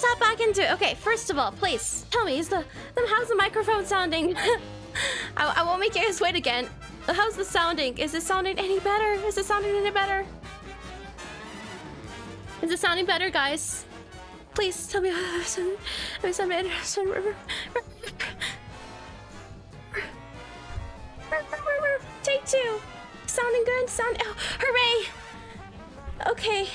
let's hop back into it. Okay, first of all, please tell me, how's the microphone sounding? I won't make you guys wait again. How's the sounding? Is it sounding any better? Is it sounding any better? Is it sounding better, guys? Please tell me. Take two. Sounding good. Oh, hooray! Okay.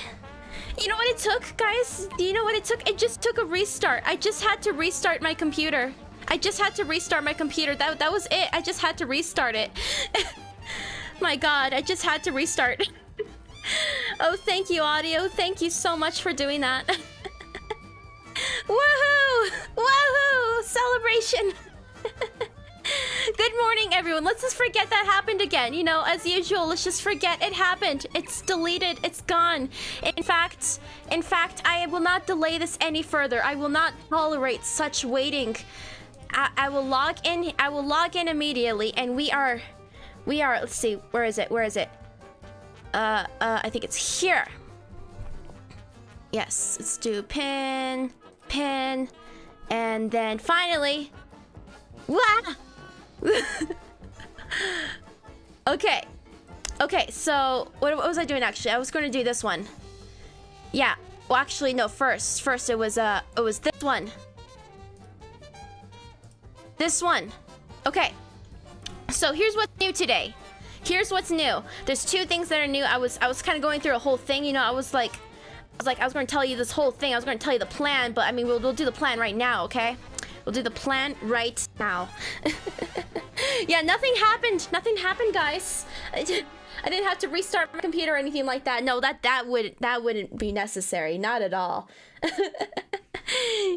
You know what it took, guys? Do you know what it took? It just took a restart. I just had to restart my computer. That was it. I just had to restart it. My God, I just had to restart. Oh, thank you, audio. Thank you so much for doing that. Woohoo! Woohoo! Celebration! Good morning, everyone. Let's just forget that happened again. You know, as usual, let's just forget it happened. It's deleted. It's gone. In fact, I will not delay this any further. I will not tolerate such waiting. I will log in. I will log in immediately, and we are. Let's see. Where is it? I think it's here. Yes. Let's do pin, and then finally. Wah! Okay, so what was I doing actually? I was going to do this one. Yeah, well actually no, first it was this one. Okay, so here's what's new today. Here's what's new. There's two things that are new. I was kind of going through a whole thing, you know. I was going to tell you this whole thing. I was going to tell you the plan, but I mean we'll do the plan right now, okay? We'll do the plan right now. Yeah, nothing happened. Nothing happened, guys. I didn't have to restart my computer or anything like that. No, that wouldn't be necessary. Not at all.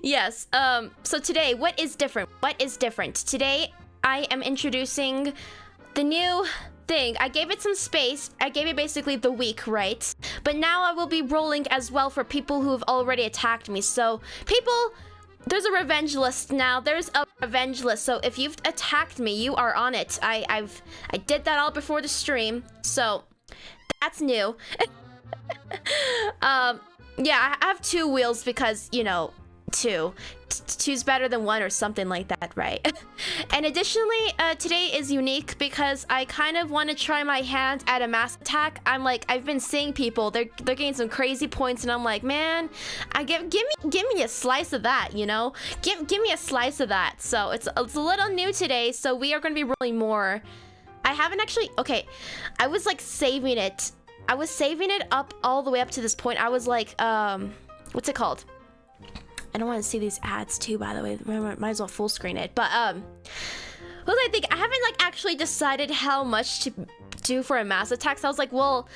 Yes. So today, what is different? Today, I am introducing the new thing. I gave it some space. I gave it basically the week, right? But now I will be rolling as well for people who have already attacked me. So people. There's a revenge list now. So if you've attacked me, you are on it. I did that all before the stream, so that's new. Yeah, I have two wheels because, you know, two's better than one or something like that, right? And additionally, today is unique because I kind of want to try my hand at a mass attack. I've been seeing people, they're getting some crazy points, and I'm like, man, give me a slice of that, you know? Give me a slice of that. So it's a little new today, so we are going to be rolling more. I haven't actually, okay, I was like saving it. I was saving it up all the way up to this point. I was like, what's it called? I don't want to see these ads too, by the way. Might as well full screen it. But what was I think? I haven't like actually decided how much to do for a mass attack. So I was like, well,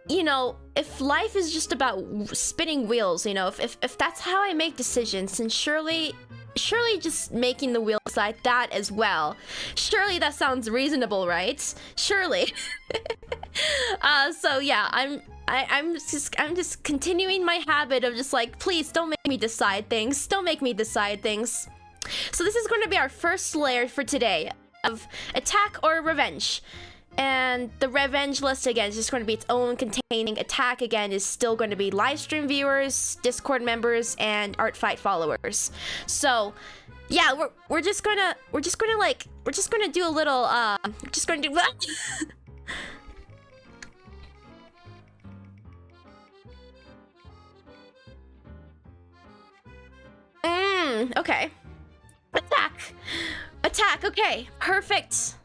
you know, if life is just about spinning wheels, you know, if that's how I make decisions, then surely just making the wheels like that as well. Surely that sounds reasonable, right? Surely. So yeah, I'm just continuing my habit of just like, please don't make me decide things. Don't make me decide things. So this is going to be our first layer for today of attack or revenge. And the revenge list again is just going to be its own containing. Attack again is still going to be live stream viewers, Discord members, and ARTFIGHT followers. So yeah, we're just gonna do a little just gonna do okay. Attack, okay, perfect.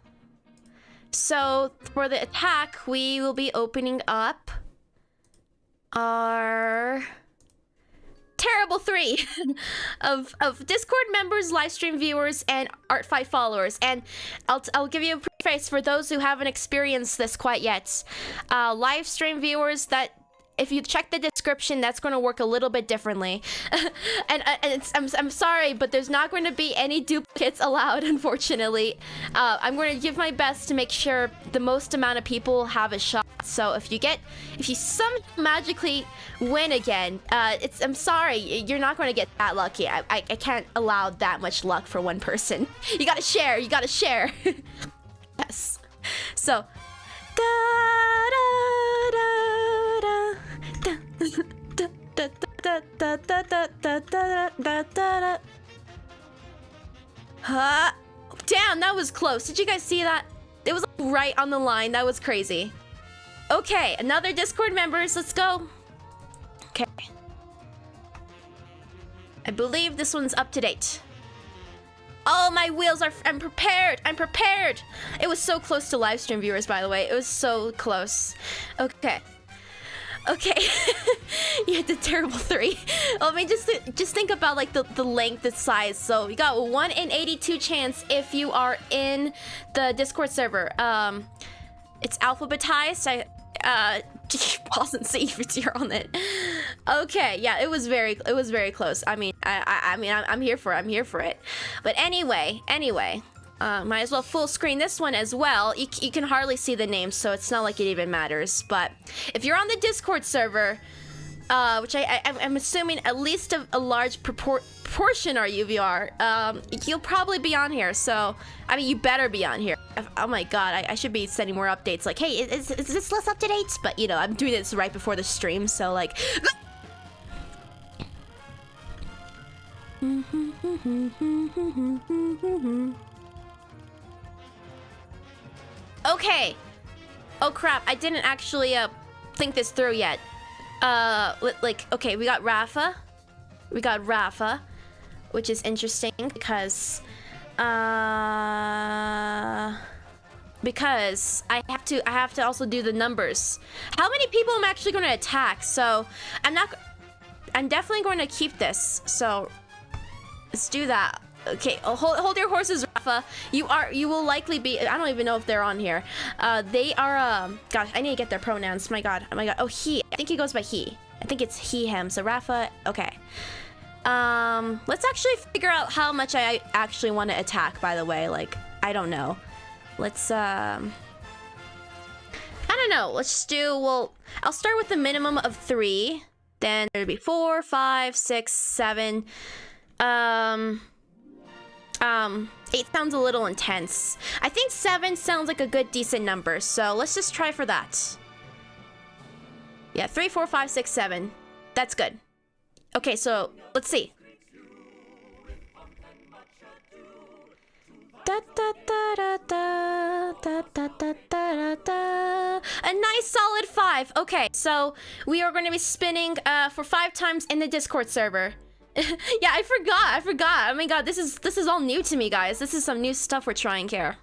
So for the attack, we will be opening up our terrible 3 of Discord members, livestream viewers, and ARTFIGHT followers. And I'll give you a preface for those who haven't experienced this quite yet. Livestream viewers, that if you check the description, that's going to work a little bit differently. And I'm sorry, but there's not going to be any duplicates allowed, unfortunately. I'm going to give my best to make sure the most amount of people have a shot. So if you somehow magically win again, I'm sorry, you're not going to get that lucky. I can't allow that much luck for one person. You gotta share, Yes. So, Damn, that was close. Did you guys see that? It was like right on the line. That was crazy. Okay, another Discord members. Let's go. Okay. I believe this one's up to date. Oh, my wheels are... I'm prepared. I'm prepared. It was so close to live stream viewers, by the way. It was so close. Okay. Okay. You had the terrible 3. I mean, just think about like the length, the size. So you got 1 in 82 chance if you are in the Discord server. It's alphabetized. Pause and see if you're on it. Okay, yeah, it was very close. I mean, I'm here for it. I'm here for it. But anyway, might as well full screen this one as well. You can hardly see the names, so it's not like it even matters. But if you're on the Discord server, which I'm assuming at least a large proportion are you are, you'll probably be on here. So, I mean, you better be on here. Oh my god, I should be sending more updates like, hey, is this less up to date? But, you know, I'm doing this right before the stream, so like... Okay. Oh crap, I didn't actually think this through yet. Like, okay, we got Rafa. Which is interesting because I have to also do the numbers. How many people am I actually going to attack? So I'm definitely going to keep this. So let's do that. Okay, hold your horses, Rafa. You will likely be... I don't even know if they're on here. They are, gosh, I need to get their pronouns. My god. Oh, he. I think he goes by he. I think it's he, him. So Rafa, okay. Let's actually figure out how much I actually want to attack, by the way. Like, I don't know. Let's, I don't know. Let's just do, well, I'll start with the minimum of 3. Then there'll be 4, 5, 6, 7. 8 sounds a little intense. I think 7 sounds like a good, decent number. So let's just try for that. Yeah, 3, 4, 5, 6, 7. That's good. Okay, so let's see. Da, da, da, da, da, da, da, da, da, da. A nice solid 5. Okay, so we are going to be spinning for 5 times in the Discord server. Yeah, I forgot. Oh my god, this is all new to me, guys. This is some new stuff we're trying here.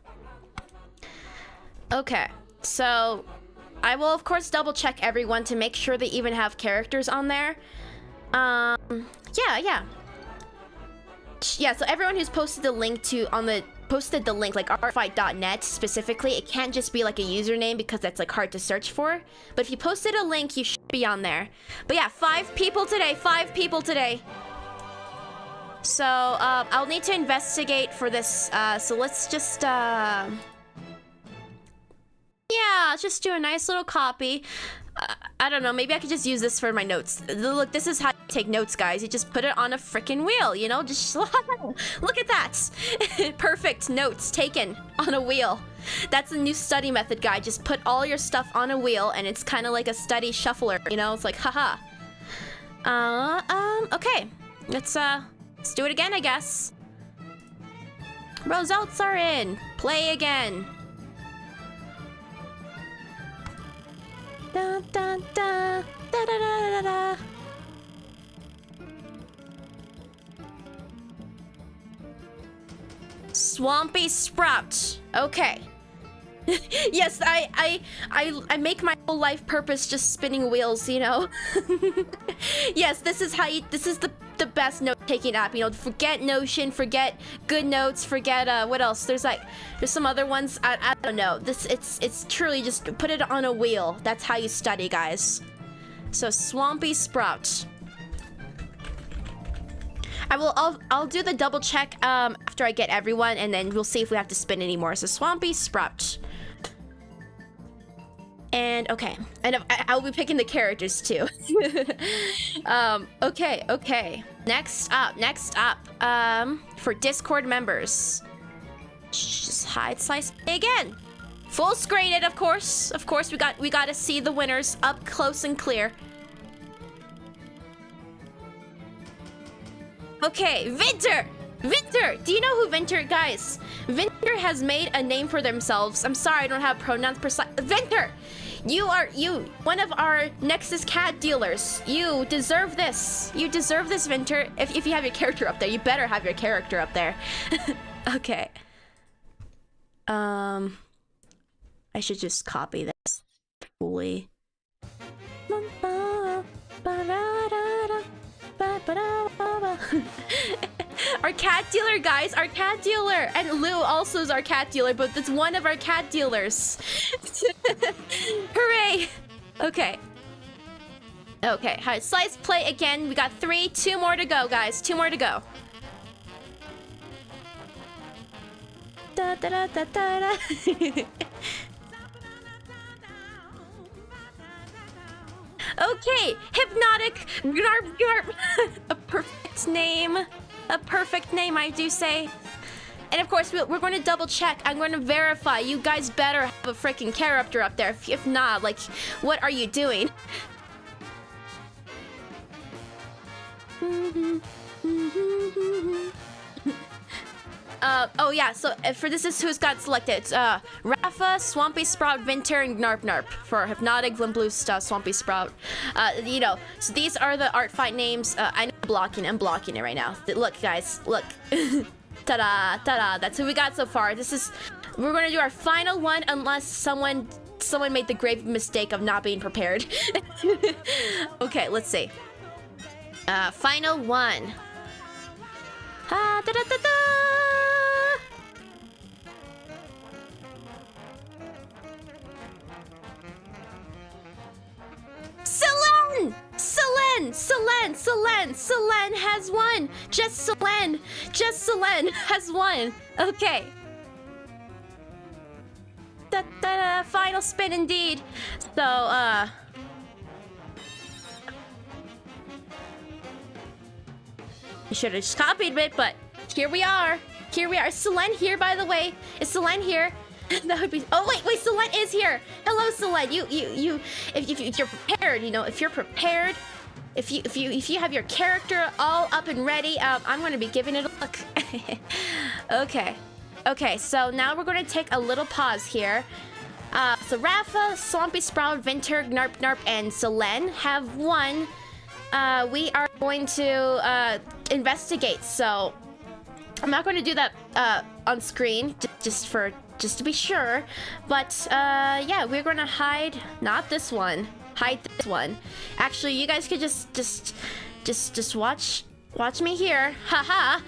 Okay, so I will of course double check everyone to make sure they even have characters on there. Yeah. So everyone who's posted the link like artfight.net specifically, it can't just be like a username because that's like hard to search for. But if you posted a link, you should be on there. But yeah, 5 people today. So, I'll need to investigate for this, so let's just, yeah, just do a nice little copy. I don't know, maybe I could just use this for my notes. Look, this is how you take notes, guys. You just put it on a freaking wheel, you know? Just, look at that! Perfect notes taken on a wheel. That's a new study method, guy. Just put all your stuff on a wheel, and it's kind of like a study shuffler, you know? It's like, haha. Okay. Let's do it again, I guess. Results are in. Play again. Da, da, da, da, da, da, da. Swampy Sprout. Okay. Yes, I make my whole life purpose just spinning wheels, you know. Yes, this is the best note-taking app, you know. Forget Notion, forget GoodNotes, forget what else? There's some other ones. I don't know. It's truly just put it on a wheel. That's how you study, guys. So Swampy Sprout. I'll do the double check after I get everyone, and then we'll see if we have to spin anymore. So Swampy Sprout. And okay, and I'll be picking the characters too. Okay. Next up, for Discord members, just hide slice again. Full screen it, of course. Of course, we got to see the winners up close and clear. Okay, Winter! Winter! Do you know who Winter, guys? Winter has made a name for themselves. I'm sorry, I don't have pronouns precise. Winter! You are, one of our Nexus cat dealers. You deserve this. You deserve this, Winter. If you have your character up there, you better have your character up there. Okay. I should just copy this fully. Our cat dealer, guys, our cat dealer, and Lou also is our cat dealer, but it's one of our cat dealers. Hooray! Okay. Okay, all right, slice play again. We got 3, 2 more to go, guys. 2 more to go. Da da da da da da. Okay, Hypnotic Gnarp Gnarp. A perfect name. A perfect name, I do say. And of course, we're going to double check. I'm going to verify. You guys better have a freaking character up there. If not, like, what are you doing? Oh yeah, so for this is who's got selected. Rafa, Swampy Sprout, Winter, and Gnarp Gnarp for Hypnotic, Glimpblue, Swampy Sprout. You know, so these are the ARTFIGHT names. I know I'm blocking it right now. Look, guys, look. Ta-da, ta-da, that's who we got so far. We're gonna do our final one unless someone made the grave mistake of not being prepared. Okay, let's see. Final one. Ah, da da da da! Selene has won! Just Selene has won! Okay. Da-da-da, final spin indeed. So, I should have just copied it, but here we are. Is Selene here, by the way? Is Selene here? That would be. Oh wait, Selene is here. Hello, Selene. If you're prepared, you know, if you're prepared, if you have your character all up and ready, I'm going to be giving it a look. Okay. So now we're going to take a little pause here. So Rafa, Swampy Sprout, Winter, Gnarp Gnarp, and Selene have won. We are going to investigate. So I'm not going to do that on screen just to be sure, but yeah, we're gonna hide not this one, hide this one. Actually, you guys could just watch me here, haha.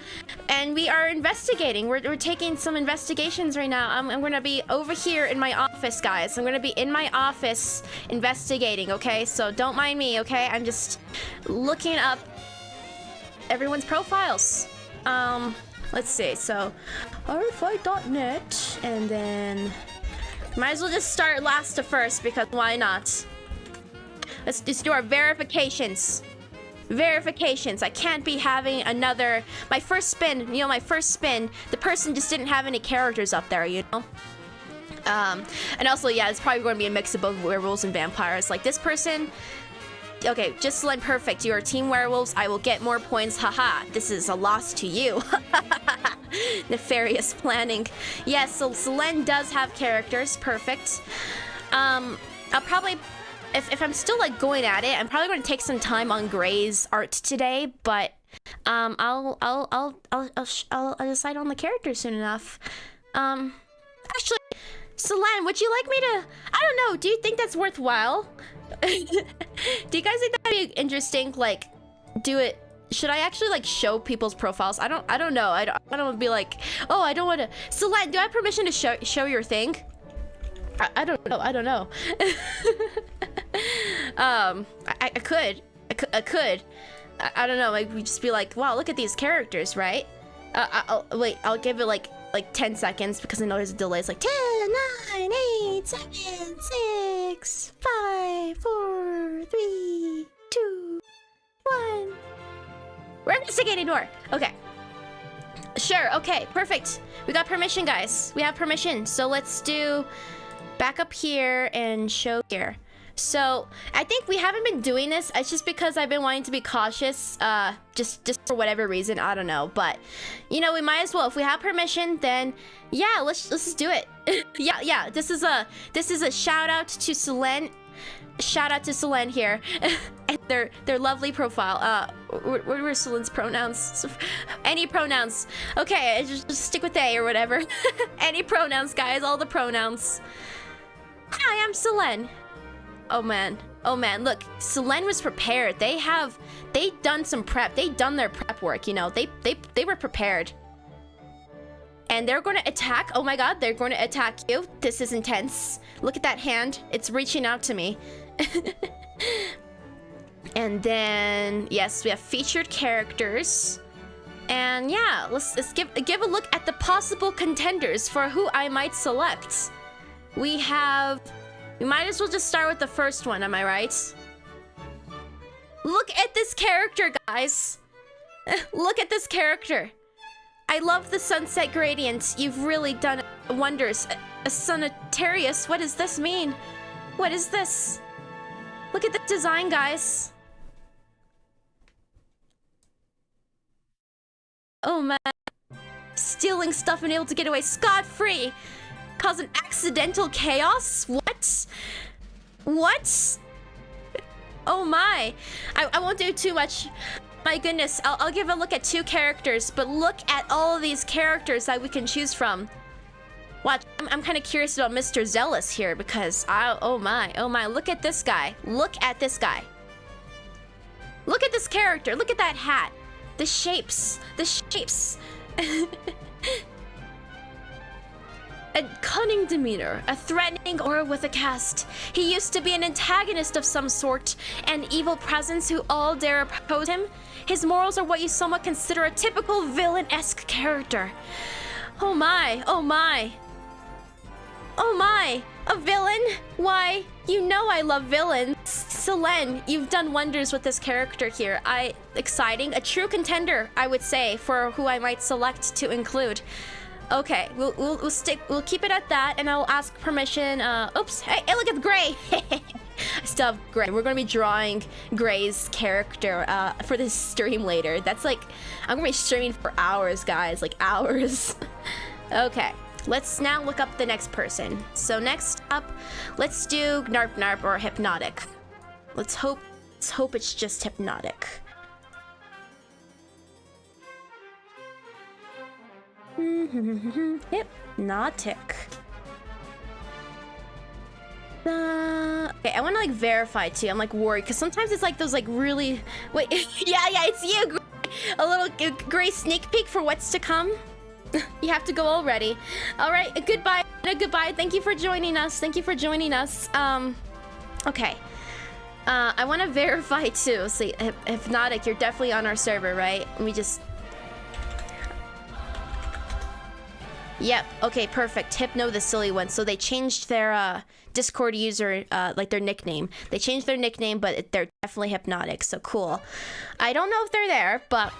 And we are investigating. We're taking some investigations right now. I'm gonna be over here in my office, guys. I'm gonna be in my office investigating. Okay, so don't mind me. Okay, I'm just looking up everyone's profiles. Let's see, so ARTFIGHT.net, and then might as well just start last to first, because why not? Let's just do our verifications. I can't be having another, my first spin, the person just didn't have any characters up there, you know? And also, yeah, it's probably going to be a mix of both werewolves and vampires. Like this person, okay, just Selene, perfect. You are Team Werewolves. I will get more points. Haha. This is a loss to you. Nefarious planning. Yes, so Selene does have characters. Perfect. I'll probably, if I'm still like going at it, I'm probably going to take some time on Gray's art today. But I'll decide on the characters soon enough. Actually, Selene, would you like me to? I don't know. Do you think that's worthwhile? Do you guys think that'd be interesting? Like, do it? Should I actually like show people's profiles? I don't know. I don't want to be like, oh, I don't want to. Selene, do I have permission to show your thing? I don't know. I could. I don't know. Like, we just be like, wow, look at these characters, right? I'll give it like 10 seconds because I know there's a delay. It's like 10, 9, 8, 7, 6, 5, 4, 3, 2, 1. We're investigating more. Okay. Sure. Okay. Perfect. We got permission, guys. We have permission. So let's do back up here and show here. So I think we haven't been doing this. It's just because I've been wanting to be cautious, just for whatever reason. I don't know, but you know, we might as well. If we have permission, then yeah, let's just do it. yeah. This is a shout out to Selene. Shout out to Selene here, and their lovely profile. What were Selene's pronouns? Any pronouns? Okay, just stick with A or whatever. Any pronouns, guys. All the pronouns. Hi, I'm Selene. Oh man, look, Selene was prepared. They done some prep. They done their prep work, you know. They were prepared. And they're going to attack. Oh my god, they're going to attack you. This is intense. Look at that hand. It's reaching out to me. And then, yes, we have featured characters. And yeah, let's give a look at the possible contenders for who I might select. We might as well just start with the first one, am I right? Look at this character, guys. Look at this character. I love the sunset gradient. You've really done wonders. A Sanitarius, what does this mean? What is this? Look at the design, guys. Oh man. Stealing stuff and able to get away scot-free. Cause an accidental chaos? What? What? Oh my. I won't do too much. My goodness, I'll give a look at 2 characters, but look at all of these characters that we can choose from. Watch, I'm kind of curious about Mr. Zealous here because oh my, look at this guy. Look at this guy. Look at this character. Look at that hat. The shapes. A cunning demeanor, a threatening aura with a cast. He used to be an antagonist of some sort, an evil presence who all dare oppose him. His morals are what you somewhat consider a typical villain-esque character. Oh my, a villain? Why, you know I love villains. Selene, you've done wonders with this character here. Exciting, a true contender, I would say, for who I might select to include. Okay, we'll keep it at that, and I'll ask permission. Oops, hey, look at the Gray. I still have Gray. We're gonna be drawing Gray's character for this stream later. That's like, I'm gonna be streaming for hours, guys, like hours. Okay, let's now look up the next person. So next up, let's do Narp Narp or Hypnotic. Let's hope it's just Hypnotic. Hypnotic. Okay, I want to like verify too. I'm like worried because sometimes it's like those like really wait. yeah, it's you. A little Gray sneak peek for what's to come. You have to go already. All right, goodbye. Goodbye. Thank you for joining us. Okay. I want to verify too. So Hypnotic, you're definitely on our server, right? Let me just. Yep, okay, perfect. Hypno the silly one. So they changed their Discord user, like their nickname. They changed their nickname, but they're definitely Hypnotic, so cool. I don't know if they're there, but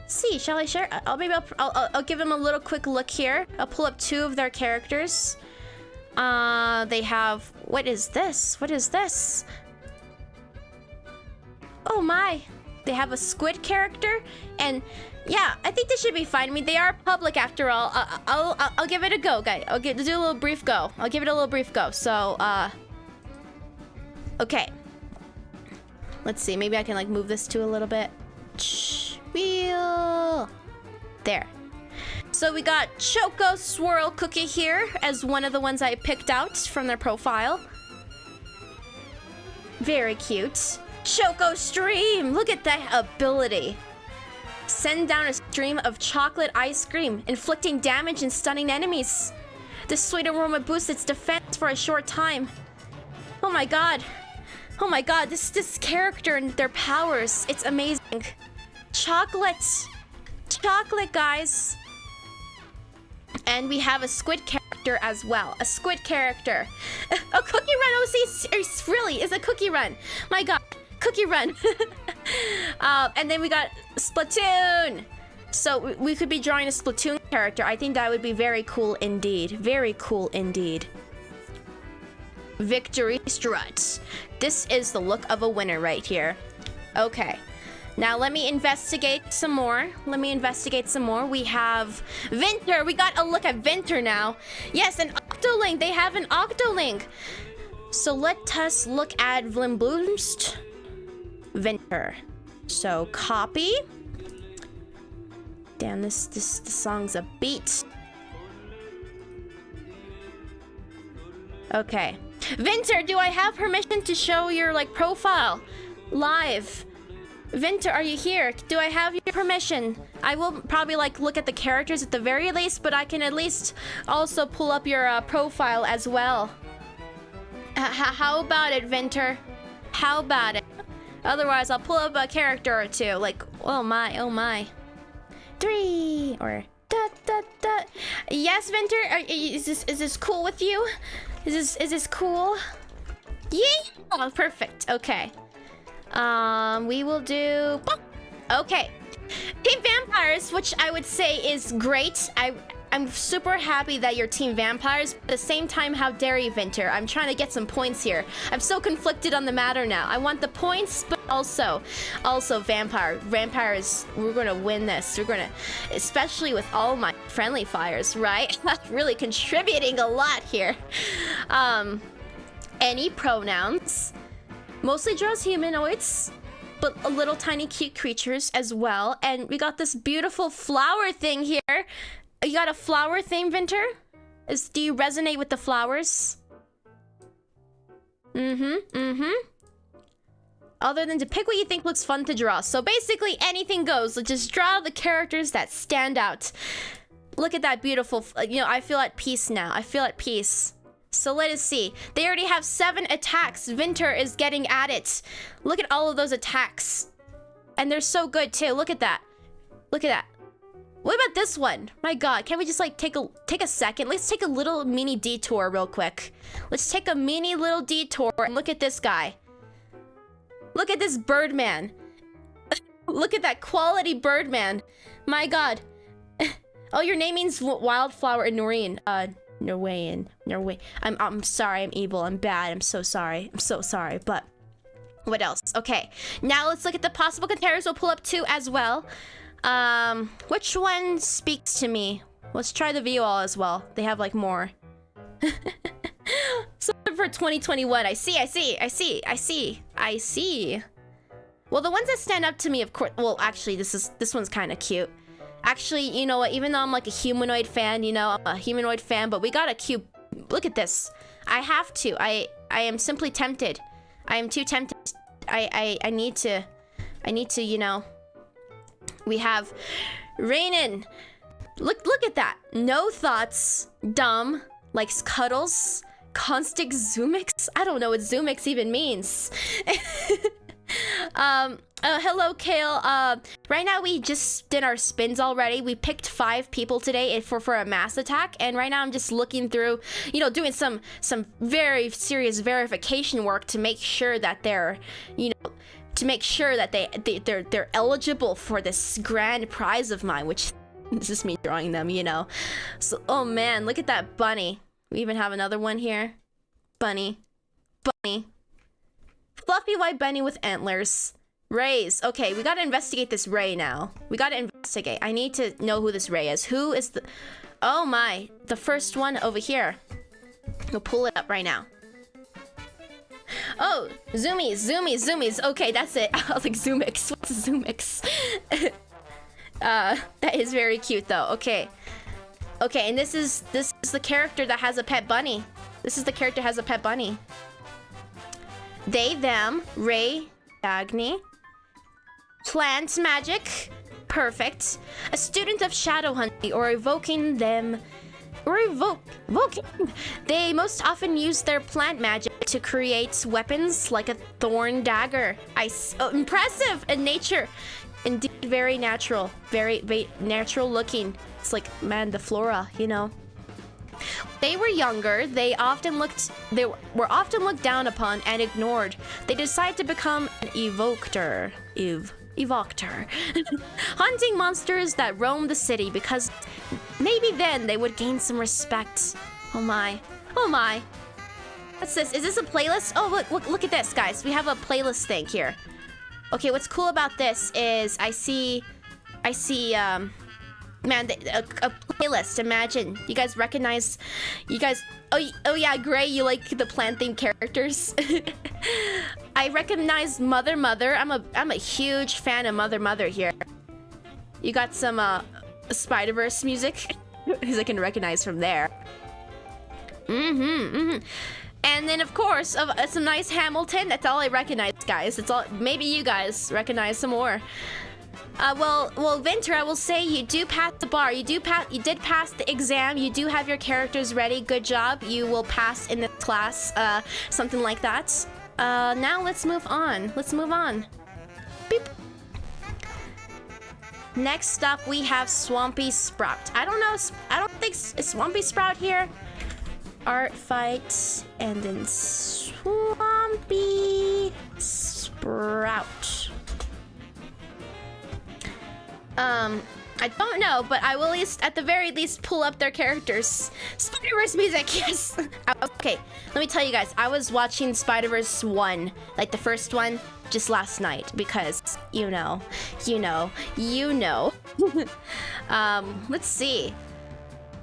see, shall I share? I'll give them a little quick look here. I'll pull up 2 of their characters. They have, what is this? Oh my. They have a squid character, and yeah, I think this should be fine. I mean, they are public after all. I'll give it a go, guys. I'll do a little brief go. So, okay. Let's see. Maybe I can like move this to a little bit. Wheel. There. So we got Choco Swirl Cookie here as one of the ones I picked out from their profile. Very cute. Choco Stream! Look at that ability. Send down a stream of chocolate ice cream, inflicting damage and stunning enemies. The sweet aroma boosts its defense for a short time. Oh my god. This character and their powers, it's amazing. Chocolate, guys. And we have a squid character as well. A squid character. A cookie run. Oh, see, really, it's a cookie run. My god. Cookie run. And then we got Splatoon. So we could be drawing a Splatoon character. I think that would be very cool indeed. Very cool indeed. Victory strut. This is the look of a winner right here. Okay. Now let me investigate some more. We have Vinter. We got a look at Vinter now. Yes, an Octolink. They have an Octolink. So let us look at Vlimbloost. Vinter. So copy. Damn, this song's a beat. Okay. Vinter, do I have permission to show your like profile live? Vinter, are you here? Do I have your permission? I will probably like look at the characters at the very least, but I can at least also pull up your profile as well. How about it, Vinter? How about it? Otherwise, I'll pull up a character or two. Like, oh my, oh my. 3 or da da da. Yes, Vinter. Is this cool with you? Is this cool? Yeah. Oh, perfect. Okay. We will do... Okay. Team Vampires, which I would say is great. I'm super happy that you're Team Vampires, but at the same time, how dare you, Vinter? I'm trying to get some points here. I'm so conflicted on the matter now. I want the points, but also Vampires, we're gonna win this. We're gonna, especially with all my friendly fires, right? Really contributing a lot here. Any pronouns? Mostly draws humanoids, but a little tiny cute creatures as well. And we got this beautiful flower thing here. You got a flower theme, Vinter? Do you resonate with the flowers? Other than to pick what you think looks fun to draw. So basically anything goes. Let's just draw the characters that stand out. Look at that beautiful, you know, I feel at peace now. I feel at peace. So let us see. They already have 7 attacks. Vinter is getting at it. Look at all of those attacks. And they're so good too. Look at that. Look at that. What about this one? My god, can we just like take a second? Let's take a little mini detour real quick. Let's take a mini little detour and look at this guy. Look at this Birdman. Look at that quality Birdman. My god. Oh, your name means wildflower in Norwegian. Norway. I'm sorry, I'm evil, I'm bad, I'm so sorry. I'm so sorry, but what else? Okay, now let's look at the possible contenders. We'll pull up 2 as well. Which one speaks to me? Let's try the view all as well. They have like more. So for 2021, I see. Well, the ones that stand up to me, of course, well, actually, this one's kind of cute. Actually, you know what, even though I'm like a humanoid fan, you know, I'm a humanoid fan, but we got a cute, look at this. I have to, I am simply tempted. I am too tempted. I need to, you know. We have Rainin. Look at that. No thoughts, dumb, likes cuddles, constant Zoomix. I don't know what Zoomix even means. Hello, Kale. Right now we just did our spins already. We picked 5 people today for a mass attack, and right now I'm just looking through, you know, doing some very serious verification work to make sure that they're, you know, to make sure that they're eligible for this grand prize of mine, which is just me drawing them, you know. So, oh man, look at that bunny. We even have another one here. Bunny. Fluffy white bunny with antlers. Rays. Okay, we gotta investigate this Ray now. We gotta investigate. I need to know who this Ray is. Who is the... Oh my. The first one over here. We'll pull it up right now. Oh, zoomies. Okay, that's it. I was like, Zoomix. What's Zoomix? That is very cute though. Okay. Okay, and this is the character that has a pet bunny. This is the character that has a pet bunny. They, them, Ray, Agni. Plant magic. Perfect. A student of shadow hunting or evoking them. Or evoking. They most often use their plant magic to create weapons like a thorn dagger. Impressive in nature. Indeed, very natural. Very natural looking. It's like, man, the flora, you know. They were younger. They were often looked down upon and ignored. They decided to become an evoker. evoked her. Hunting monsters that roam the city because maybe then they would gain some respect. Oh my. Oh my. What's this? Is this a playlist? Oh, look at this, guys. We have a playlist thing here. Okay, what's cool about this is I see, man, a playlist. Imagine you guys recognize, oh yeah, Gray, you like the plant-themed characters. I recognize Mother. I'm a huge fan of Mother here. You got some Spider-Verse music, as I can recognize from there. And then of course, some nice Hamilton. That's all I recognize, guys. It's all. Maybe you guys recognize some more. Well, Vinter, I will say you do pass the bar. You did pass the exam. You do have your characters ready. Good job. You will pass in this class. Something like that. Now let's move on. Beep. Next up, we have Swampy Sprout. I don't know. I don't think is Swampy Sprout here. ARTFIGHT and then Swampy Sprout. I don't know, but I will at the very least pull up their characters. Spider-Verse music, yes. Okay, let me tell you guys, I was watching Spider-Verse 1, like the first one, just last night because you know. Let's see.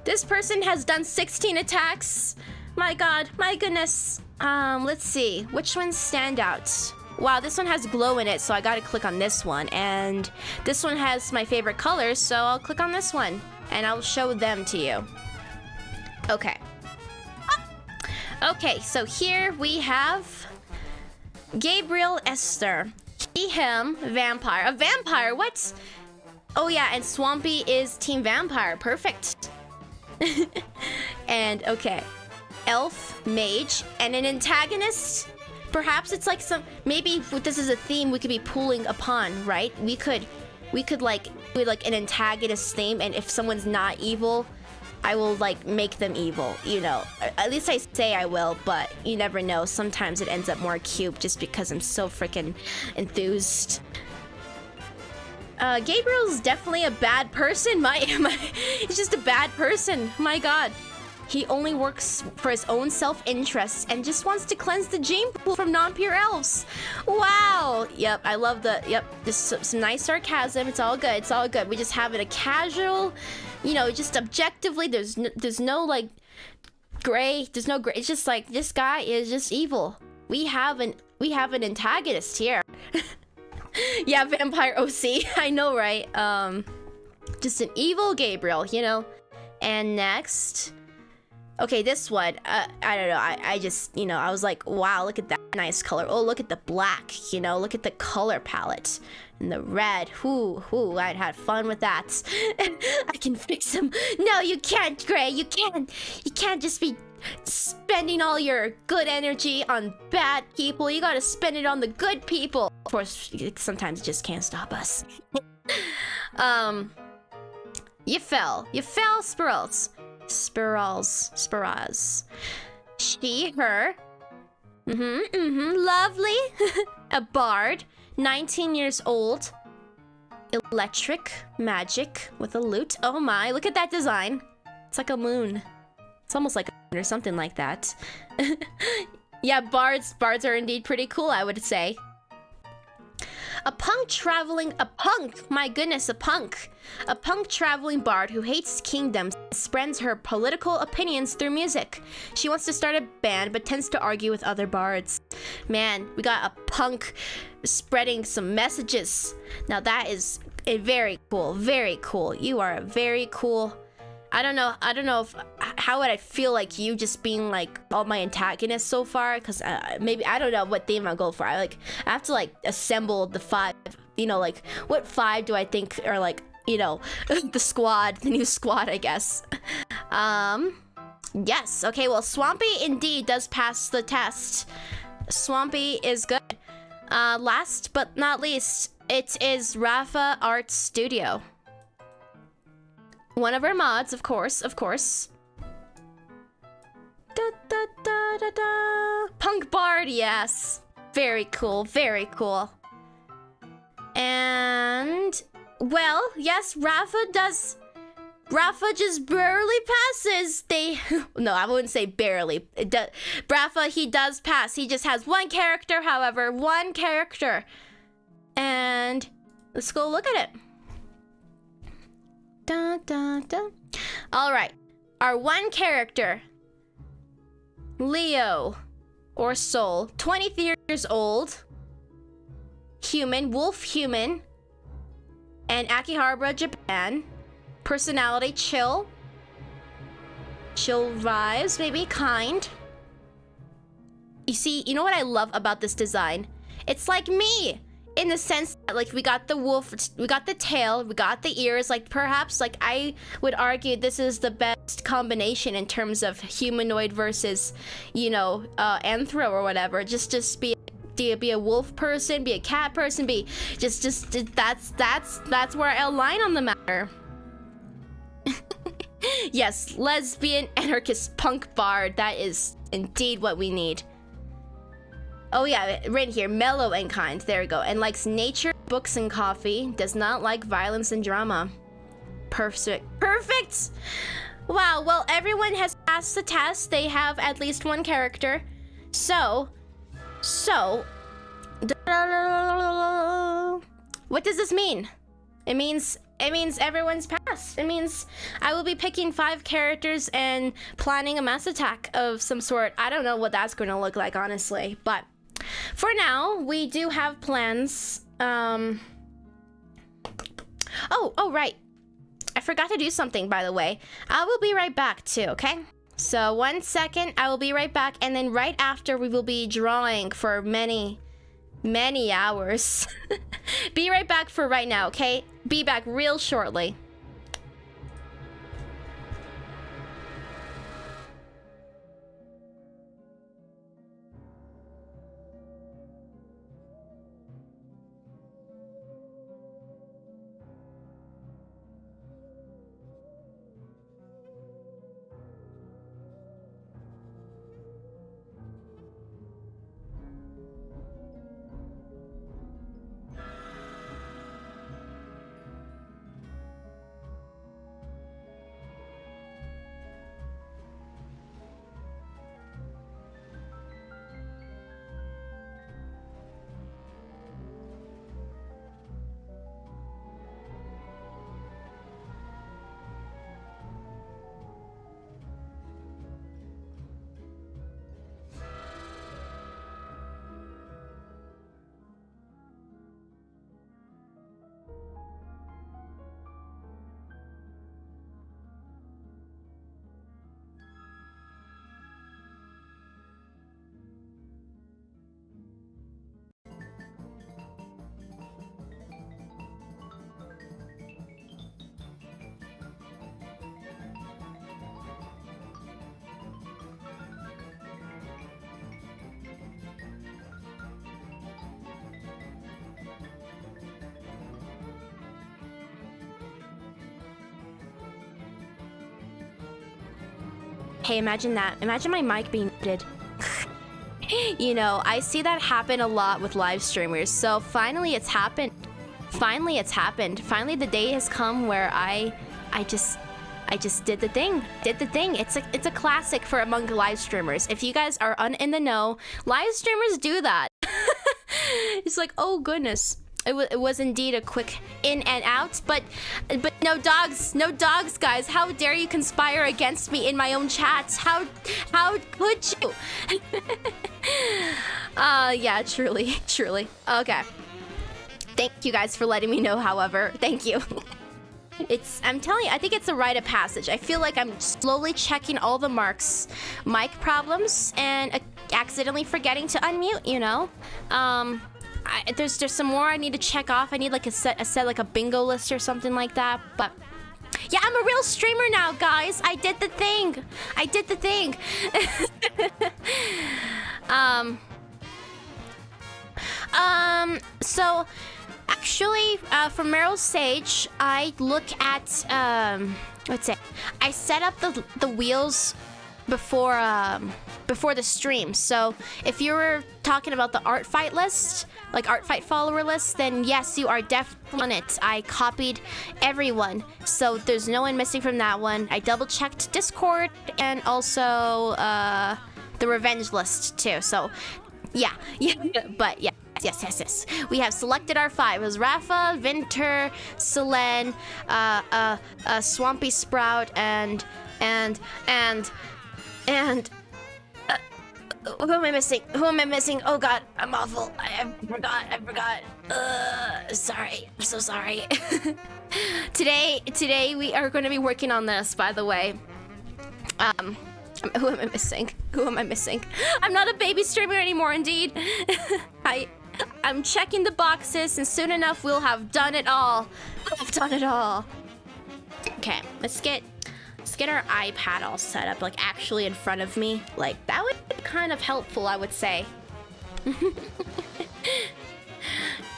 This person has done 16 attacks. My god, my goodness. Let's see, which ones stand out? Wow, this one has glow in it, so I gotta click on this one. And this one has my favorite colors, so I'll click on this one. And I'll show them to you. Okay. Okay, so here we have Gabriel Esther. He, him, vampire. A vampire, what? Oh yeah, and Swampy is Team Vampire, perfect. And okay, elf, mage, and an antagonist. Perhaps it's like maybe if this is a theme we could be pulling upon, right? We could like do like an antagonist theme, and if someone's not evil, I will like make them evil, you know. At least I say I will, but you never know. Sometimes it ends up more cute just because I'm so freaking enthused. Gabriel's definitely a bad person. He's just a bad person. My god. He only works for his own self-interest and just wants to cleanse the gene pool from non-pure elves. Wow. Yep, I love just some nice sarcasm. It's all good. It's all good. We just have it a casual, you know, just objectively. There's no like gray. There's no gray. It's just like this guy is just evil. We have an antagonist here. Yeah, Vampire OC. I know, right? Just an evil Gabriel, you know. And next. Okay, this one, I don't know, I just, you know, I was like, wow, look at that nice color. Oh, look at the black, you know, look at the color palette. And the red, I'd had fun with that. I can fix them. No, you can't, Gray, you can't just be spending all your good energy on bad people. You gotta spend it on the good people. Of course, sometimes it just can't stop us. You fell, Spirals. Spiraz. She, her. Lovely. A bard, 19 years old. Electric, magic with a lute. Oh my, look at that design. It's like a moon. It's almost like a moon or something like that. Yeah, bards are indeed pretty cool, I would say. A punk traveling bard who hates kingdoms, spreads her political opinions through music. She wants to start a band but tends to argue with other bards. Man, we got a punk spreading some messages. Now that is very cool, very cool. You are a very cool. I don't know if how would I feel like you just being like all my antagonists so far, because maybe I don't know what theme I'll go for. I have to like assemble the 5, you know, like what 5 do I think are like, you know, the new squad, I guess. Yes, okay, well, Swampy indeed does pass the test. Swampy is good. Last but not least, it is Rafa Art Studio. One of our mods, of course. Da, da, da, da, da. Punk Bard, yes. Very cool, very cool. And Well, yes, Rafa does. Rafa just barely passes. No, I wouldn't say barely. Rafa, he does pass. He just has one character, however, one character. And let's go look at it. Dun, dun, dun. All right, our one character, Leo, or Soul, 23 years old, human, wolf human, and Akihabara, Japan. Personality, chill vibes, maybe, kind. You see, you know what I love about this design? It's like me, in the sense that, like, we got the wolf, we got the tail, we got the ears. Like, perhaps, like, I would argue this is the best combination in terms of humanoid versus, you know, anthro or whatever. Just be a wolf person, be a cat person, be just that's where I align on the matter. Yes, lesbian, anarchist, punk bard. That is indeed what we need. Oh yeah, right here, mellow and kind. There we go. And likes nature, books, and coffee. Does not like violence and drama. Perfect. Perfect! Wow, well, everyone has passed the test. They have at least one character. So, what does this mean? It means everyone's passed. It means I will be picking 5 characters and planning a mass attack of some sort. I don't know what that's going to look like, honestly. But for now, we do have plans. Oh, right. I forgot to do something, by the way. I will be right back, too, okay? So 1 second, I will be right back. And then right after, we will be drawing for many hours. Be right back for right now, okay? Be back real shortly. Hey, imagine that. Imagine my mic being muted. You know, I see that happen a lot with live streamers. So finally it's happened. Finally it's happened. Finally the day has come where I just did the thing. It's a classic for among live streamers. If you guys are in the know, live streamers do that. It's like, oh goodness. It was indeed a quick in and out, but no dogs, guys. How dare you conspire against me in my own chat? How could you? Yeah, truly. Okay. Thank you guys for letting me know, however. Thank you. I'm telling you, I think it's a rite of passage. I feel like I'm slowly checking all the marks, mic problems, and accidentally forgetting to unmute, you know? There's some more I need to check off. I need like a set like a bingo list or something like that. But yeah, I'm a real streamer now, guys. I did the thing. So actually, for Meryl's Sage, I look at let's say I set up the wheels before before the stream. So if you were talking about the ARTFIGHT list, like ARTFIGHT follower list, then yes, you are definitely on it. I copied everyone, so there's no one missing from that one. I double checked Discord and also the revenge list too. So yeah, but yeah. Yes. We have selected our 5. It was Rafa, Vinter, Selene, Swampy Sprout, and who am I missing? Oh god, I'm awful. I forgot. Sorry. I'm so sorry. Today we are going to be working on this, by the way. Who am I missing? I'm not a baby streamer anymore, indeed. I'm checking the boxes, and soon enough we'll have done it all. Okay, let's get our iPad all set up, like actually in front of me. Like that would be kind of helpful, I would say.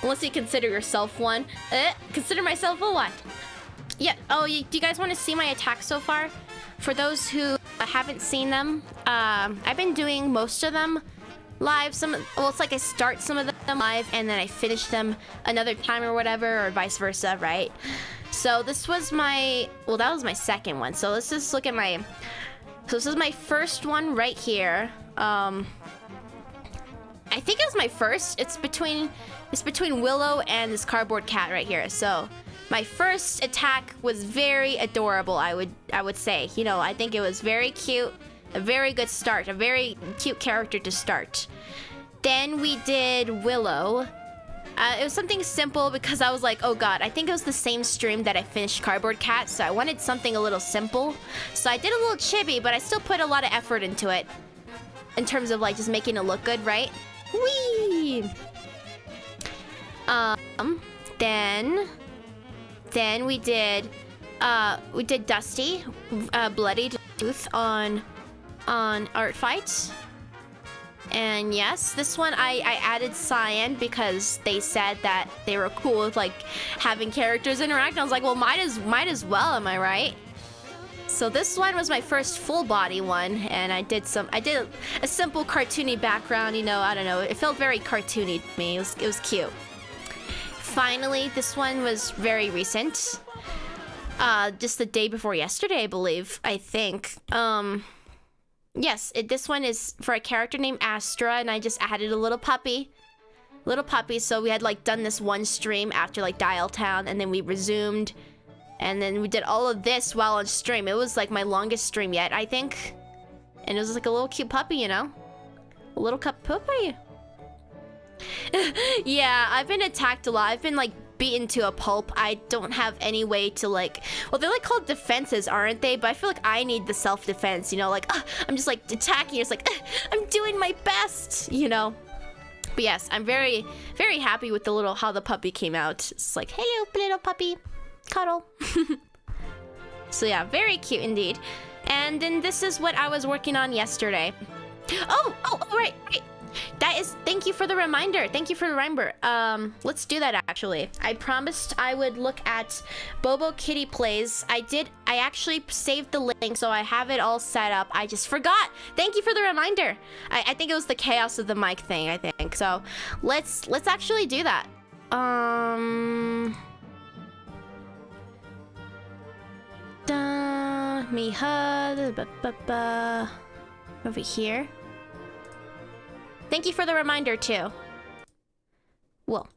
Unless you consider yourself one. Consider myself a what? Yeah. Oh, do you guys want to see my attacks so far? For those who haven't seen them, I've been doing most of them live. Well, it's like I start some of them live and then I finish them another time or whatever, or vice versa, right? So this was that was my second one. So let's just look at so this is my first one right here. I think it was my first. It's between Willow and this cardboard cat right here. So my first attack was very adorable, I would say. You know, I think it was very cute. A very good start, a very cute character to start. Then we did Willow. It was something simple because I was like, oh god, I think it was the same stream that I finished Cardboard Cat, so I wanted something a little simple. So I did a little chibi, but I still put a lot of effort into it. In terms of like just making it look good, right? Whee! Then we did Dusty, Bloody Tooth on ARTFIGHT. And yes, this one I added Cyan because they said that they were cool with like having characters interact. I was like, well, might as well, am I right? So this one was my first full body one, and I did a simple cartoony background, you know, I don't know, it felt very cartoony to me. It was cute. Finally, this one was very recent. Just the day before yesterday, I think. Yes, this one is for a character named Astra, and I just added a little puppy. So we had like done this one stream after like Dial Town, and then we resumed, and then we did all of this while on stream. It was like my longest stream yet, I think. And it was like a little cute puppy, you know? A little cup puppy. Yeah, I've been attacked a lot. I've been like beaten to a pulp. I don't have any way to like, well, they're like called defenses, aren't they? But I feel like I need the self-defense, you know, like I'm just like attacking. It's like I'm doing my best, you know. But yes, I'm very happy with how the puppy came out. It's like, hello little puppy, cuddle. So yeah, very cute indeed. And then this is what I was working on yesterday. Oh right. Thank you for the reminder. Let's do that actually. I promised I would look at Bobo Kitty Plays. I actually saved the link, so I have it all set up. I just forgot. Thank you for the reminder. I think it was the chaos of the mic thing, I think. So let's actually do that. Over here. Thank you for the reminder, too. Well.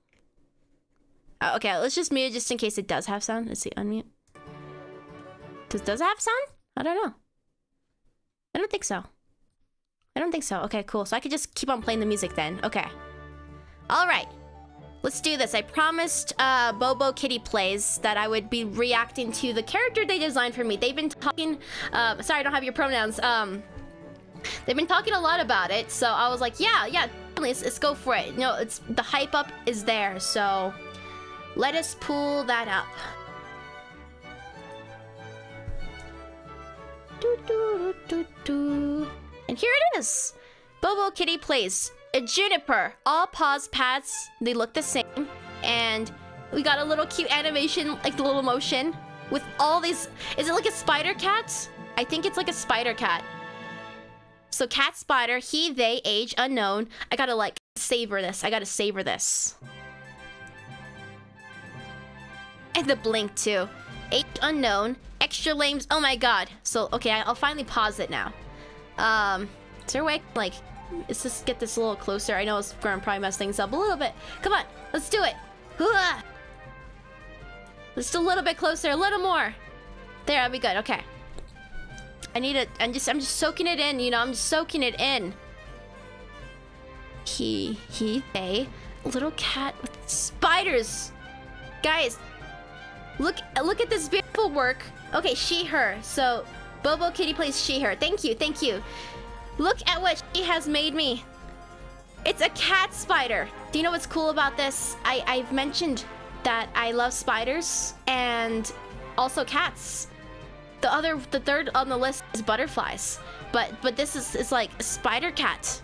Okay, let's just mute just in case it does have sound. Let's see, unmute. Does it have sound? I don't know. I don't think so. Okay, cool. So I could just keep on playing the music then. Okay. All right. Let's do this. I promised Bobo Kitty Plays that I would be reacting to the character they designed for me. They've been talking... sorry, I don't have your pronouns. They've been talking a lot about it, so I was like, yeah, let's go for it. You know, the hype up is there, so let us pull that up. And here it is. Bobo Kitty Plays a Juniper. All pause pads, they look the same, and we got a little cute animation, like the little motion with all these. Is it like a spider cat? I think it's like a spider cat. So cat spider, he, they, age unknown. I gotta like savor this. I gotta savor this. And the blink too. Age unknown. Extra lames. Oh my god. So okay, I'll finally pause it now. Is there a way like let's just get this a little closer. I know it's gonna probably mess things up a little bit. Come on, let's do it. Just a little bit closer, a little more. There, I'll be good. Okay. I need it. I'm just soaking it in. You know, I'm just soaking it in. He, they, little cat with spiders. Guys, look at this beautiful work. Okay, she, her. So, Bobo Kitty plays she, her. Thank you, thank you. Look at what she has made me. It's a cat spider. Do you know what's cool about this? I've mentioned that I love spiders and also cats. The third on the list is butterflies, but this is like a spider cat,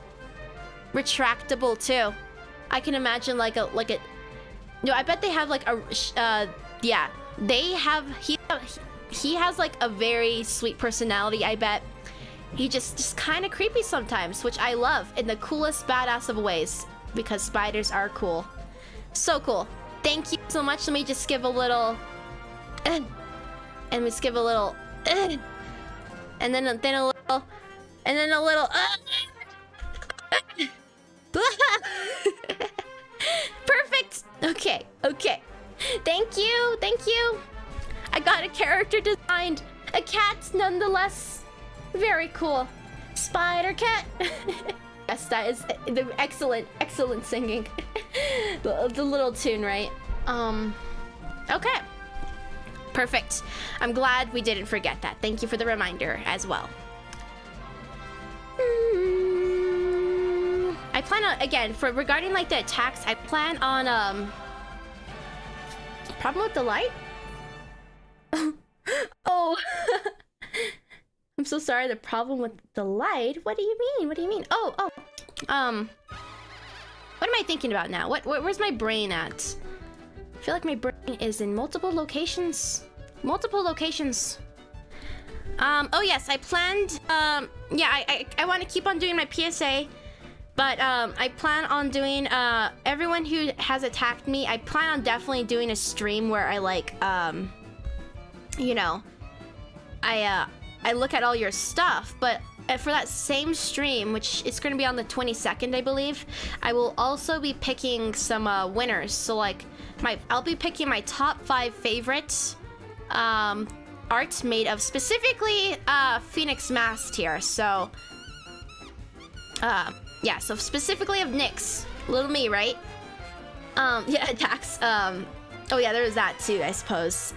retractable too. I can imagine like a no, I bet they have like a yeah, they have he has like a very sweet personality. I bet he just kind of creepy sometimes, which I love in the coolest badass of ways because spiders are cool, so cool. Thank you so much. Let me just give a little and let's give a little and then a little and then a little perfect. Okay, thank you. I got a character designed, a cat nonetheless. Very cool. Spider cat. Yes, that is the excellent singing. the little tune, right? Okay. Perfect. I'm glad we didn't forget that. Thank you for the reminder as well. I plan on, again, for regarding like the attacks, I plan on problem with the light? Oh. I'm so sorry, the problem with the light? What do you mean? Oh. What am I thinking about now? Where's my brain at? I feel like my brain is in multiple locations. Oh yes, I planned, yeah, I want to keep on doing my PSA, but I plan on doing, everyone who has attacked me, I plan on definitely doing a stream where I like, you know, I look at all your stuff, but for that same stream, which is going to be on the 22nd, I believe, I will also be picking some winners. So like, I'll be picking my top 5 favorite art made of specifically Phoenix Mask here. So yeah, so specifically of Nyx, little me, right? Yeah, Dax. Oh yeah, there's that too, I suppose.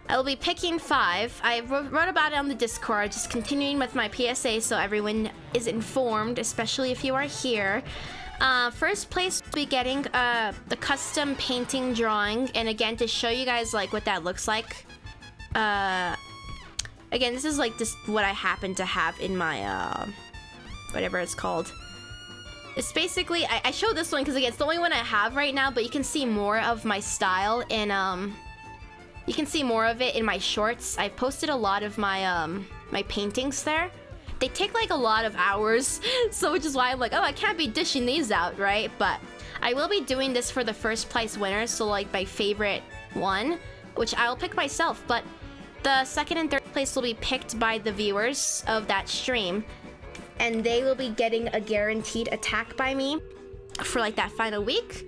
I will be picking 5. I wrote about it on the Discord, just continuing with my PSA so everyone is informed, especially if you are here. First place will be getting the custom painting drawing, and again, to show you guys like what that looks like. Again, this is like just what I happen to have in my whatever it's called. It's basically, I showed this one because again, it's the only one I have right now, but you can see more of my style in you can see more of it in my shorts. I've posted a lot of my my paintings there. They take like a lot of hours, so which is why I'm like, oh, I can't be dishing these out, right? But I will be doing this for the first place winners, so like my favorite one, which I'll pick myself, but the second and third place will be picked by the viewers of that stream, and they will be getting a guaranteed attack by me for like that final week.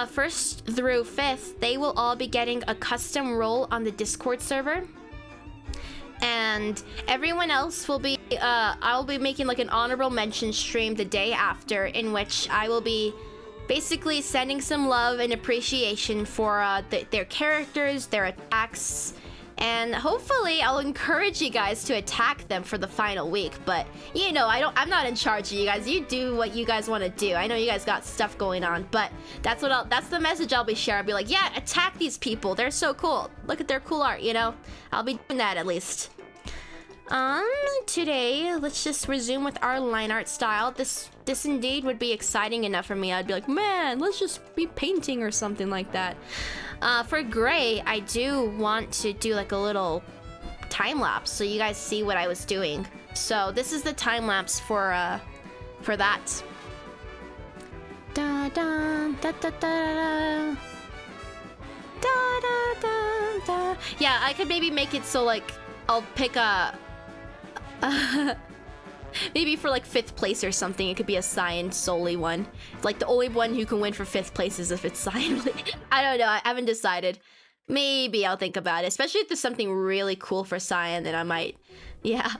First through 5th, they will all be getting a custom role on the Discord server. And everyone else will be, I'll be making like an honorable mention stream the day after, in which I will be basically sending some love and appreciation for their characters, their attacks, and hopefully I'll encourage you guys to attack them for the final week. But you know, I'm not in charge of you guys. You do what you guys want to do. I know you guys got stuff going on, but that's the message I'll be sharing. I'll be like, yeah, attack these people. They're so cool. Look at their cool art, you know? I'll be doing that at least. Today, let's just resume with our line art style. This indeed would be exciting enough for me. I'd be like, man, let's just be painting or something like that. For gray, I do want to do like a little time lapse so you guys see what I was doing. So this is the time lapse for that. Da da da da da da da da da. Yeah, I could maybe make it so like I'll pick a maybe for like 5th place or something. It could be a Cyan solely one. Like the only one who can win for 5th place is if it's Cyan. I don't know. I haven't decided. Maybe I'll think about it. Especially if there's something really cool for Cyan, then I might. Yeah.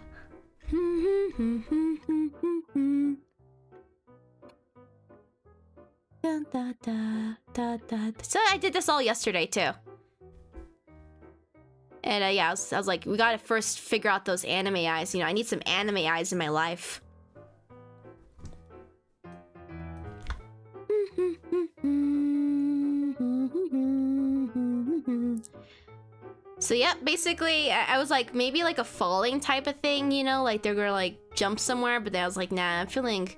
So I did this all yesterday too. And yeah, I was like, we gotta first figure out those anime eyes. You know, I need some anime eyes in my life. So yeah, basically, I was like, maybe like a falling type of thing, you know, like they're gonna like jump somewhere. But then I was like, nah, I'm feeling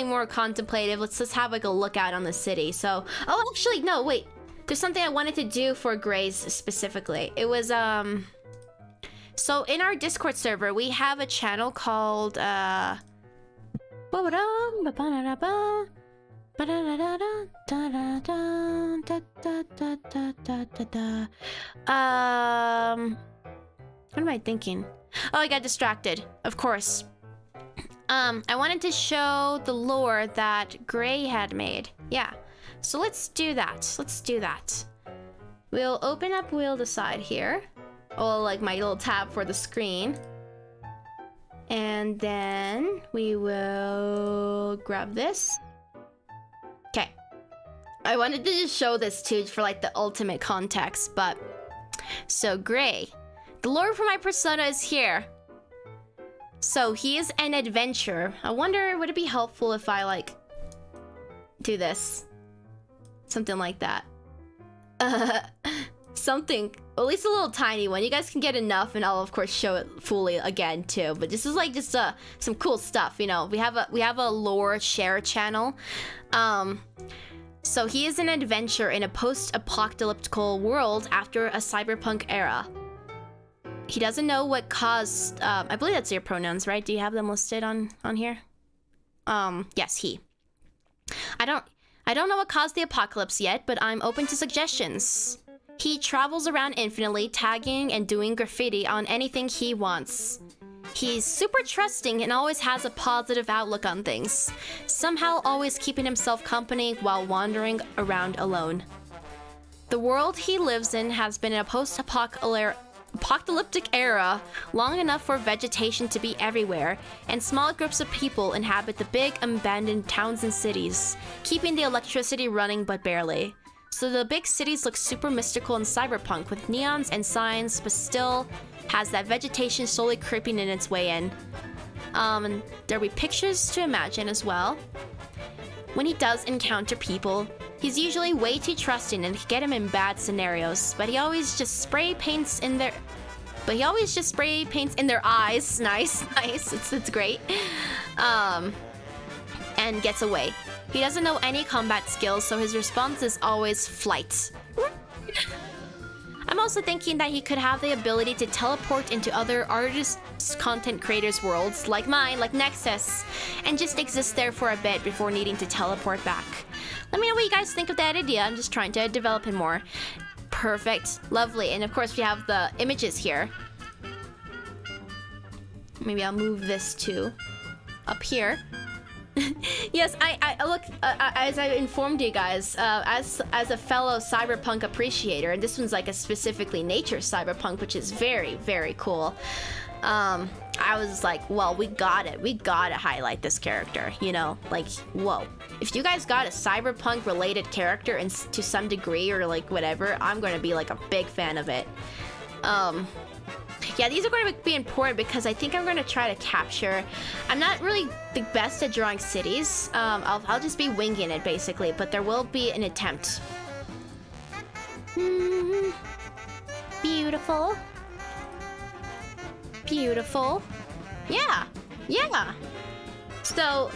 more contemplative. Let's just have like a look out on the city. So, oh, actually, no, wait. There's something I wanted to do for Grays specifically. It was, so in our Discord server, we have a channel called, what am I thinking? Oh, I got distracted, of course. I wanted to show the lore that Gray had made. Yeah. So let's do that. Let's do that. We'll open up Wheel Decide here. Oh, like my little tab for the screen. And then we will grab this. Okay. I wanted to just show this too for like the ultimate context, but... So Gray. The lore for my persona is here. So he is an adventurer. I wonder, would it be helpful if I like... do this? Something like that. Something, at least a little tiny one. You guys can get enough and I'll of course show it fully again too. But this is like just some cool stuff, you know. We have a lore share channel. So he is an adventurer in a post-apocalyptic world after a cyberpunk era. He doesn't know what caused, I believe that's your pronouns, right? Do you have them listed on here? Yes, he. I don't know what caused the apocalypse yet, but I'm open to suggestions. He travels around infinitely, tagging and doing graffiti on anything he wants. He's super trusting and always has a positive outlook on things, somehow always keeping himself company while wandering around alone. The world he lives in has been in a post-apocalyptic era long enough for vegetation to be everywhere, and small groups of people inhabit the big abandoned towns and cities, keeping the electricity running but barely. So the big cities look super mystical and cyberpunk with neons and signs, but still has that vegetation slowly creeping in its way in. And there'll be pictures to imagine as well. When he does encounter people, he's usually way too trusting and can get him in bad scenarios, but he always just spray paints in their eyes. Nice. It's great. And gets away. He doesn't know any combat skills, so his response is always flight. I'm also thinking that he could have the ability to teleport into other artists, content creators' worlds, like mine, like Nexus, and just exist there for a bit before needing to teleport back. Let me know what you guys think of that idea. I'm just trying to develop him more. Perfect. Lovely. And of course, we have the images here. Maybe I'll move this to up here. Yes, I look, as I informed you guys, as a fellow cyberpunk appreciator, and this one's like a specifically nature cyberpunk, which is very, very cool. I was like, well, we gotta highlight this character, you know, like, whoa. If you guys got a cyberpunk related character and to some degree or like whatever, I'm gonna be like a big fan of it. Yeah, these are going to be important because I think I'm going to try to capture... I'm not really the best at drawing cities. I'll just be winging it, basically, but there will be an attempt. Beautiful. Beautiful. Yeah. Yeah. So,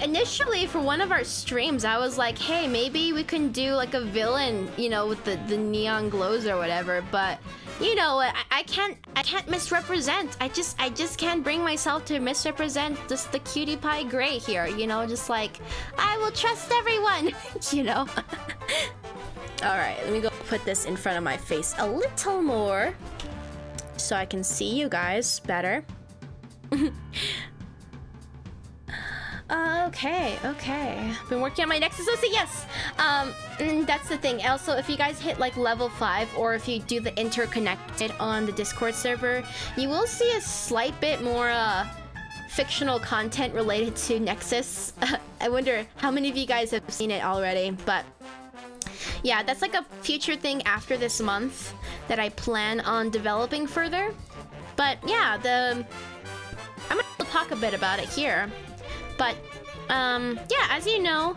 Initially for one of our streams, I was like, hey, maybe we can do like a villain, you know, with the neon glows or whatever. But you know, I can't misrepresent. I just can't bring myself to misrepresent just the cutie pie gray here. You know, just like I will trust everyone. You know. All right, let me go put this in front of my face a little more, so I can see you guys better. Okay. Been working on my Nexus OC, yes! And that's the thing. Also, if you guys hit like level 5, or if you do the interconnected on the Discord server, you will see a slight bit more fictional content related to Nexus. I wonder how many of you guys have seen it already, but yeah, that's like a future thing after this month that I plan on developing further. But yeah, I'm gonna talk a bit about it here. But, yeah, as you know,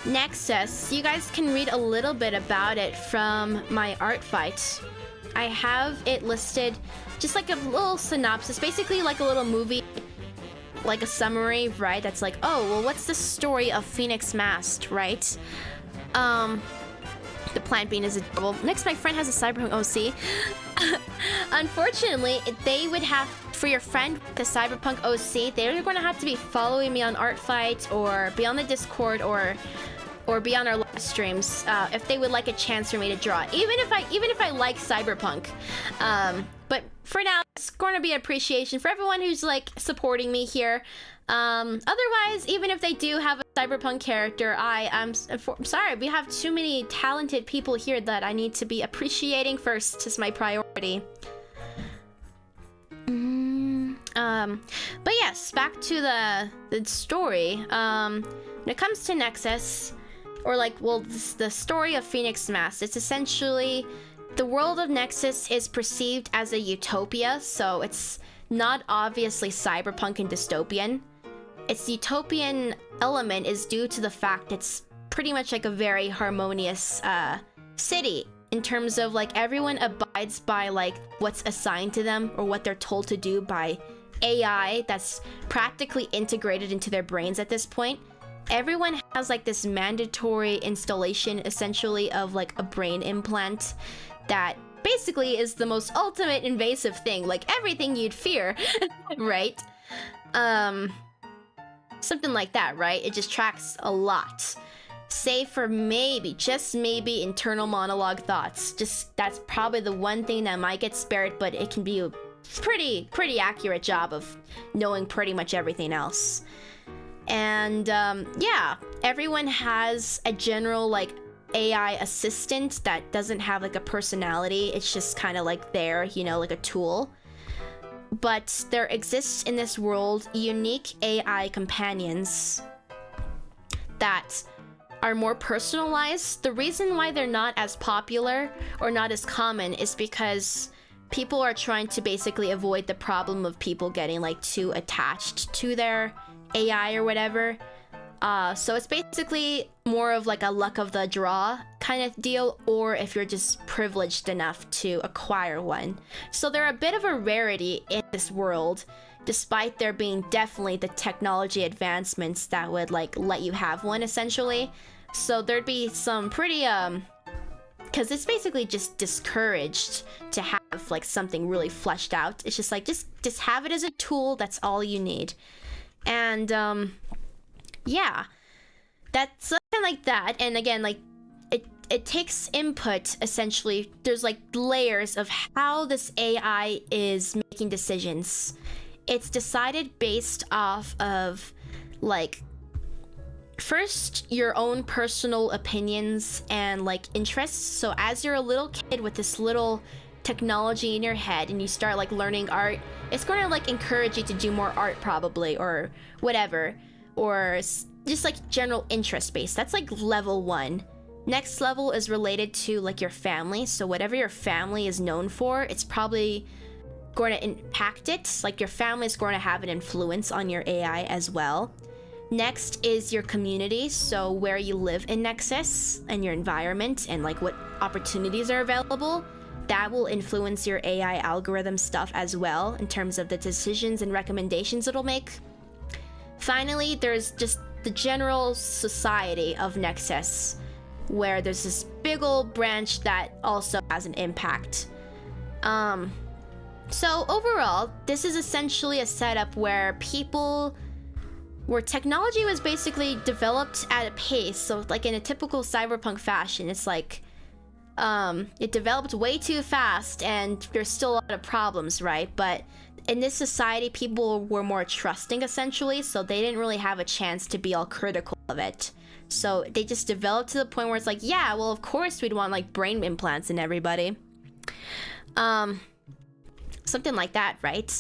Nexus, you guys can read a little bit about it from my ARTFIGHT. I have it listed, just like a little synopsis, basically like a little movie, like a summary, right? That's like, oh, well, what's the story of Phoenix Masked, right? The plant being is adorable. Next, my friend has a Cyberpunk OC. Unfortunately, they would have, for your friend the Cyberpunk OC, they're going to have to be following me on ARTFIGHT or be on the Discord or be on our live streams if they would like a chance for me to draw it. Even if I like Cyberpunk. But for now, it's going to be appreciation for everyone who's like supporting me here. Otherwise, even if they do have a Cyberpunk character, I'm sorry, we have too many talented people here that I need to be appreciating first. Is my priority. But yes, back to the story. When it comes to Nexus, or like, well, the story of Phoenix Masked, it's essentially the world of Nexus is perceived as a utopia, so it's not obviously cyberpunk and dystopian. Its utopian element is due to the fact it's pretty much like a very harmonious city in terms of like everyone abides by like what's assigned to them or what they're told to do by AI that's practically integrated into their brains at this point. Everyone has like this mandatory installation essentially of like a brain implant that basically is the most ultimate invasive thing, like everything you'd fear, right? Something like that, right? It just tracks a lot. Save for maybe, just maybe, internal monologue thoughts. Just, that's probably the one thing that might get spared, but it can be a pretty accurate job of knowing pretty much everything else. And yeah, everyone has a general like AI assistant that doesn't have like a personality. It's just kind of like there, you know, like a tool. But there exists in this world unique AI companions that are more personalized. The reason why they're not as popular or not as common is because people are trying to basically avoid the problem of people getting like too attached to their AI or whatever. So it's basically more of like a luck of the draw kind of deal, or if you're just privileged enough to acquire one. So they're a bit of a rarity in this world, despite there being definitely the technology advancements that would like let you have one essentially. So there'd be some pretty because it's basically just discouraged to have like something really fleshed out. It's just like just have it as a tool. That's all you need. And yeah, that's something like that. And again, like it takes input essentially. There's like layers of how this AI is making decisions. It's decided based off of like first your own personal opinions and like interests. So as you're a little kid with this little technology in your head and you start like learning art, it's going to like encourage you to do more art probably, or whatever, or just like general interest based. That's like level 1. Next level is related to like your family. So whatever your family is known for, it's probably going to impact it. Like your family is going to have an influence on your AI as well. Next is your community, so where you live in Nexus and your environment and like what opportunities are available. That will influence your AI algorithm stuff as well in terms of the decisions and recommendations it'll make. finally, there's just the general society of Nexus, where there's this big old branch that also has an impact. So overall, this is essentially a setup where technology was basically developed at a pace. So like in a typical cyberpunk fashion, it's like, it developed way too fast and there's still a lot of problems, right? But in this society, people were more trusting essentially, so they didn't really have a chance to be all critical of it. So they just developed to the point where it's like, yeah, well, of course we'd want like brain implants in everybody. Something like that, right?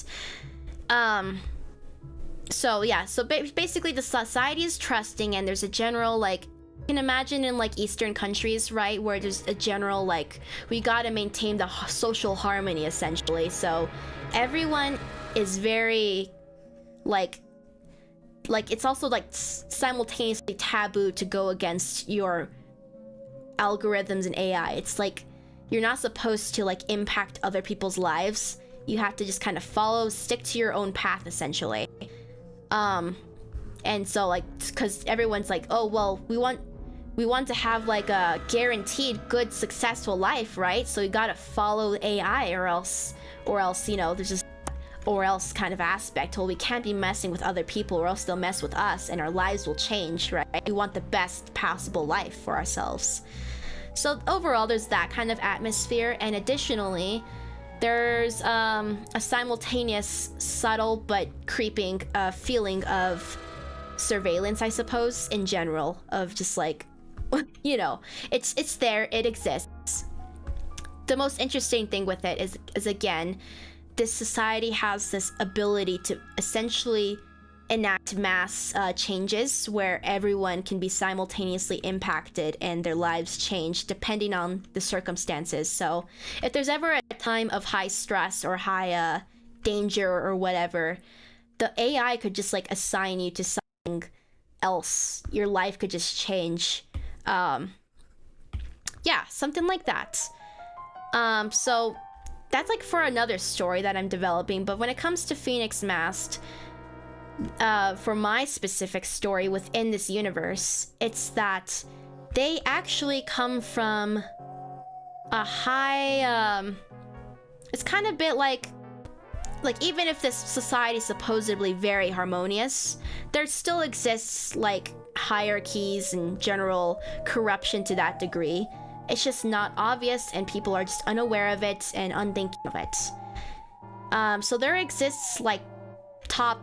So yeah, so basically the society is trusting, and there's a general like, you can imagine in like Eastern countries, right, where there's a general like, we gotta maintain the social harmony essentially. So everyone is very like it's also like simultaneously taboo to go against your algorithms and AI. It's like you're not supposed to like impact other people's lives. You have to just kind of stick to your own path essentially. And so like, because everyone's like, oh well, we want to have like a guaranteed good successful life, right? So we gotta follow AI or else, you know, there's just or else kind of aspect. Well, we can't be messing with other people or else they'll mess with us and our lives will change, right? We want the best possible life for ourselves. So overall, there's that kind of atmosphere, and additionally, there's a simultaneous, subtle but creeping feeling of surveillance, I suppose, in general, of just like, you know, it's there, it exists. The most interesting thing with it is again, this society has this ability to essentially enact mass changes where everyone can be simultaneously impacted and their lives change depending on the circumstances. So if there's ever a time of high stress or high danger or whatever, the AI could just like assign you to something else. Your life could just change. Yeah, something like that. So that's like for another story that I'm developing. But when it comes to Phoenix Masked, for my specific story within this universe, it's that they actually come from a high, it's kind of a bit like even if this society is supposedly very harmonious, there still exists like hierarchies and general corruption to that degree. It's just not obvious and people are just unaware of it and unthinking of it. So there exists like top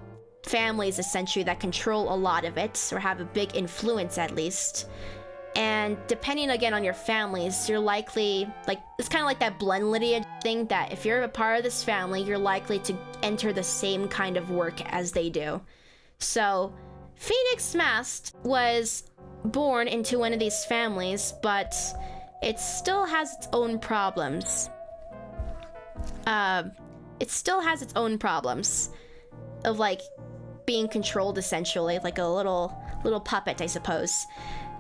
families essentially that control a lot of it, or have a big influence at least. And depending again on your families, you're likely, like, it's kind of like that blend lineage thing, that if you're a part of this family, you're likely to enter the same kind of work as they do. So Phoenix Masked was born into one of these families, but it still has its own problems. It still has its own problems of like being controlled essentially, like a little puppet, I suppose.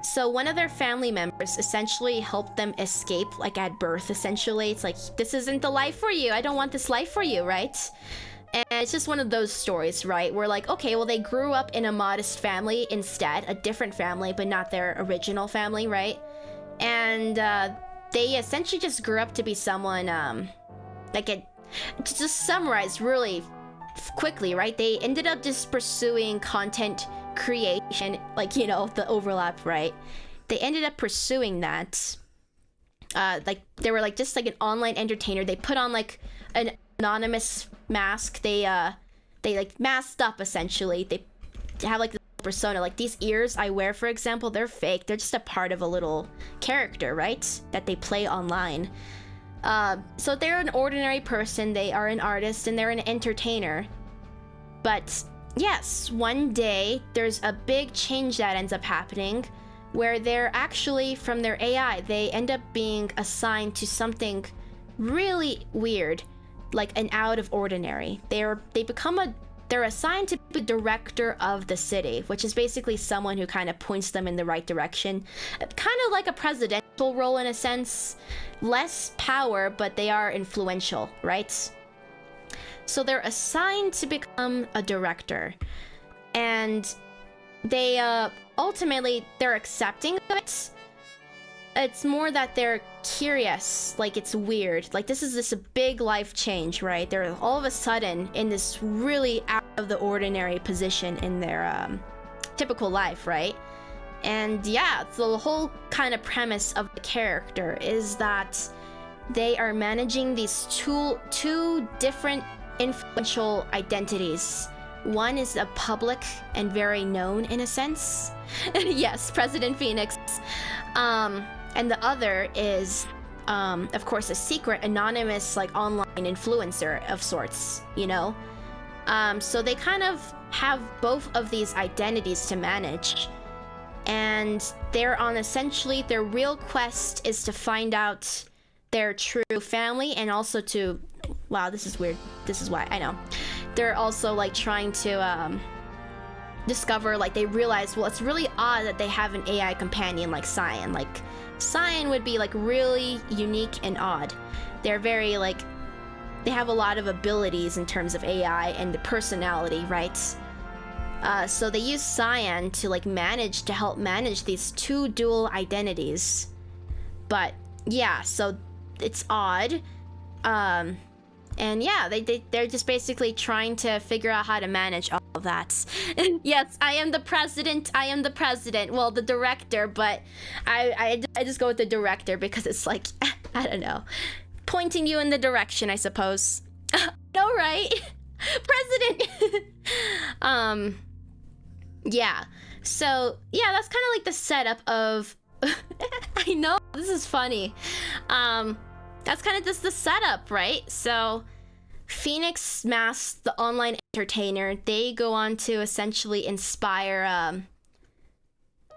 So one of their family members essentially helped them escape, like at birth essentially. It's like, this isn't the life for you, I don't want this life for you, right? And it's just one of those stories, right, where like, okay, well, they grew up in a modest family instead, a different family, but not their original family, right? And they essentially just grew up to be someone, to just summarize really quickly, right? They ended up just pursuing content creation, like, you know, the overlap, right? They ended up pursuing that. Like, they were like just like an online entertainer. They put on like an anonymous mask. They like masked up essentially. They have like the persona, like these ears I wear, for example, they're fake. They're just a part of a little character, right, that they play online. So they're an ordinary person, they are an artist, and they're an entertainer. But yes, one day there's a big change that ends up happening where they're actually, from their AI, they end up being assigned to something really weird, like an out of ordinary. They're assigned to be the director of the city, which is basically someone who kind of points them in the right direction. Kind of like a presidential role in a sense. Less power, but they are influential, right? So they're assigned to become a director. and they ultimately they're accepting of it. It's more that they're curious, like it's weird. Like this is a big life change, right? They're all of a sudden in this really out of the ordinary position in their typical life, right? And yeah, the whole kind of premise of the character is that they are managing these two different influential identities. One is a public and very known in a sense. Yes, President Phoenix. And the other is, of course, a secret, anonymous, like online influencer of sorts, you know? So they kind of have both of these identities to manage. And they're on essentially their real quest is to find out their true family and also to, wow, this is weird. This is why, I know. They're also like trying to discover, like they realize, well, it's really odd that they have an AI companion like Cyan. Like Cyan would be like really unique and odd. They're very like, they have a lot of abilities in terms of AI and the personality, right? So they use Cyan to like help manage these two dual identities. But yeah, so it's odd. And yeah, they're just basically trying to figure out how to manage all of that. Yes, I am the president. Well, the director, but I just go with the director because it's like, I don't know, pointing you in the direction, I suppose. No, right? President! Yeah. So, yeah, that's kind of like the setup of... I know, this is funny. That's kind of just the setup, right? So, Phoenix Mask, the online entertainer, they go on to essentially inspire,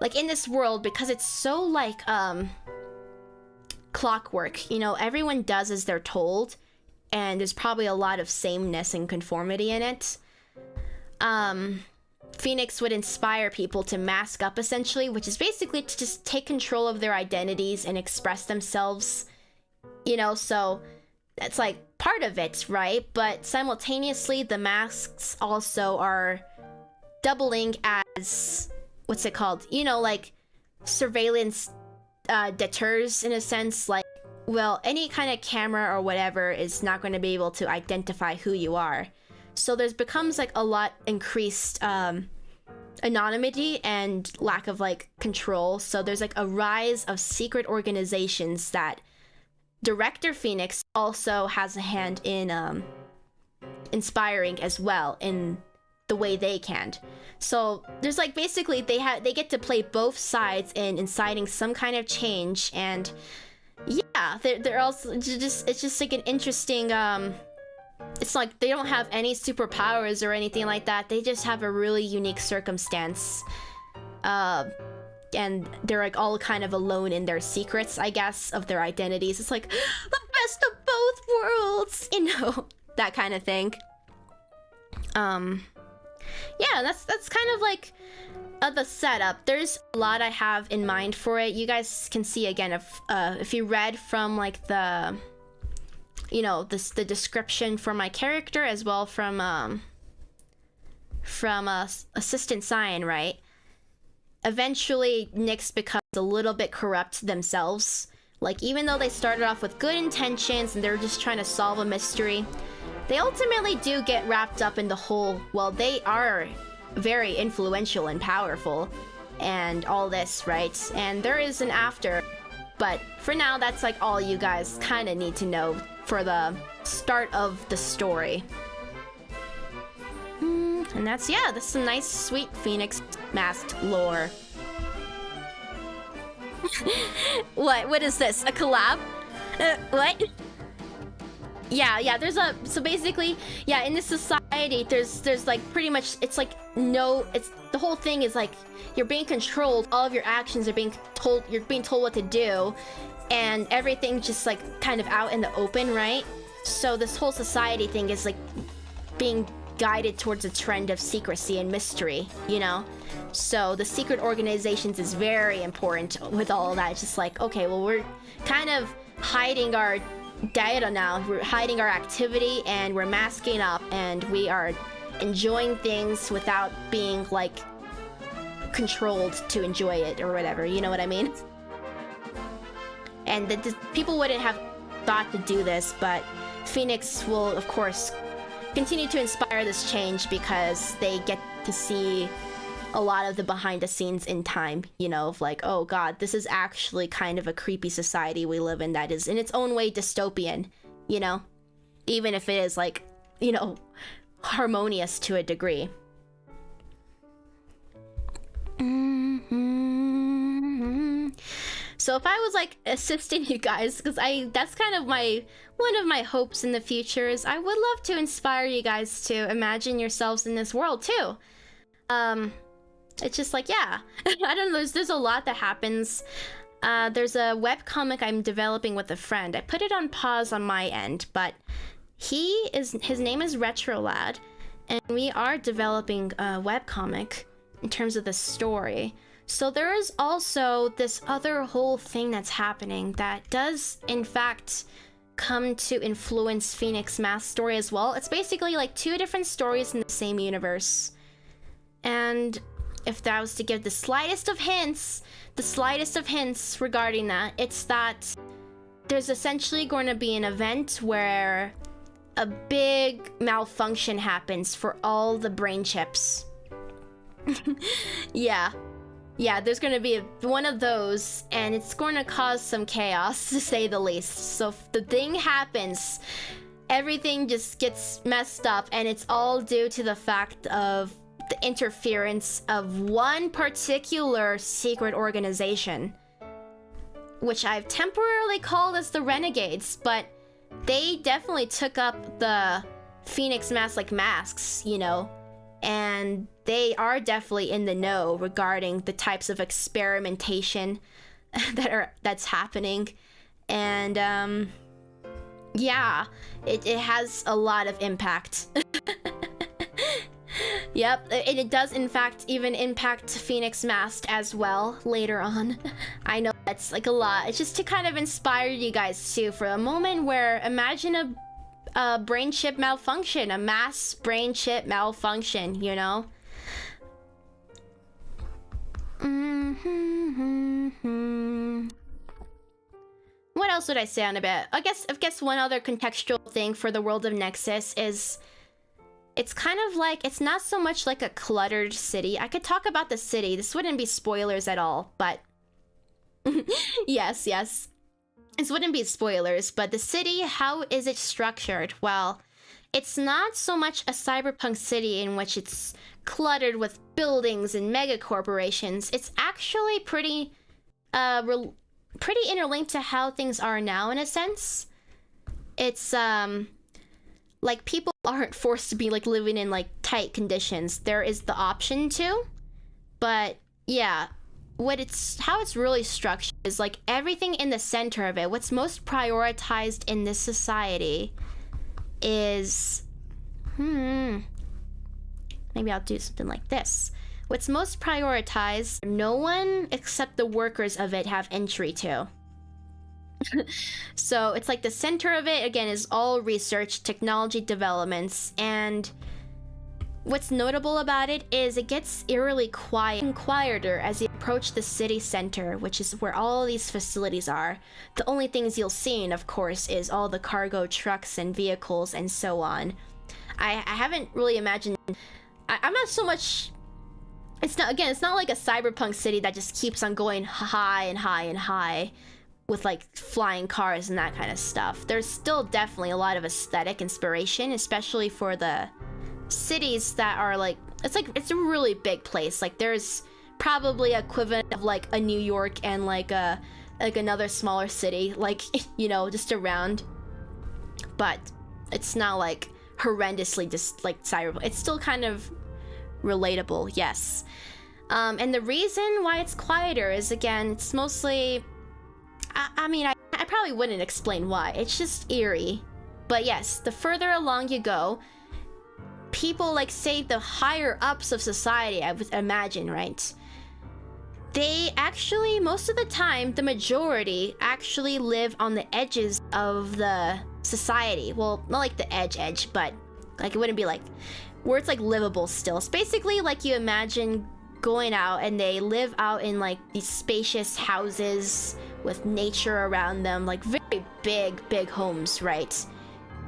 like in this world, because it's so like, clockwork, you know, everyone does as they're told, and there's probably a lot of sameness and conformity in it. Phoenix would inspire people to mask up essentially, which is basically to just take control of their identities and express themselves. You know, so that's like part of it, right? But simultaneously, the masks also are doubling as, what's it called? You know, like surveillance deters in a sense. Like, well, any kind of camera or whatever is not going to be able to identify who you are. So there's becomes like a lot increased anonymity and lack of like control. So there's like a rise of secret organizations that Director Phoenix also has a hand in inspiring as well in the way they can. So there's like basically they get to play both sides in inciting some kind of change, and yeah, they're also it's just like an interesting it's like they don't have any superpowers or anything like that. They just have a really unique circumstance. And they're like all kind of alone in their secrets, I guess, of their identities. It's like the best of both worlds, you know, that kind of thing. Yeah, that's kind of like the setup. There's a lot I have in mind for it. You guys can see again if you read from like the, you know, the description for my character as well from Assistant Cyan, right? Eventually, Nyx becomes a little bit corrupt themselves. Like, even though they started off with good intentions and they're just trying to solve a mystery, they ultimately do get wrapped up in the whole, well, they are very influential and powerful and all this, right? And there is an after, but for now, that's like all you guys kind of need to know for the start of the story. And that's some nice, sweet Phoenix Masked lore. What is this? A collab? What? Yeah, so basically, yeah, in this society, there's like pretty much, it's like the whole thing is like, you're being controlled, all of your actions are being told, you're being told what to do, and everything's just like kind of out in the open, right? So this whole society thing is like being guided towards a trend of secrecy and mystery, you know? So the secret organizations is very important with all of that. It's just like, okay, well, we're kind of hiding our data now. We're hiding our activity and we're masking up, and we are enjoying things without being like controlled to enjoy it or whatever, you know what I mean? And that people wouldn't have thought to do this, but Phoenix will of course continue to inspire this change because they get to see a lot of the behind the scenes in time, you know, of like, oh god, this is actually kind of a creepy society we live in that is in its own way dystopian, you know, even if it is like, you know, harmonious to a degree. So if I was like assisting you guys, because that's kind of one of my hopes in the future is I would love to inspire you guys to imagine yourselves in this world too. It's just like, yeah, I don't know, there's a lot that happens. There's a webcomic I'm developing with a friend. I put it on pause on my end, but his name is Retro Lad, and we are developing a webcomic in terms of the story. So there is also this other whole thing that's happening that does in fact come to influence Phoenix Math's story as well. It's basically like two different stories in the same universe. And if that was to give the slightest of hints regarding that, it's that there's essentially going to be an event where a big malfunction happens for all the brain chips. Yeah, there's going to be one of those, and it's going to cause some chaos, to say the least. So if the thing happens, everything just gets messed up, and it's all due to the fact of the interference of one particular secret organization, which I've temporarily called as the Renegades, but they definitely took up the Phoenix Mask like masks, you know, and they are definitely in the know regarding the types of experimentation that's happening. And yeah, it has a lot of impact. Yep, it does in fact even impact Phoenix Mask as well later on. I know that's like a lot. It's just to kind of inspire you guys too for a moment where imagine a brain chip malfunction, a mass brain chip malfunction, you know? What else would I say on a bit? I guess one other contextual thing for the world of Nexus is it's kind of like, it's not so much like a cluttered city. I could talk about the city. This wouldn't be spoilers at all, but yes. This wouldn't be spoilers, but the city, how is it structured? Well, it's not so much a cyberpunk city in which it's cluttered with buildings and mega corporations. It's actually pretty interlinked to how things are now in a sense. It's like people aren't forced to be like living in like tight conditions. There is the option to, but yeah, how it's really structured is like everything in the center of it. What's most prioritized in this society is maybe I'll do something like this. What's most prioritized, no one except the workers of it have entry to. So it's like the center of it again is all research, technology developments, and what's notable about it is it gets eerily quiet and quieter as you approach the city center, which is where all these facilities are. The only things you'll see, of course, is all the cargo trucks and vehicles and so on. I haven't really imagined. I'm not so much. It's not like a cyberpunk city that just keeps on going high and high and high with like flying cars and that kind of stuff. There's still definitely a lot of aesthetic inspiration, especially for the cities that are like it's a really big place. Like there's probably equivalent of like a New York and like another smaller city, like, you know, just around, but it's not like horrendously just like cyberpunk. It's still kind of relatable, yes. And the reason why it's quieter is, again, it's mostly I mean, I probably wouldn't explain why. It's just eerie. But yes, the further along you go, people like, say, the higher ups of society, I would imagine, right? They actually, most of the time, the majority actually live on the edges of the society. Well, not like the edge, but like it wouldn't be like where it's like livable still. It's basically like you imagine going out and they live out in like these spacious houses with nature around them, like very big homes, right?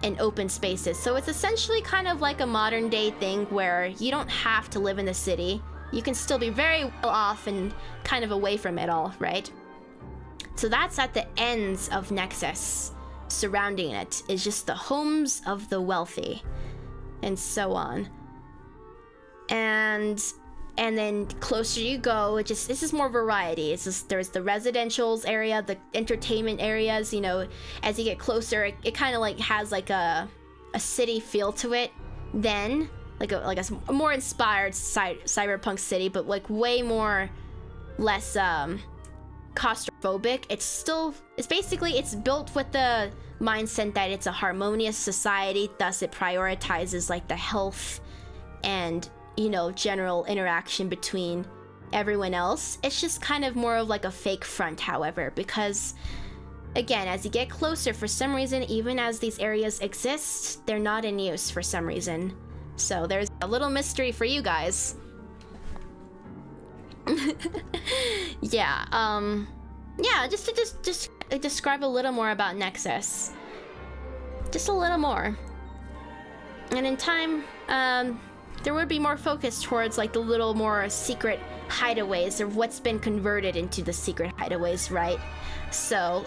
And open spaces. So it's essentially kind of like a modern day thing where you don't have to live in the city. You can still be very well off and kind of away from it all, right? So that's at the ends of Nexus. Surrounding it is just the homes of the wealthy and so on. And then closer you go, this is more variety. It's just, there's the residential area, the entertainment areas, you know. As you get closer, it kind of like has like a city feel to it. Then like a more inspired cyberpunk city, but like way more less claustrophobic. It's basically built with the mindset that it's a harmonious society, thus it prioritizes like the health and, you know, general interaction between everyone else. It's just kind of more of like a fake front, however, because again, as you get closer, for some reason, even as these areas exist, they're not in use for some reason. So there's a little mystery for you guys. Yeah, just to describe a little more about Nexus. Just a little more. And in time, there would be more focus towards like the little more secret hideaways, or what's been converted into the secret hideaways, right? So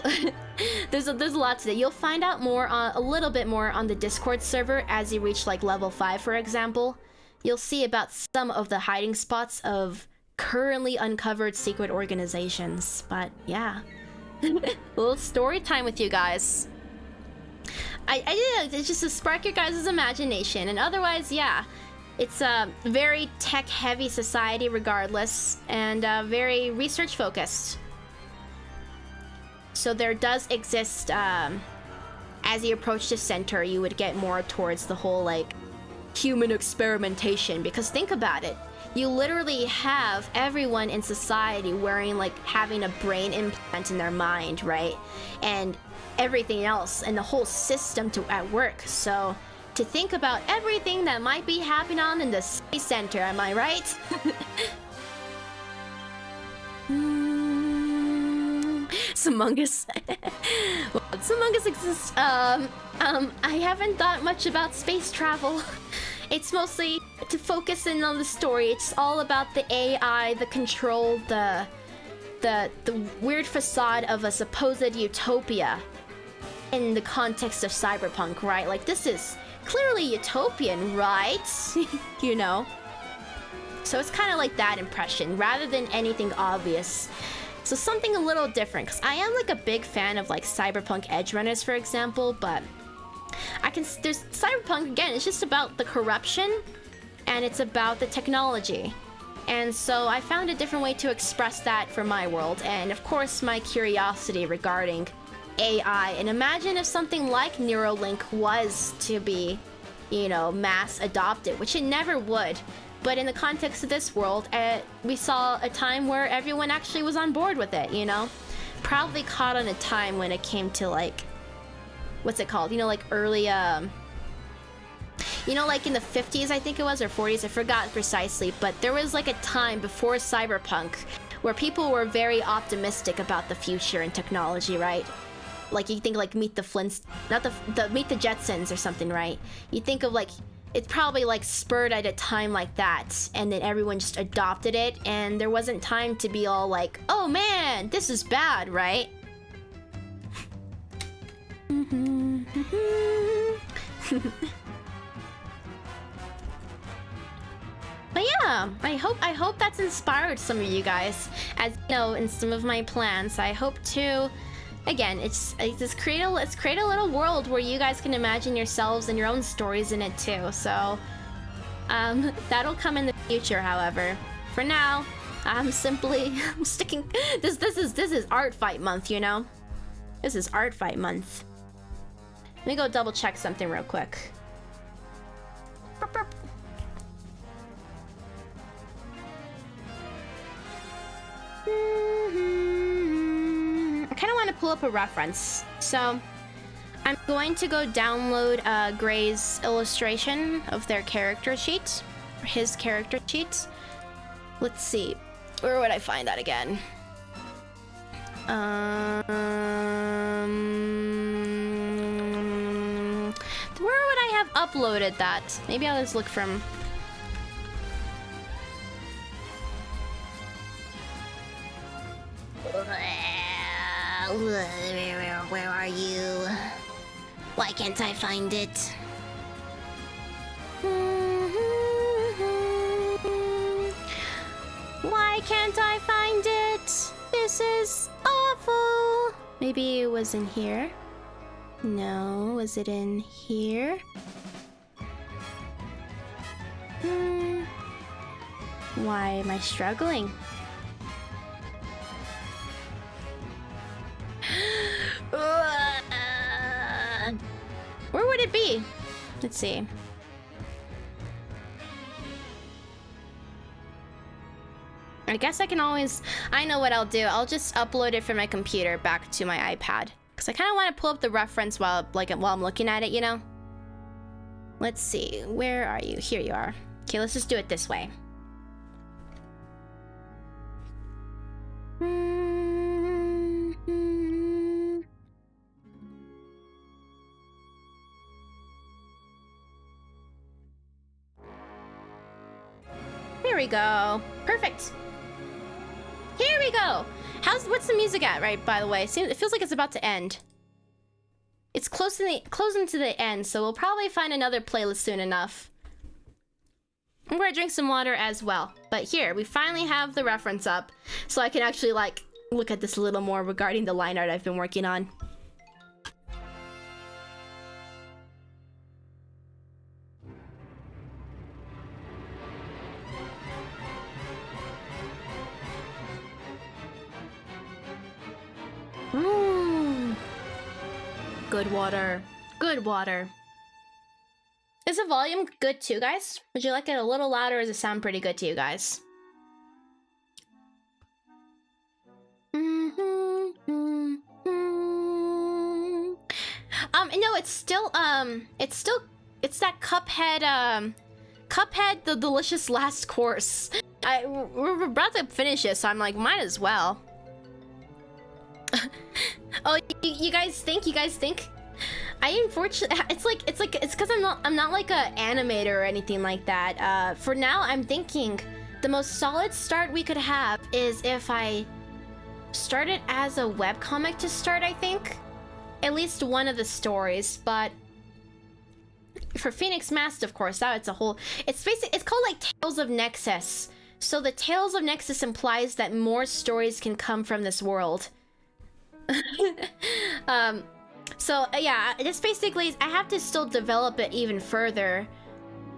there's a lot to it. You'll find out more a little bit more on the Discord server as you reach like level 5, for example. You'll see about some of the hiding spots of currently uncovered secret organizations. But yeah, a little story time with you guys. I did it. It's just to spark your guys' imagination, and otherwise, yeah, it's a very tech-heavy society regardless, and very research-focused. So there does exist, as you approach the center, you would get more towards the whole, like, human experimentation, because think about it. You literally have everyone in society wearing, like, having a brain implant in their mind, right? And everything else, and the whole system at work. So to think about everything that might be happening on in the space center, am I right? Sumungus. Well, Sumungus exists. I haven't thought much about space travel. It's mostly to focus in on the story. It's all about the AI, the control, the weird facade of a supposed utopia in the context of cyberpunk, right? Like, this is clearly utopian, right? You know? So it's kind of like that impression, rather than anything obvious. So something a little different, because I am like a big fan of like cyberpunk edge runners, for example, but there's cyberpunk, again, it's just about the corruption, and it's about the technology. And so I found a different way to express that for my world, and of course my curiosity regarding AI. And imagine if something like Neuralink was to be, you know, mass adopted, which it never would. But in the context of this world, we saw a time where everyone actually was on board with it, you know? Probably caught on a time when it came to, like, what's it called? You know, like early, you know, like in the 50s, I think it was, or 40s, I forgot precisely, but there was like a time before cyberpunk where people were very optimistic about the future and technology, right? Like, you think like Meet the Meet the Jetsons or something, right? You think of like, it's probably like spurred at a time like that, and then everyone just adopted it, and there wasn't time to be all like, oh man, this is bad, right? But yeah, I hope that's inspired some of you guys. As you know, in some of my plans, I hope to, again, it's create a little world where you guys can imagine yourselves and your own stories in it too. So that'll come in the future. However, for now, I'm sticking. This is ARTFIGHT month, you know. This is ARTFIGHT month. Let me go double check something real quick. I kind of want to pull up a reference. So I'm going to go download Gray's illustration of their character sheet, or his character sheet. Let's see, where would I find that again? Where would I have uploaded that? Maybe I'll just look from... Where are you? Why can't I find it? Why can't I find it? This is awful. Maybe it was in here. No, was it in here? Why am I struggling? Where would it be? Let's see. I guess I can always... I know what I'll do. I'll just upload it from my computer back to my iPad. Because I kind of want to pull up the reference while I'm looking at it, you know? Let's see. Where are you? Here you are. Okay, let's just do it this way. Here we go. Perfect. Here we go. What's the music at, right, by the way? It feels like it's about to end. It's closing to the end, so we'll probably find another playlist soon enough. I'm gonna drink some water as well. But here, we finally have the reference up, so I can actually, like, look at this a little more regarding the line art I've been working on. Good water. Good water. Is the volume good too, guys? Would you like it a little louder, or does it sound pretty good to you guys? No, it's that Cuphead, the delicious last course. We're about to finish it, so I'm like, might as well. Oh, you guys think? I unfortunately, it's because I'm not like a animator or anything like that. For now, I'm thinking the most solid start we could have is if I start it as a webcomic to start, I think. At least one of the stories, but for Phoenix Masked, of course, that it's a whole, it's called like Tales of Nexus. So the Tales of Nexus implies that more stories can come from this world. So yeah, it's basically, I have to still develop it even further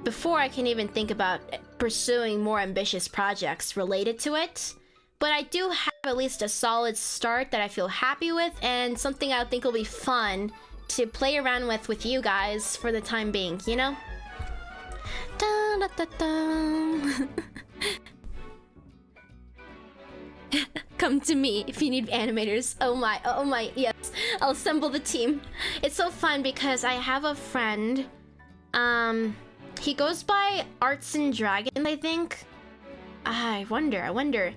before I can even think about pursuing more ambitious projects related to it. But I do have at least a solid start that I feel happy with, and something I think will be fun to play around with you guys for the time being, you know? Dun, dun, dun, dun. Come to me if you need animators. Oh my, yes. I'll assemble the team. It's so fun because I have a friend. He goes by Arts and Dragons, I think. I wonder.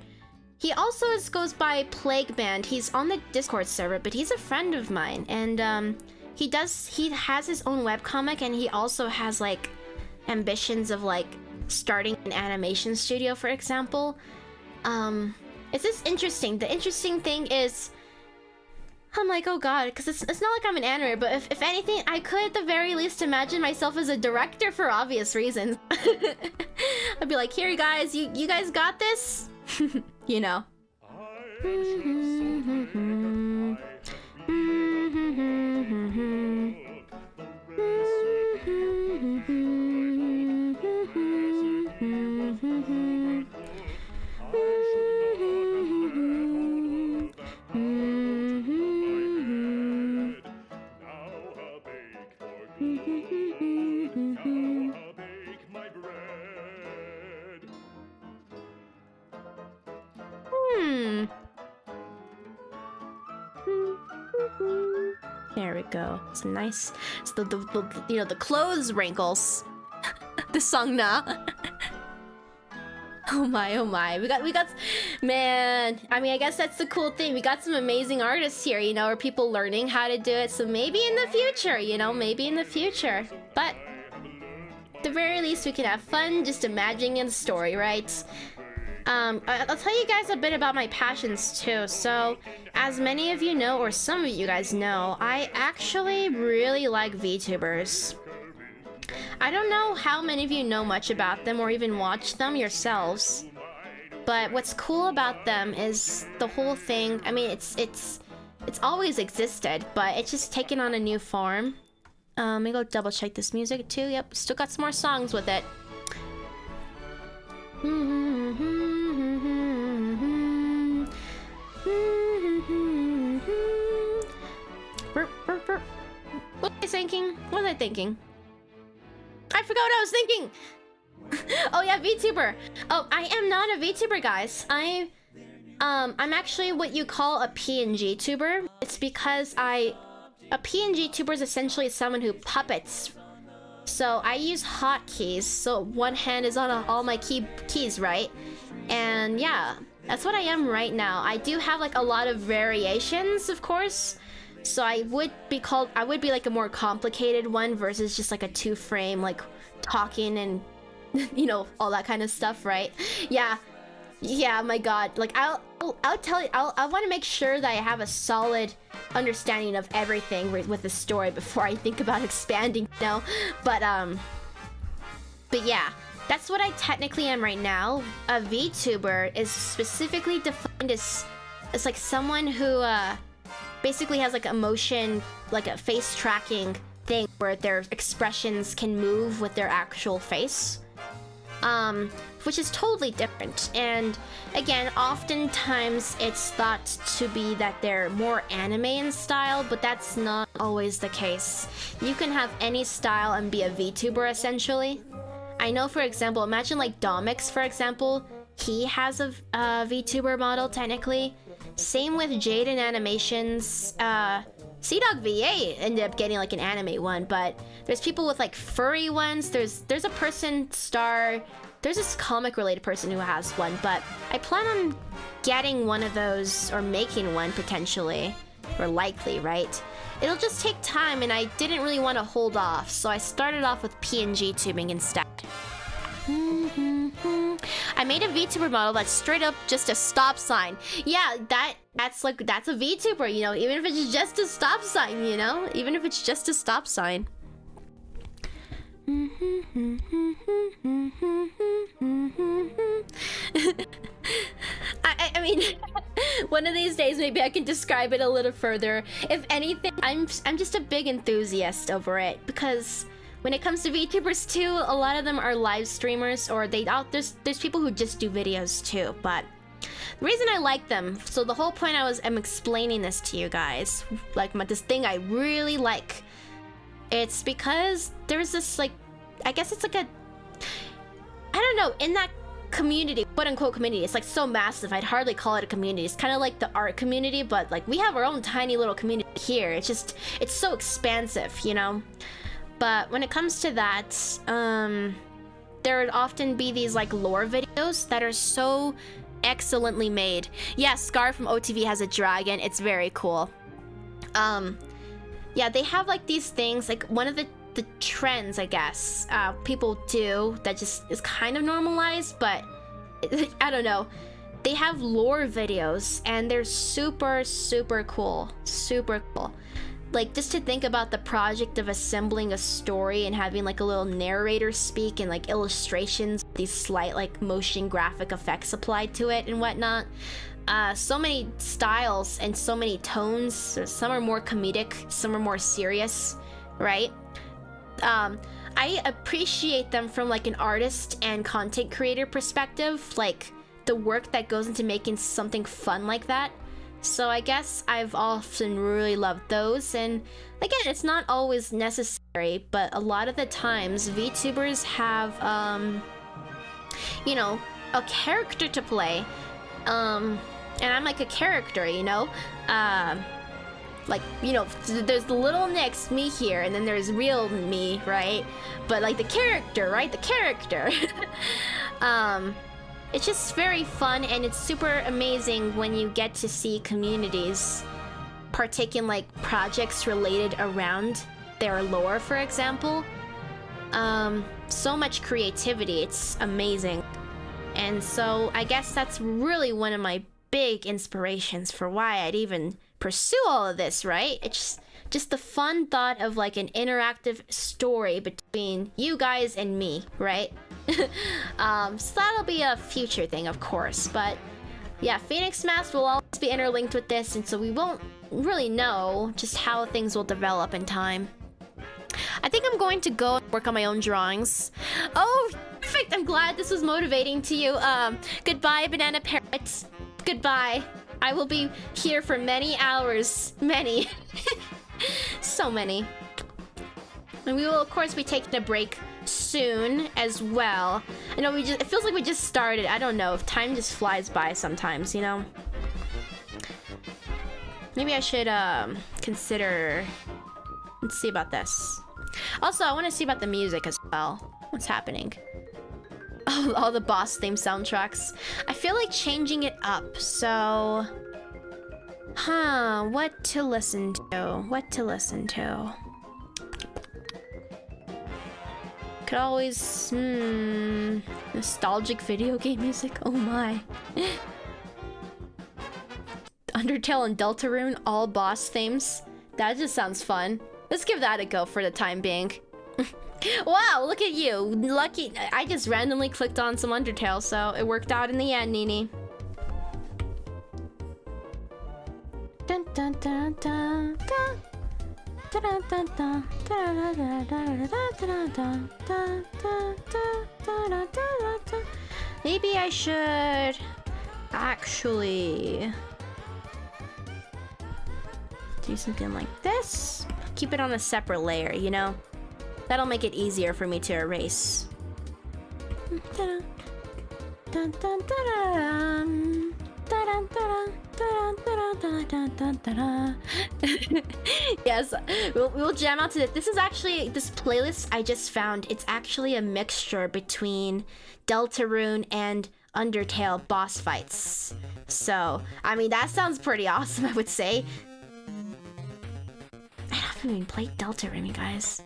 He also goes by Plague Band. He's on the Discord server, but he's a friend of mine. And he has his own webcomic, and he also has like ambitions of like starting an animation studio, for example. It's just interesting. The interesting thing is, I'm like, oh god, because it's not like I'm an animator, but if anything, I could at the very least imagine myself as a director for obvious reasons. I'd be like, here, guys, you guys got this? You know. There we go. It's nice. It's the you know, the clothes wrinkles. The song na. Oh my. We got, man. I mean, I guess that's the cool thing. We got some amazing artists here, you know, or people learning how to do it. So maybe in the future, you know, maybe in the future. But at the very least, we can have fun just imagining a story, right? I'll tell you guys a bit about my passions too. So, as many of you know, or some of you guys know, I actually really like VTubers. I don't know how many of you know much about them or even watch them yourselves, but what's cool about them is the whole thing. I mean, it's always existed, but it's just taken on a new form. Let me go double check this music too. Yep, still got some more songs with it. What was I thinking? What was I thinking? I forgot what I was thinking. Oh yeah, VTuber. Oh, I am not a VTuber, guys. I'm actually what you call a PNG tuber. It's because a PNG tuber is essentially someone who puppets. So I use hotkeys. So one hand is on all my keys, right? And yeah, that's what I am right now. I do have like a lot of variations, of course. So I would be like a more complicated one versus just like a 2-frame, like talking and you know, all that kind of stuff, right? Yeah, my god. Like I'll tell you, I want to make sure that I have a solid understanding of everything with the story before I think about expanding, you know? But yeah, that's what I technically am right now. A VTuber is specifically defined as like someone who basically has like emotion, like a face tracking thing where their expressions can move with their actual face, which is totally different. And again, oftentimes it's thought to be that they're more anime in style, but that's not always the case. You can have any style and be a VTuber essentially. I know, for example, imagine like Domix, for example. He has a VTuber model technically. Same with Jaden Animations. CDog VA ended up getting like an anime one, but there's people with like furry ones. There's a person star. There's this comic related person who has one, but I plan on getting one of those or making one potentially, or likely, right? It'll just take time, and I didn't really want to hold off, so I started off with PNG tubing instead. I made a VTuber model that's straight up just a stop sign. Yeah, that's a VTuber, you know, even if it's just a stop sign, you know? Even if it's just a stop sign. I mean, one of these days maybe I can describe it a little further. If anything, I'm just a big enthusiast over it, because when it comes to VTubers too, a lot of them are live streamers, or there's people who just do videos too. But the reason I like them, so the whole point I'm explaining this to you guys, like this thing I really like, it's because there's this like, I guess it's like I don't know, in that community, quote unquote community, it's like so massive, I'd hardly call it a community. It's kind of like the art community, but like we have our own tiny little community here. It's so expansive, you know? But when it comes to that, there would often be these like lore videos that are so excellently made. Yeah, Scar from OTV has a dragon. It's very cool. Yeah, they have like these things, like one of the trends, I guess, people do that just is kind of normalized, but I don't know. They have lore videos and they're super, super cool. Super cool. Like, just to think about the project of assembling a story and having like a little narrator speak and like illustrations, these slight like motion graphic effects applied to it and whatnot. So many styles and so many tones. Some are more comedic, some are more serious, right? I appreciate them from like an artist and content creator perspective, like the work that goes into making something fun like that. So I guess I've often really loved those, and again, it's not always necessary, but a lot of the times VTubers have, you know, a character to play, and I'm like a character, you know? Like, you know, there's the little Nyx, me here, and then there's real me, right? But like the character, right? The character. It's just very fun, and it's super amazing when you get to see communities partake in like projects related around their lore, for example. So much creativity, it's amazing. And so I guess that's really one of my big inspirations for why I'd even pursue all of this, right? It's just the fun thought of like an interactive story between you guys and me, right? So that'll be a future thing, of course, but yeah, Phoenix Mask will always be interlinked with this, and so we won't really know just how things will develop in time. I think I'm going to go and work on my own drawings. Oh, perfect! I'm glad this was motivating to you. Goodbye, Banana Parrot. Goodbye. I will be here for many hours. Many. So many. And we will, of course, be taking a break soon as well. I know it feels like we just started. I don't know. If time just flies by sometimes, you know? Maybe I should, consider... Let's see about this. Also, I want to see about the music as well. What's happening? Oh, all the boss theme soundtracks. I feel like changing it up, so... Huh, what to listen to? What to listen to? Could always... Nostalgic video game music? Oh my. Undertale and Deltarune, all boss themes. That just sounds fun. Let's give that a go for the time being. Wow, look at you. Lucky. I just randomly clicked on some Undertale, so it worked out in the end, Nini. Dun dun dun dun dun. Maybe I should actually do something like this. Keep it on a separate layer, you know? That'll make it easier for me to erase. Yes, we'll jam out to this. This is actually, this playlist I just found, it's actually a mixture between Deltarune and Undertale boss fights. So, I mean, that sounds pretty awesome, I would say. I haven't even played Deltarune, you guys.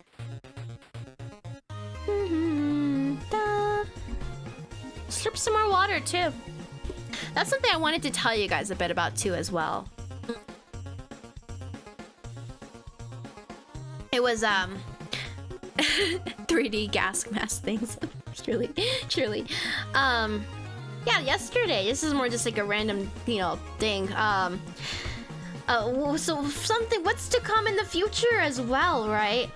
Slurp some more water, too. That's something I wanted to tell you guys a bit about, too, as well. It was, 3D gas mask things. Truly. Yeah, yesterday. This is more just like a random, you know, thing. So something, what's to come in the future as well, right?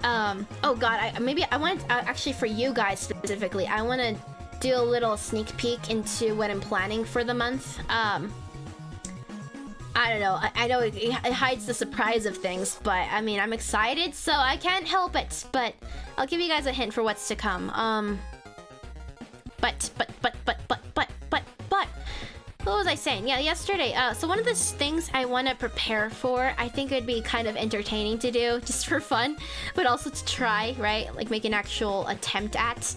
Oh god, I want actually for you guys specifically, I want to do a little sneak peek into what I'm planning for the month. I don't know, I know it hides the surprise of things, but I mean, I'm excited, so I can't help it, but I'll give you guys a hint for what's to come. But what was I saying? Yeah, yesterday. So one of the things I want to prepare for, I think it would be kind of entertaining to do, just for fun, but also to try, right? Like make an actual attempt at,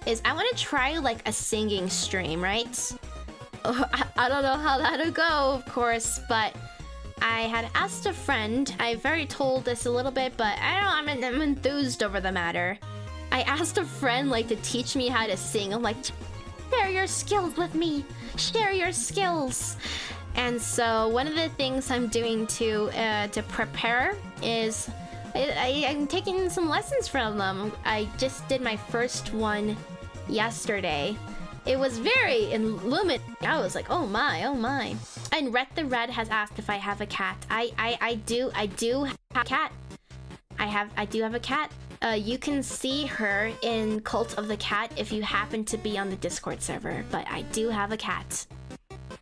is I want to try like a singing stream, right? I don't know how that'll go, of course, but I had asked a friend. I've already told this a little bit, but I don't know, I'm enthused over the matter. I asked a friend like to teach me how to sing. I'm like, share your skills with me. Share your skills. And so one of the things I'm doing to prepare is I'm taking some lessons from them. I just did my first one yesterday. It was very illuminating. I was like, oh my, oh my. And Rhett the Red has asked if I have a cat. I do have a cat. I do have a cat. You can see her in Cult of the Cat if you happen to be on the Discord server, but I do have a cat.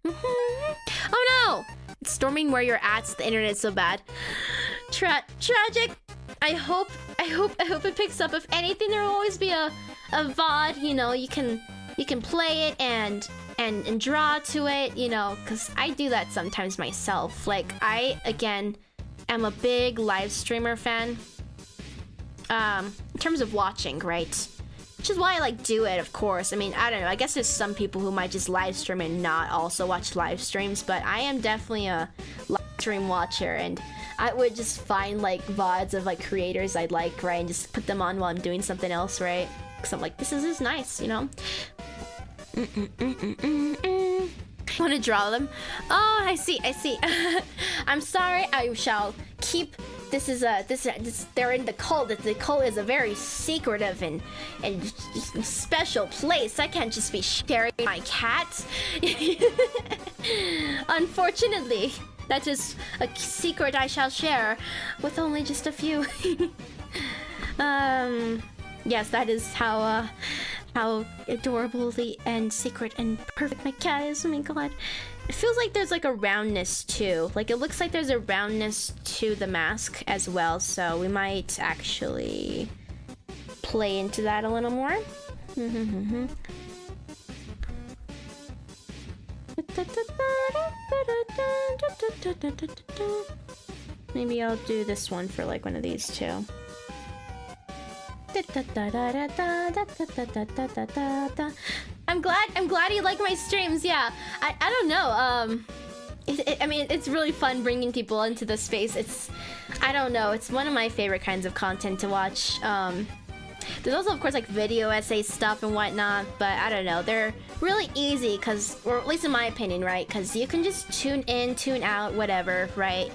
Oh no! It's storming where you're at, the internet's so bad. Tragic! I hope it picks up. If anything, there will always be a VOD, you know, you can play it and and draw to it, you know, because I do that sometimes myself. Like, I, again, am a big live streamer fan. In terms of watching, right? Which is why I like do it, of course. I mean, I don't know. I guess there's some people who might just live stream and not also watch live streams, but I am definitely a live stream watcher, and I would just find like VODs of like creators I'd like, right, and just put them on while I'm doing something else, right? Because I'm like, this is nice, you know? Want to draw them? Oh, I see. I'm sorry. I shall keep. This is they're in the cult. The cult is a very secretive and special place. I can't just be sharing my cat. Unfortunately, that is a secret I shall share with only just a few. Yes, that is how adorably and secret and perfect my cat is. Oh my god. It feels like there's like a roundness too. Like it looks like there's a roundness to the mask as well. So we might actually play into that a little more. Maybe I'll do this one for like one of these too. I'm glad you like my streams. Yeah, I don't know. I mean, it's really fun bringing people into the space. I don't know. It's one of my favorite kinds of content to watch. There's also, of course, like video essay stuff and whatnot, but I don't know. They're really easy because, or at least in my opinion, right? Because you can just tune in, tune out, whatever, right?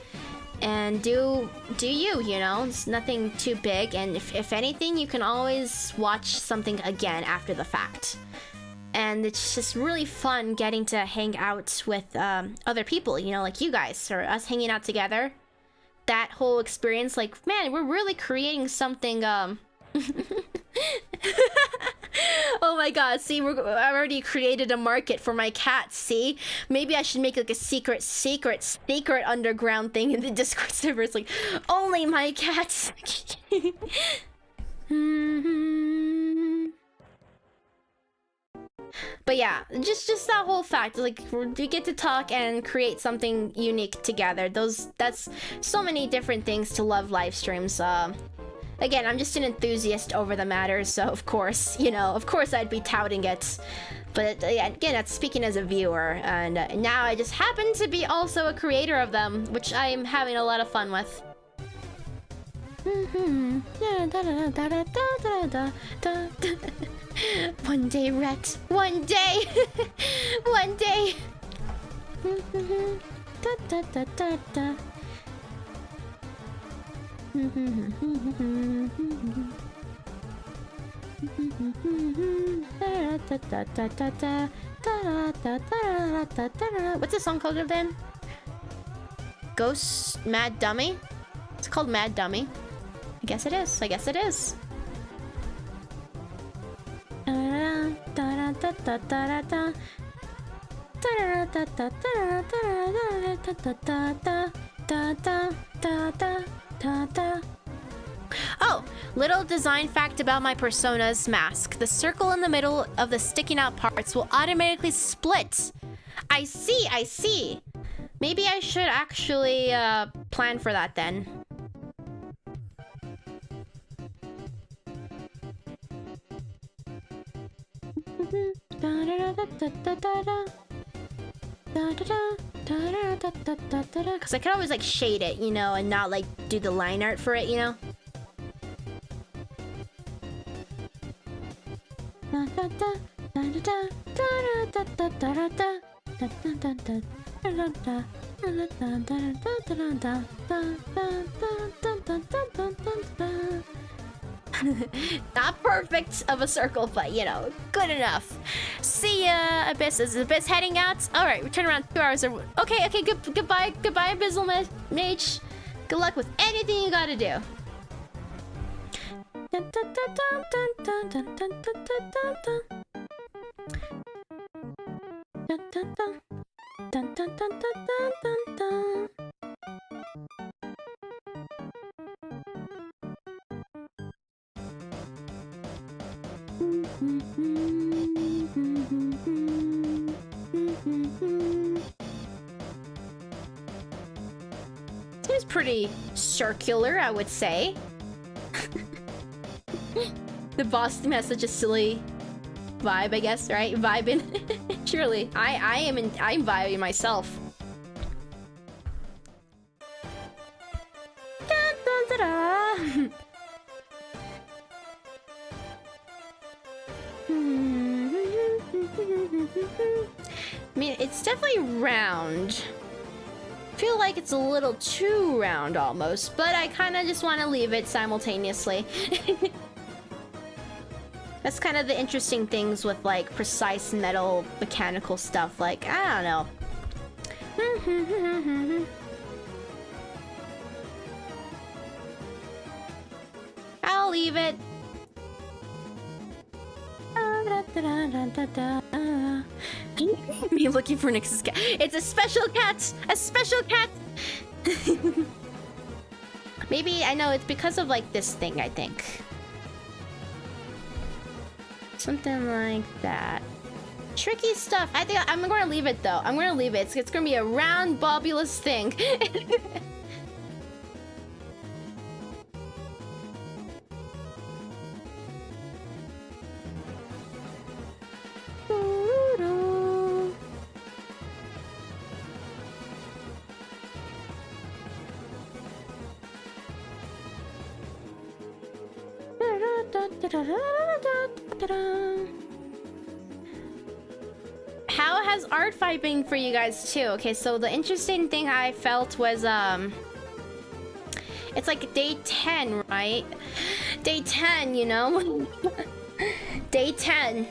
And do you, you know? It's nothing too big, and if anything, you can always watch something again after the fact. And it's just really fun getting to hang out with other people, you know, like you guys, or us hanging out together. That whole experience, like, man, we're really creating something, Oh my god, see, I already created a market for my cats, see? Maybe I should make like a secret underground thing in the Discord server. It's like, only my cats. But yeah, just that whole fact, like, we get to talk and create something unique together. That's so many different things to love live streams. Again, I'm just an enthusiast over the matter, so of course, you know, of course I'd be touting it. But yeah, again, that's speaking as a viewer, and now I just happen to be also a creator of them, which I am having a lot of fun with. One day, Rhett. One day. One day. What's the song called again? Ghost Mad Dummy? It's called Mad Dummy. I guess it is. I guess it is. Oh, little design fact about my persona's mask. The circle in the middle of the sticking out parts will automatically split. I see. Maybe I should actually plan for that then. Because I could always like shade it, you know, and not like do the line art for it, you know. Not perfect of a circle, but you know, good enough. See ya, Abyss. Is Abyss heading out? All right, return around 2 hours. Okay. Goodbye, Abyssal Mage. Good luck with anything you gotta do. Seems pretty circular, I would say. The boss theme has such a silly vibe, I guess, right? Vibing. Surely. I'm vibing myself. Dun, dun, da, da. I mean, it's definitely round. I feel like it's a little too round almost, but I kind of just want to leave it simultaneously. That's kind of the interesting things with like precise metal mechanical stuff. Like, I don't know. I'll leave it. Me looking for Nix's cat. It's a special cat! A special cat! Maybe, I know, it's because of like this thing, I think. Something like that. Tricky stuff. I think I'm gonna leave it though. I'm gonna leave it. It's gonna be a round, bobulous thing. How has ARTFIGHT been for you guys too? Okay, so the interesting thing I felt was it's like day 10, right? Day 10, you know? Day 10.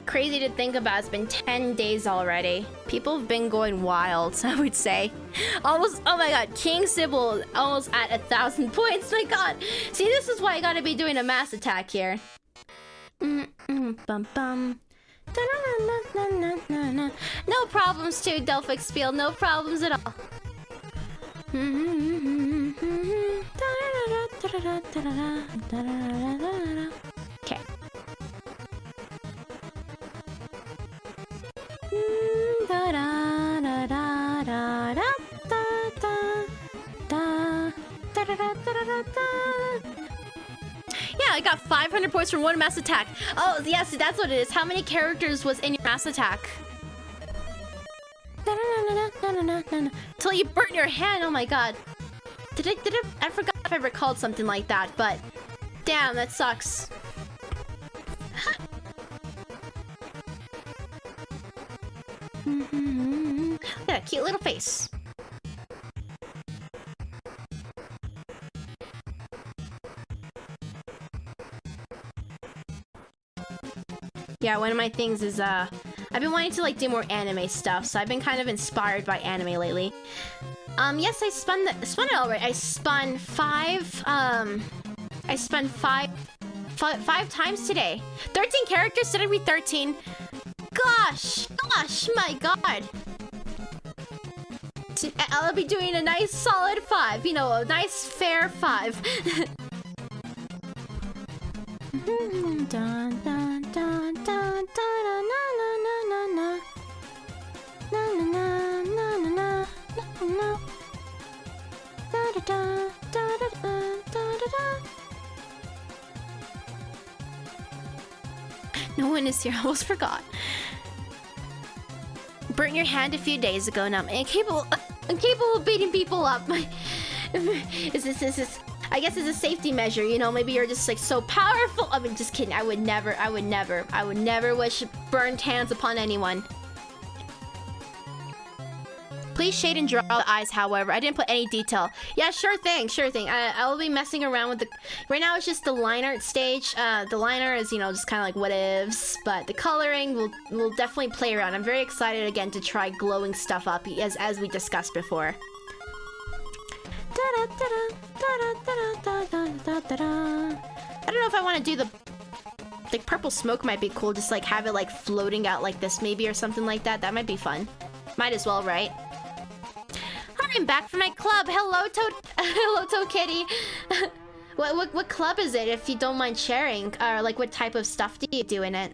Crazy to think about. It's been 10 days already. People have been going wild, I would say. Almost, oh my god, King Sybil almost at 1,000 points. My god. See, this is why I gotta be doing a mass attack here. Bum bum. No problems too, Delphix Spiel. No problems at all. Okay. Yeah, I got 500 points from one mass attack. Oh, yes, that's what it is. How many characters was in your mass attack? Till you burnt your hand. Oh my god. I forgot if I recalled something like that, but damn, that sucks. Yeah, cute little face. Yeah, one of my things is I've been wanting to like do more anime stuff, so I've been kind of inspired by anime lately. Yes, I spun it already. I spun five times today. 13 characters. Did I read 13? Gosh, my god. I'll be doing a nice solid 5, you know, a nice fair 5. No one is here. I almost forgot. Burnt your hand a few days ago. Now I'm incapable of beating people up. Is this? I guess it's a safety measure. You know, maybe you're just like so powerful. I mean, just kidding. I would never wish burned hands upon anyone. Please shade and draw the eyes, however. I didn't put any detail. Yeah, sure thing. I'll be messing around with the... Right now, it's just the line art stage. The liner is, you know, just kind of like what ifs. But the coloring, we'll definitely play around. I'm very excited, again, to try glowing stuff up, as we discussed before. I don't know if I want to do the... Like, purple smoke might be cool. Just, like, have it, like, floating out like this, maybe, or something like that. That might be fun. Might as well, right? I'm back from my club. Hello, Toad Kitty. What club is it, if you don't mind sharing? Or like, what type of stuff do you do in it?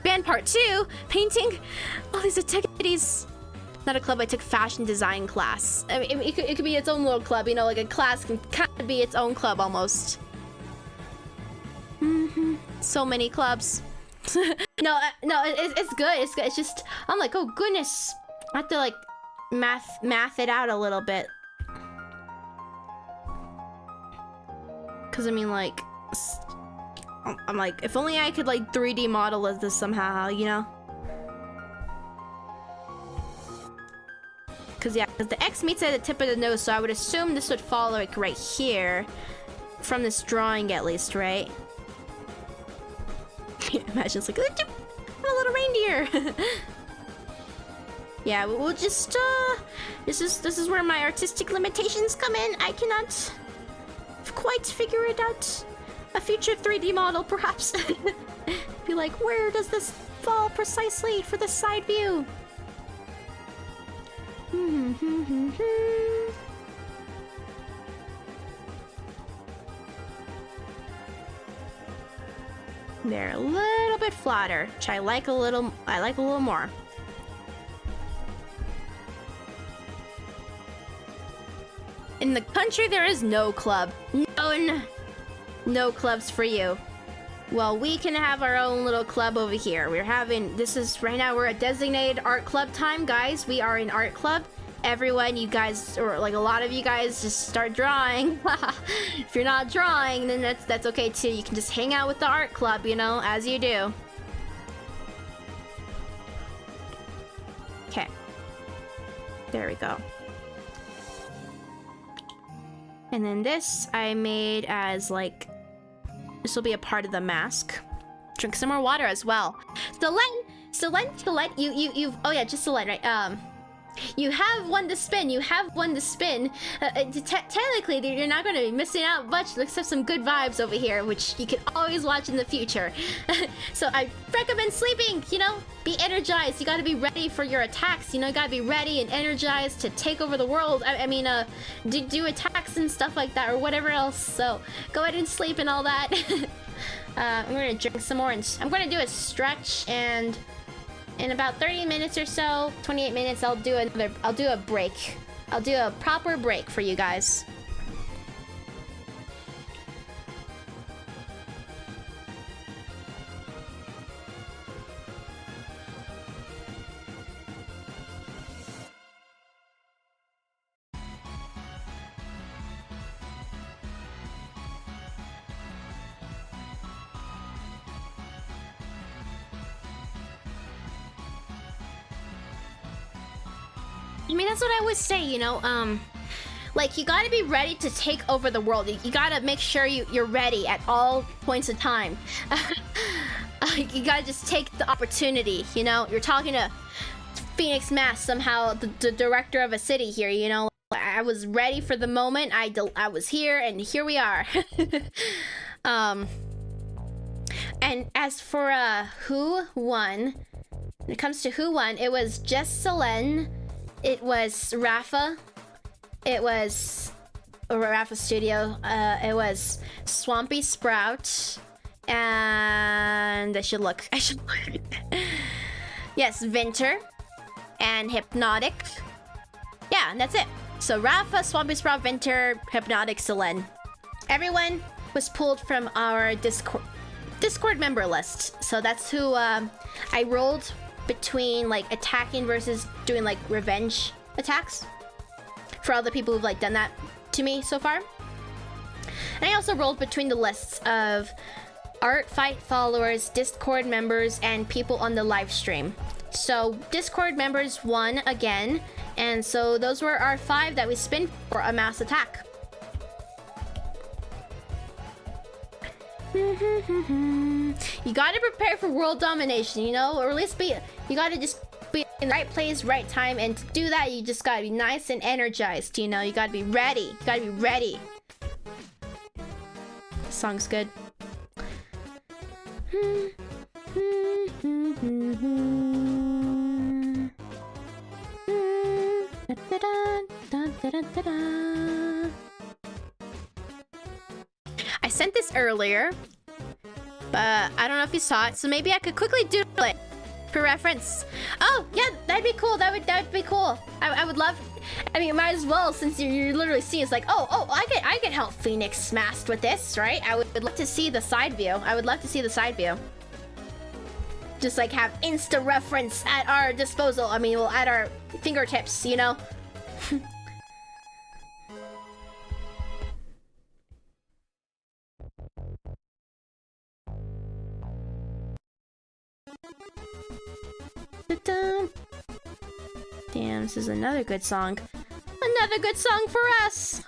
Band part 2, painting. Oh, these activities. Not a club, I took fashion design class. I mean, it could be its own little club, you know, like a class can kind of be its own club almost. So many clubs. No, it's good. It's good. It's just, I'm like, oh goodness. I have to like math it out a little bit. Cause I mean, like, I'm like, if only I could like 3D model this somehow, you know? Cause yeah, cause the X meets at the tip of the nose, so I would assume this would follow like right here, from this drawing at least, right? Imagine it's like I'm a little reindeer. Yeah, we'll just this is where my artistic limitations come in. I cannot quite figure it out. A future 3D model, perhaps. Be like, where does this fall precisely for the side view? They're a little bit flatter, which I like a little more. In the country, there is no club. No clubs for you. Well, we can have our own little club over here. We're having, right now we're at designated art club time, guys. We are in art club. Everyone, you guys, or like a lot of you guys, just start drawing. If you're not drawing, then that's okay too. You can just hang out with the art club, you know, as you do. Okay. There we go. And then this I made as like, this will be a part of the mask. Drink some more water as well. Solen, you've, oh yeah, just Solen, right? You have one to spin. Technically, you're not going to be missing out much except some good vibes over here, which you can always watch in the future. So I recommend sleeping, you know? Be energized. You got to be ready for your attacks. You know, you got to be ready and energized to take over the world. I mean, do attacks and stuff like that or whatever else. So go ahead and sleep and all that. I'm going to drink some more and I'm going to do a stretch, and in about 30 minutes or so, 28 minutes, I'll do a break. I'll do a proper break for you guys. I mean, that's what I always say, you know, like, you gotta be ready to take over the world. You gotta make sure you're ready at all points of time. You gotta just take the opportunity, you know? You're talking to Phoenix Mass, somehow the director of a city here, you know? I was ready for the moment. I was here, and here we are. And as for who won, when it comes to who won, it was just Solen. It was Rafa. It was Rafa Studio. It was Swampy Sprout. And I should look. Yes, Vinter. And Hypnotic. Yeah, and that's it. So Rafa, Swampy Sprout, Vinter, Hypnotic, Solen. Everyone was pulled from our Discord member list. So that's who I rolled between like attacking versus doing like revenge attacks for all the people who've like done that to me so far. And I also rolled between the lists of ARTFIGHT followers, Discord members, and people on the live stream. So Discord members won again, and so those were our 5 that we spin for a mass attack. You gotta prepare for world domination, you know, or at least you gotta just be in the right place, right time, and to do that, you just gotta be nice and energized, you know, you gotta be ready. You gotta be ready. This song's good. I sent this earlier. But I don't know if you saw it, so maybe I could quickly doodle it for reference. Oh, yeah, that'd be cool. That would be cool. I would love. I mean, might as well, since you're literally seeing. It's like, oh, I could help Phoenix smash with this, right? I would love to see the side view. I would love to see the side view. Just like have insta reference at our disposal. I mean, well, at our fingertips, you know. Damn, this is another good song. Another good song for us!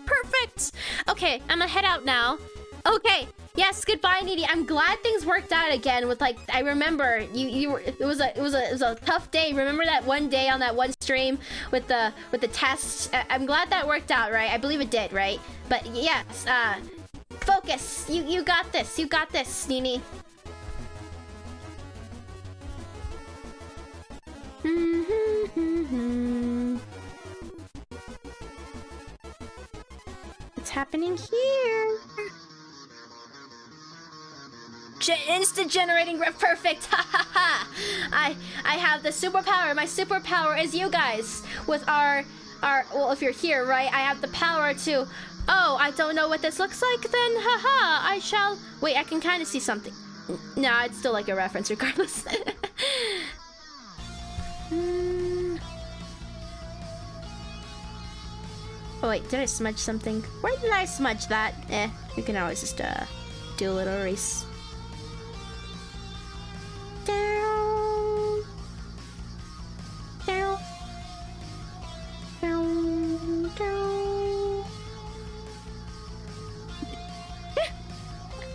Perfect! Okay, I'm gonna head out now. Okay, yes, goodbye, Needy. I'm glad things worked out again with, like, I remember you were, it was a tough day. Remember that one day on that one stream with the tests? I'm glad that worked out, right? I believe it did, right? But yes, focus. You got this. You got this, Nini. What's happening here? Instant generating perfect. I have the superpower. My superpower is you guys with our well, if you're here, right? I have the power to. Oh, I don't know what this looks like. Then haha, I shall. Wait, I can kind of see something. No, it's still like a reference regardless. Oh wait, did I smudge something? Where did I smudge that? We can always just do a little erase. Down. Down. Down. Down.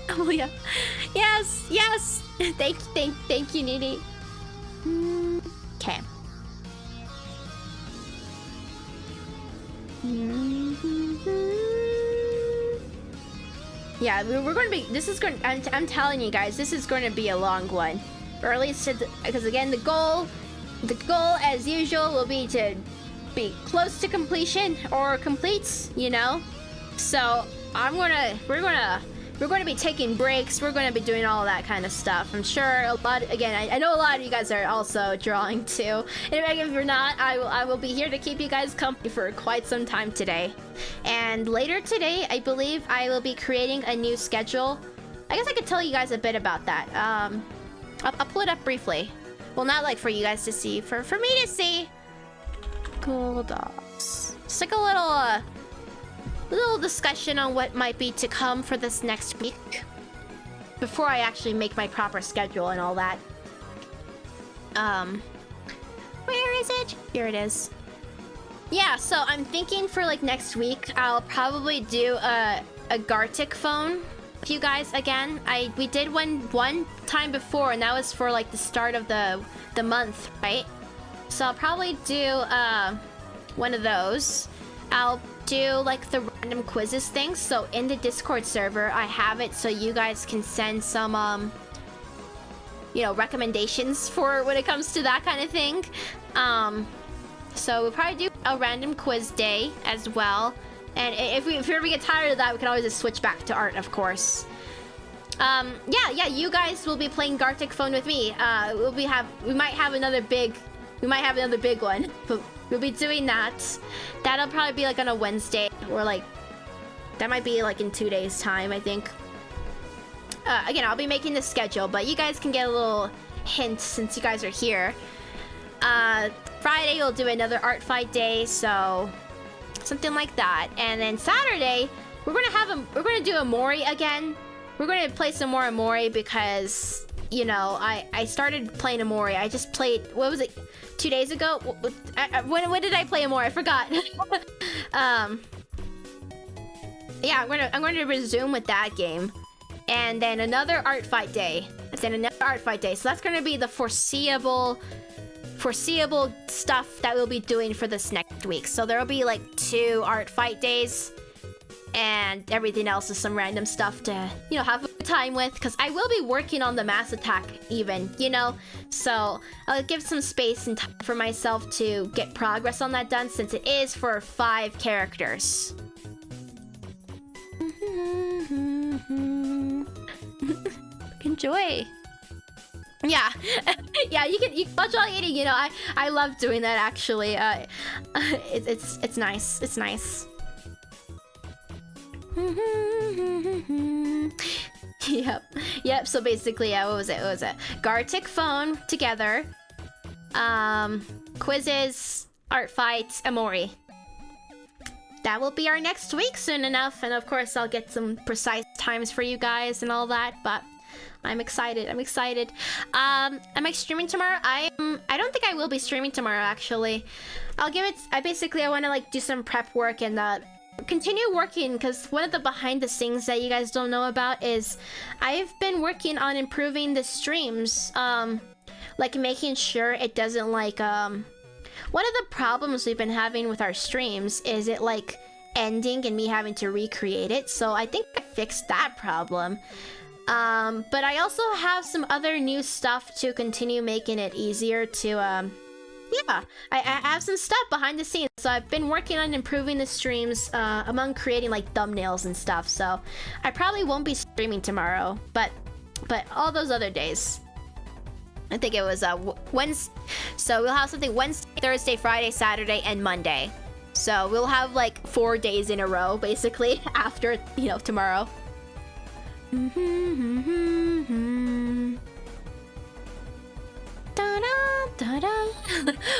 Oh yeah. Yes, yes. Thank you, Nini. Okay. Yeah, we're going to be. This is going. I'm telling you guys, this is going to be a long one, or at least because again, the goal, as usual, will be to be close to completion or complete. You know, so we're going to be taking breaks. We're going to be doing all that kind of stuff. I'm sure a lot. Again, I know a lot of you guys are also drawing too. And if you're not, I will be here to keep you guys company for quite some time today. And later today, I believe I will be creating a new schedule. I guess I could tell you guys a bit about that. I'll pull it up briefly. Well, not like for you guys to see, for me to see. Cool dogs. Just like a little discussion on what might be to come for this next week before I actually make my proper schedule and all that. Where is it? Here it is. Yeah, so I'm thinking for like next week, I'll probably do a Gartic phone with you guys again. We did one time before, and that was for like the start of the month, right? So I'll probably do one of those. I'll do like the random quizzes thing. So in the Discord server, I have it so you guys can send some you know, recommendations for when it comes to that kind of thing. So we'll probably do a random quiz day as well. And if we ever get tired of that, we can always just switch back to art, of course. Yeah, you guys will be playing Gartic phone with me. We might have another big one, but we'll be doing that. That'll probably be like on a Wednesday, or like that might be like in 2 days time, I think. Again, I'll be making the schedule, but you guys can get a little hint since you guys are here. Friday we'll do another ARTFIGHT day, so something like that. And then Saturday we're gonna do Amori again. We're gonna play some more Amori because, you know, I started playing Amori. I just played, what was it, 2 days ago? When did I play Amori? I forgot. Yeah, I'm going to resume with that game, and then another ARTFIGHT day. So that's going to be the foreseeable stuff that we'll be doing for this next week. So there will be like 2 ARTFIGHT days, and everything else is some random stuff to, you know, have a good time with, because I will be working on the mass attack even, you know, so I'll give some space and time for myself to get progress on that done, since it is for 5 characters. enjoy. Yeah, yeah. You can watch while eating. You know, I love doing that actually. It's nice. It's nice. Yep. So basically, yeah. What was it? Gartic phone together. Quizzes, art fights, Amori. That will be our next week soon enough, and of course I'll get some precise times for you guys and all that. But I'm excited. Am I streaming tomorrow? I don't think I will be streaming tomorrow actually. I'll give it. I want to like do some prep work and continue working, because one of the behind the scenes that you guys don't know about is I've been working on improving the streams. Like making sure it doesn't like one of the problems we've been having with our streams is it like ending and me having to recreate it. So I think I fixed that problem. But I also have some other new stuff to continue making it easier to, yeah, I have some stuff behind the scenes. So I've been working on improving the streams among creating like thumbnails and stuff. So I probably won't be streaming tomorrow, but all those other days. I think it was Wednesday. So we'll have something Wednesday, Thursday, Friday, Saturday, and Monday. So we'll have like 4 days in a row, basically, after, you know, tomorrow.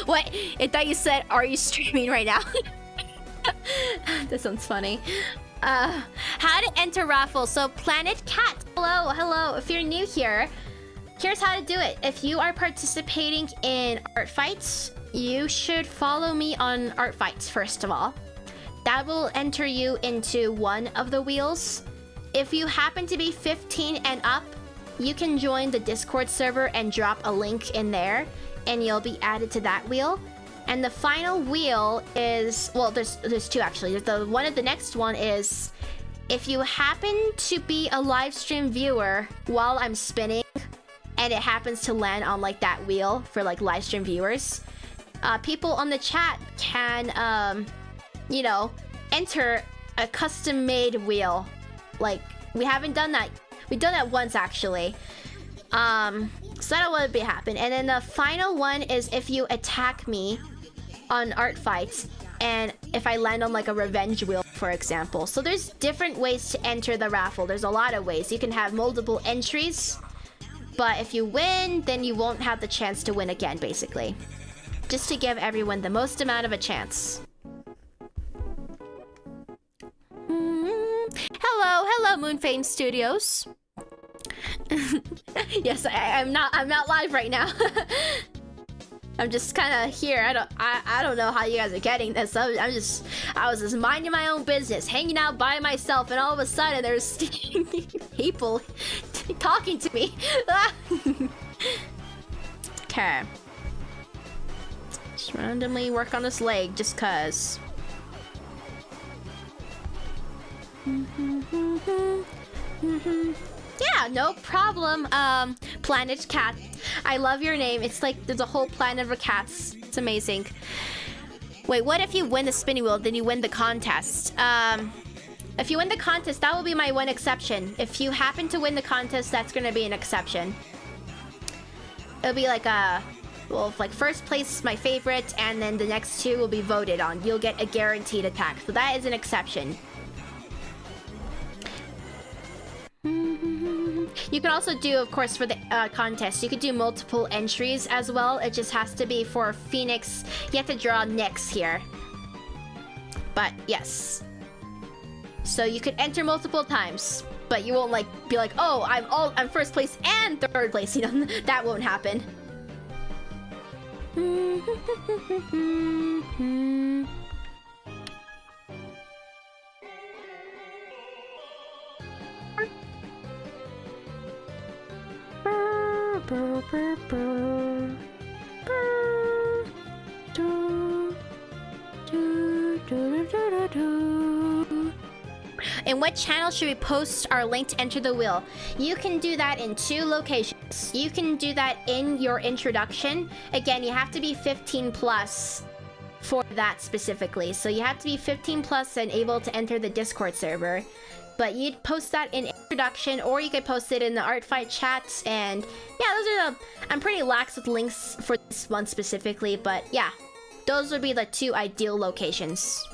What? I thought you said, are you streaming right now? That sounds funny. How to enter raffle. So Planet Cat, hello. If you're new here, here's how to do it. If you are participating in ARTFIGHT, you should follow me on ARTFIGHT first of all. That will enter you into one of the wheels. If you happen to be 15 and up, you can join the Discord server and drop a link in there, and you'll be added to that wheel. And the final wheel is, well, there's two actually. The next one is, if you happen to be a live stream viewer while I'm spinning, and it happens to land on like that wheel for like live stream viewers, people on the chat can, you know, enter a custom made wheel. Like, we haven't done that. We've done that once actually. So that'll be happen. And then the final one is if you attack me on ARTFIGHT, and if I land on like a revenge wheel, for example. So there's different ways to enter the raffle. There's a lot of ways. You can have multiple entries, but if you win, then you won't have the chance to win again, basically. Just to give everyone the most amount of a chance. Hello, Moonfame Studios. Yes, I'm not live right now. I'm just kind of here. I don't know how you guys are getting this. I was just minding my own business, hanging out by myself, and all of a sudden there's people talking to me. Okay. Just randomly work on this leg, just cause. Yeah, no problem. Planet Cat. I love your name. It's like there's a whole planet of cats. It's amazing. Wait, what if you win the spinning wheel, then you win the contest? If you win the contest, that will be my one exception. If you happen to win the contest, that's gonna be an exception. It'll be like well, like first place is my favorite, and then the next two will be voted on. You'll get a guaranteed attack. So that is an exception. You can also do, of course, for the contest, you could do multiple entries as well. It just has to be for Phoenix. You have to draw Nyx here. But yes. So you could enter multiple times, but you won't like be like, oh, I'm first place and third place. You know, that won't happen. In what channel should we post our link to enter the wheel? You can do that in 2 locations. You can do that in your introduction. Again, you have to be 15 plus for that specifically. So you have to be 15 plus and able to enter the Discord server. but you'd post that in introduction, or you could post it in the ARTFIGHT chats. And yeah, those are the... I'm pretty lax with links for this one specifically, but yeah, those would be the 2 ideal locations.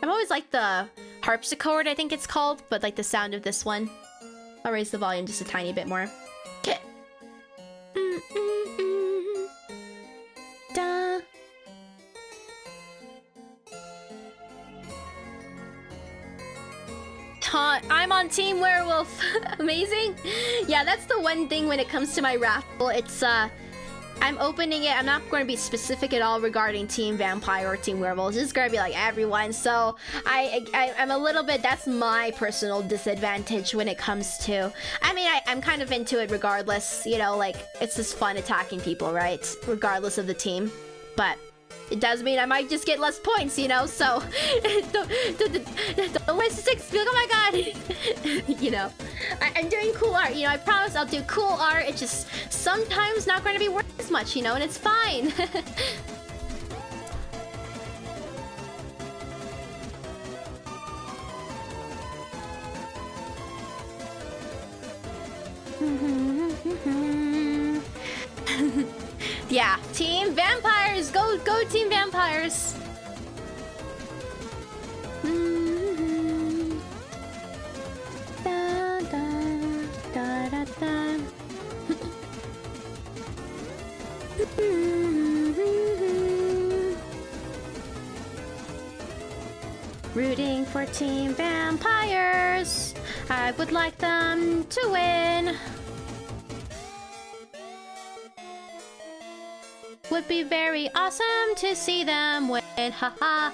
I've always liked the harpsichord, I think it's called, but like the sound of this one. I'll raise the volume just a tiny bit more. Okay. Da. I'm on Team Werewolf. Amazing. Yeah, that's the one thing when it comes to my raffle. It's I'm opening it. I'm not going to be specific at all regarding Team Vampire or Team Werewolf. It's just going to be like everyone. So I'm a little bit... That's my personal disadvantage when it comes to... I mean, I'm kind of into it regardless. You know, like, it's just fun attacking people, right? Regardless of the team. But it does mean I might just get less points, you know? So, the list 6, oh my god! You know, I'm doing cool art, you know, I promise I'll do cool art. It's just sometimes not going to be worth as much, you know, and it's fine. Yeah, Team Vampires! Go Team Vampires! Da, da, da, da, da. Rooting for Team Vampires. I would like them to win. Would be very awesome to see them win, haha.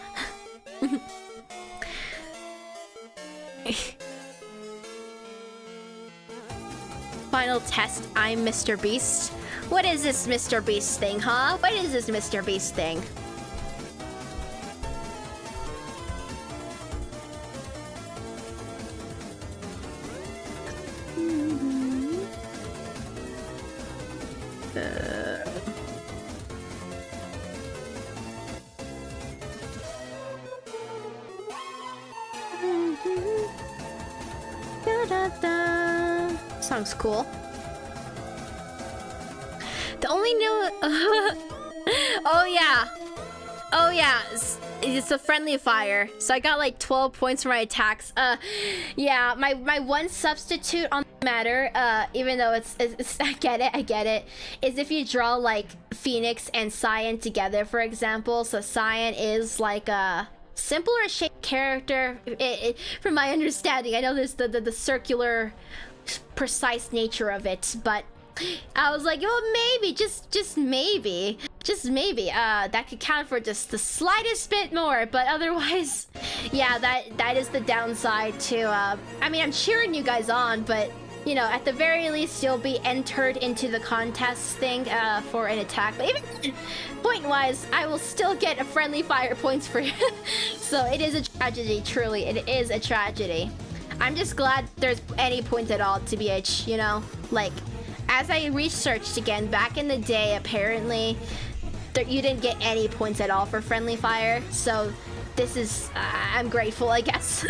Final test, I'm Mr. Beast. What is this Mr. Beast thing, huh? What is this Mr. Beast thing? Song's cool. The only new... Oh yeah. Oh yeah. It's a friendly fire. So I got like 12 points for my attacks. Yeah, my one substitute on the matter, even though it's I get it, is if you draw like Phoenix and Cyan together, for example. So Cyan is like a simpler shaped character, from my understanding. I know there's the circular precise nature of it, but I was like, oh, maybe, just maybe, that could count for just the slightest bit more. But otherwise, yeah, that is the downside to, I mean, I'm cheering you guys on, but, you know, at the very least, you'll be entered into the contest thing, for an attack. But even point-wise, I will still get a friendly fire points for you. So it is a tragedy, truly, it is a tragedy. I'm just glad there's any points at all, TBH, you know? Like, as I researched again, back in the day, apparently, you didn't get any points at all for friendly fire. So, this is... I'm grateful, I guess.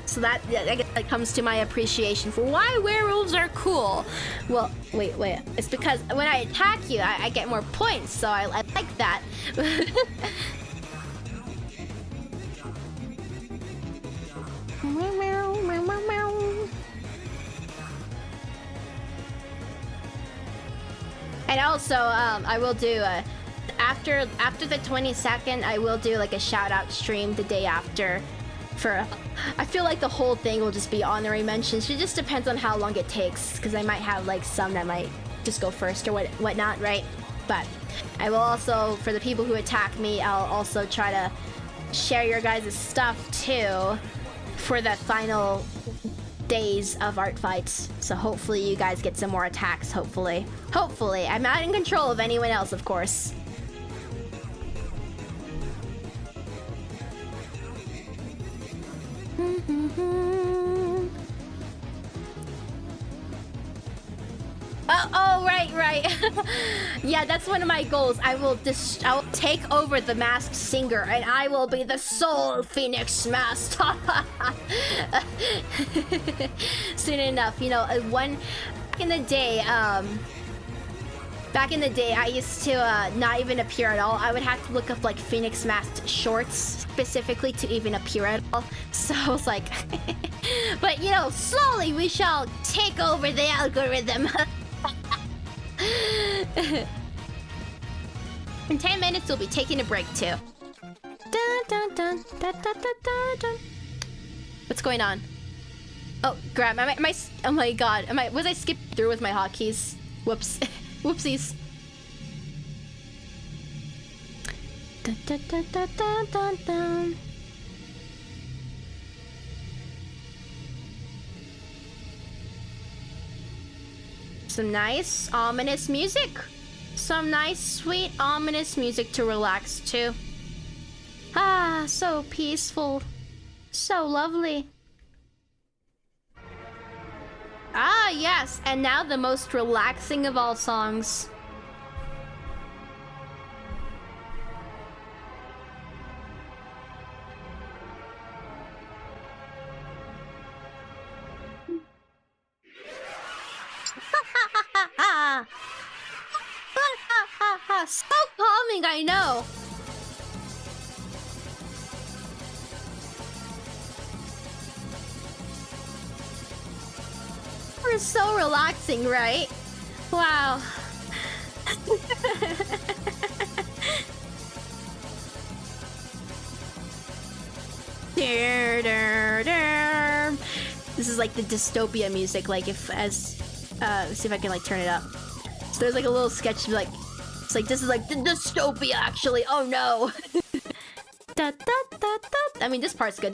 So that, I guess, that comes to my appreciation for why werewolves are cool. Well, wait. It's because when I attack you, I get more points, so I like that. And also, I will do after the 22nd, I will do like a shout out stream the day after. For I feel like the whole thing will just be honorary mentions. It just depends on how long it takes, because I might have like some that might just go first or whatnot, right? But I will also, for the people who attack me, I'll also try to share your guys' stuff too for the final days of art fights. So hopefully you guys get some more attacks, hopefully. Hopefully. I'm not in control of anyone else, of course. Oh, right. Yeah, that's one of my goals. I will take over the Masked Singer, and I will be the sole Phoenix Mask. Soon enough, you know, back in the day, I used to not even appear at all. I would have to look up like Phoenix Masked shorts specifically to even appear at all. So I was like, but you know, slowly we shall take over the algorithm. In 10 minutes, we'll be taking a break too. Dun. What's going on? Oh, grab my oh my god, was I skipped through with my hotkeys? Whoops. Whoopsies. Dun. Some nice, ominous music. Some nice, sweet, ominous music to relax to. Ah, so peaceful. So lovely. Ah, yes, and now the most relaxing of all songs. So calming, I know. We're so relaxing, right? Wow. This is like the dystopia music, like see if I can like turn it up. So there's like a little sketch like, it's like, this is like the dystopia actually, oh no. I mean, this part's good,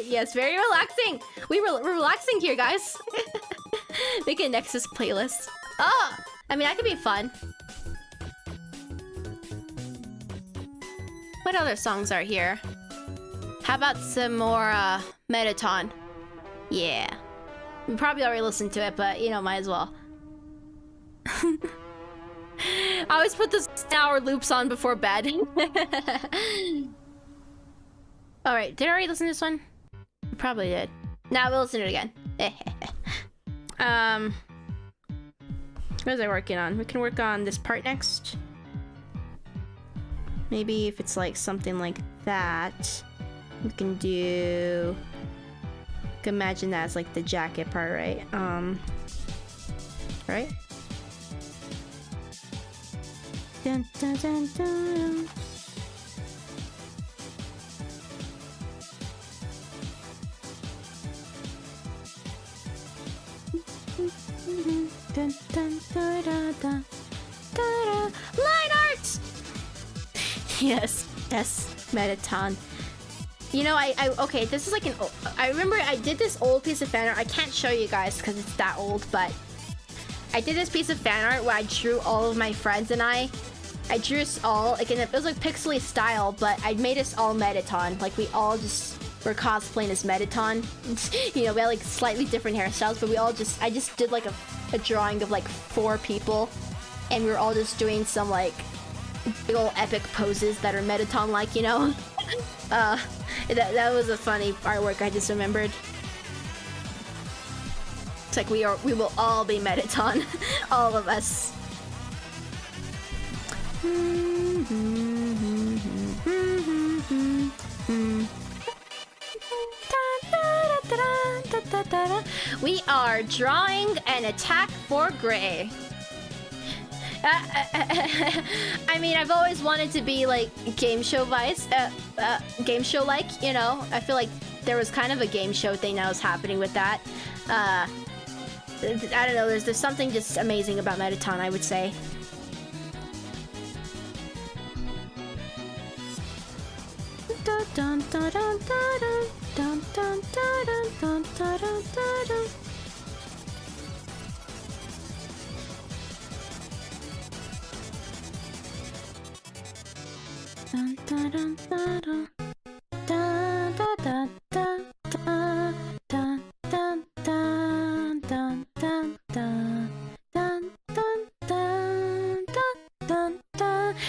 Yes, very relaxing. We're relaxing here, guys. Make a Nexus playlist. Oh, I mean, that could be fun. What other songs are here? How about some more Metaton? Yeah. We probably already listened to it, but you know, might as well. I always put the hour loops on before bed. Alright, did I already listen to this one? I probably did. Now we'll listen to it again. What was I working on? We can work on this part next. Maybe if it's like something like that, we can do... You can imagine that as like the jacket part, right? Right? Dun, dun, dun, dun. Dun, dun, da, da, da, da. Line art! Yes, Metaton. You know, okay, this is like I remember I did this old piece of fan art. I can't show you guys because it's that old, but I did this piece of fan art where I drew all of my friends and I drew us all, like, it was like pixely style, but I made us all Metaton. Like, we all just were cosplaying as Metaton. You know, we had like slightly different hairstyles, but I just did like a drawing of like 4 people, and we were all just doing some like big old epic poses that are Metaton-like, you know? That was a funny artwork I just remembered. It's like we will all be Metaton. All of us. We are drawing an attack for Gray. I mean, I've always wanted to be like game show game show like, you know. I feel like there was kind of a game show thing that was happening with that. I don't know. There's something just amazing about Metaton, I would say.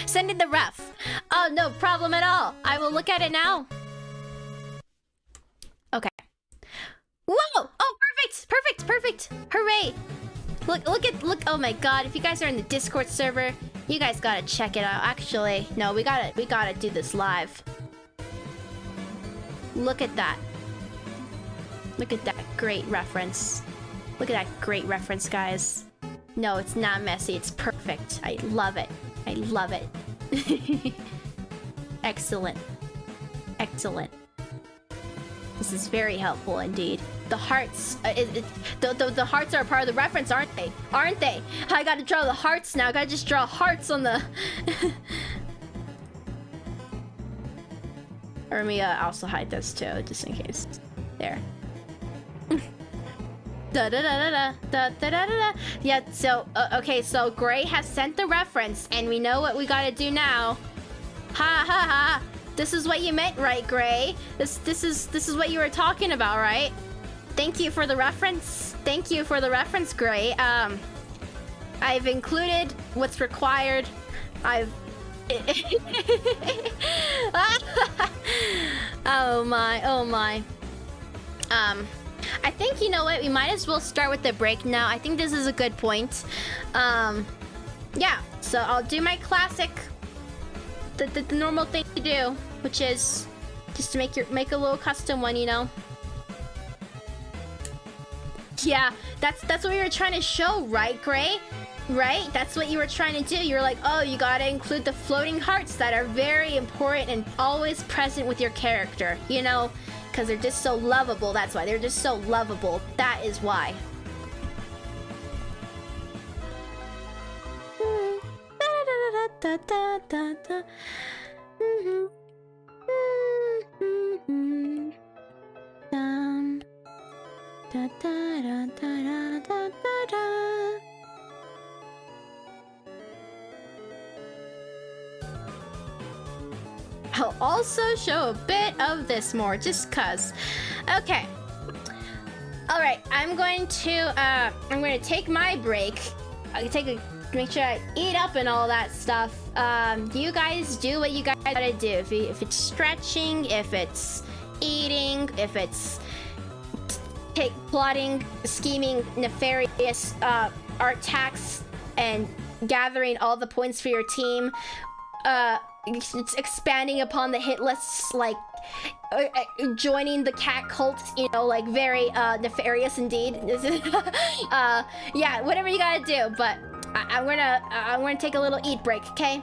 Send in the ref. Oh, no problem at all. I will look at it now. Okay. Whoa! Oh, perfect! Hooray! Look! Oh my God! If you guys are in the Discord server, you guys gotta check it out. Actually, no, we gotta do this live. Look at that. Look at that great reference. Look at that great reference, guys. No, it's not messy. It's perfect. I love it. I love it. Excellent. Excellent. This is very helpful indeed. The hearts, the hearts are a part of the reference, aren't they? Aren't they? I gotta draw the hearts now. I gotta just draw hearts on the... Or let me also hide this too, just in case. There. Da da da da da da da da. Yeah. So okay. So Gray has sent the reference, and we know what we gotta do now. Ha ha ha. This is what you meant, right, Gray? This is what you were talking about, right? Thank you for the reference. Thank you for the reference, Gray. I've included what's required. I've... Oh my, oh my. I think, you know what, we might as well start with the break now. I think this is a good point. Yeah, so I'll do my classic, the normal thing to do, which is just to make a little custom one, you know. Yeah, that's what we were trying to show, right, Gray? Right? That's what you were trying to do. You were like, oh, you gotta include the floating hearts that are very important and always present with your character, you know? Because they're just so lovable. That's why. They're just so lovable. That is why. I'll also show a bit of this more, just cuz. Okay. All right, I'm going to take my break. Make sure I eat up and all that stuff. You guys do what you guys gotta do. If it's stretching, if it's eating, if it's plotting, scheming, nefarious art attacks, and gathering all the points for your team. It's expanding upon the hit lists, like joining the cat cult, you know, like very nefarious indeed. Yeah, whatever you gotta do, but I'm gonna take a little eat break, okay?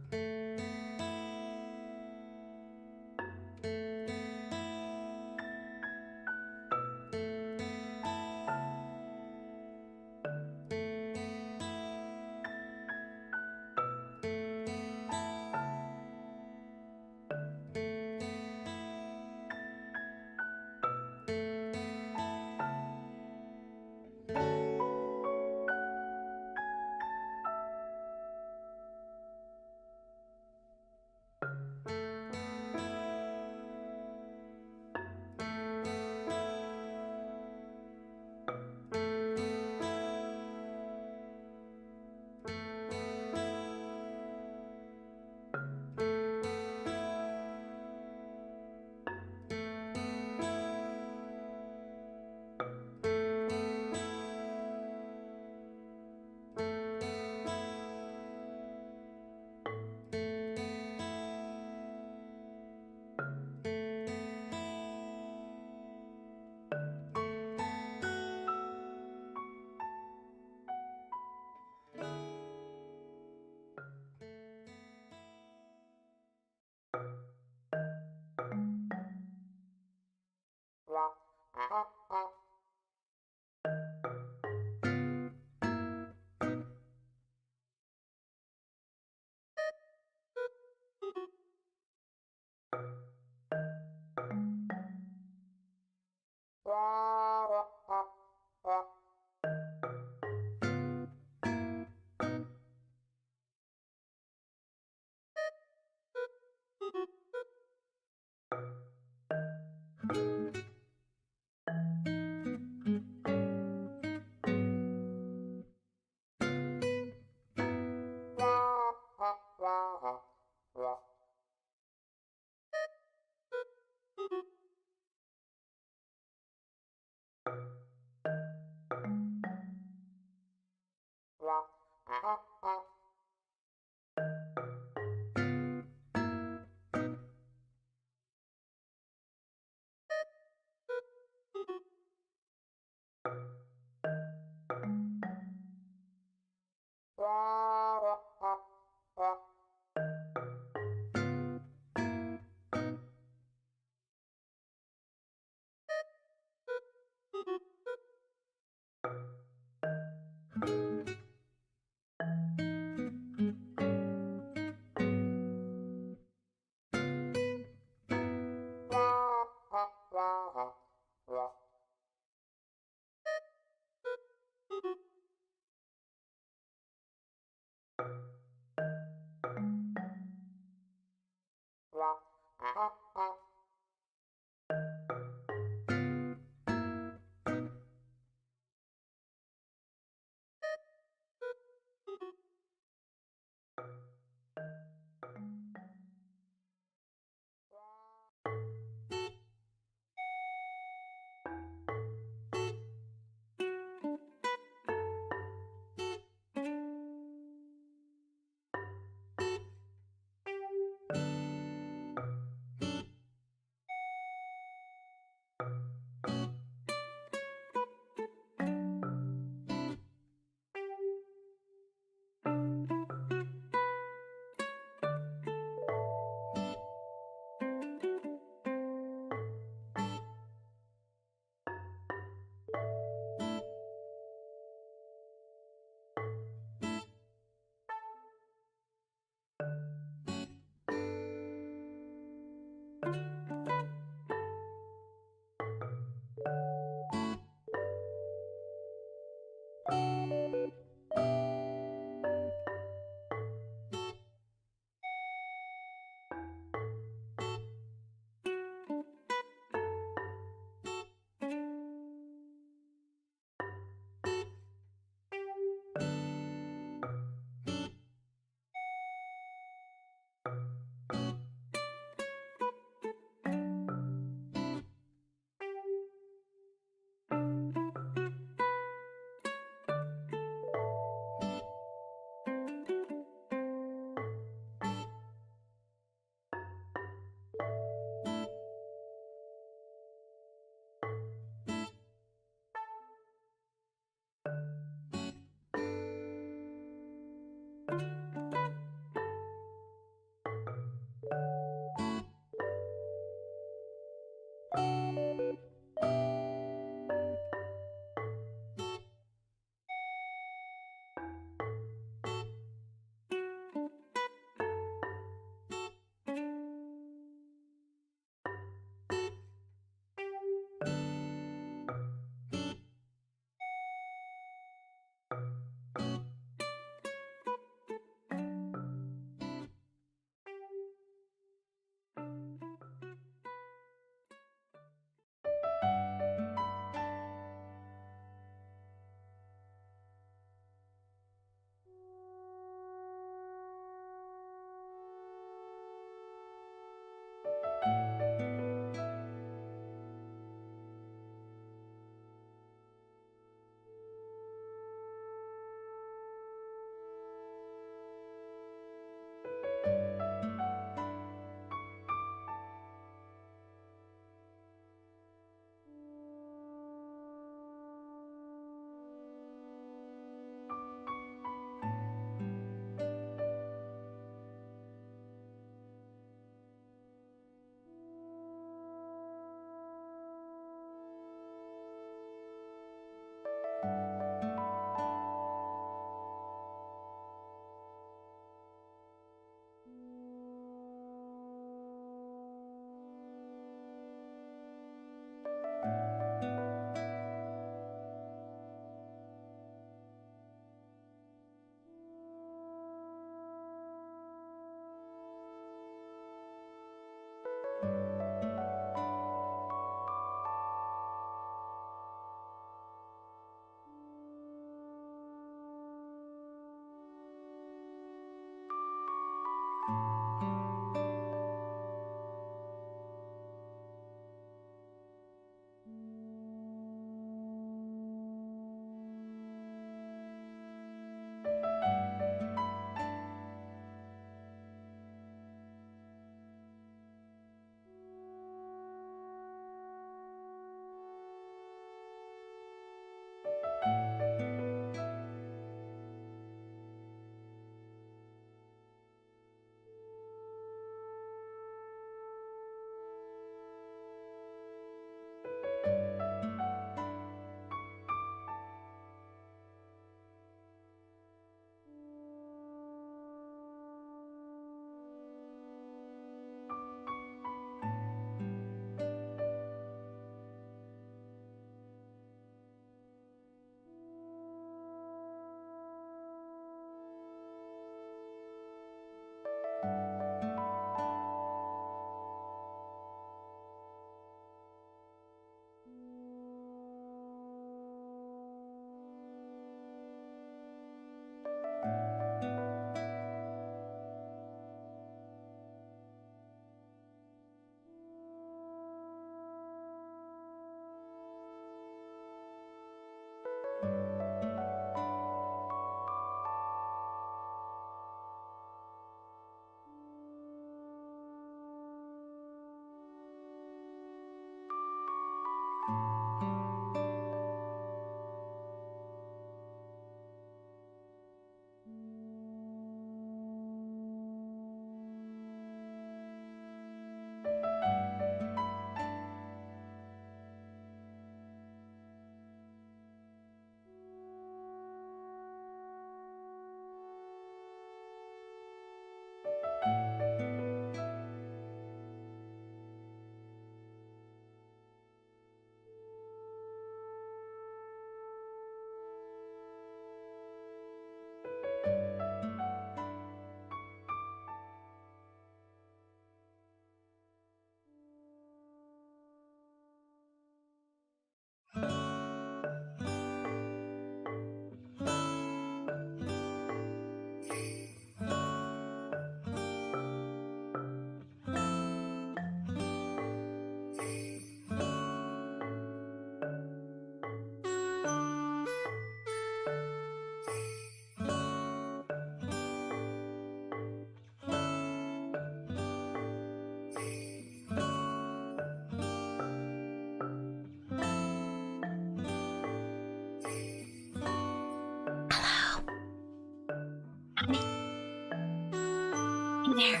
Hey there.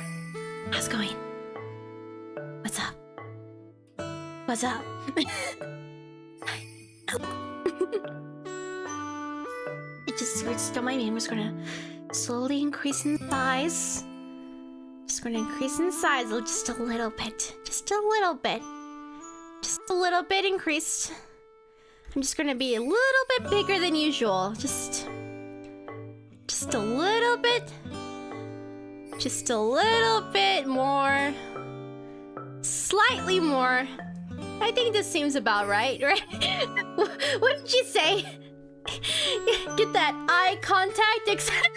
How's it going? What's up? What's up? Just don't mind me. I'm just gonna slowly increase in size. Just gonna increase in size just a little bit. Just a little bit. Just a little bit increased. I'm just gonna be a little bit bigger than usual. Just a little bit. Just a little bit more. Slightly more. I think this seems about right? What did you say? Get that eye contact, etc.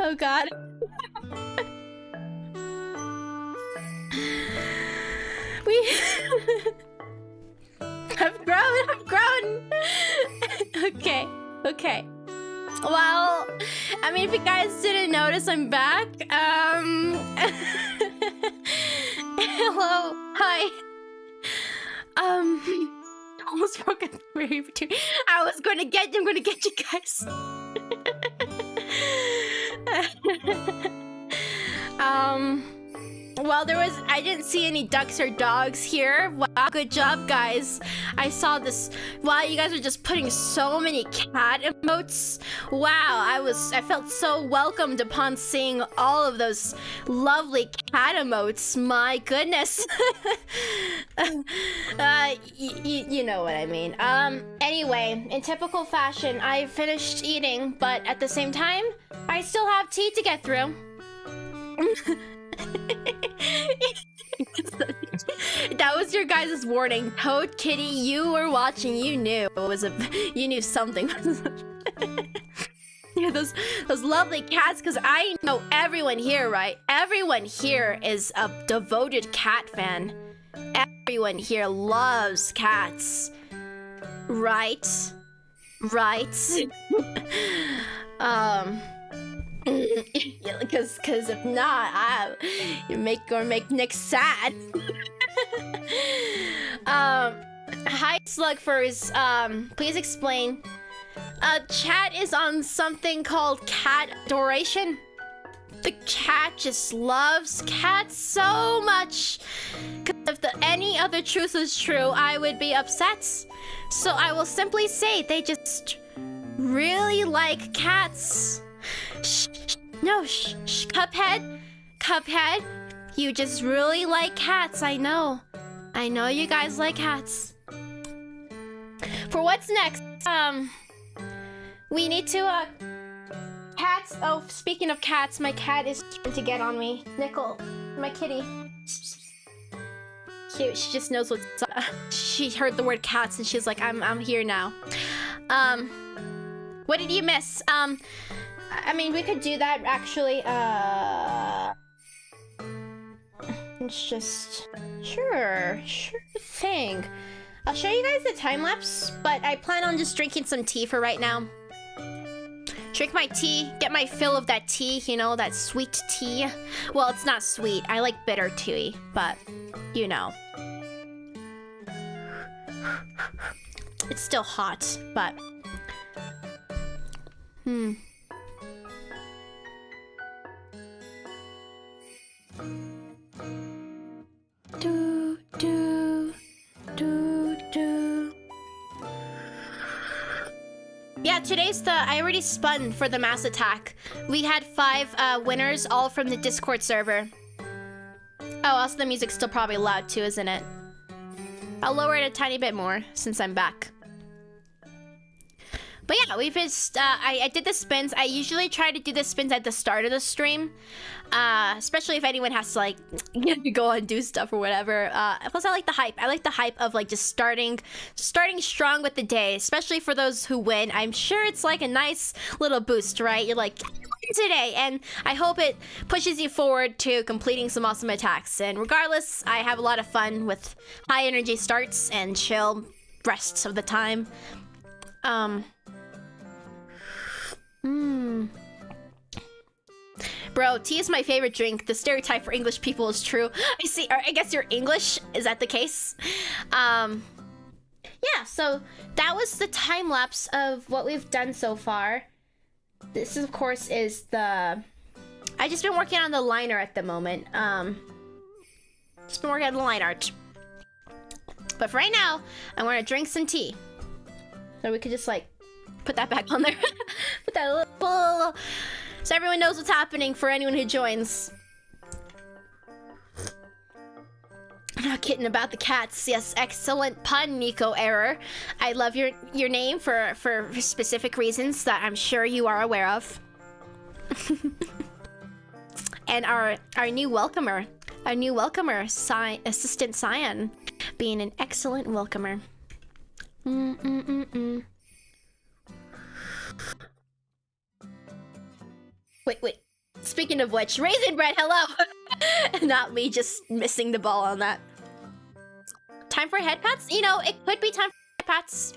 Oh god. I've grown. Okay. Well, I mean, if you guys didn't notice, I'm back. Hello, hi. Almost broke a very between. I'm gonna get you guys. Well, I didn't see any ducks or dogs here. Wow, good job, guys. I saw this. Wow, you guys are just putting so many cat emotes. Wow, I felt so welcomed upon seeing all of those lovely cat emotes. My goodness. You know what I mean. Anyway, in typical fashion, I finished eating, but at the same time, I still have tea to get through. That was your guys' warning. Toad Kitty, you were watching. You knew it was you knew something. Yeah, those lovely cats. Because I know everyone here, right? Everyone here is a devoted cat fan. Everyone here loves cats, right? Because if not, you make Nick sad. Hi Slugfurs, please explain. Chat is on something called cat adoration. The cat just loves cats so much. Cause if any other truth is true, I would be upset. So I will simply say they just really like cats. Shh, Cuphead, you just really like cats. I know you guys like cats. For what's next, we need to, cats. Oh, speaking of cats, my cat is trying to get on me. Nickel, my kitty. Cute, she just knows what's up. She heard the word cats and she's like, I'm here now. What did you miss? I mean, we could do that, actually. It's just... Sure thing. I'll show you guys the time-lapse, but I plan on just drinking some tea for right now. Drink my tea, get my fill of that tea, you know, that sweet tea. Well, it's not sweet. I like bitter tea, but, you know. It's still hot, but... Yeah, today's I already spun for the mass attack. We had 5 winners, all from the Discord server. Oh, also the music's still probably loud too, isn't it? I'll lower it a tiny bit more since I'm back. But yeah, we've just, I did the spins. I usually try to do the spins at the start of the stream. Especially if anyone has to, like, go and do stuff or whatever. Plus, I like the hype. I like the hype of, like, just starting strong with the day. Especially for those who win. I'm sure it's, like, a nice little boost, right? You're like, today. And I hope it pushes you forward to completing some awesome attacks. And regardless, I have a lot of fun with high energy starts and chill rests of the time. Bro, tea is my favorite drink. The stereotype for English people is true. I see. Or I guess you're English. Is that the case? Yeah, so that was the time lapse of what we've done so far. This, of course, is the... I just been working on the liner at the moment. Just been working on the line art. But for right now, I'm gonna drink some tea. So we could just like put that back on there. Put that a little, so everyone knows what's happening for anyone who joins. I'm not kidding about the cats. Yes, excellent pun, Nico Error. I love your name for specific reasons that I'm sure you are aware of. And our new welcomer, Assistant Cyan, being an excellent welcomer. Wait. Speaking of which, Raisin Bread, hello! Not me just missing the ball on that. Time for head pats? You know, it could be time for head pats.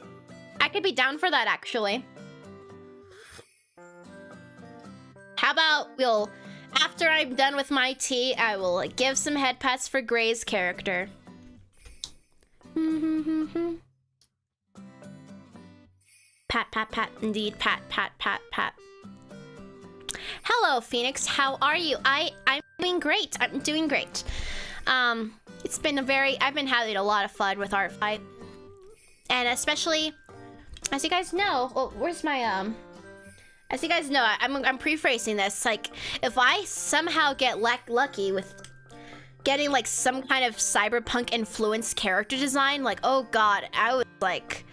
I could be down for that, actually. How about we'll... After I'm done with my tea, I will like, give some head pats for Gray's character. Pat, pat, pat, indeed. Pat, pat, pat, pat. Hello, Phoenix. How are you? I'm doing great. I'm doing great. It's been I've been having a lot of fun with ARTFIGHT. And especially, as you guys know, well, where's my, as you guys know, I'm prefacing this. Like, if I somehow get lucky with getting like some kind of cyberpunk influenced character design, like, oh god, I was like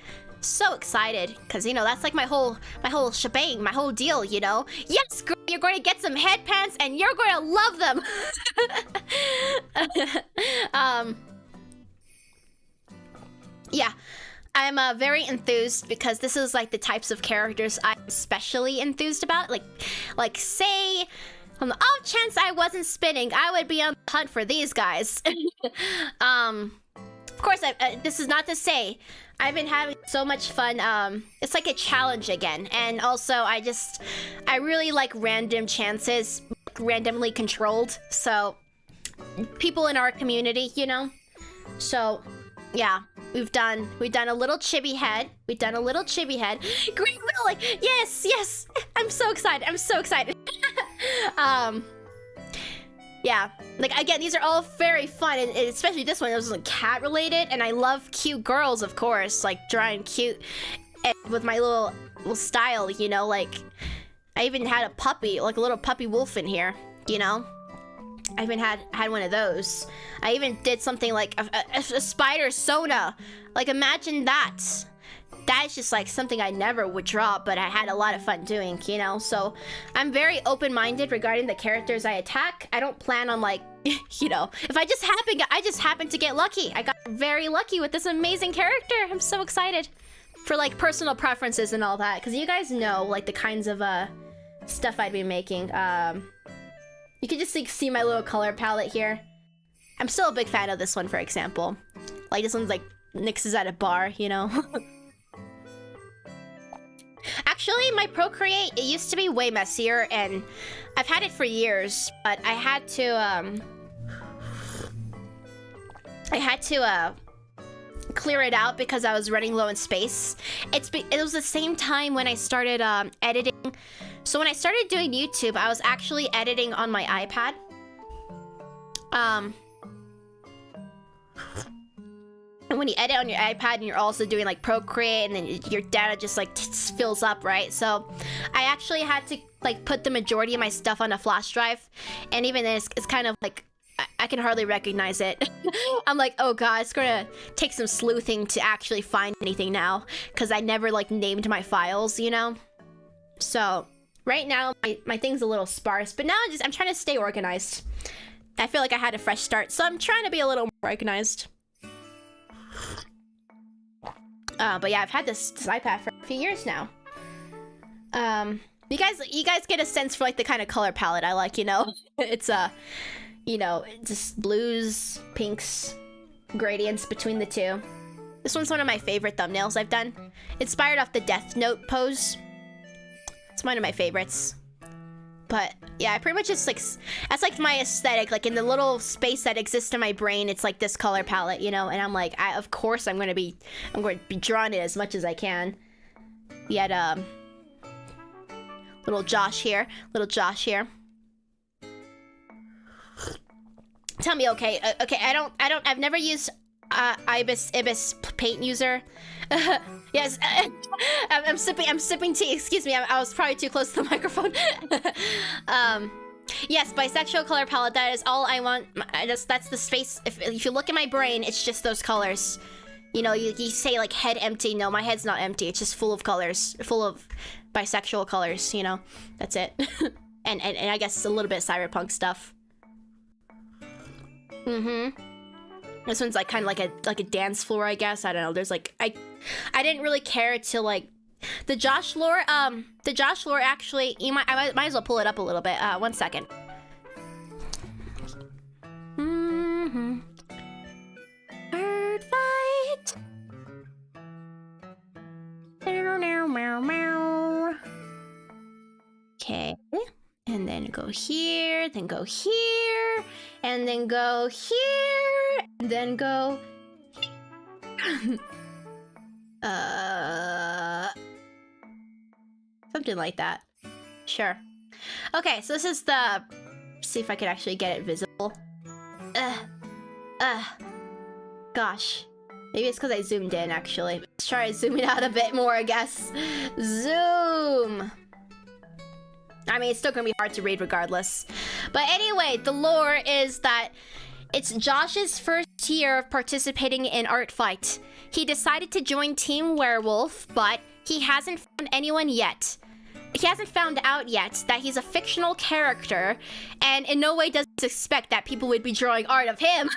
so excited because you know that's like my whole shebang, my whole deal. You know, yes, girl, you're going to get some headpants and you're going to love them. Yeah. I'm very enthused because this is like the types of characters I'm especially enthused about. Like say, on the off chance I wasn't spinning, I would be on the hunt for these guys. Of course, this is not to say I've been having so much fun. It's like a challenge again, and also I really like random chances, randomly controlled. So people in our community, you know. So yeah. We've done a little chibi head. Great Will, like, yes. I'm so excited. Yeah, like again, these are all very fun, and especially this one. It was like cat related, and I love cute girls, of course, like drawing cute, and with my little style, you know. Like, I even had a puppy, like a little puppy wolf in here, you know. I even had one of those. I even did something like a spider Sona. Like, imagine that. That is just like something I never would draw, but I had a lot of fun doing, you know? So I'm very open-minded regarding the characters I attack. I don't plan on like, you know, if I just happen to get lucky. I got very lucky with this amazing character. I'm so excited for like personal preferences and all that. Because you guys know like the kinds of stuff I'd be making. You can just like, see my little color palette here. I'm still a big fan of this one, for example. Like, this one's like, Nyx at a bar, you know? Actually, my Procreate, it used to be way messier, and I've had it for years, but I had to clear it out because I was running low in space. It was the same time when I started editing. So when I started doing YouTube, I was actually editing on my iPad. And when you edit on your iPad and you're also doing like Procreate, and then your data just like fills up, right? So I actually had to like put the majority of my stuff on a flash drive, and even then it's kind of like I can hardly recognize it. I'm like, oh god, it's gonna take some sleuthing to actually find anything now, because I never like named my files, you know. So right now my thing's a little sparse, but now I'm trying to stay organized. I feel like I had a fresh start, so I'm trying to be a little more organized. But yeah, I've had this iPad for a few years now. You guys get a sense for like the kind of color palette I like, you know? It's you know, just blues, pinks, gradients between the two. This one's one of my favorite thumbnails I've done. Inspired off the Death Note pose. It's one of my favorites. But yeah, I pretty much just like, that's like my aesthetic. Like in the little space that exists in my brain, it's like this color palette, you know. And I'm like, of course I'm going to be drawing it as much as I can. We had little Josh here, Tell me, okay, I've never used Ibis paint user. Yes, I'm sipping tea. Excuse me, I was probably too close to the microphone. Yes, bisexual color palette. That is all I want. That's the space. If you look at my brain, it's just those colors. You know, you say like head empty. No, my head's not empty. It's just full of colors, full of bisexual colors. You know, that's it. and I guess a little bit of cyberpunk stuff. This one's like kind of like a dance floor, I guess. I don't know. There's like I didn't really care to like the Josh lore. The Josh lore actually. I might as well pull it up a little bit. 1 second. ARTFIGHT. Okay. And then go here, then go here, and then go here, and then go here. Something like that. Sure. Okay, so this is the... See if I could actually get it visible. Gosh. Maybe it's because I zoomed in, actually. Let's try zooming out a bit more, I guess. Zoom! I mean, it's still gonna be hard to read regardless. But anyway, the lore is that it's Josh's first year of participating in ARTFIGHT. He decided to join Team Werewolf, but he hasn't found anyone yet. He hasn't found out yet that he's a fictional character, and in no way does he suspect that people would be drawing art of him.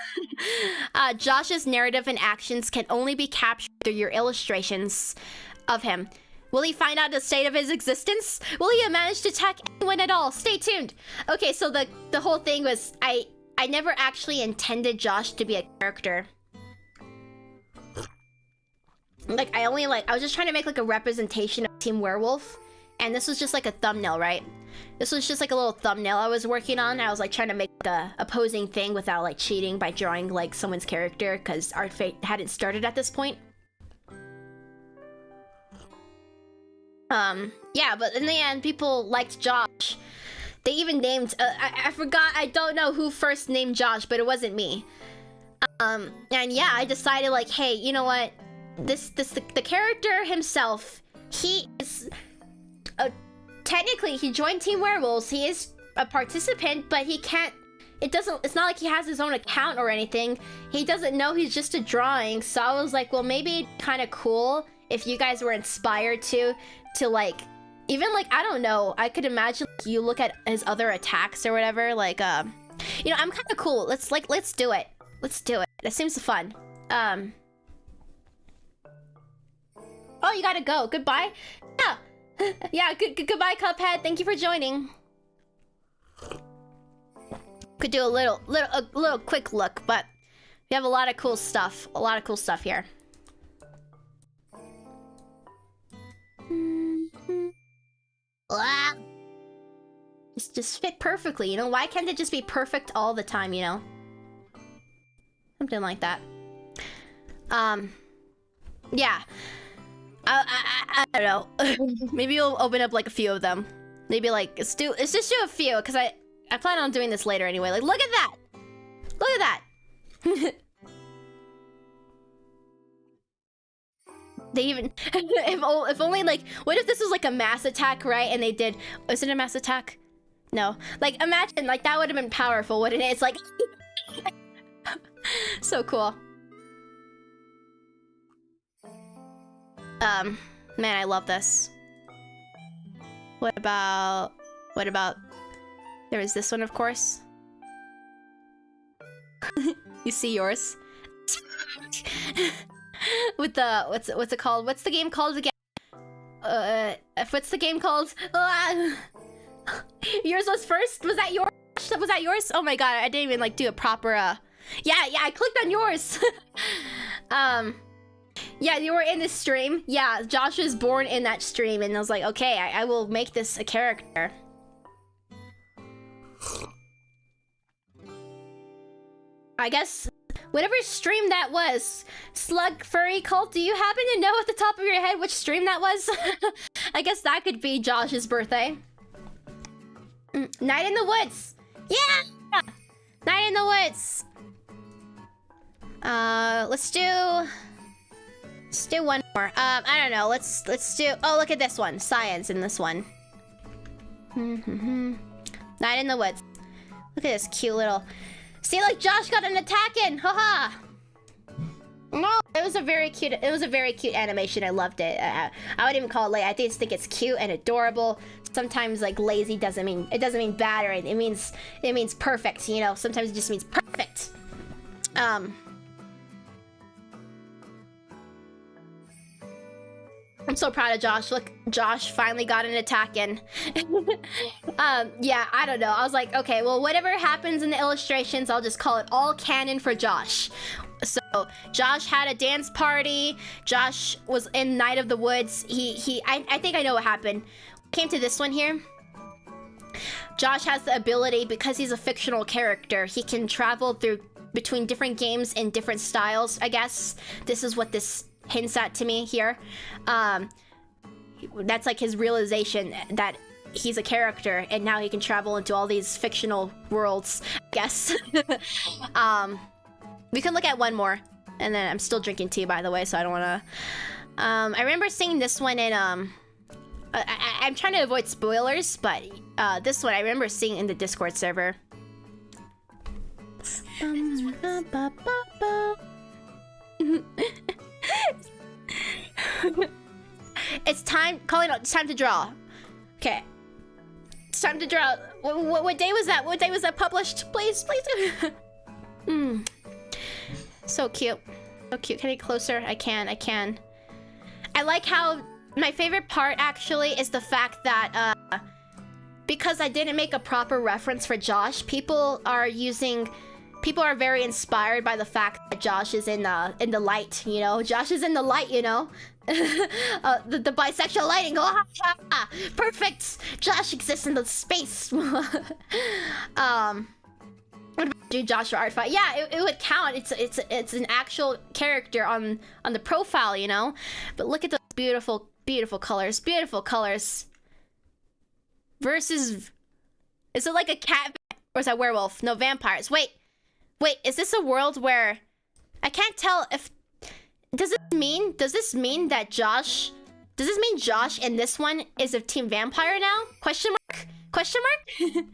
Josh's narrative and actions can only be captured through your illustrations of him. Will he find out the state of his existence? Will he manage to attack anyone at all? Stay tuned. Okay, so the whole thing was I never actually intended Josh to be a character. Like I was just trying to make like a representation of Team Werewolf, and this was just like a thumbnail, right? This was just like a little thumbnail I was working on. I was like trying to make the opposing thing without like cheating by drawing like someone's character because ARTFIGHT hadn't started at this point. Yeah, but in the end, people liked Josh. They even named, I forgot, I don't know who first named Josh, but it wasn't me. And yeah, I decided like, hey, you know what? The character himself, he is, technically he joined Team Werewolves. He is a participant, but he can't, it's not like he has his own account or anything. He doesn't know he's just a drawing. So I was like, well, maybe kind of cool if you guys were inspired to like, even like, I don't know, I could imagine like, you look at his other attacks or whatever, like, you know, I'm kind of cool. Let's do it. Let's do it. That seems fun. Oh, you gotta go. Goodbye. Yeah. Yeah, goodbye, Cuphead. Thank you for joining. Could do a little quick look, but we have a lot of cool stuff. A lot of cool stuff here. Just fit perfectly, you know? Why can't it just be perfect all the time, you know? Something like that. Yeah. I don't know. Maybe we'll open up like a few of them. Maybe like, let's just do a few, because I plan on doing this later anyway. Like, look at that! Look at that! They even, if only like, what if this was like a mass attack, right? And they did, is it a mass attack? No. Like, imagine, like, that would have been powerful, wouldn't it? It's like, so cool. Man, I love this. What about, there is this one, of course. You see yours? With the what's it called? What's the game called again? What's the game called? Yours was first. Was that yours? Was that yours? Oh my god, I didn't even like do a proper. Yeah, I clicked on yours. Yeah, you were in this stream. Yeah, Josh was born in that stream, and I was like, okay, I will make this a character. I guess whatever stream that was, Slug Furry Cult, do you happen to know at the top of your head which stream that was? I guess that could be Josh's birthday. Night in the Woods. Yeah! Night in the Woods. Let's do one more. I don't know. Let's do. Oh, look at this one. Science in this one. Night in the Woods. Look at this cute little. See, like Josh got an attack in. Haha. No, it was a very cute. It was a very cute animation. I loved it. I wouldn't even call it late. I just think it's cute and adorable. Sometimes like lazy doesn't mean bad, or it means perfect. You know, sometimes it just means perfect. I'm so proud of Josh. Look, Josh finally got an attack in. Yeah, I don't know. I was like, okay, well, whatever happens in the illustrations, I'll just call it all canon for Josh. So, Josh had a dance party. Josh was in Night of the Woods. I think I know what happened. Came to this one here. Josh has the ability, because he's a fictional character, he can travel between different games in different styles, I guess. This is what this hints at to me here. That's like his realization that he's a character and now he can travel into all these fictional worlds, I guess. We can look at one more, and then I'm still drinking tea, by the way, so I don't want to. I remember seeing this one in I'm trying to avoid spoilers, but this one I remember seeing in the Discord server. It's time, calling out, it's time to draw. Okay. It's time to draw. What day was that? What day was that published? Please, please. So cute. So cute. Can I get closer? I can. I like how, my favorite part actually is the fact that, because I didn't make a proper reference for Josh, people are very inspired by the fact that Josh is in the light, you know? Josh is in the light, you know? The bisexual lighting. Oh, perfect! Josh exists in the space. What about do Josh or ARTFIGHT? Yeah, it would count. It's an actual character on the profile, you know? But look at those beautiful, beautiful colors. Beautiful colors. Versus... Is it like a cat? Or is that werewolf? No, vampires. Wait, is this a world where... I can't tell if... Does this mean that Josh... Does this mean Josh in this one is a team vampire now? Question mark? Question mark?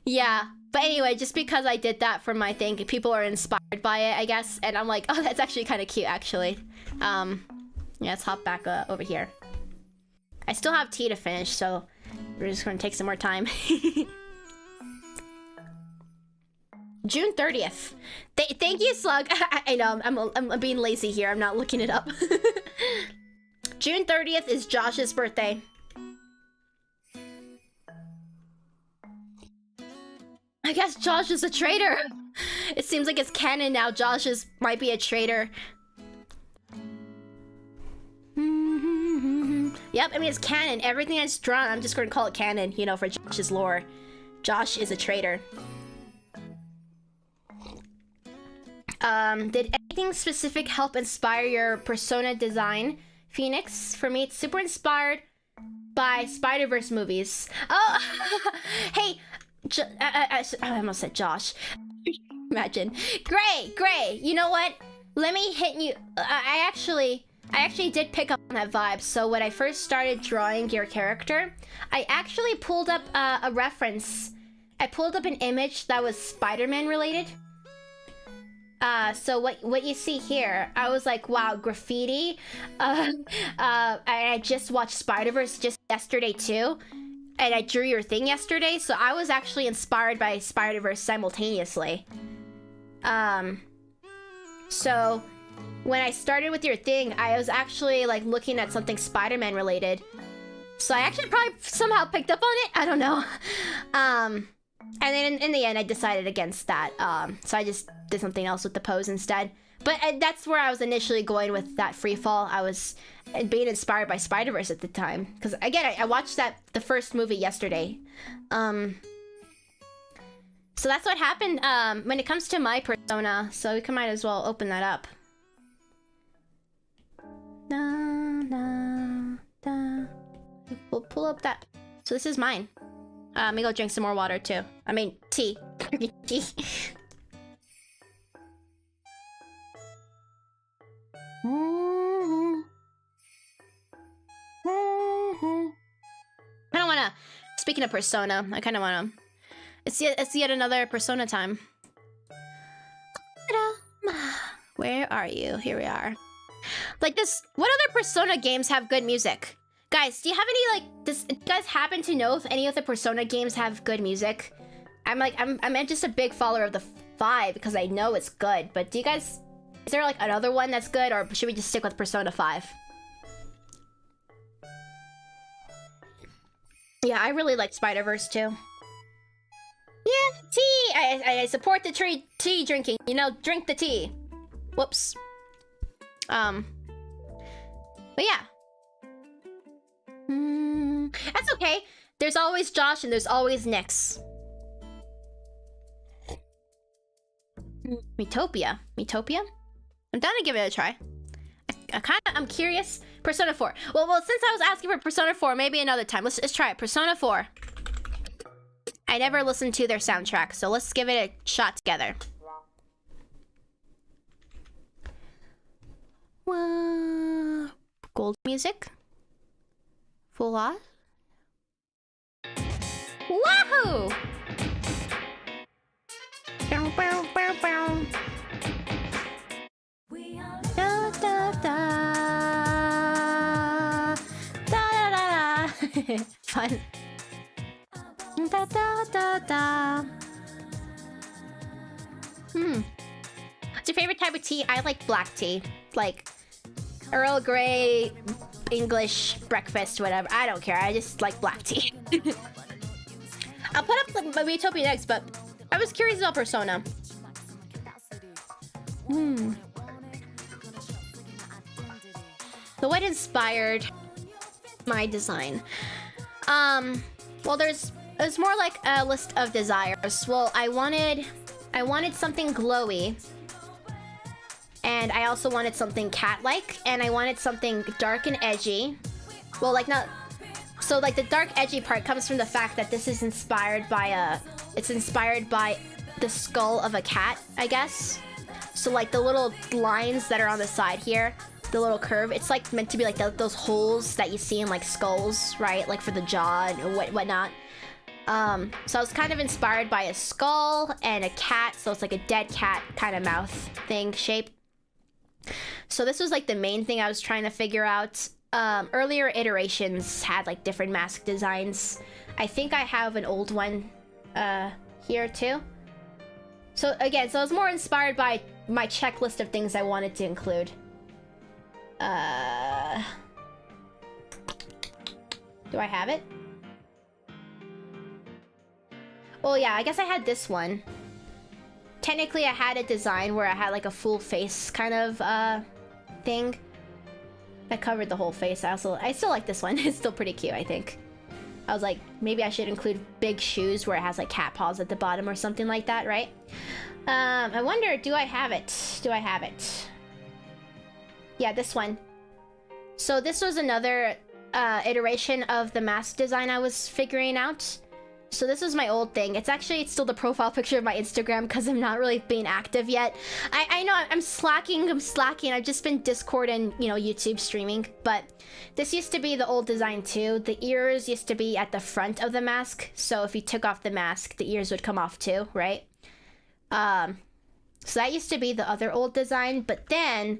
Yeah. But anyway, just because I did that for my thing, people are inspired by it, I guess. And I'm like, oh, that's actually kind of cute, actually. Yeah, let's hop back over here. I still have tea to finish, so we're just going to take some more time. June 30th. Thank you, Slug. I know, I'm being lazy here. I'm not looking it up. June 30th is Josh's birthday. I guess Josh is a traitor. It seems like it's canon now. Josh might be a traitor. Yep, I mean, it's canon. Everything that's drawn, I'm just going to call it canon, you know, for Josh's lore. Josh is a traitor. Did anything specific help inspire your persona design, Phoenix? For me, it's super inspired by Spider-Verse movies. Oh, hey, I almost said Josh. Imagine. Gray, you know what? Let me hit you. I actually did pick up on that vibe. So when I first started drawing your character, I actually pulled up a reference. I pulled up an image that was Spider-Man related. So what you see here, I was like, wow, graffiti. I just watched Spider-Verse just yesterday too, and I drew your thing yesterday, so I was actually inspired by Spider-Verse simultaneously. So when I started with your thing, I was actually like looking at something Spider-Man related. So I actually probably somehow picked up on it. I don't know. And then in the end, I decided against that. So I just did something else with the pose instead. But that's where I was initially going with that free fall. I was being inspired by Spider-Verse at the time. Because again, I watched the first movie yesterday. So that's what happened when it comes to my persona. So we might as well open that up. We'll pull up that. So this is mine. Let me go drink some more water too. I mean, tea. Tea. I don't wanna. Speaking of persona, I kind of wanna. It's yet another persona time. Where are you? Here we are. Like this. What other persona games have good music? Guys, do you have any like this? Do you guys happen to know if any of the persona games have good music? I'm just a big follower of the 5 because I know it's good. But do you guys? Is there like another one that's good, or should we just stick with Persona 5? Yeah, I really like Spider-Verse too. Yeah, tea! I support the tea drinking. You know, drink the tea. Whoops. But yeah. That's okay. There's always Josh and there's always Nyx. Metopia. Metopia? I'm down to give it a try. I'm curious. Persona 4. Well, since I was asking for Persona 4, maybe another time. Let's try it. Persona 4. I never listened to their soundtrack, so let's give it a shot together. Gold music. Full on. Wahoo! Bow, bow, bow, bow. Da, da, da. Da, da, da, da. Fun. Da, da, da, da. What's your favorite type of tea? I like black tea. Like Earl Grey, English, breakfast, whatever. I don't care. I just like black tea. I'll put up my Utopia next, but I was curious about Persona. So what inspired my design? Well, there's more like a list of desires. Well, I wanted something glowy. And I also wanted something cat-like, and I wanted something dark and edgy. Well, like not... So, like, the dark, edgy part comes from the fact that this is inspired by it's inspired by the skull of a cat, I guess. So, like, the little lines that are on the side here, the little curve, it's, like, meant to be, like, those holes that you see in, like, skulls, right? Like, for the jaw and whatnot. So I was kind of inspired by a skull and a cat, so it's, like, a dead cat kind of mouth thing shape. So this was like the main thing I was trying to figure out. Earlier iterations had like different mask designs. I think I have an old one here too. So again, so I was more inspired by my checklist of things I wanted to include. Do I have it? Well, yeah, I guess I had this one. Technically, I had a design where I had like a full face kind of thing that covered the whole face. I still like this one. It's still pretty cute, I think. I was like, maybe I should include big shoes where it has like cat paws at the bottom or something like that, right? I wonder, do I have it? Do I have it? Yeah, this one. So this was another iteration of the mask design I was figuring out. So this is my old thing. It's still the profile picture of my Instagram because I'm not really being active yet. I know I'm slacking. I've just been Discord and, you know, YouTube streaming. But this used to be the old design too. The ears used to be at the front of the mask. So if you took off the mask, the ears would come off too, right? So that used to be the other old design. But then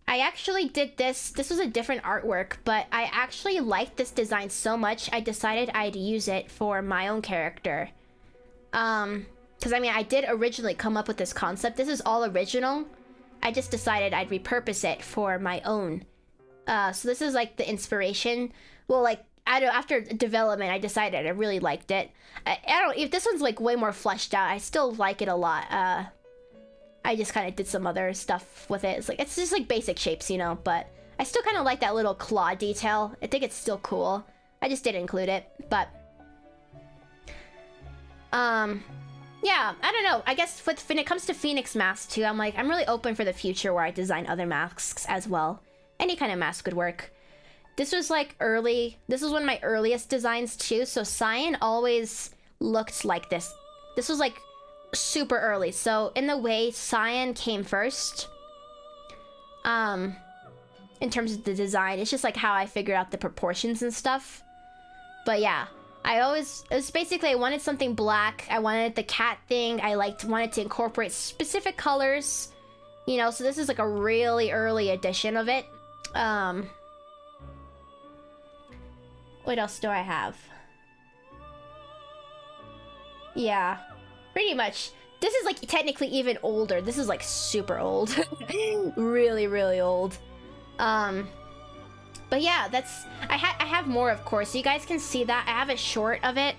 I actually did this. This was a different artwork, but I actually liked this design so much, I decided I'd use it for my own character. Because I mean, I did originally come up with this concept. This is all original. I just decided I'd repurpose it for my own. So this is like the inspiration. Well, like, I don't, after development, I decided I really liked it. I don't, if this one's like way more fleshed out, I still like it a lot. I just kind of did some other stuff with it. It's just like basic shapes, you know, but I still kind of like that little claw detail. I think it's still cool. I just didn't include it, but yeah, I don't know. I guess when it comes to Phoenix masks too, I'm really open for the future where I design other masks as well. Any kind of mask would work. This was like early. This was one of my earliest designs too. So Cyan always looked like this. This was like super early. So in the way, Cyan came first. In terms of the design, it's just like how I figured out the proportions and stuff. But yeah, it was basically, I wanted something black. I wanted the cat thing. wanted to incorporate specific colors, you know, so this is like a really early edition of it. What else do I have? Yeah, pretty much. This is like technically even older. This is like super old. Really, really old. But yeah, I have more, of course. You guys can see that. I have a short of it,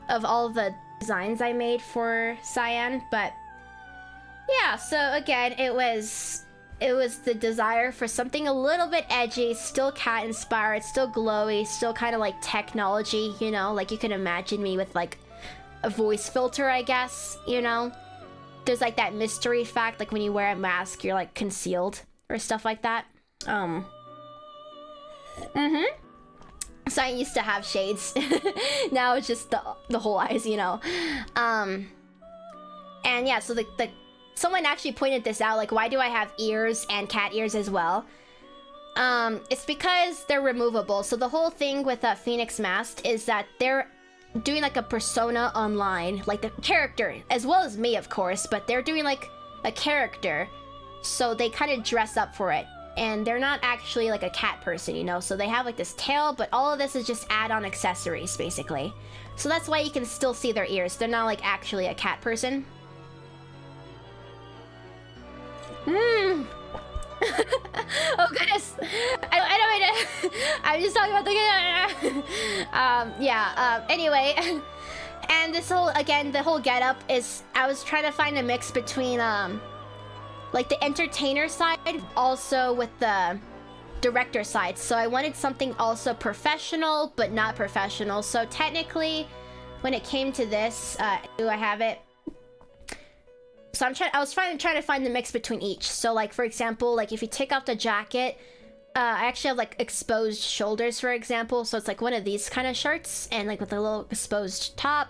of all the designs I made for Cyan. But yeah, so again, it was the desire for something a little bit edgy, still cat inspired, still glowy, still kind of like technology, you know, like you can imagine me with like a voice filter, I guess, you know. There's like that mystery fact, like when you wear a mask, you're like concealed or stuff like that. Cyan used to have shades. Now it's just the whole eyes, you know. And yeah, so someone actually pointed this out, like, why do I have ears and cat ears as well? It's because they're removable. So the whole thing with Phoenix Mask is that they're doing like a persona online, like the character, as well as me, of course, but they're doing like a character. So they kind of dress up for it. And they're not actually like a cat person, you know? So they have like this tail, but all of this is just add-on accessories, basically. So that's why you can still see their ears. They're not like actually a cat person. Oh goodness. I don't mean to... I'm just talking about the... anyway. And this whole, again, the whole getup is... I was trying to find a mix between, like the entertainer side, also with the director side. So I wanted something also professional, but not professional. So technically, when it came to this, do I have it? So I was trying to find the mix between each. So like, for example, like if you take off the jacket, I actually have like exposed shoulders, for example. So it's like one of these kind of shirts, and like with a little exposed top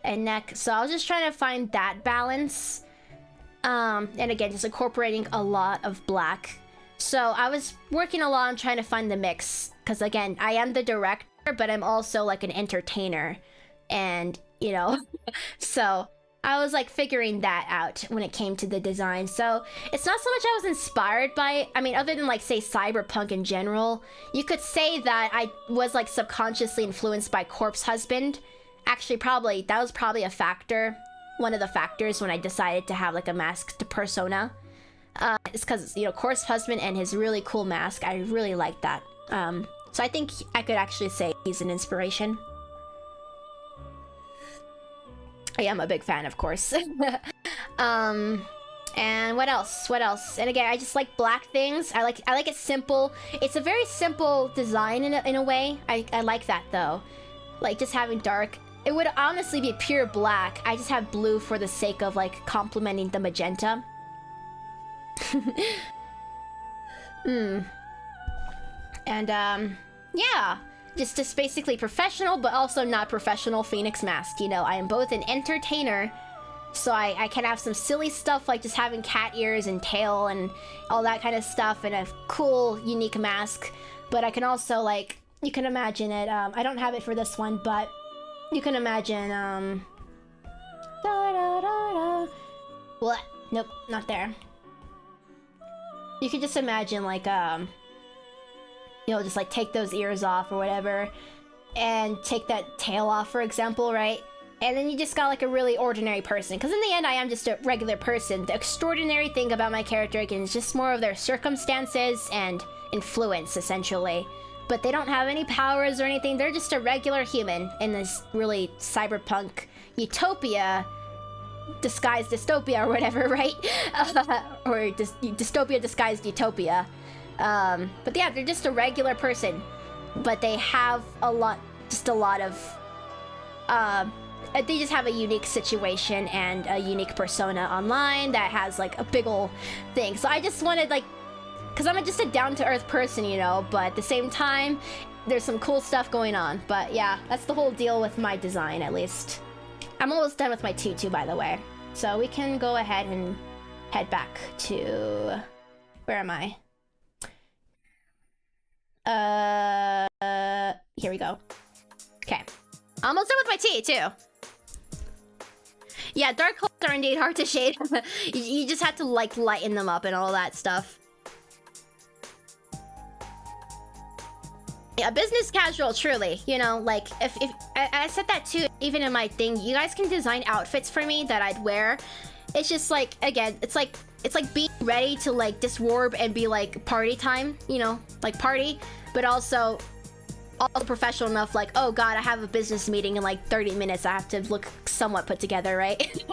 and neck. So I was just trying to find that balance. And again, just incorporating a lot of black. So I was working a lot on trying to find the mix, because again, I am the director, but I'm also like an entertainer, and you know, so I was like figuring that out when it came to the design. So it's not so much I was inspired by, I mean, other than like say cyberpunk in general, you could say that I was like subconsciously influenced by Corpse Husband. Actually, that was probably a factor. One of the factors when I decided to have like a masked persona. It's because, you know, Corpse Husband and his really cool mask, I really like that. So I think I could actually say he's an inspiration. I am a big fan, of course. And what else? What else? And again, I just like black things. I like it simple. It's a very simple design in a way. I like that though. Like just having dark. It would honestly be pure black. I just have blue for the sake of like complementing the magenta. And yeah, just basically professional, but also not professional Phoenix Mask. You know, I am both an entertainer, so I can have some silly stuff like just having cat ears and tail and all that kind of stuff, and a cool, unique mask. But I can also, like, you can imagine it. I don't have it for this one, but you can imagine, what? Nope, not there. You could just imagine, like, you know, just like take those ears off or whatever, and take that tail off, for example, right? And then you just got like a really ordinary person. Because in the end, I am just a regular person. The extraordinary thing about my character, again, is just more of their circumstances and influence, essentially. But they don't have any powers or anything. They're just a regular human in this really cyberpunk utopia disguised dystopia or whatever, right? Or dystopia disguised utopia. But yeah, they're just a regular person. But they have just a lot of they just have a unique situation and a unique persona online that has like a big ol' thing. So I just wanted like, because I'm just a down-to-earth person, you know, but at the same time, there's some cool stuff going on. But yeah, that's the whole deal with my design, at least. I'm almost done with my tutu, by the way. So we can go ahead and head back to... Where am I? Here we go. Okay. Almost done with my tea, too. Yeah, dark holes are indeed hard to shade. You just have to, like, lighten them up and all that stuff. Yeah, business casual, truly. You know, like, if I said that too, even in my thing, you guys can design outfits for me that I'd wear. It's just like, again, it's like being ready to like disrobe and be like party time, you know, like party, but also all professional enough, like, oh god, I have a business meeting in like 30 minutes, I have to look somewhat put together, right?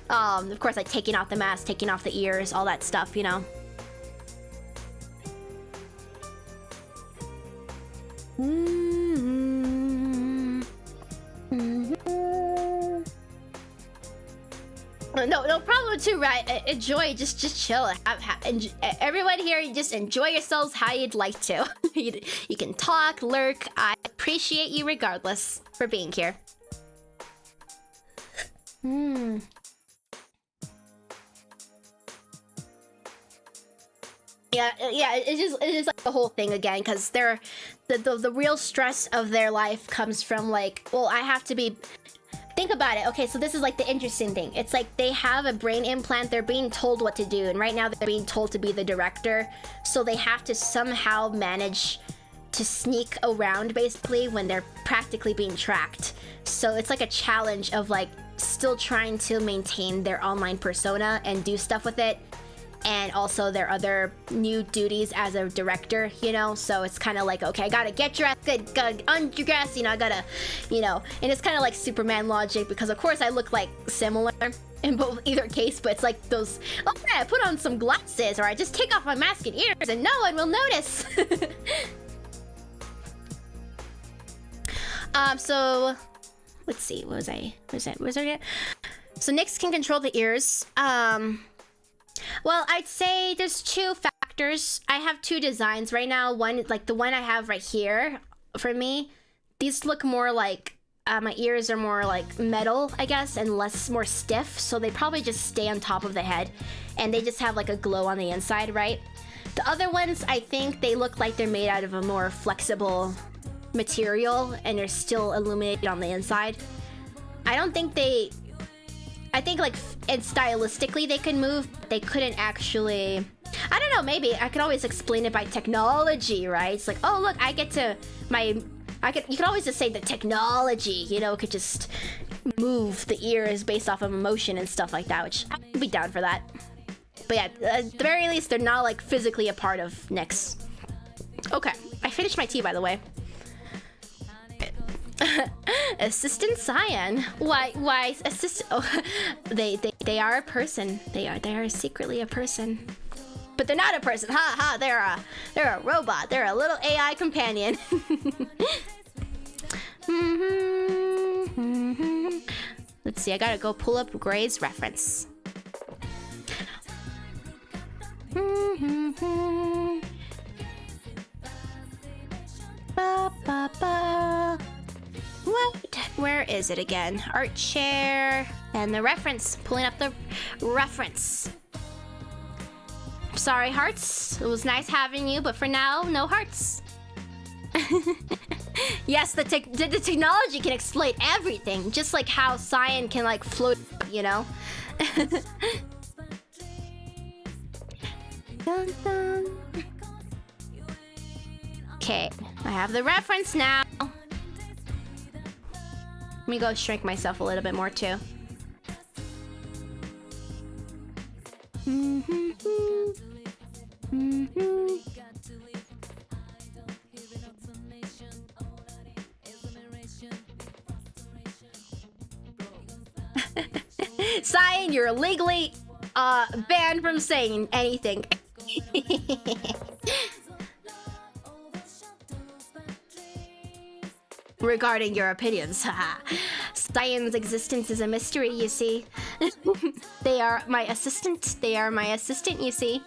Of course, like taking off the mask, taking off the ears, all that stuff, you know. No problem too, right? Enjoy, just chill. Everyone here, you just enjoy yourselves how you'd like to. You can talk, lurk. I appreciate you regardless for being here. Yeah, it's just like the whole thing again, because they're the real stress of their life comes from like, well, I have to be. Think about it. Okay, so this is like the interesting thing. It's like they have a brain implant. They're being told what to do, and right now they're being told to be the director. So they have to somehow manage to sneak around basically when they're practically being tracked. So it's like a challenge of like still trying to maintain their online persona and do stuff with it, and also their other new duties as a director, you know? So it's kind of like, okay, I gotta get dressed, gotta undress, you know, I gotta, you know, and it's kind of like Superman logic, because of course I look like similar in both either case, but it's like those, okay, I put on some glasses, or I just take off my mask and ears and no one will notice. So, let's see, what was I, so Nyx can control the ears. Well, I'd say there's two factors. I have two designs right now. One, like the one I have right here for me, these look more like, my ears are more like metal, I guess, and more stiff. So they probably just stay on top of the head and they just have like a glow on the inside, right? The other ones, I think they look like they're made out of a more flexible material and they're still illuminated on the inside. I don't think they... I think like, and stylistically they could move, but they couldn't actually... I don't know, maybe I could always explain it by technology, right? It's like, oh look, I get to you could always just say the technology, you know, could just move the ears based off of emotion and stuff like that, which I'd be down for that. But yeah, at the very least, they're not like physically a part of Nyx. Okay, I finished my tea, by the way. Assistant Cyan. Why assistant? Oh, they are a person. They are secretly a person, but they're not a person. Ha ha. They're a robot. They're a little AI companion. Let's see. I gotta go pull up Gray's reference. Ba ba ba. What? Where is it again? Art chair and the reference. Pulling up the reference. Sorry, hearts. It was nice having you, but for now, no hearts. Yes, the technology can exploit everything, just like how Cyan can like float, you know. Dun, dun. Okay, I have the reference now. Let me go shrink myself a little bit more too. Cyan, you're legally banned from saying anything. Regarding your opinions. Cyan's existence is a mystery, you see. They are my assistant. They are my assistant, you see.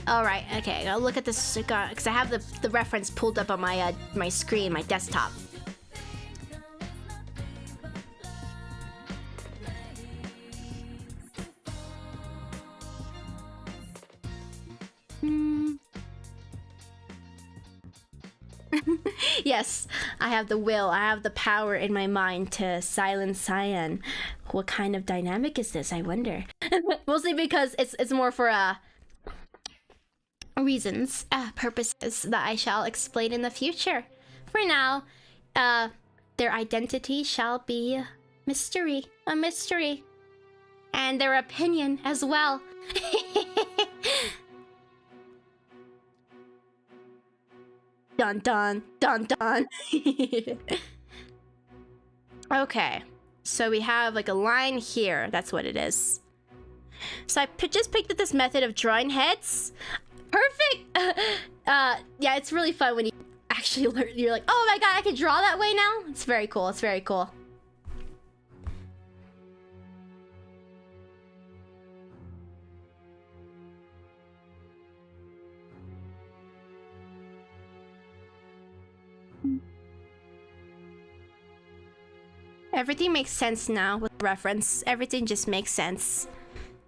Alright, okay, I'll look at this because I have the reference pulled up on my my screen, my desktop. Yes, I have the will, I have the power in my mind to silence Cyan. What kind of dynamic is this, I wonder? Mostly because it's more for reasons, purposes that I shall explain in the future. For now, their identity shall be a mystery. And their opinion as well. Dun dun, dun dun. Okay, so we have like a line here, that's what it is. So I just picked up this method of drawing heads. Perfect! Yeah, it's really fun when you actually learn. You're like, oh my god, I can draw that way now? It's very cool, it's very cool. Everything makes sense now with reference. Everything just makes sense.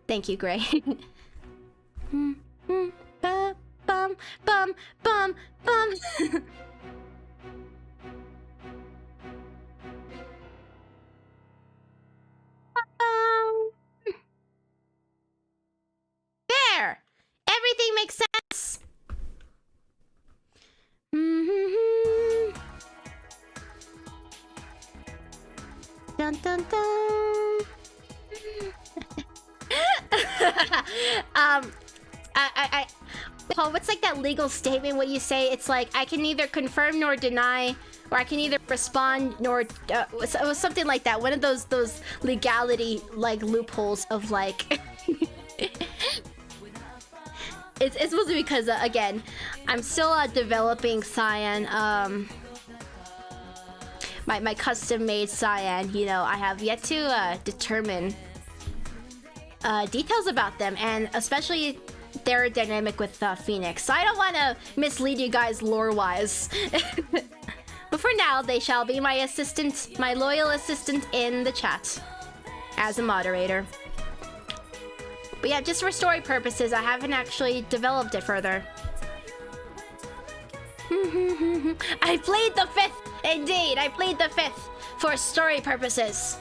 Thank you, Gray. Bum, bum, bum, bum. There! Everything makes sense! Dun dun dun! Paul, what's like that legal statement when you say it's like I can neither confirm nor deny, or I can neither respond nor it was something like that. One of those legality like loopholes of like. It's mostly because again, I'm still developing Cyan. My custom made Cyan. You know, I have yet to determine details about them, and especially their dynamic with Phoenix. So I don't want to mislead you guys lore-wise. But for now, they shall be my assistant, my loyal assistant in the chat as a moderator. But yeah, just for story purposes, I haven't actually developed it further. I played the 5th, indeed. I played the 5th for story purposes.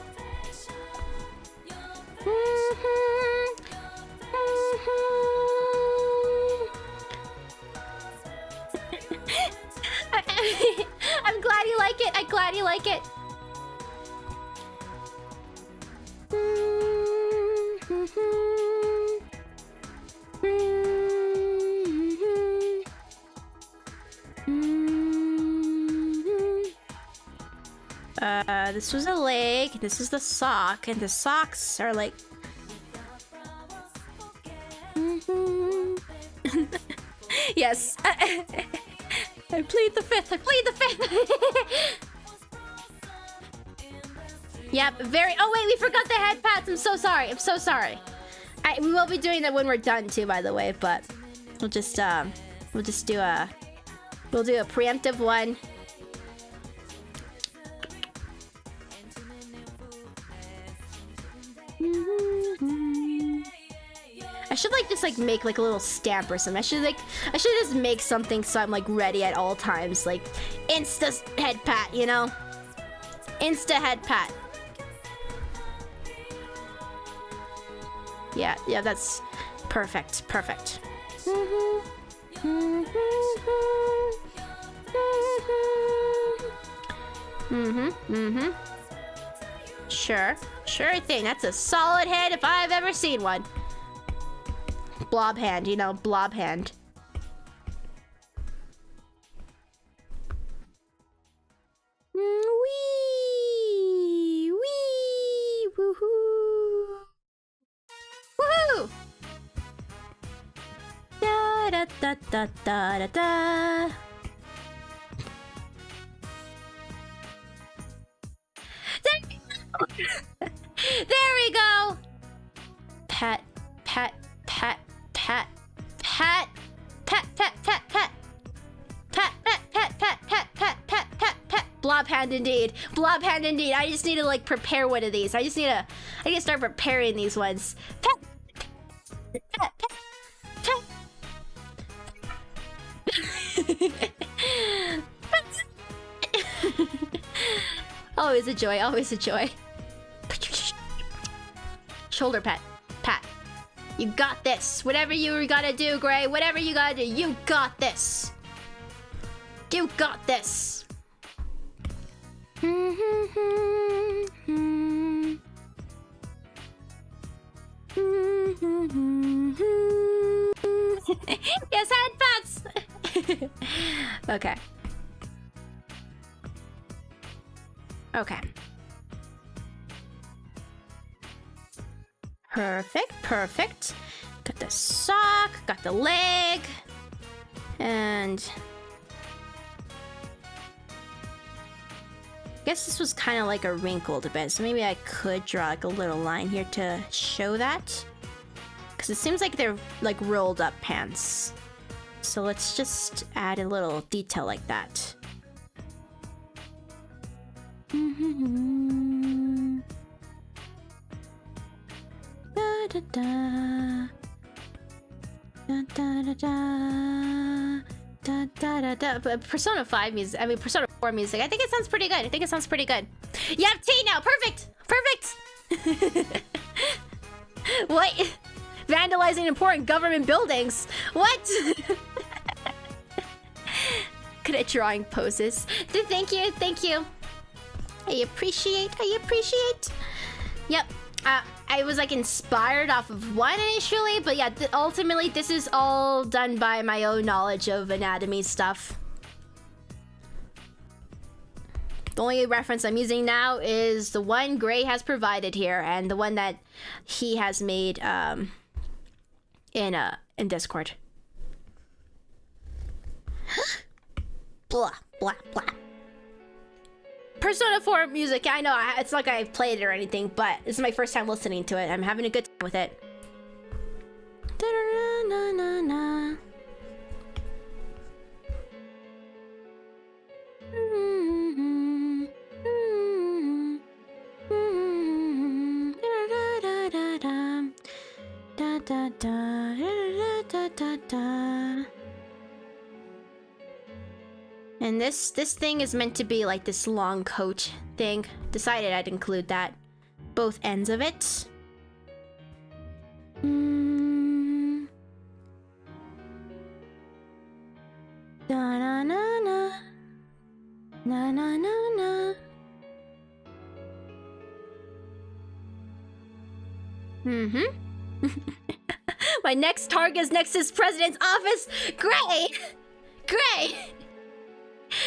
I'm glad you like it. I'm glad you like it. This was a leg, this is the sock, and the socks are like... Yes. I played the 5th, I played the 5th! Yep, very... Oh wait, we forgot the head pats, I'm so sorry, I'm so sorry. We will be doing that when we're done too, by the way, but... We'll just do a preemptive one. I should like just like make like a little stamp or something. I should just make something so I'm like ready at all times, like insta head pat, you know? Insta head pat. Yeah, that's perfect, perfect. Sure thing. That's a solid head if I've ever seen one. Blob hand, you know, blob hand. Wee, woohoo, woohoo! Da da da da da da. There we go. Pat, pat, pat, pat, pat, pat, pat, pat, pat. Pat, pat, pat, pat, pat, pat, pat, pat, pat. Blob hand indeed. Blob hand indeed. I just need to like prepare one of these. I need to start preparing these ones. Pat, pat, pat, pat. Always a joy, always a joy. Shoulder pat, pat. You got this. Whatever you gotta do, Gray. Whatever you gotta do, you got this. You got this. Yes, headpats. Okay. Okay. Perfect, perfect. Got the sock, got the leg, and I guess this was kind of like a wrinkled bit, so maybe I could draw like a little line here to show that. Because it seems like they're like rolled up pants. So let's just add a little detail like that. Da da da. Da da da da. Da, da, da, da. But Persona 5 music, I mean Persona 4 music, I think it sounds pretty good. I think it sounds pretty good. You have tea now! Perfect! Perfect! What? Vandalizing important government buildings? What? Good at drawing poses. Thank you, thank you. I appreciate. Yep. I was like inspired off of one initially, but yeah, ultimately this is all done by my own knowledge of anatomy stuff. The only reference I'm using now is the one Gray has provided here, and the one that he has made in Discord. Blah blah blah. Persona 4 music, I know, it's not like I've played it or anything, but this is my first time listening to it. I'm having a good time with it. Da-da-da-na-na-na. Da-da-da-da-da. And this thing is meant to be like this long coat thing. Decided I'd include that. Both ends of it. Da-na-na-na. Na-na-na-na. My next target is next to his president's office. Gray! Gray!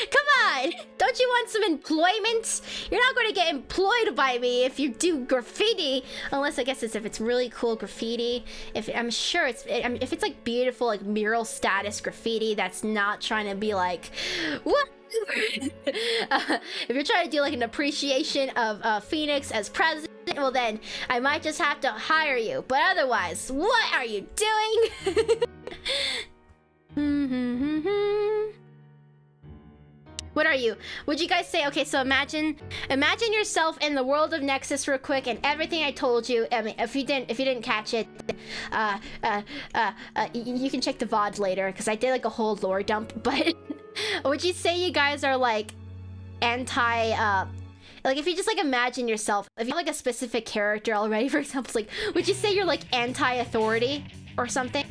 Come on! Don't you want some employment? You're not going to get employed by me if you do graffiti. Unless, I guess, if it's really cool graffiti. I'm sure if it's like beautiful, like mural status graffiti that's not trying to be like, what? If you're trying to do like an appreciation of Phoenix as president, well then, I might just have to hire you. But otherwise, what are you doing? What are you? Would you guys say, okay, so imagine yourself in the world of Nexus real quick and everything I told you. I mean, if you didn't catch it, you can check the VOD later because I did like a whole lore dump, but would you say you guys are like anti, like if you just like imagine yourself, if you have like a specific character already, for example, like, would you say you're like anti-authority or something?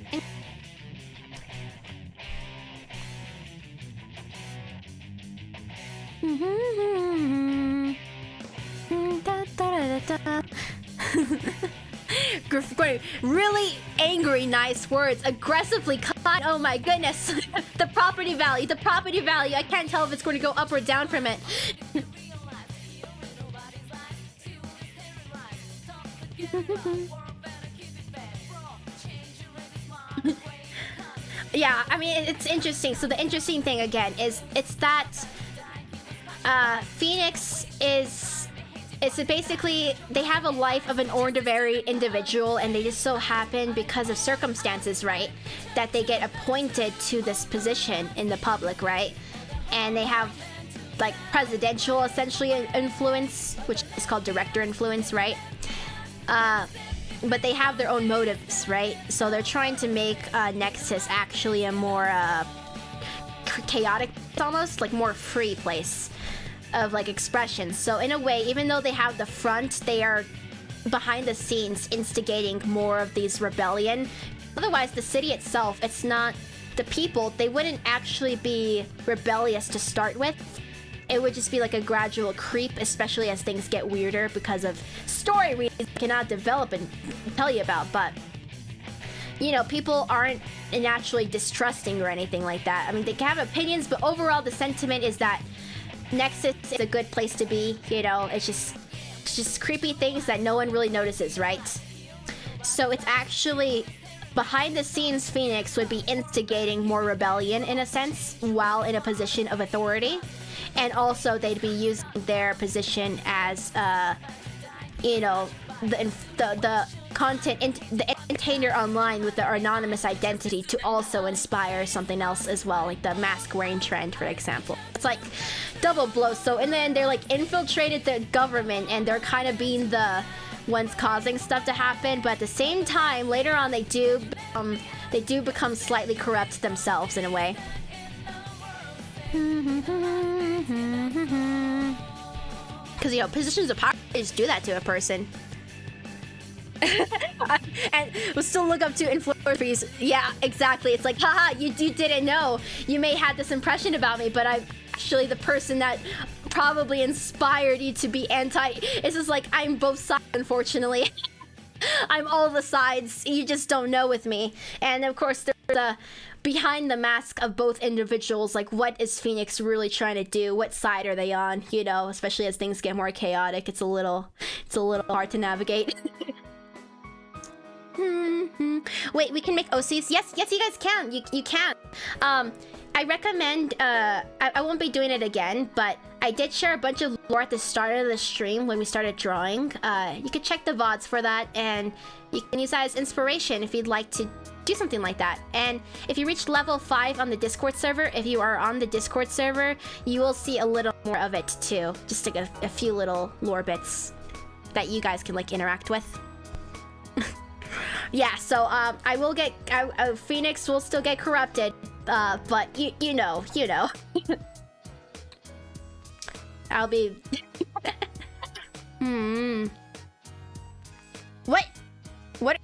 Really angry, nice words. Aggressively, oh my goodness. The property value. I can't tell if it's going to go up or down from it. Yeah, I mean, it's interesting. So the interesting thing again is it's that Phoenix is basically they have a life of an ordinary individual, and they just so happen because of circumstances, right, that they get appointed to this position in the public, right? And they have like presidential essentially influence, which is called director influence, right? But they have their own motives, right? So they're trying to make Nexus actually a more chaotic, almost like more free place of like expression. So in a way, even though they have the front, they are behind the scenes instigating more of these rebellion. Otherwise, the city itself, it's not the people, they wouldn't actually be rebellious to start with. It would just be like a gradual creep, especially as things get weirder because of story reasons I cannot develop and tell you about. But, you know, people aren't naturally distrusting or anything like that. I mean, they can have opinions, but overall the sentiment is that Nexus is a good place to be. You know, it's just creepy things that no one really notices, right? So it's actually behind the scenes, Phoenix would be instigating more rebellion in a sense while in a position of authority. And also they'd be using their position as, you know, the content, the entertainer online with their anonymous identity to also inspire something else as well, like the mask wearing trend, for example. It's like double blow. So, and then they're like infiltrated the government, and they're kind of being the ones causing stuff to happen. But at the same time, later on, they do become slightly corrupt themselves in a way. Because, you know, positions of power just do that to a person. And we'll still look up to influencers. Yeah, exactly. It's like, haha, you didn't know. You may have this impression about me, but I'm actually the person that probably inspired you to be anti. It's just like, I'm both sides, unfortunately. I'm all the sides. You just don't know with me. And of course, there's the behind the mask of both individuals, like what is Phoenix really trying to do? What side are they on? You know, especially as things get more chaotic, it's a little hard to navigate. Wait, we can make OCs? Yes, you guys can. You can. I recommend, I won't be doing it again, but I did share a bunch of lore at the start of the stream when we started drawing. You could check the VODs for that, and you can use that as inspiration if you'd like to do something like that. And if you reach level 5 on the Discord server, if you are on the Discord server, you will see a little more of it too. Just like a few little lore bits that you guys can like interact with. Yeah, so I will get Phoenix will still get corrupted, but you know, I'll be. What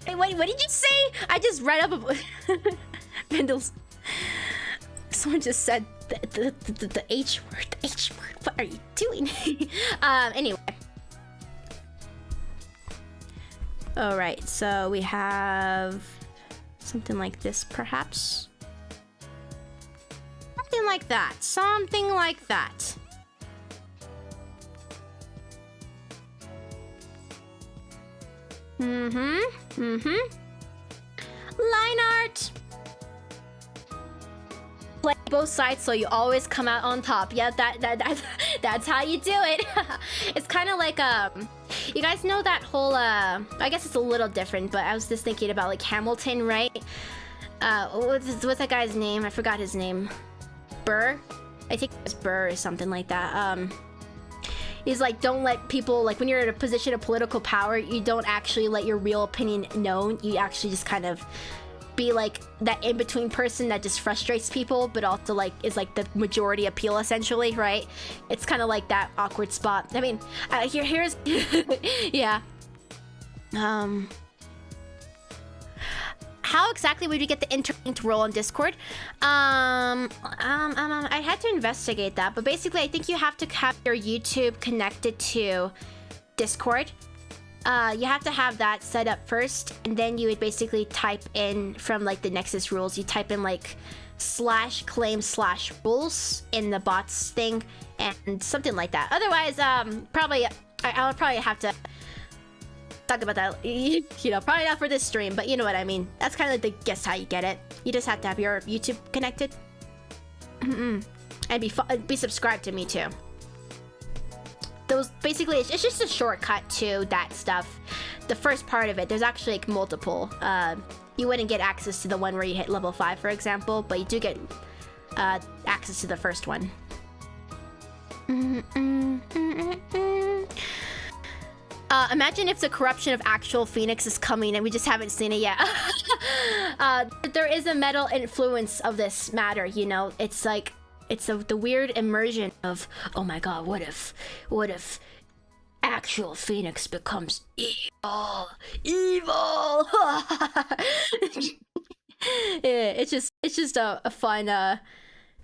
did you say? I just read up about Bindles. Someone just said the H word. The H word. What are you doing? Anyway. All right, so we have something like this, perhaps. Something like that. Something like that. Line art. Play both sides so you always come out on top. Yeah, that's how you do it. It's kind of like you guys know that whole I guess it's a little different, but I was just thinking about like Hamilton, right? What's that guy's name? I forgot his name. Burr? I think it was Burr or something like that. He's like, don't let people, like when you're in a position of political power, you don't actually let your real opinion known. You actually just kind of be like that in-between person that just frustrates people, but also like is like the majority appeal essentially, right? It's kind of like that awkward spot. I mean, here's yeah. How exactly would you get the interlinked role on Discord? I had to investigate that, but basically I think you have to have your YouTube connected to Discord. You have to have that set up first, and then you would basically type in from like the Nexus rules, you type in like /claim/rules in the bots thing and something like that. Otherwise, I'll probably have to talk about that, you know, probably not for this stream, but you know what I mean. That's kind of like guess how you get it. You just have to have your YouTube connected. And be subscribed to me too. Those basically, it's just a shortcut to that stuff. The first part of it, there's actually like multiple. You wouldn't get access to the one where you hit level 5, for example, but you do get access to the first one. Imagine if the corruption of actual Phoenix is coming and we just haven't seen it yet. There is a metal influence of this matter, you know? It's like, it's the weird immersion of, oh my god, what if actual Phoenix becomes evil? Evil! Yeah, it's just a fun,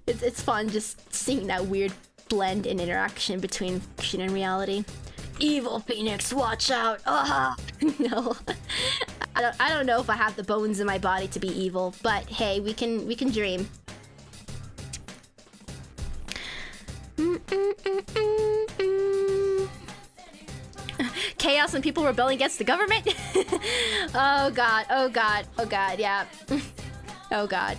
it's fun just seeing that weird blend and interaction between fiction and reality. Evil Phoenix, watch out! No, I don't know if I have the bones in my body to be evil, but hey, we can dream. Chaos and people rebelling against the government. Oh god, oh god, oh god, yeah. Oh god.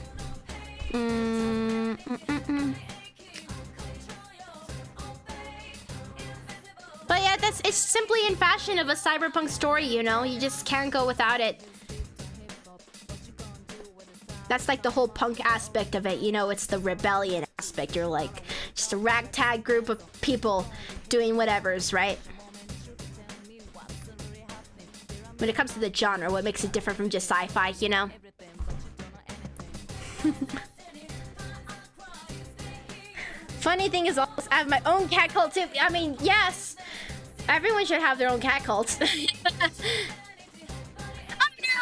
But yeah, it's simply in fashion of a cyberpunk story, you know? You just can't go without it. That's like the whole punk aspect of it, you know? It's the rebellion aspect. You're like just a ragtag group of people doing whatevers, right? When it comes to the genre, what makes it different from just sci-fi, you know? Funny thing is, I have my own cat cult too. I mean, yes! Everyone should have their own cat cult. Oh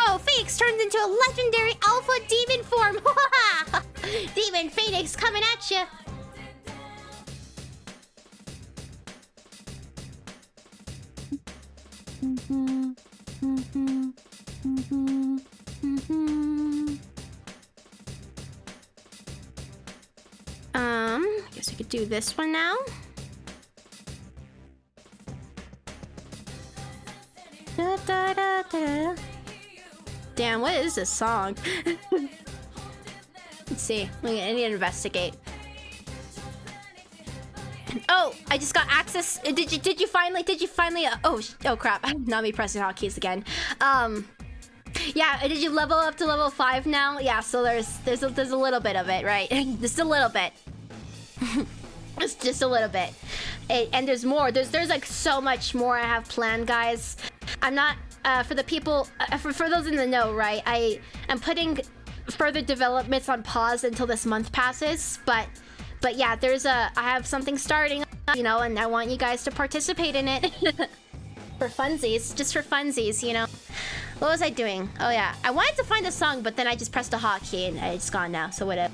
no! Phoenix turns into a legendary alpha demon form! Demon Phoenix coming at you! Guess we could do this one now. Da, da, da, da. Damn, what is this song? Let's see. I need to investigate. Oh, I just got access. Did you finally? Oh crap! Not me pressing hotkeys again. Yeah. Did you level up to level 5 now? Yeah. So there's a little bit of it, right? Just a little bit. It's just a little bit. And there's more. There's like so much more I have planned, guys. I'm not for the people for those in the know, right? I am putting further developments on pause until this month passes, but yeah, I have something starting, you know, and I want you guys to participate in it. For funsies, just for funsies, you know. What was I doing? Oh yeah, I wanted to find a song, but then I just pressed a hotkey and it's gone now, so whatever.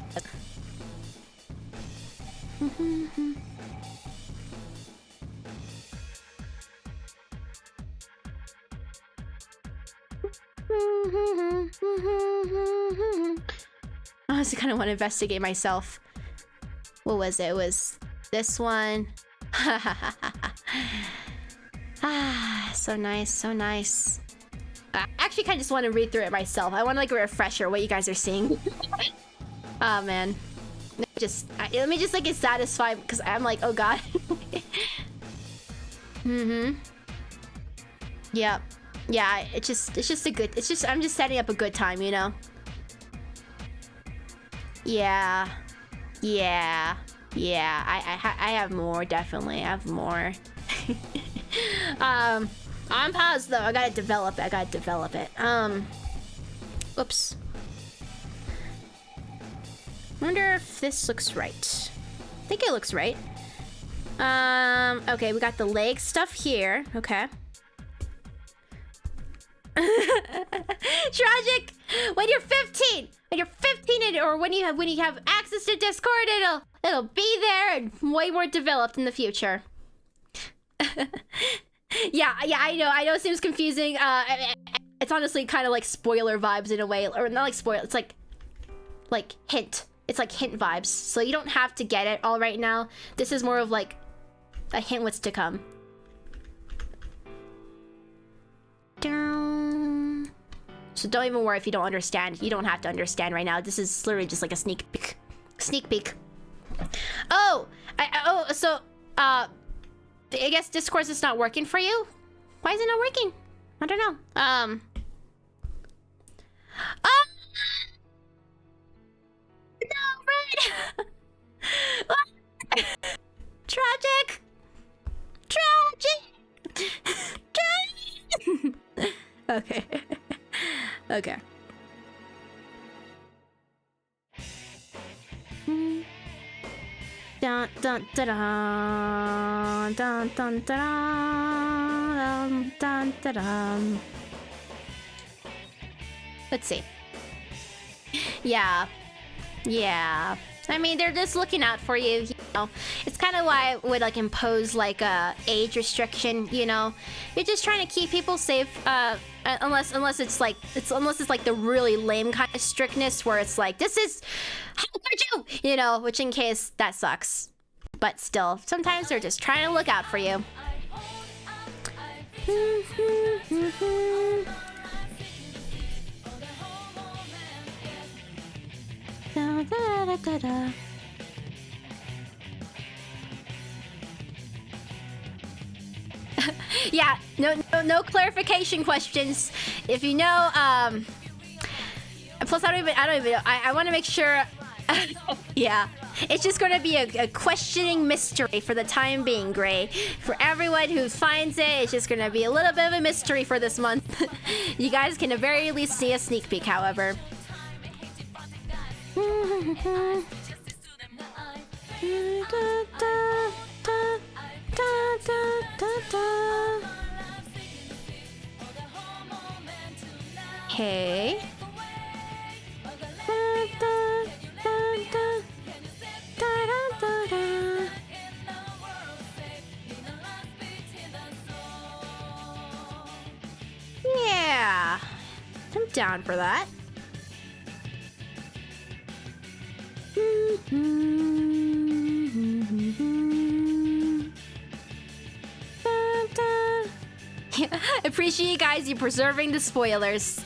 I also kind of want to investigate myself. What was it? It was this one. So nice, so nice. I actually kind of just want to read through it myself. I want like a refresher what you guys are seeing. Oh man. Let me just like get satisfied because I'm like, oh god. Yep. Yeah, I'm just setting up a good time, you know? Yeah. I have more, definitely. I have more. On pause though, I gotta develop it. Oops. Wonder if this looks right. I think it looks right. Okay, we got the leg stuff here. Okay. Tragic! When you're 15! Or when you have access to Discord, it'll be there and way more developed in the future. Yeah, I know it seems confusing. It's honestly kind of like spoiler vibes in a way, or not like spoiler, it's like hint. It's like hint vibes. So you don't have to get it all right now. This is more of like a hint what's to come. Down. So don't even worry if you don't understand. You don't have to understand right now. This is literally just like a sneak peek. Sneak peek. Oh, I guess Discord is not working for you. Why is it not working? I don't know. Oh! No, Red! Tragic! Tragic! Tragic! Okay. Okay. Dun dun dun dun dun dun dun dun dun dun. Let's see. Yeah. Yeah. I mean, they're just looking out for you, you know. It's kind of why I would like impose like a age restriction, you know. You're just trying to keep people safe, unless it's like the really lame kind of strictness where it's like, this is how could you know, which in case that sucks. But still, sometimes they're just trying to look out for you. Da, da, da, da, da. Yeah, no clarification questions. If you know, plus I don't even know. I want to make sure. Yeah, it's just going to be a questioning mystery for the time being, Gray. For everyone who finds it, it's just going to be a little bit of a mystery for this month. You guys can at very least see a sneak peek, however. Hey. Yeah. I'm down for that. Appreciate you guys, you're preserving the spoilers.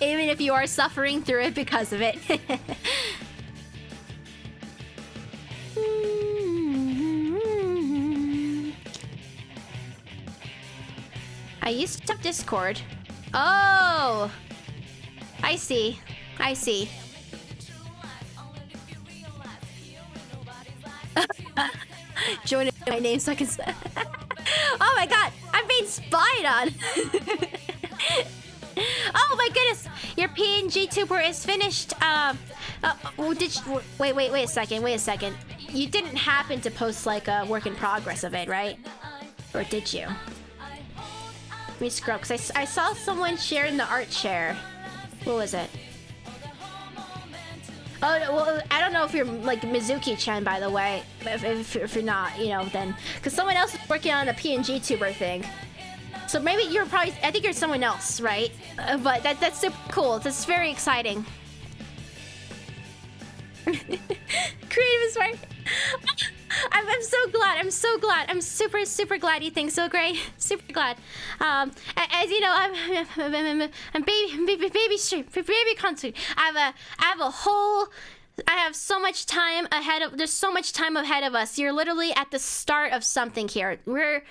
Even if you are suffering through it because of it. I used to have Discord. Oh! I see. I see. Join my name so I can... Oh my god! I'm being spied on! Oh my goodness! Your PNG tuber is finished! Did you... Wait a second. You didn't happen to post like a work in progress of it, right? Or did you? Let me scroll, because I saw someone sharing the art share. What was it? Oh, well, I don't know if you're like Mizuki-chan, by the way. If you're not, you know, then... Because someone else is working on a PNG tuber thing. So maybe you're probably... I think you're someone else, right? But that's super cool. That's very exciting. Creative is right. I'm so glad. I'm so glad. I'm super glad you think so, Gray. Super glad. As you know, I'm baby concert. I have so much time ahead of. There's so much time ahead of us. You're literally at the start of something here. We're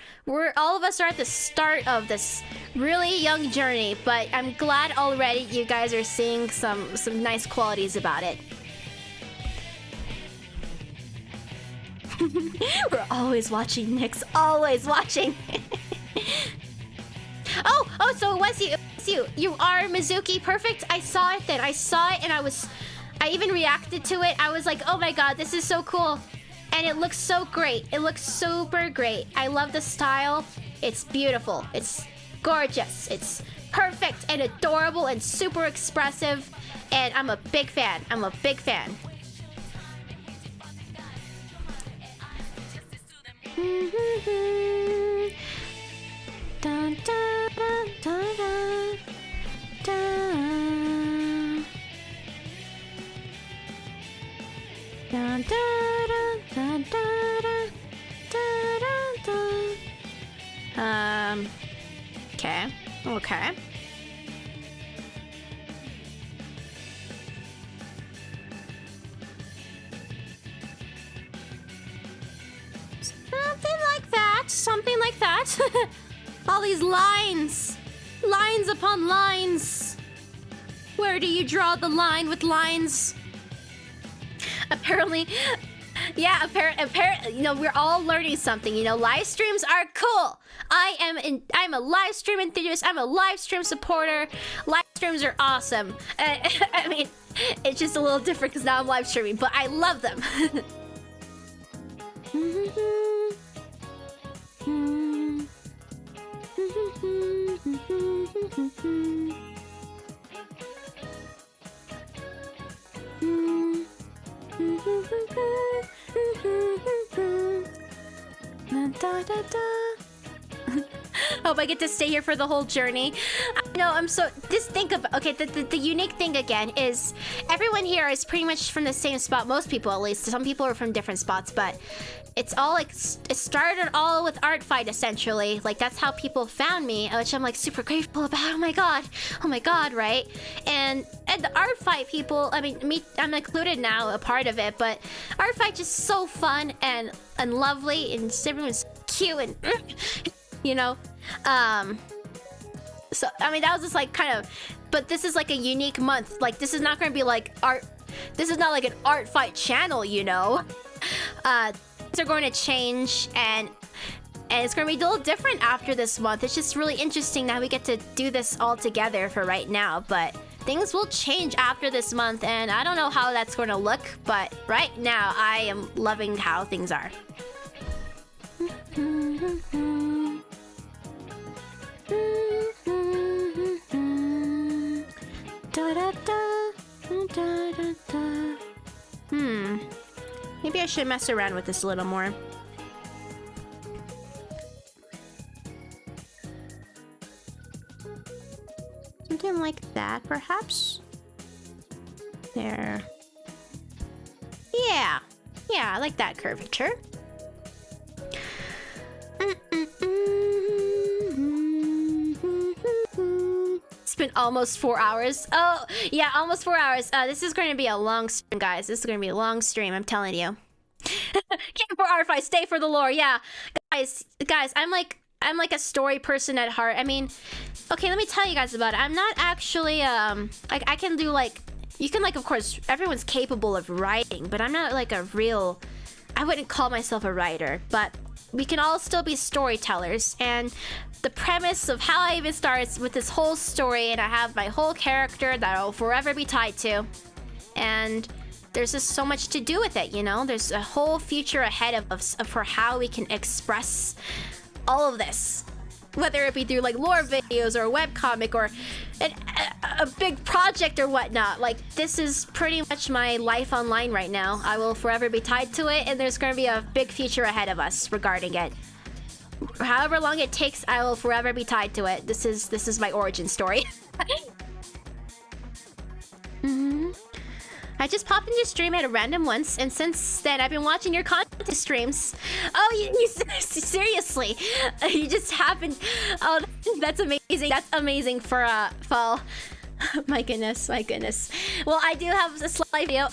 all of us are at the start of this really young journey. But I'm glad already you guys are seeing some nice qualities about it. We're always watching, Nyx. Always watching. Oh, so it was you. You are Mizuki. Perfect. I saw it then. I saw it and I even reacted to it. I was like, oh my god, this is so cool. And it looks so great. It looks super great. I love the style. It's beautiful. It's gorgeous. It's perfect and adorable and super expressive. And I'm a big fan. I'm a big fan. Dun, dun, dun, dun, dun, dun. Dun, dun, dun, dun, dun, dun, dun. Okay. Okay. Something like that. Something like that. All these lines. Lines upon lines. Where do you draw the line with lines? Apparently, yeah, apparently, you know, we're all learning something. You know, live streams are cool. I'm a live stream enthusiast. I'm a live stream supporter. Live streams are awesome. I mean, it's just a little different because now I'm live streaming, but I love them. Hope I get to stay here for the whole journey. I know, I'm so... Just think of... Okay, the unique thing again is... Everyone here is pretty much from the same spot. Most people, at least. Some people are from different spots, but... It's all like... It started all with ARTFIGHT, essentially. Like, that's how people found me, which I'm, like, super grateful about. Oh my god. Oh my god, right? And the ARTFIGHT people... I mean, me... I'm included now, a part of it, but... ARTFIGHT just so fun and lovely, and everyone's cute and... You know? So, I mean, that was just like kind of... But this is like a unique month. Like, this is not going to be like art... This is not like an ARTFIGHT channel, you know? Things are going to change, and it's going to be a little different after this month. It's just really interesting that we get to do this all together for right now, but things will change after this month, and I don't know how that's going to look, but right now I am loving how things are. Maybe I should mess around with this a little more. Something like that, perhaps? There. Yeah. Yeah, I like that curvature. It's been almost 4 hours. Oh, yeah, almost 4 hours. This is going to be a long stream, guys. This is going to be a long stream, I'm telling you. Came for ARTFIGHT, stay for the lore. Yeah, guys, I'm like a story person at heart. I mean, okay, let me tell you guys about it. I'm not actually like, I can do like, you can like, of course, everyone's capable of writing, but I'm not like a real, I wouldn't call myself a writer, but we can all still be storytellers. And the premise of how I even starts with this whole story, and I have my whole character that I'll forever be tied to, and there's just so much to do with it, you know? There's a whole future ahead of us for how we can express all of this. Whether it be through like lore videos or a webcomic or a big project or whatnot. Like, this is pretty much my life online right now. I will forever be tied to it, and there's going to be a big future ahead of us regarding it. However long it takes, I will forever be tied to it. This is my origin story. I just popped into your stream at a random once, and since then I've been watching your content streams. Oh, you seriously? You just happened. Oh, that's amazing. That's amazing for fall. My goodness, my goodness. Well, I do have a slight video.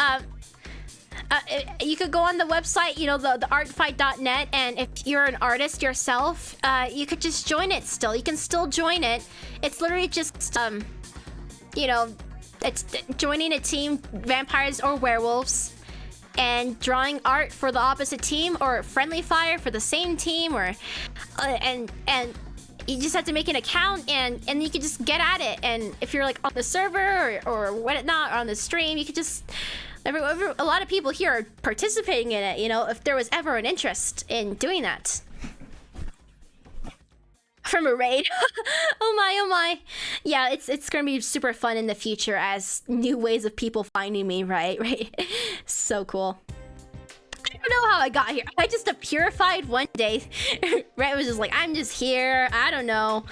You could go on the website, you know, the artfight.net, and if you're an artist yourself, you could just join it still. You can still join it. It's literally just, you know, it's joining a team, vampires or werewolves, and drawing art for the opposite team, or friendly fire for the same team, or and you just have to make an account, and you can just get at it. And if you're like on the server or whatnot, or on the stream, you could just a lot of people here are participating in it, you know, if there was ever an interest in doing that. From a raid. Oh my. Yeah, it's gonna be super fun in the future as new ways of people finding me, right? So cool. I don't know how I got here. I just purified one day. Right, was just like, I'm just here. I don't know.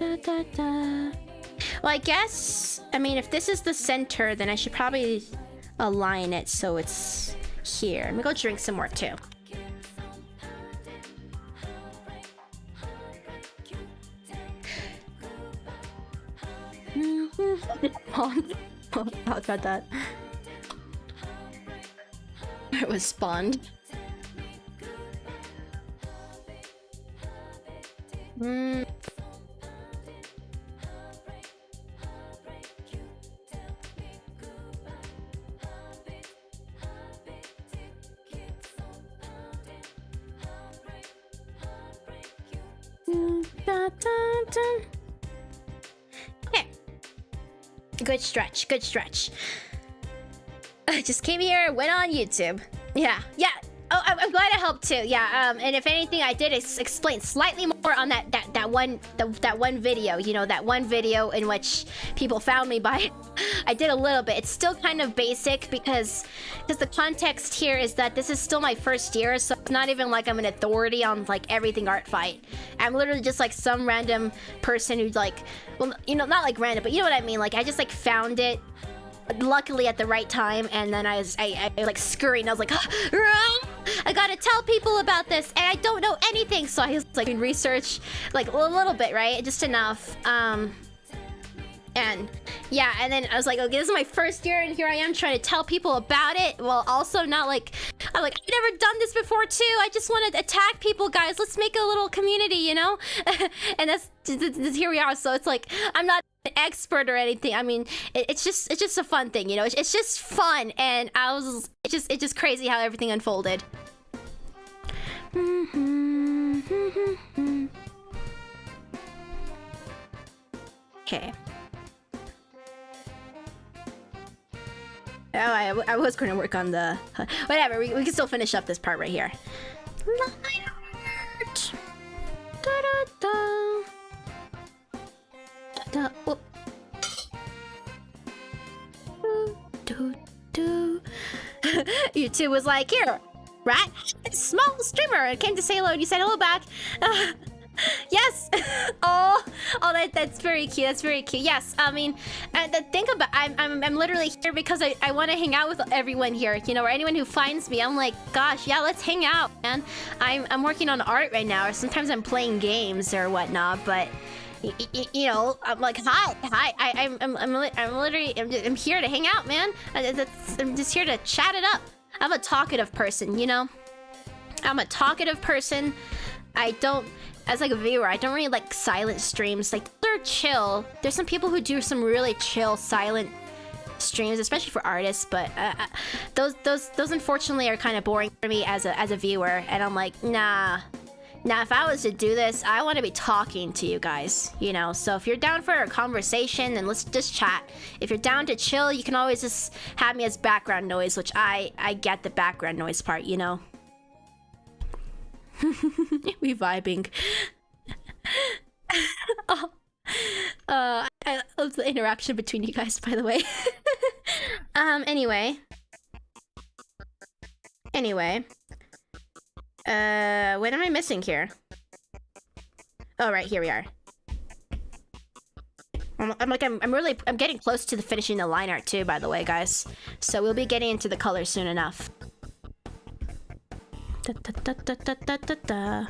Da, da, da. Well, I guess, I mean, if this is the center, then I should probably align it so it's here. Let me go drink some more too. Oh, about that. It was spawned. Okay. Good stretch, good stretch. I just came here, went on YouTube. Yeah. Oh, I'm glad I helped too. Yeah. And if anything, I did explain slightly more on that one video. You know, that one video in which people found me by. I did a little bit. It's still kind of basic because the context here is that this is still my first year, so it's not even like I'm an authority on like everything ARTFIGHT. I'm literally just like some random person who's like, well, you know, not like random, but you know what I mean. Like I just like found it. Luckily at the right time, and then I like scurried and I was like, I gotta tell people about this and I don't know anything, so I was like in research like a little bit, right, just enough, and yeah, and then I was like, okay, this is my first year and here I am trying to tell people about it, while also not like, I'm like, I've never done this before too, I just want to attack people, guys, let's make a little community, you know. And that's here we are. So it's like, I'm not an expert or anything. I mean, it's just a fun thing, you know. It's just fun, and it's just crazy how everything unfolded. Okay. Oh, I was going to work on the whatever. We can still finish up this part right here. Line art. Da da da. Oh. YouTube was like, here, rat, small streamer, and came to say hello, and you said hello back. Yes. oh, that's very cute. That's very cute. Yes, I mean, think about, I'm literally here because I want to hang out with everyone here, you know, or anyone who finds me. I'm like, gosh, yeah, let's hang out, man. I'm working on art right now, or sometimes I'm playing games or whatnot, but you know, I'm like, hi, I'm here to hang out, man. I'm just here to chat it up. I'm a talkative person, you know. I'm a talkative person. I don't, as like a viewer, I don't really like silent streams. Like, they're chill. There's some people who do some really chill silent streams, especially for artists, but those unfortunately are kind of boring for me as a viewer, and I'm like, nah. Now, if I was to do this, I want to be talking to you guys, you know? So if you're down for a conversation, then let's just chat. If you're down to chill, you can always just have me as background noise, which I get the background noise part, you know? We vibing. Oh. I love the interaction between you guys, by the way. Anyway. What am I missing here? Oh, right, here we are. I'm getting close to finishing the line art too, by the way, guys. So we'll be getting into the colors soon enough. Da, da, da, da, da, da, da.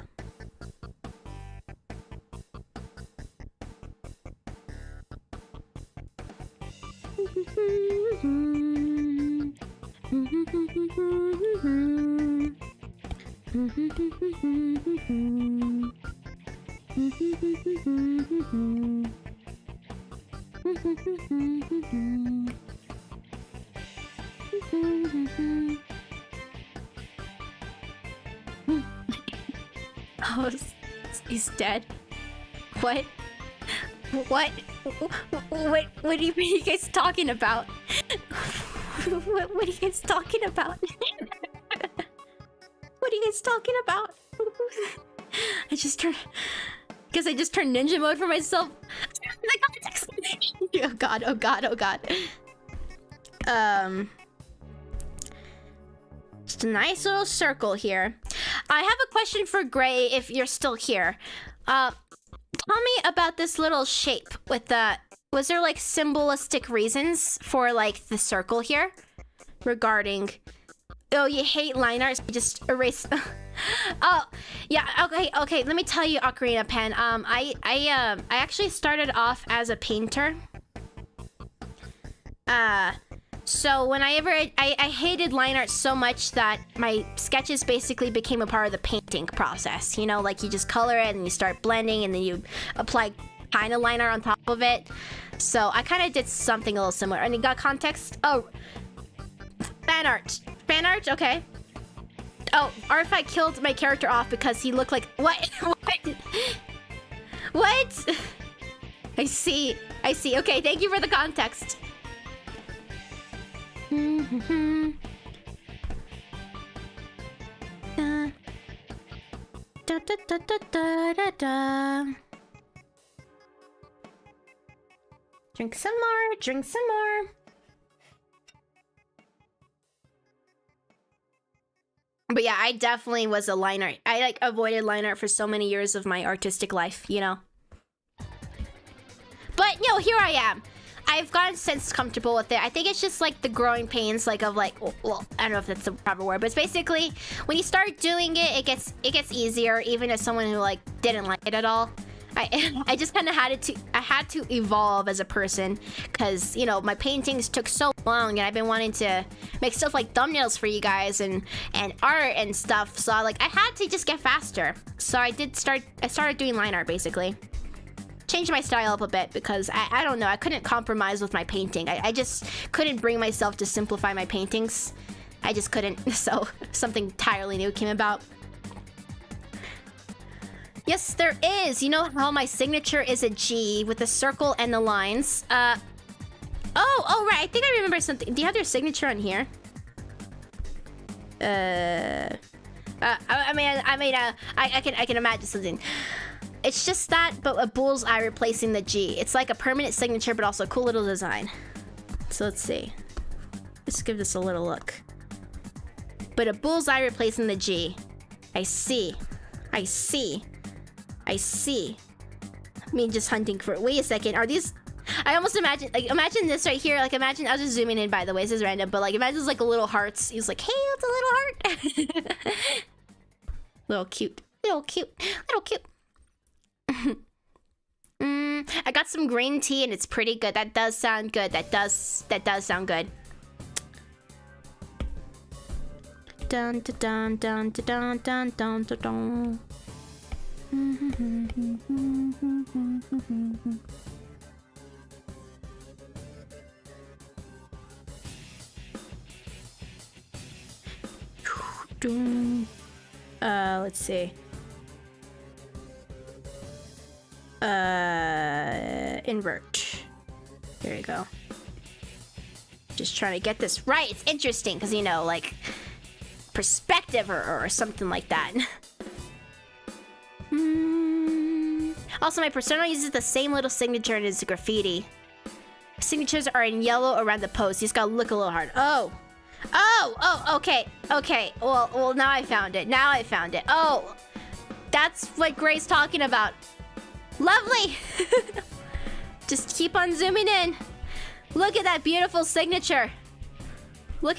Oh, he's dead. What? What are you guys talking about? What are you guys talking about? What are you guys talking about? I just turned ninja mode for myself. Oh god, oh god, oh god. Just a nice little circle here. I have a question for Gray if you're still here. Tell me about this little shape with the... Was there like symbolistic reasons for like the circle here? Regarding... Oh, you hate line art, so you just erase... Oh, yeah, okay, let me tell you, Ocarina Pen. I actually started off as a painter. So whenever I hated line art so much that my sketches basically became a part of the painting process. You know, like you just color it and you start blending and then you apply kind of line art on top of it. So I kind of did something a little similar. And you got context? Oh, fan art. Fan art? Okay. Oh, ARTFIGHT killed my character off because he looked like... What? What? What? I see. Okay, thank you for the context. Drink some more. But yeah, I definitely was a line art. I like avoided line art for so many years of my artistic life, you know. But no, here I am. I've gotten since comfortable with it. I think it's just like the growing pains, like of like, well, I don't know if that's the proper word, but it's basically when you start doing it, it gets easier, even as someone who like didn't like it at all. I just kind of had to evolve as a person because, you know, my paintings took so long and I've been wanting to make stuff like thumbnails for you guys and art and stuff. So I had to just get faster. So I started doing line art basically. Changed my style up a bit because I don't know, I couldn't compromise with my painting. I just couldn't bring myself to simplify my paintings. I just couldn't. So something entirely new came about. Yes, there is. You know how my signature is a G with the circle and the lines. Oh, right. I think I remember something. Do you have your signature on here? I can imagine something. It's just that, but a bullseye replacing the G. It's like a permanent signature, but also a cool little design. So let's see. Let's give this a little look. But a bullseye replacing the G. I see. I mean, just hunting for... Wait a second. Are these... I almost imagine... Like, imagine this right here. Like, imagine... I was just zooming in, by the way. This is random. But, like, imagine it's like a little hearts. He's like, hey, it's a little heart. Little cute. I got some green tea, and it's pretty good. That does sound good. That does sound good. Dun, dun, dun, dun, dun, dun, dun, dun, dun. Let's see. Invert. There you go. Just trying to get this right. It's interesting because, you know, like perspective or something like that. Also, my persona uses the same little signature in his graffiti. Signatures are in yellow around the post. You just gotta look a little hard. Oh, okay. Well, now I found it. Oh, that's what Gray's talking about. Lovely. Just keep on zooming in. Look at that beautiful signature. Gray,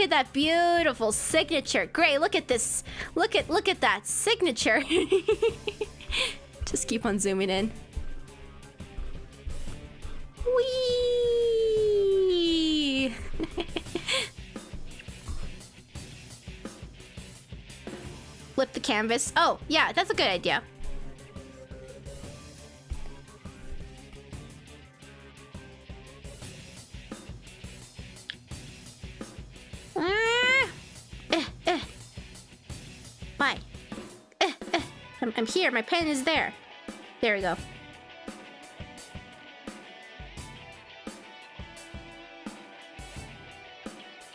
look at this. Look at that signature. Just keep on zooming in. Whee! Flip the canvas. Oh, yeah, that's a good idea. Why? I'm here. My pen is there. There we go.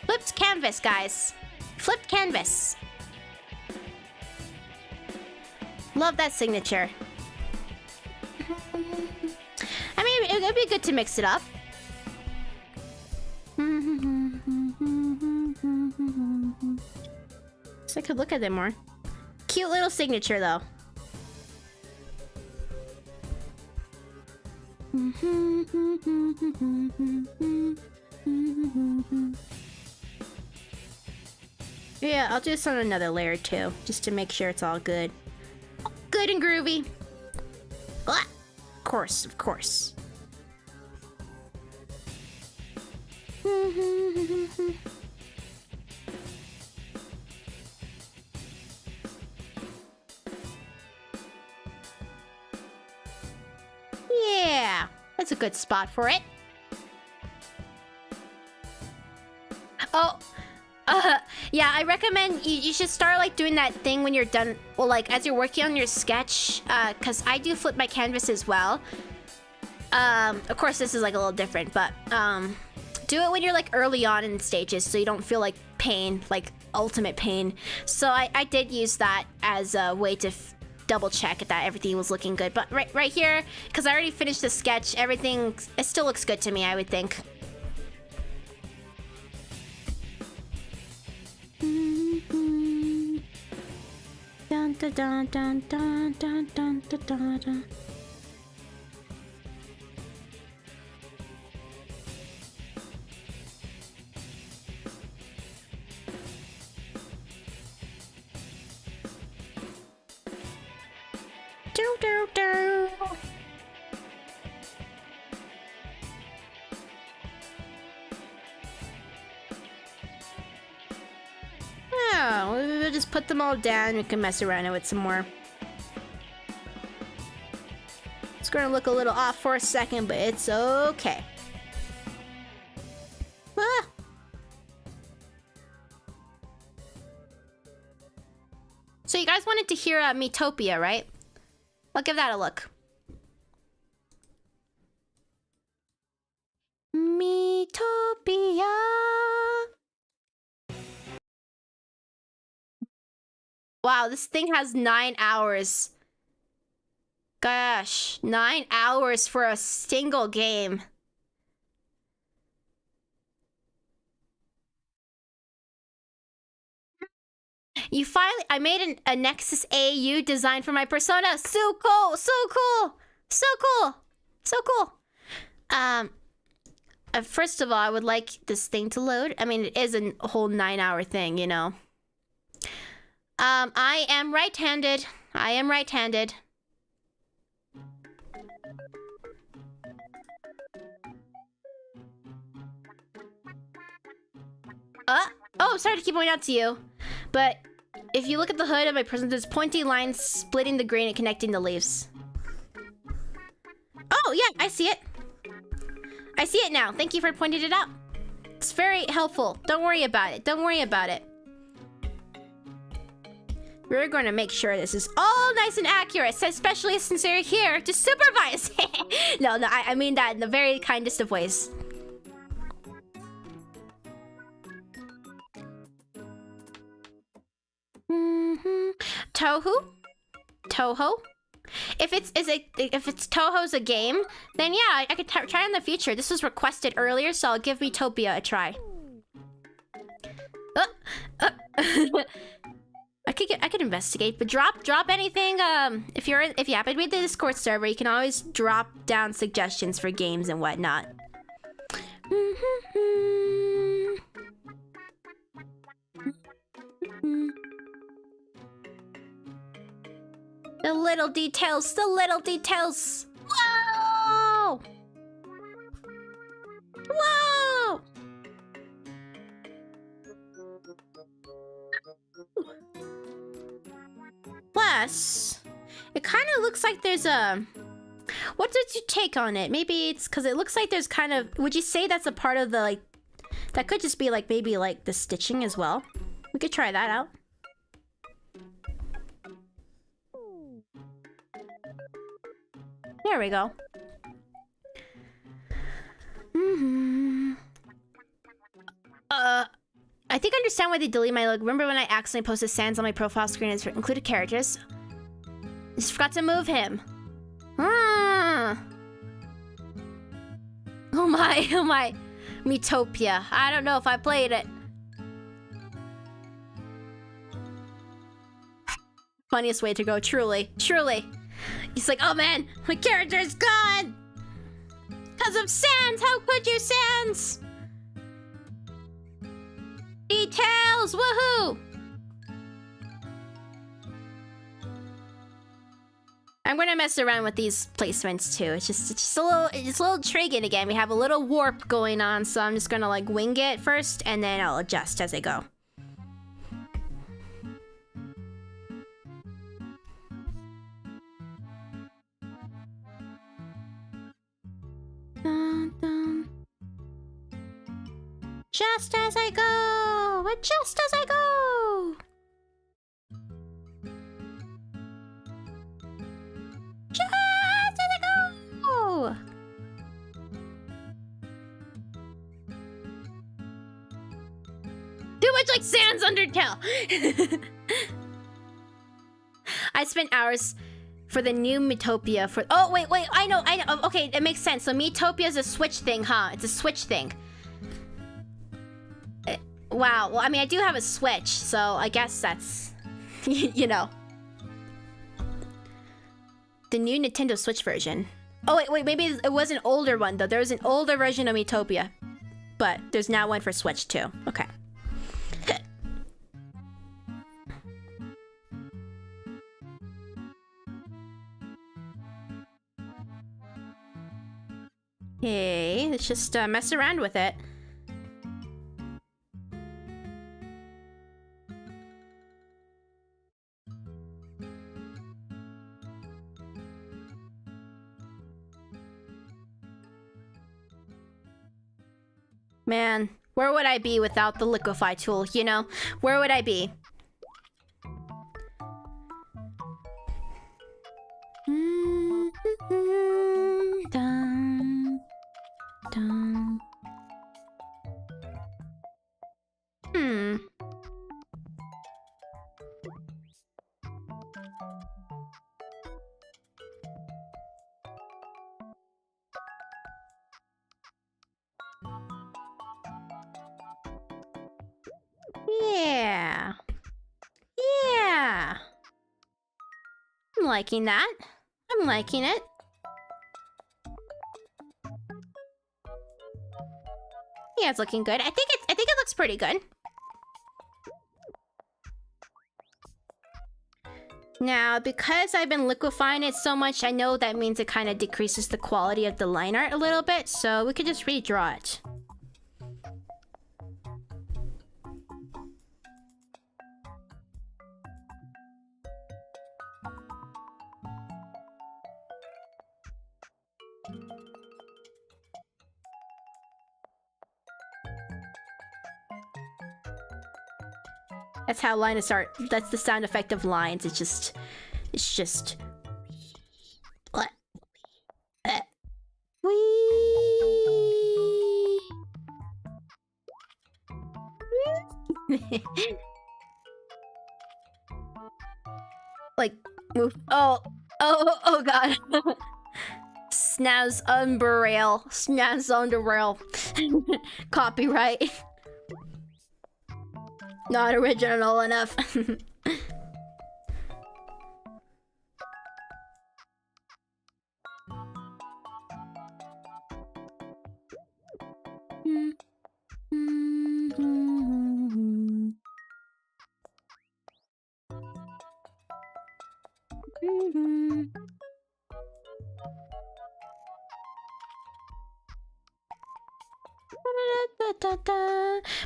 Flipped canvas, guys. Flipped canvas. Love that signature. I mean, it'd be good to mix it up. So I could look at them more. Cute little signature, though. Yeah, I'll do this on another layer too, just to make sure it's all good. Good and groovy. Ah, of course, of course. Yeah, that's a good spot for it. Oh, yeah, I recommend you should start like doing that thing when you're done. Well, like as you're working on your sketch, cause I do flip my canvas as well. Of course this is like a little different, but do it when you're like early on in stages, so you don't feel like pain, like ultimate pain. So I did use that as a way to double check that everything was looking good. But right here, cause I already finished the sketch, everything it still looks good to me, I would think. Dun dun dun dun dun dun dun dun dun. Do do do. Oh, we'll just put them all down. We can mess around with some more. It's gonna look a little off for a second, but it's okay. Ah. So you guys wanted to hear Metopia, right? I'll give that a look. Metopia. Wow, this thing has 9 hours. Gosh, 9 hours for a single game. You finally, I made a Nexus AU design for my persona. So cool, so cool, so cool, so cool. First of all, I would like this thing to load. I mean, it is a whole 9-hour thing, you know. I am right-handed. I am right-handed. Oh, sorry to keep pointing out to you, but if you look at the hood of my person, there's pointy lines splitting the grain and connecting the leaves. Oh, yeah, I see it. I see it now. Thank you for pointing it out. It's very helpful. Don't worry about it. Don't worry about it. We're going to make sure this is all nice and accurate, especially since you're here to supervise. No, I mean that in the very kindest of ways. Tohu? Toho? If it's Toho's a game, then yeah, I could try in the future. This was requested earlier, so I'll give Metopia a try. I could investigate, but drop anything. If you happen to be the Discord server, you can always drop down suggestions for games and whatnot. The little details, the little details. Whoa! Whoa! Plus, it kind of looks like there's a... What did you take on it? Maybe it's because it looks like there's kind of... Would you say that's a part of the, like... That could just be, like, maybe, like, the stitching as well? We could try that out. There we go. I think I understand why they delete my look. Remember when I accidentally posted Sans on my profile screen as included characters? Just forgot to move him. Oh my. Metopia. I don't know if I played it. Funniest way to go, truly. Truly. He's like, oh man, my character is gone! Because of Sans! How could you, Sans? Details! Woohoo! I'm gonna mess around with these placements too. It's just a little intriguing again. We have a little warp going on, so I'm just gonna like wing it first, and then I'll adjust as I go. Dun, dun. Just as I go! Just as I go! Just as I go! Too much like Sans Undertale! I spent hours for the new Metopia for— oh, wait, I know. Okay, it makes sense. So Metopia is a Switch thing, huh? It's a Switch thing. Wow, well, I mean, I do have a Switch, so I guess that's, you know. The new Nintendo Switch version. Oh, wait, maybe it was an older one, though. There was an older version of Metopia. But there's now one for Switch, too. Okay. Okay, let's just mess around with it. Man, where would I be without the liquefy tool, you know? Where would I be? Dun, dun. Yeah. Yeah. I'm liking that. I'm liking it. Yeah, it's looking good. I think it looks pretty good. Now, because I've been liquefying it so much, I know that means it kind of decreases the quality of the line art a little bit, so we could just redraw it. That's how lines are. That's the sound effect of lines. It's just. Like move. Oh god. Snaz under rail. Snaz under rail. Copyright. Not original enough.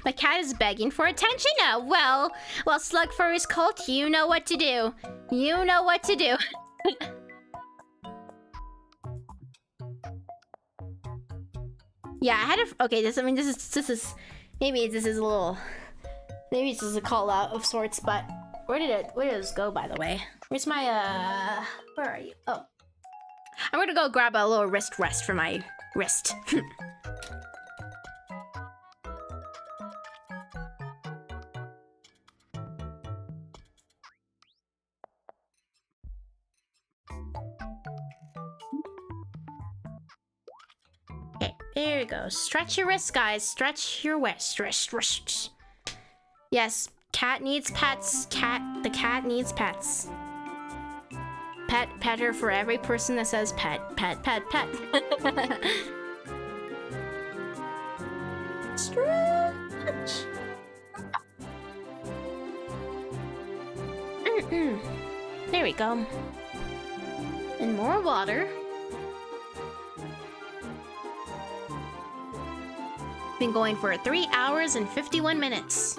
My cat is begging for attention now. Well, Slug Furry's cult, you know what to do. You know what to do. Yeah, I had a— okay, this is maybe this is a little— maybe this is a call out of sorts, but where did this go, by the way? Where's my where are you? Oh, I'm gonna go grab a little wrist rest for my wrist. Okay, there we go. Stretch your wrist, guys. Stretch your wrist. Yes, cat needs pets. The cat needs pets. Pet her for every person that says pet. Stretch. There we go. And more water. Been going for 3 hours and 51 minutes.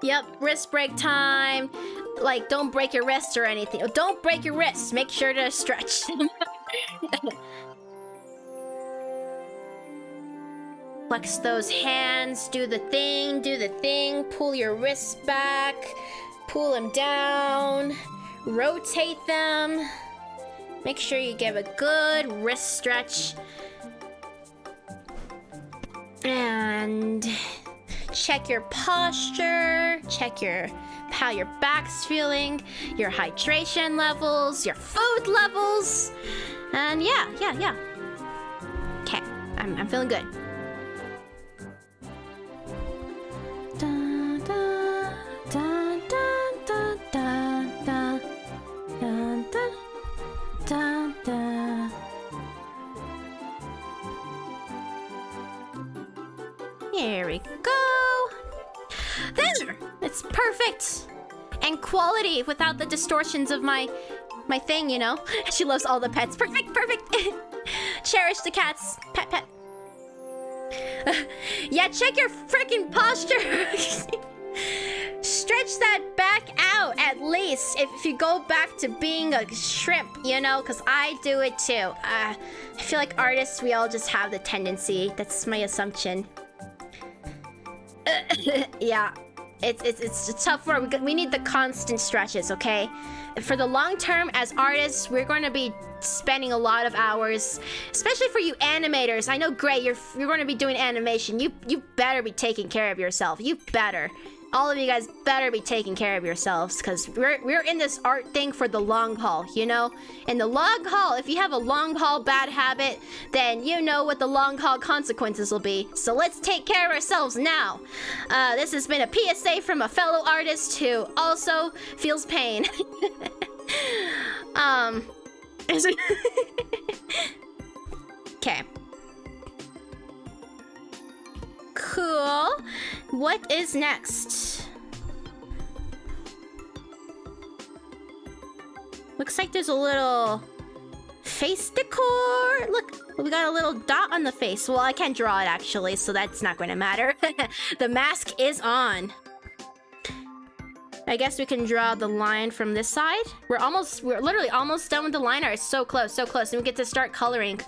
Yep, wrist break time. Like, don't break your wrists or anything. Oh, don't break your wrists. Make sure to stretch them. Flex those hands. Do the thing. Do the thing. Pull your wrists back. Pull them down. Rotate them. Make sure you give a good wrist stretch. And check your posture. Check how your back's feeling, your hydration levels, your food levels. And yeah. Okay, I'm feeling good. There we go. There! It's perfect! And quality without the distortions of my thing, you know? She loves all the pets. Perfect! Cherish the cats. Pet. Yeah, check your freaking posture! Stretch that back out, at least, if you go back to being a shrimp, you know? Because I do it too. I feel like artists, we all just have the tendency. That's my assumption. Yeah, it's a tough work. We need the constant stretches, okay? For the long term, as artists, we're going to be spending a lot of hours, especially for you animators. I know, Gray, you're going to be doing animation. You better be taking care of yourself. You better. All of you guys better be taking care of yourselves, because we're in this art thing for the long haul, you know? In the long haul, if you have a long haul bad habit, then you know what the long haul consequences will be. So let's take care of ourselves now. This has been a PSA from a fellow artist who also feels pain. Okay. Cool. What is next? Looks like there's a little face decor. Look, we got a little dot on the face. Well, I can't draw it actually, so that's not going to matter. The mask is on. I guess we can draw the line from this side. We're literally almost done with the line art. It's so close, and we get to start coloring.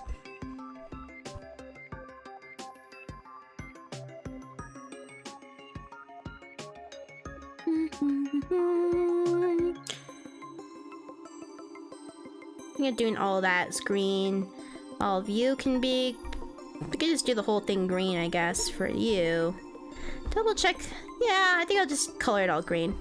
I'm doing all that's green. All of you can be... We can just do the whole thing green, I guess, for you. Double check. Yeah, I think I'll just color it all green.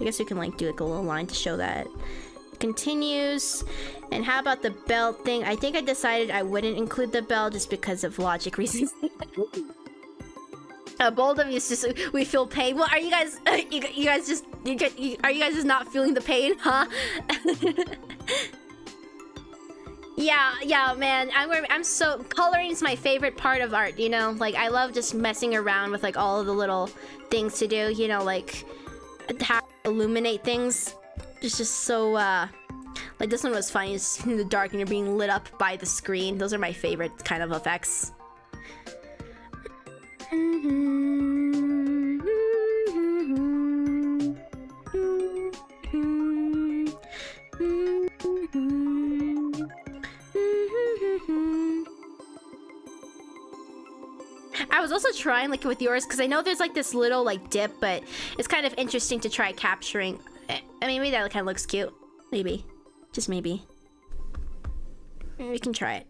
I guess we can like do like a little line to show that it continues. And how about the belt thing? I think I decided I wouldn't include the bell just because of logic reasons. Bold of you just we feel pain. Well, are you guys are you guys just not feeling the pain, huh? Yeah, man. I'm so coloring is my favorite part of art. You know, like I love just messing around with like all of the little things to do. You know, like how to illuminate things. It's just so like this one was funny. It's in the dark and you're being lit up by the screen. Those are my favorite kind of effects. I was also trying like with yours because I know there's like this little like dip, but it's kind of interesting to try capturing. I mean, maybe that kind of looks cute. Maybe. Just maybe. We can try it.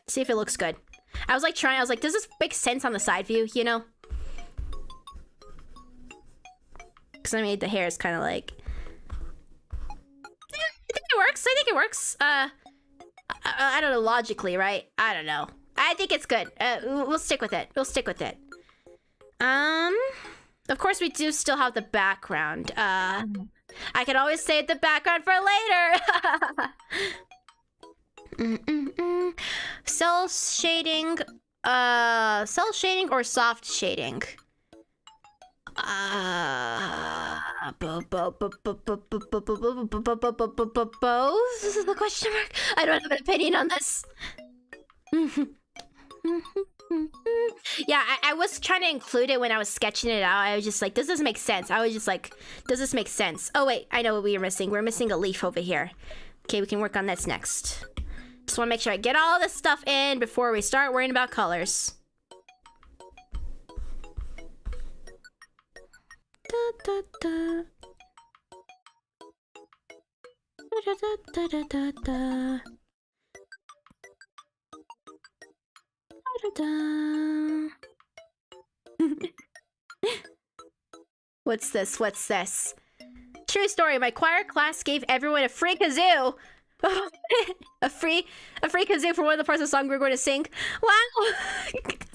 See if it looks good. I was like, does this make sense on the side view, you know? Because I made the hairs kind of like... Yeah, I think it works. I think it works. I don't know, logically, right? I don't know. I think it's good. We'll stick with it. We'll stick with it. Of course, we do still have the background. I can always save the background for later. Cell shading, cell shading or soft shading? Both? This is the question mark. I don't have an opinion on this. Yeah, I was trying to include it when I was sketching it out. I was just like, does this make sense? I was just like, does this make sense? Oh wait, I know what we are missing. We're missing a leaf over here. Okay, we can work on this next. Just want to make sure I get all this stuff in before we start worrying about colors. Da, da, da. Da, da, da, da, da. What's this? What's this? True story. My choir class gave everyone a free kazoo. a free kazoo for one of the parts of the song we're going to sing. Wow!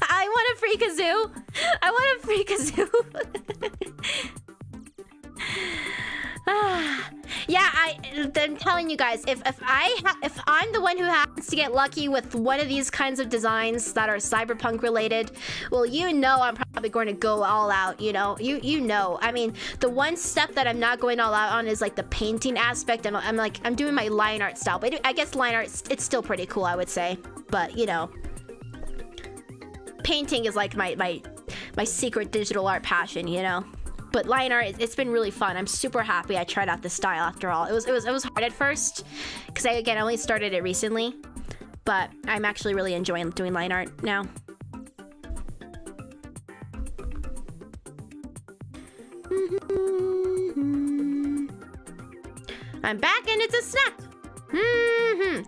I want a free kazoo. I want a free kazoo. Yeah, I'm telling you guys, if I'm the one who happens to get lucky with one of these kinds of designs that are cyberpunk related, well, you know I'm probably going to go all out. You know, you know. I mean, the one step that I'm not going all out on is like the painting aspect. I'm doing my line art style, but I guess line art, it's still pretty cool, I would say. But you know, painting is like my secret digital art passion. You know. But line art, it's been really fun. I'm super happy I tried out this style after all. It was hard at first, because I only started it recently. But I'm actually really enjoying doing line art now. I'm back and it's a snack.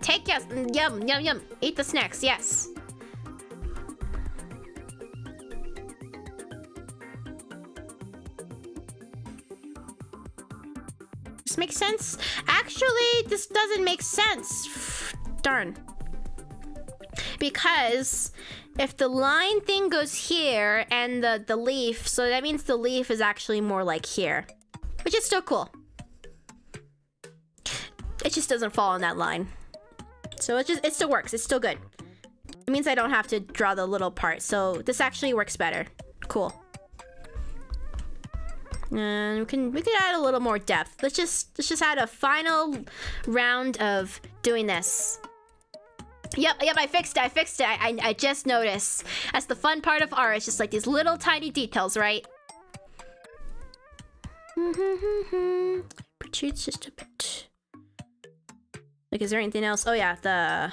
Take yes, yum, yum, yum. Eat the snacks, yes. This makes sense? Actually, this doesn't make sense. Darn. Because if the line thing goes here and the leaf, so that means the leaf is actually more like here, which is still cool. It just doesn't fall on that line. So it still works. It's still good. It means I don't have to draw the little part. So this actually works better. Cool. And we could add a little more depth. Let's just add a final round of doing this. Yep, I fixed it. I just noticed. That's the fun part of art. It's just like these little tiny details, right? Protrudes just a bit. Like, is there anything else? Oh yeah,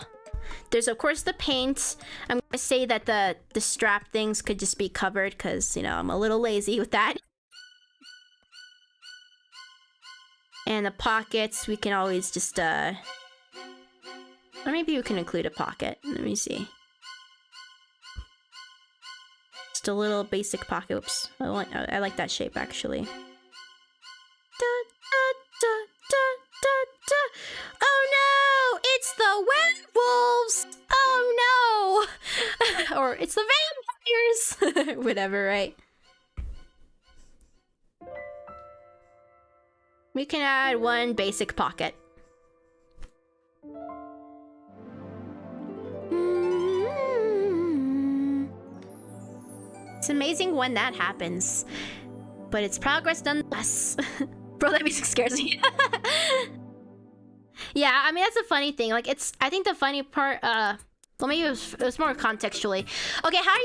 there's of course the paint. I'm gonna say that the strap things could just be covered because, you know, I'm a little lazy with that. And the pockets, we can always just, or maybe we can include a pocket. Let me see. Just a little basic pocket. Oops. I like that shape, actually. Da, da, da, da, da, da. Oh no! It's the werewolves! Oh no! Or it's the vampires! Whatever, right? We can add one basic pocket. It's amazing when that happens, but it's progress nonetheless. Bro, that music scares me. Yeah, I mean, that's a funny thing. Like, I think the funny part, well, maybe it was more contextually. Okay, how do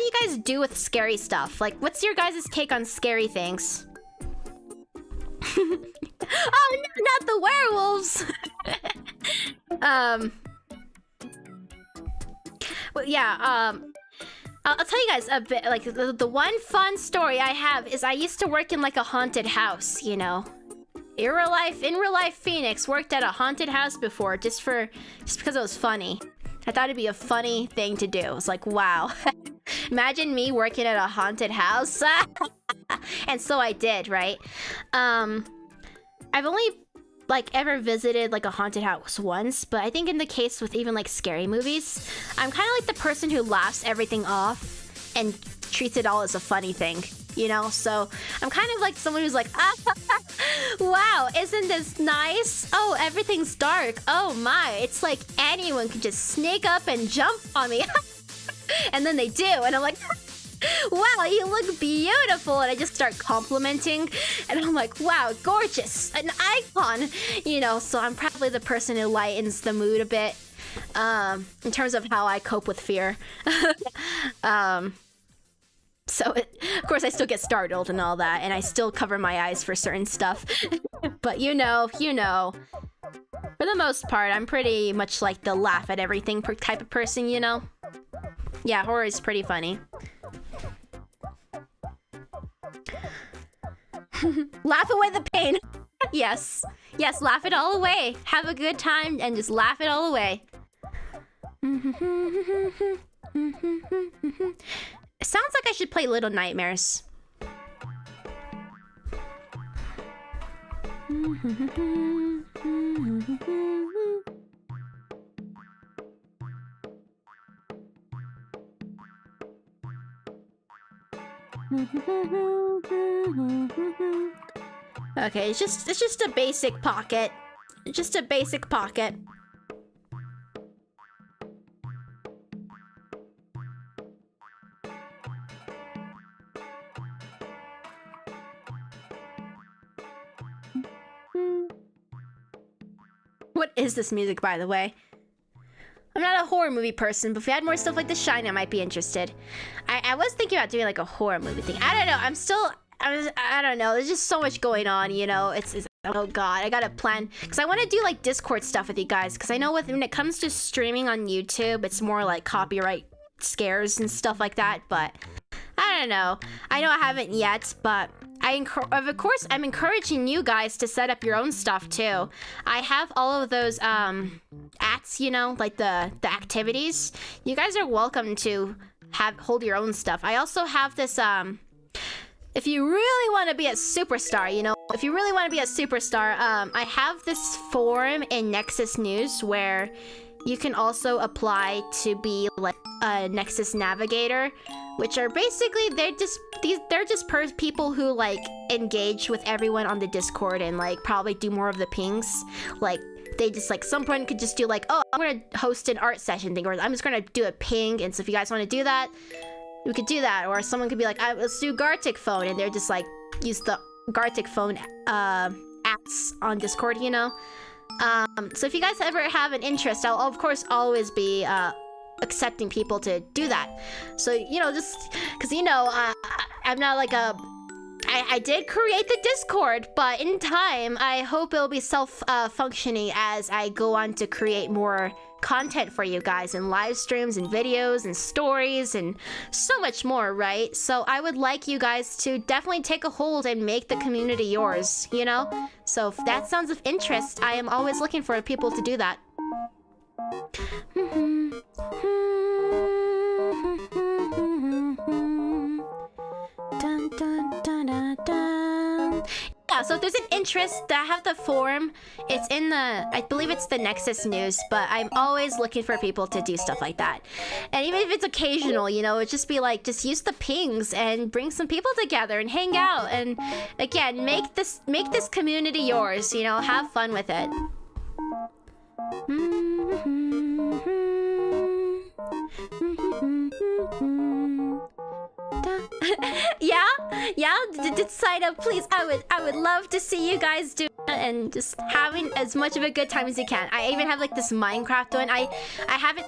you guys do with scary stuff? Like, what's your guys' take on scary things? Oh, not the werewolves. Well, yeah, I'll tell you guys a bit. Like, the one fun story I have is I used to work in like a haunted house, you know. In real life Phoenix worked at a haunted house before just because it was funny. I thought it'd be a funny thing to do. It was like, wow. Imagine me working at a haunted house. And so I did, right? I've only like ever visited like a haunted house once, but I think in the case with even like scary movies, I'm kind of like the person who laughs everything off and treats it all as a funny thing, you know? So I'm kind of like someone who's like, Wow, isn't this nice? Oh, everything's dark. Oh my, it's like anyone could just sneak up and jump on me. And then they do, and I'm like, wow, you look beautiful. And I just start complimenting, and I'm like, wow, gorgeous, an icon. You know, so I'm probably the person who lightens the mood a bit, in terms of how I cope with fear. So, of course, I still get startled and all that, and I still cover my eyes for certain stuff. But you know, for the most part, I'm pretty much like the laugh at everything type of person, you know? Yeah, horror is pretty funny. Laugh away the pain. Yes, laugh it all away. Have a good time and just laugh it all away. It sounds like I should play Little Nightmares. Okay, it's just a basic pocket. Just a basic pocket. What is this music, by the way? I'm not a horror movie person, but if we had more stuff like The Shine, I might be interested. I was thinking about doing like a horror movie thing. I don't know. I don't know. There's just so much going on, you know. It's oh god, I gotta plan, because I want to do like Discord stuff with you guys, because I know when it comes to streaming on YouTube, it's more like copyright scares and stuff like that. But I don't know. I know I haven't yet, but of course, I'm encouraging you guys to set up your own stuff too. I have all of those ats, you know, like the activities. You guys are welcome to hold your own stuff. I also have this if you really want to be a superstar, you know, if you really want to be a superstar, I have this forum in Nexus News where you can also apply to be like a Nexus Navigator, which are basically they're just people who like engage with everyone on the Discord and like probably do more of the pings. Like they just like someone could just do like, oh, I'm gonna host an art session thing, or I'm just gonna do a ping, and so if you guys want to do that, we could do that. Or someone could be like, let's do Gartic phone, and they're just like use the Gartic phone apps on Discord, you know. So if you guys ever have an interest, I'll of course always be accepting people to do that. So, you know, just because, you know, I'm not like I did create the Discord, but in time, I hope it'll be self-functioning as I go on to create more content for you guys, and live streams and videos and stories and so much more, right? So I would like you guys to definitely take a hold and make the community yours, you know? So if that sounds of interest, I am always looking for people to do that. Dun, dun, dun, dun, dun. Yeah, so if there's an interest, I have the forum. It's in I believe it's the Nexus News, but I'm always looking for people to do stuff like that. And even if it's occasional, you know, it'd just be like, just use the pings and bring some people together and hang out. And again, make this community yours, you know, have fun with it. Yeah, did sign up, please. I would love to see you guys do that and just having as much of a good time as you can. I even have like this Minecraft one. I haven't.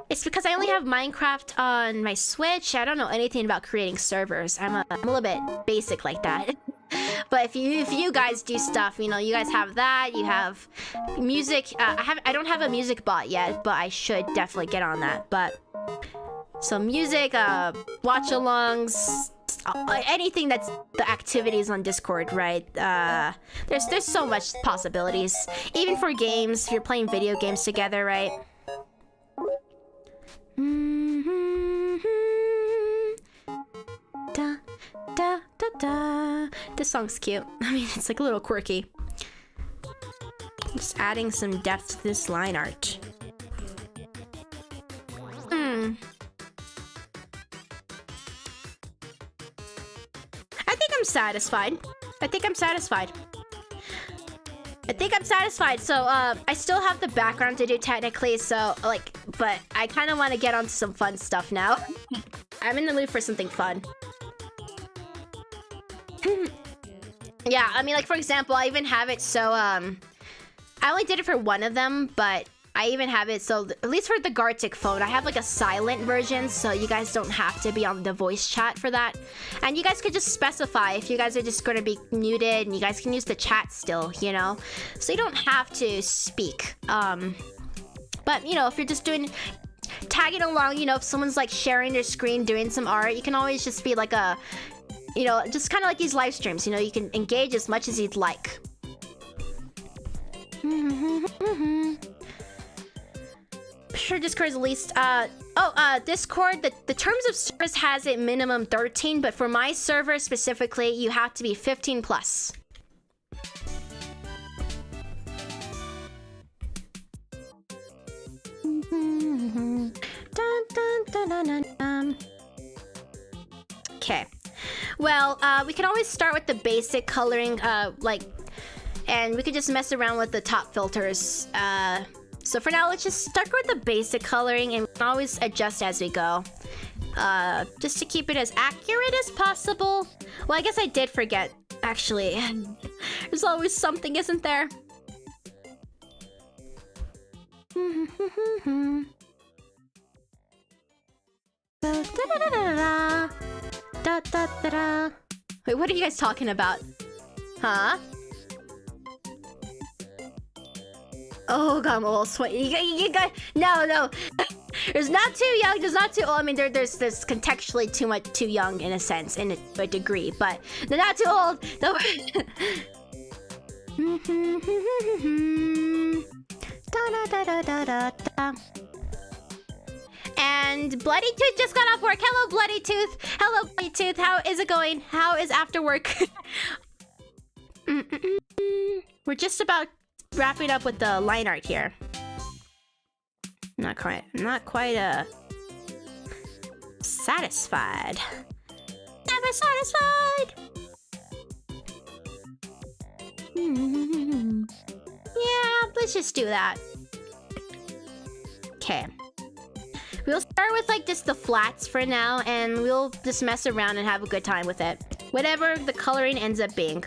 It's because I only have Minecraft on my Switch. I don't know anything about creating servers. I'm a little bit basic like that. But if you guys do stuff, you know, you guys have that. You have music. I don't have a music bot yet, but I should definitely get on that. But so music, watch-alongs, anything that's the activities on Discord, right? There's so much possibilities. Even for games, if you're playing video games together, right? Da, da, da, da. This song's cute. I mean, it's like a little quirky. Just adding some depth to this line art. I think I'm satisfied. I think I'm satisfied. So, I still have the background to do technically, so, like, but I kind of want to get onto some fun stuff now. I'm in the mood for something fun. Yeah, I mean, like, for example, I even have it so, I only did it for one of them, but I even have it so, at least for the Gartic phone, I have, like, a silent version, so you guys don't have to be on the voice chat for that. And you guys could just specify if you guys are just going to be muted, and you guys can use the chat still, you know? So you don't have to speak. But, you know, if you're just tagging along, you know, if someone's, like, sharing their screen, doing some art, you can always just be, like, you know, just kind of like these live streams, you know, you can engage as much as you'd like. Sure, Discord's at least, Discord, the terms of service has it minimum 13, but for my server specifically, you have to be 15 plus. Okay. Well, we can always start with the basic coloring, and we could just mess around with the top filters. So for now, let's just start with the basic coloring, and we can always adjust as we go. Just to keep it as accurate as possible. Well, I guess I did forget, actually. There's always something, isn't there? Wait, what are you guys talking about? Huh? Oh, God, I'm all sweaty. You got no. There's not too young. There's not too old. I mean, there's contextually too young in a sense, in a degree, but they're not too old. No. And Bloody Tooth just got off work. Hello, Bloody Tooth. Hello, Bloody Tooth. How is it going? How is after work? We're just about wrapping up with the line art here. Not quite satisfied. Never satisfied. Yeah, let's just do that. Okay. We'll start with like just the flats for now, and we'll just mess around and have a good time with it. Whatever the coloring ends up being.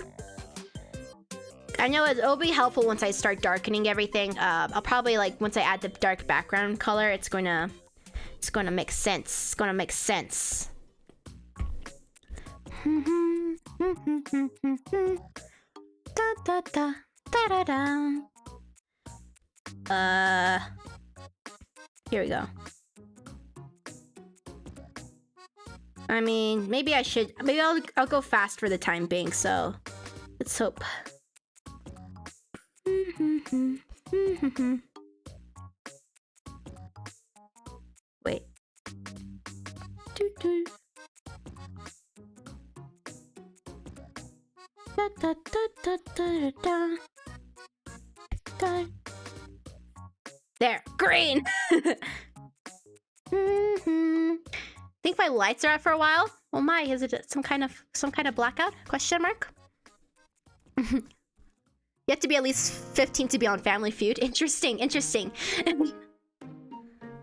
I know it'll be helpful once I start darkening everything. I'll probably, like, once I add the dark background color, it's gonna make sense. It's gonna make sense. Here we go. I mean, maybe I'll go fast for the time being, so let's hope. Wait. There, green. Think my lights are out for a while. Oh my, is it some kind of blackout? Question mark. You have to be at least 15 to be on Family Feud. Interesting.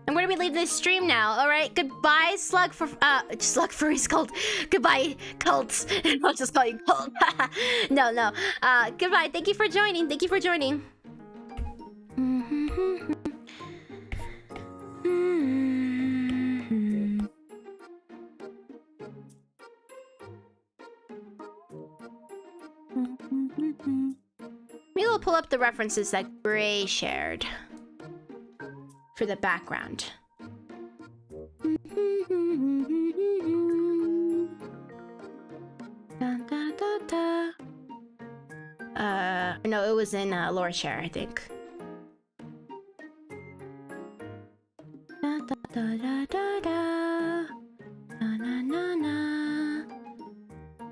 And where do we leave this stream now? All right, goodbye, Slug Furry's cult. Goodbye, cults. I'll just call you cult. No. Goodbye. Thank you for joining. Maybe we'll pull up the references that Gray shared for the background. No, it was in Laura Share, I think.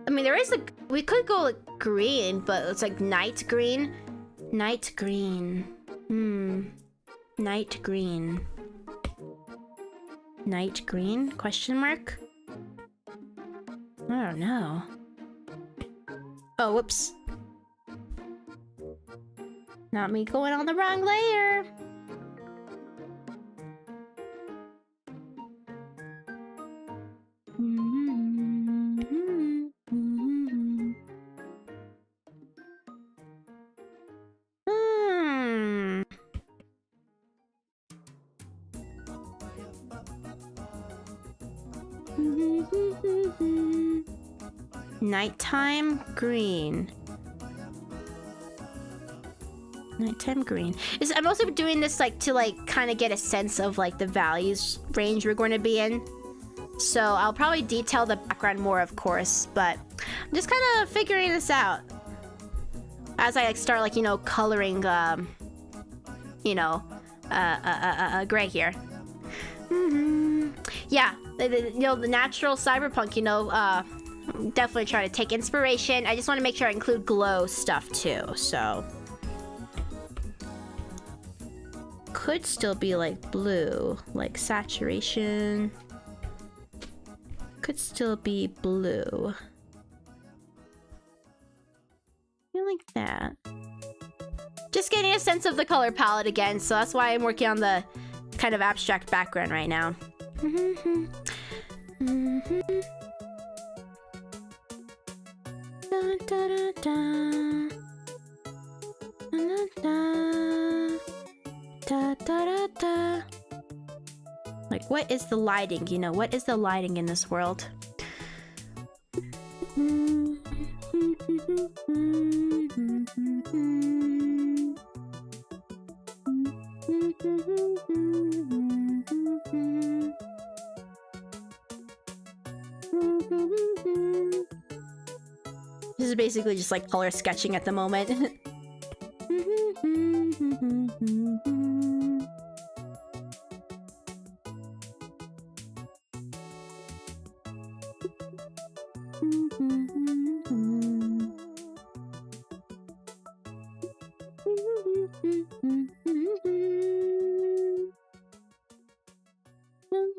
I mean, we could go like green, but it's like night green. Night green. Night green. Night green? Question mark? I don't know. Oh, whoops. Not me going on the wrong layer. Nighttime green. Nighttime green. I'm also doing this like to like kind of get a sense of like the values range we're going to be in. So I'll probably detail the background more, of course, but I'm just kind of figuring this out as I like start like, you know, coloring you know, gray here. Yeah, you know, the natural cyberpunk, you know, definitely try to take inspiration. I just want to make sure I include glow stuff too, so could still be like blue, like saturation. Could still be blue. I like that. Just getting a sense of the color palette again, so that's why I'm working on the kind of abstract background right now. Like, what is the lighting? You know, what is the lighting in this world? This is basically just like color sketching at the moment.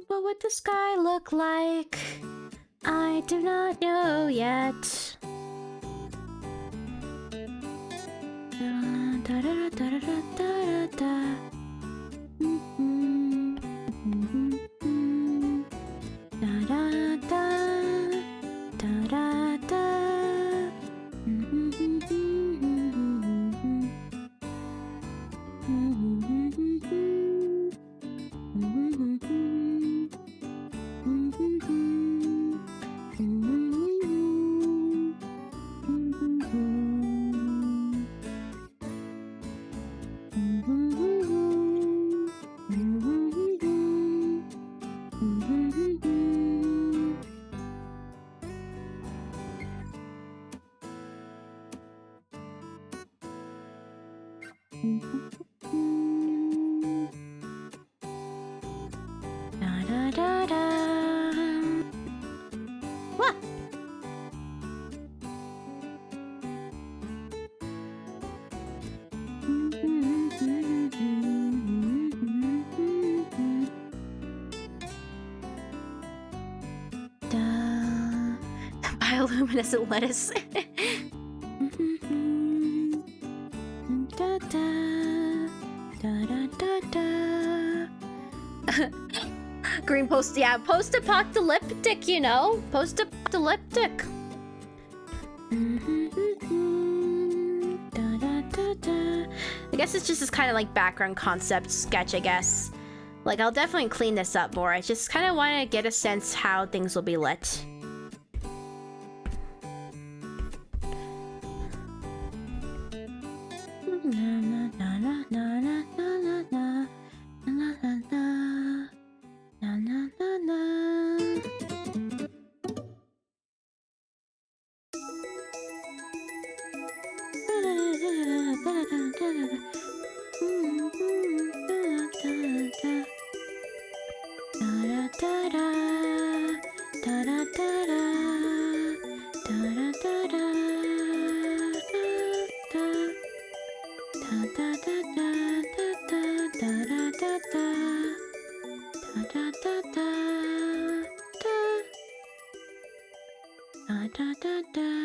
What would the sky look like? I do not know yet. What? Bioluminescent lettuce. Green post, yeah, post-apocalyptic, you know, post-apocalyptic. I guess it's just this kind of like background concept sketch, I guess. Like, I'll definitely clean this up more. I just kind of want to get a sense how things will be lit.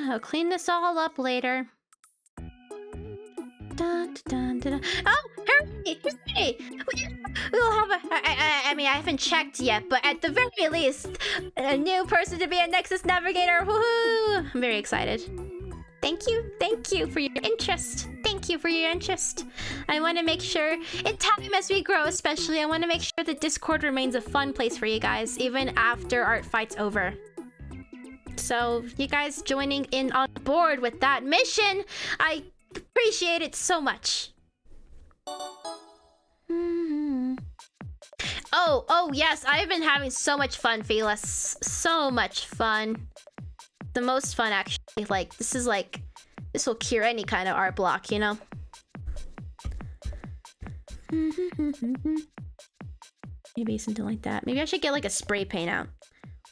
I'll clean this all up later. Dun, dun, Oh, hurry! Hurry! We'll have a... I mean, I haven't checked yet, but at the very least, a new person to be a Nexus Navigator. Woohoo! I'm very excited. Thank you for your interest. Thank you for your interest. I want to make sure, in time as we grow especially, I want to make sure the Discord remains a fun place for you guys, even after ARTFIGHT's over. So, you guys joining in on board with that mission, I appreciate it so much. Oh, yes, I've been having so much fun, Felis. So much fun. The most fun, actually. Like, this will cure any kind of art block, you know? Maybe something like that. Maybe I should get, like, a spray paint out.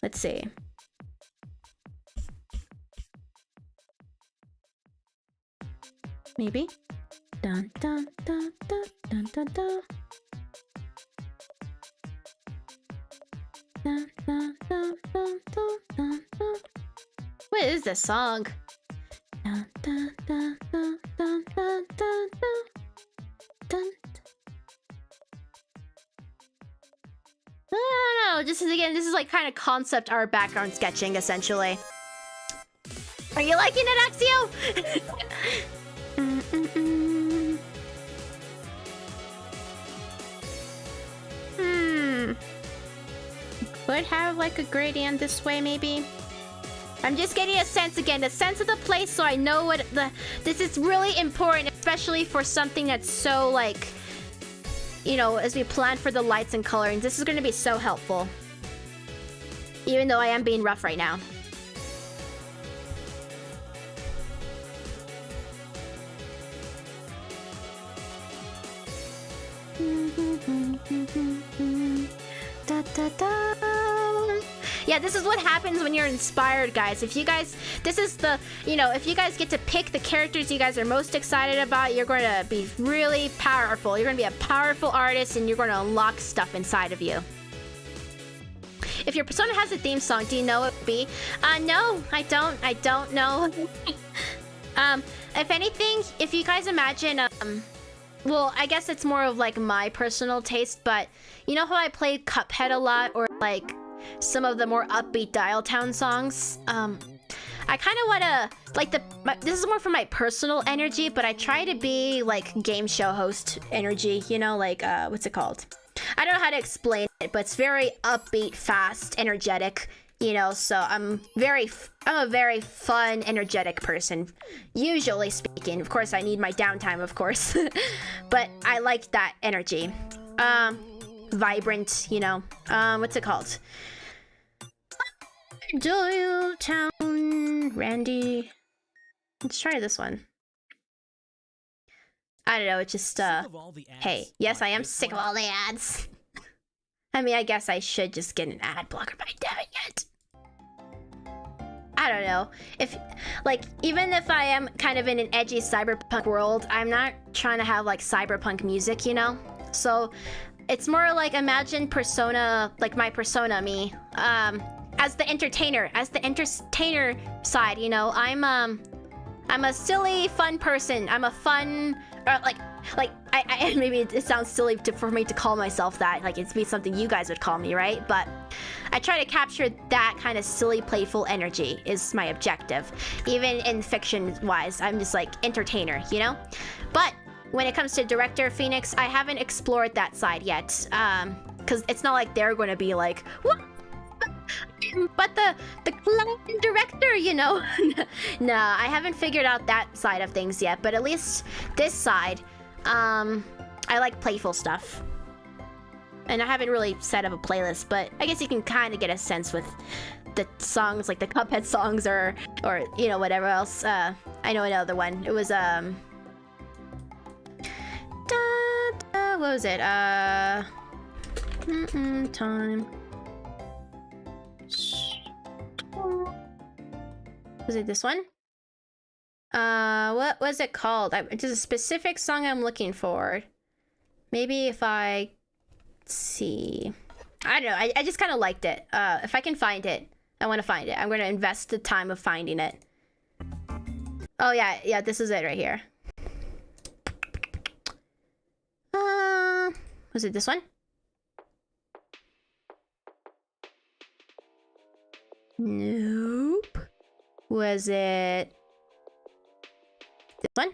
Let's see. Maybe? Dun, dun, dun, dun, dun, dun, dun. Dun, dun, dun, dun, dun, dun, dun. What is this song? Dun, dun, dun, dun, dun, dun, dun, dun. I don't know. This is like kind of concept art background sketching, essentially. Are you liking it, Axio? Could have like a gradient this way, maybe. I'm just getting a sense again, a sense of the place, so I know what this is really important, especially for something that's so like, you know, as we plan for the lights and coloring. This is going to be so helpful, even though I am being rough right now. Da, da, da. Yeah, this is what happens when you're inspired, guys. If you guys, this is the, you know, if you guys get to pick the characters you guys are most excited about, you're going to be really powerful. You're going to be a powerful artist, and you're going to unlock stuff inside of you. If your persona has a theme song, do you know what it would be? No, I don't know. If anything, if you guys imagine, well, I guess it's more of like my personal taste, but you know how I play Cuphead a lot, or like some of the more upbeat Dial Town songs? I kind of want to, like, this is more for my personal energy, but I try to be like game show host energy, you know, like, what's it called? I don't know how to explain it, but it's very upbeat, fast, energetic, you know, so I'm a very fun, energetic person, usually speaking. Of course, I need my downtime, of course, but I like that energy. Vibrant, you know, what's it called? Dial Town, Randy. Let's try this one. I don't know, it's just, hey, yes, I am sick of all the ads. I mean, I guess I should just get an ad blocker, but I haven't yet. I don't know. If, like, even if I am kind of in an edgy cyberpunk world, I'm not trying to have, like, cyberpunk music, you know? So, it's more like, imagine persona, like my persona, me, as the entertainer side, you know? I'm a silly, fun person. I'm a fun, I maybe it sounds silly for me to call myself that. Like, it'd be something you guys would call me, right? But I try to capture that kind of silly, playful energy is my objective. Even in fiction-wise, I'm just like entertainer, you know? But when it comes to director Phoenix, I haven't explored that side yet. Because it's not like they're going to be like, what? But the clown director, you know? Nah, I haven't figured out that side of things yet. But at least this side, I like playful stuff. And I haven't really set up a playlist, but I guess you can kind of get a sense with the songs, like the Cuphead songs, or you know, whatever else. I know another one. It was what was it? Time. Was it this one? What was it called? There's a specific song I'm looking for. Maybe if I see, I don't know. I just kind of liked it. If I can find it, I want to find it. I'm going to invest the time of finding it. Oh yeah, this is it right here. Was it this one? Nope. Was it this one?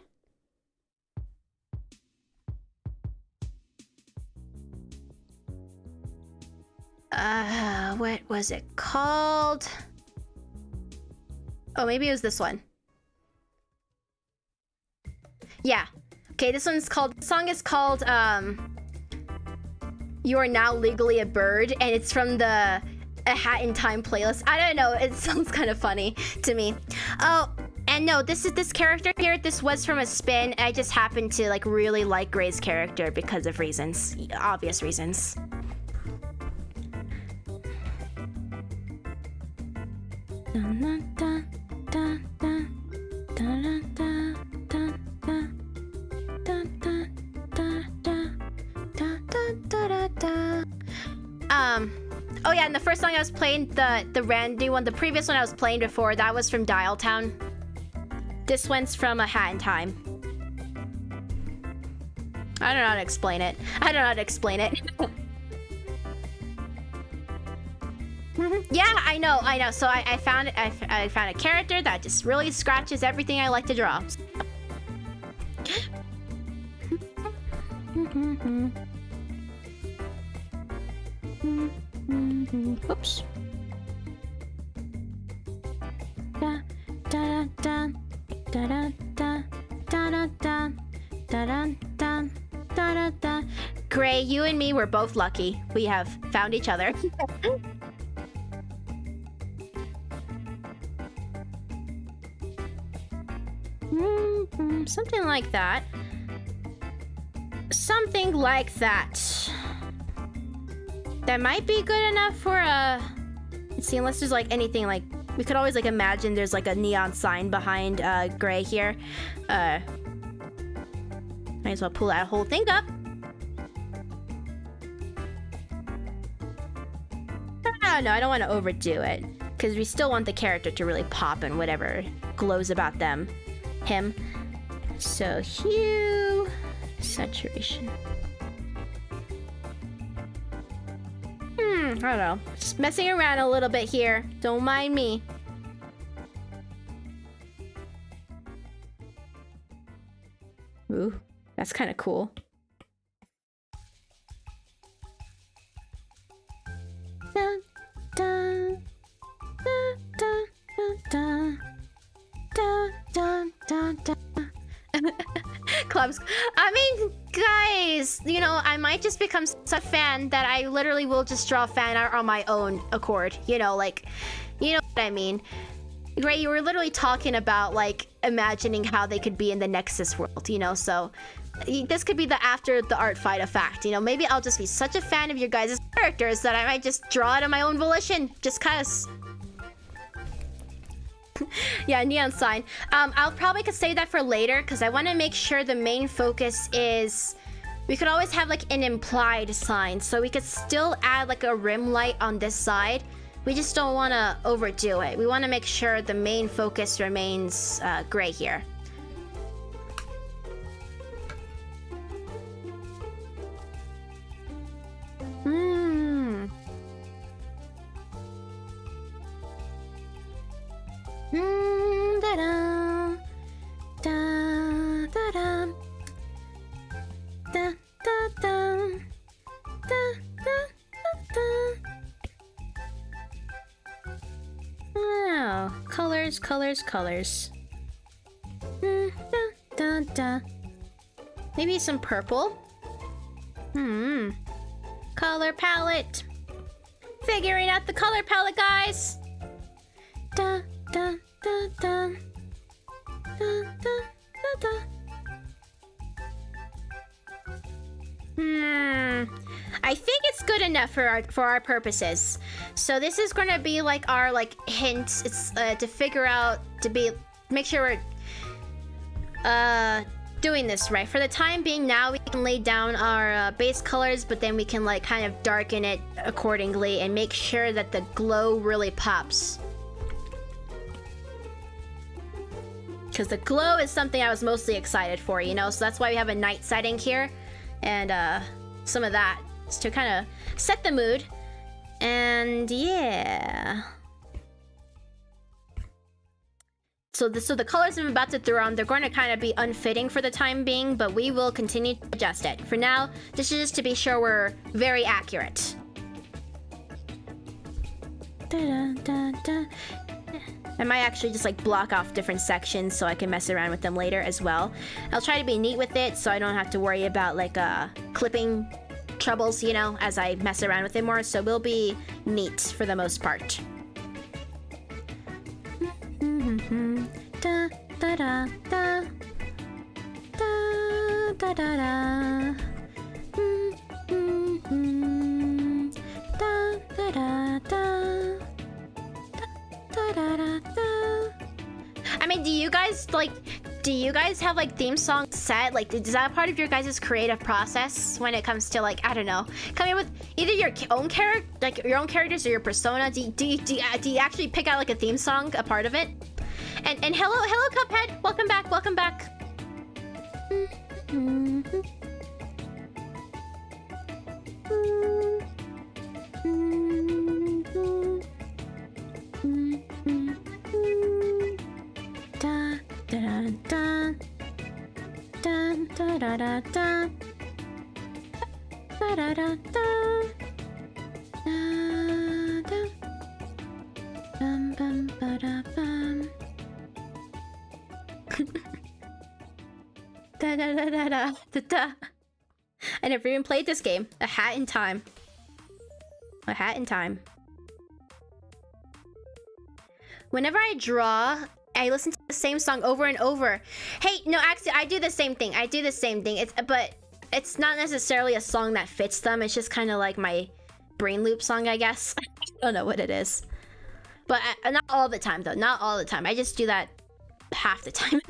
What was it called? Oh, maybe it was this one. Yeah. Okay, this one's called, the song is called, You Are Now Legally a Bird, and it's from the A Hat in Time playlist. I don't know, it sounds kind of funny to me. Oh, and no, this character here, this was from a spin. I just happened to like really like Gray's character because of reasons, obvious reasons. Oh yeah, and the first song I was playing, the Randy one, the previous one I was playing before, that was from Dial Town. This one's from A Hat in Time. I don't know how to explain it. I don't know how to explain it. Yeah, I know. So I found it. I found a character that just really scratches everything I like to draw. Oops. Da da da da da da da da da da da da. Gray, you and me were both lucky. We have found each other. Something like that. Something like that. That might be good enough for a... Let's see, unless there's like anything like... We could always like imagine there's like a neon sign behind Gray here. Might as well pull that whole thing up. No, I don't want to overdo it. Because we still want the character to really pop and whatever glows about him. So hue, saturation. I don't know. Just messing around a little bit here. Don't mind me. Ooh, that's kind of cool. Dun, dun, dun, dun, dun, dun, dun, dun, dun. Clubs. I mean, guys, you know, I might just become such a fan that I literally will just draw fan art on my own accord. You know, like, you know what I mean. Gray, you were literally talking about, like, imagining how they could be in the Nexus world, you know, so this could be the after the art fight effect, you know. Maybe I'll just be such a fan of your guys' characters that I might just draw it on my own volition, just cause. Yeah, neon sign. I'll probably could save that for later because I want to make sure the main focus is... We could always have like an implied sign, so we could still add like a rim light on this side. We just don't want to overdo it. We want to make sure the main focus remains Gray here. Da-da, da-da-da, da-da-da, da-da-da. Oh, colors. Da-da-da. Maybe some purple. Color palette. Figuring out the color palette, guys. Da da da da da da da da. I think it's good enough for our purposes. So this is gonna be like our hint. It's to figure out make sure we're doing this right. For the time being now, we can lay down our base colors, but then we can like kind of darken it accordingly and make sure that the glow really pops. Because the glow is something I was mostly excited for, you know? So that's why we have a night setting here. And some of that just to kind of set the mood. And yeah. So the colors I'm about to throw on, they're going to kind of be unfitting for the time being, but we will continue to adjust it. For now, this is just to be sure we're very accurate. I might actually just like block off different sections so I can mess around with them later as well. I'll try to be neat with it so I don't have to worry about like clipping troubles, you know, as I mess around with it more. So we'll be neat for the most part. Da da da da da da da da da da da da. I mean, do you guys have like theme songs set? Like, is that part of your guys' creative process when it comes to like, I don't know, coming up with either your own character, like your own characters or your persona? Do you actually pick out like a theme song, a part of it? And hello Cuphead, welcome back, welcome back. I never even played this game. A Hat in Time. A Hat in Time. Whenever I draw, I listen to the same song over and over. Hey, no, actually, I do the same thing. I do the same thing. But it's not necessarily a song that fits them. It's just kind of like my brain loop song, I guess. I don't know what it is. But not all the time, though. Not all the time. I just do that half the time.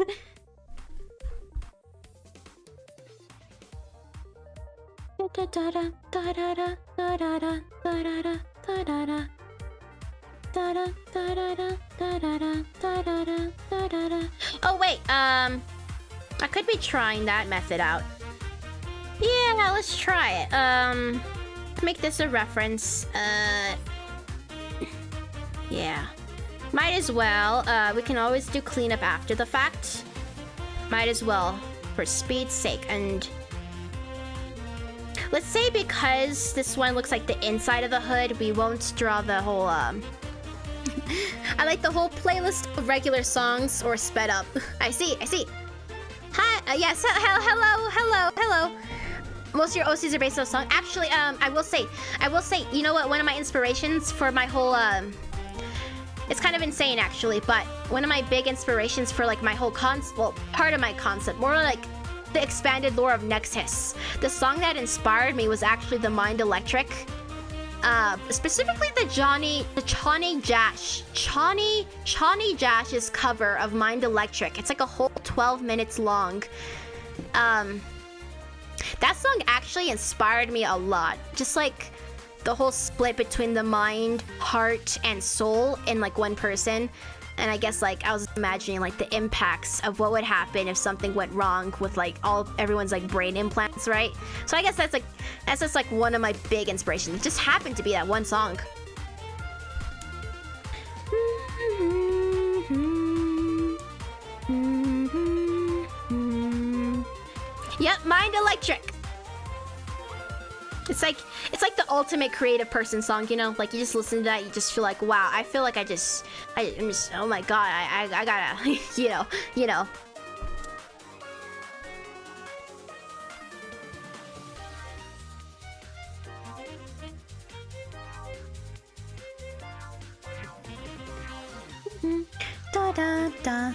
Oh wait, I could be trying that method out. Yeah, let's try it. Make this a reference. Yeah, might as well. We can always do cleanup after the fact. Might as well, for speed's sake. And let's say because this one looks like the inside of the hood, we won't draw the whole I like the whole playlist of regular songs or sped up. I see. Hi, yes, hello. Most of your OCs are based on a song. Actually, I will say, you know what? One of my inspirations for my whole, it's kind of insane actually, but one of my big inspirations for like my whole part of my concept, more like the expanded lore of Nexus. The song that inspired me was actually the Mind Electric. Specifically the Chani Jash's cover of Mind Electric. It's like a whole 12 minutes long. That song actually inspired me a lot. Just like the whole split between the mind, heart, and soul in like one person. And I guess like I was imagining like the impacts of what would happen if something went wrong with like everyone's like brain implants, right? So I guess that's just like one of my big inspirations. It just happened to be that one song. Yep, Mind Electric. It's like the ultimate creative person song, you know? Like you just listen to that, you just feel like, wow, I feel like I'm just, oh my god, I gotta, you know. Da da da.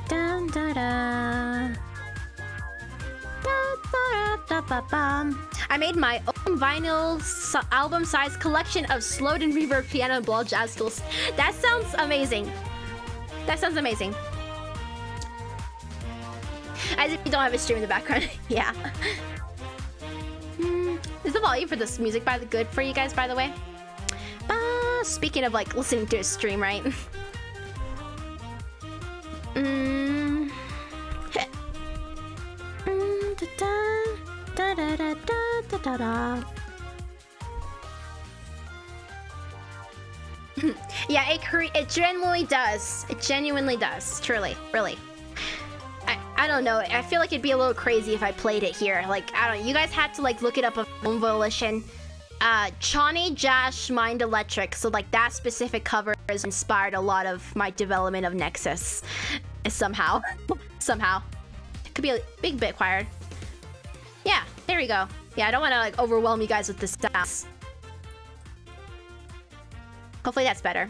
Dun, da, da. Da, da, da, da, ba. I made my own vinyl album-sized collection of slowed and reverb piano and ball jazz tools. That sounds amazing. That sounds amazing. As if you don't have a stream in the background. Yeah. Is the volume for this music good for you guys, by the way? Speaking of like listening to a stream, right? Mm. Da, da, da, da, da, da, da. Yeah, it genuinely does. It genuinely does. Truly, really. I don't know. I feel like it'd be a little crazy if I played it here. Like, I don't know. You guys had to like look it up of own volition. Chani, Jash, Mind Electric. So like that specific cover has inspired a lot of my development of Nexus. Somehow. Somehow. It could be a big bit quiet. Yeah, there we go. Yeah, I don't want to like overwhelm you guys with the stats. Hopefully that's better.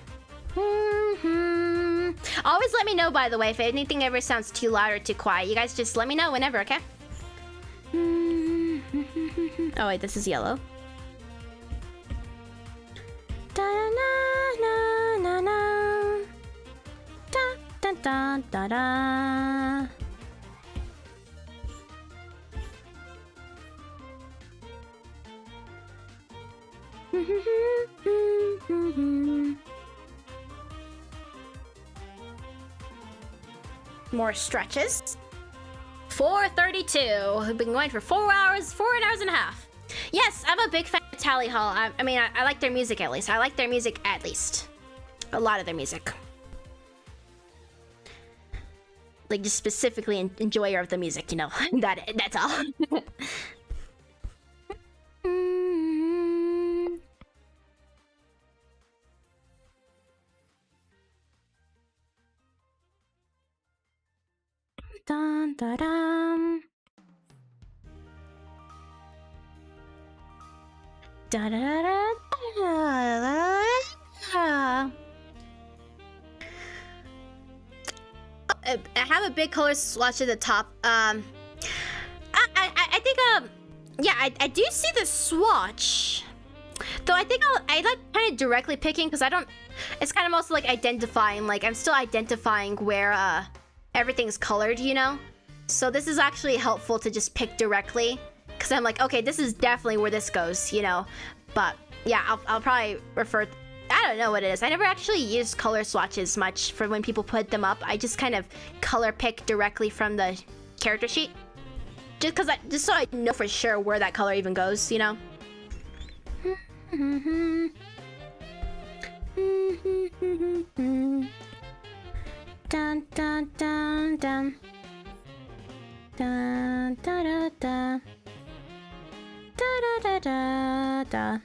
Always let me know, by the way, if anything ever sounds too loud or too quiet. You guys just let me know whenever, okay? Oh wait, this is yellow. Da na na na na. Da da da da da. More stretches. 4:32. I've been going for 4 hours, 4 hours and a half. Yes, I'm a big fan of Tally Hall. I mean, I like their music at least. I like their music at least. A lot of their music. Like, just specifically an enjoyer of the music, you know. That's all. Dun, da, dum. Da, da, da, da, da, da. I have a big color swatch at the top. I think yeah, I do see the swatch. Though I think I like kind of directly picking because I don't. It's kind of mostly like identifying. Like I'm still identifying where everything's colored, you know? So this is actually helpful to just pick directly. Because I'm like, okay, this is definitely where this goes, you know? But yeah, I'll probably refer... I don't know what it is. I never actually used color swatches much for when people put them up. I just kind of color pick directly from the character sheet. Just so I know for sure where that color even goes, you know? Dun dun dun dun dun da da da da da da da.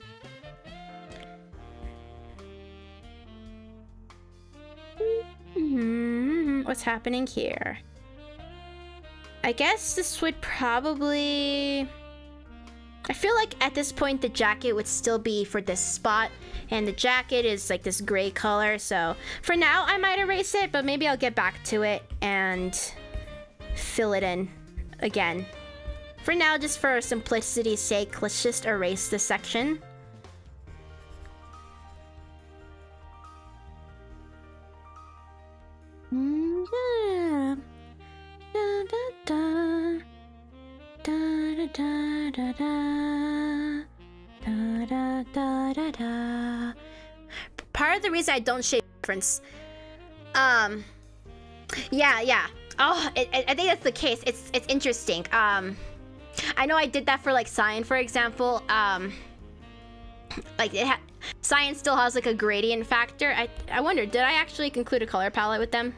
What's happening here? I guess this would probably... I feel like at this point the jacket would still be for this spot, and the jacket is like this gray color, so for now I might erase it, but maybe I'll get back to it and fill it in again. For now, just for simplicity's sake, let's just erase this section. Da da da da da da da da. Part of the reason I don't shade reference, yeah. Oh, I think that's the case. It's interesting. I know I did that for like Cyan, for example. Like Cyan still has like a gradient factor. I wonder, did I actually include a color palette with them?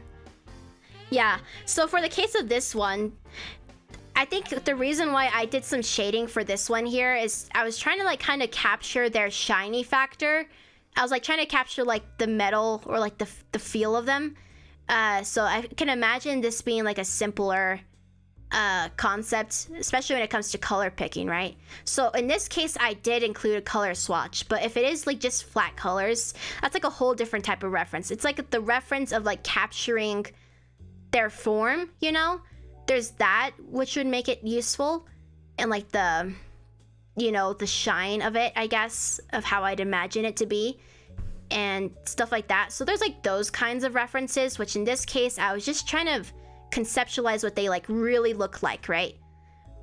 Yeah. So for the case of this one, I think the reason why I did some shading for this one here is I was trying to like kind of capture their shiny factor. I was like trying to capture like the metal or like the feel of them. So I can imagine this being like a simpler concept, especially when it comes to color picking, right? So in this case, I did include a color swatch, but if it is like just flat colors, that's like a whole different type of reference. It's like the reference of like capturing their form, you know? There's that, which would make it useful, and like the, you know, the shine of it, I guess, of how I'd imagine it to be, and stuff like that. So there's like those kinds of references, which in this case, I was just trying to conceptualize what they like really look like, right?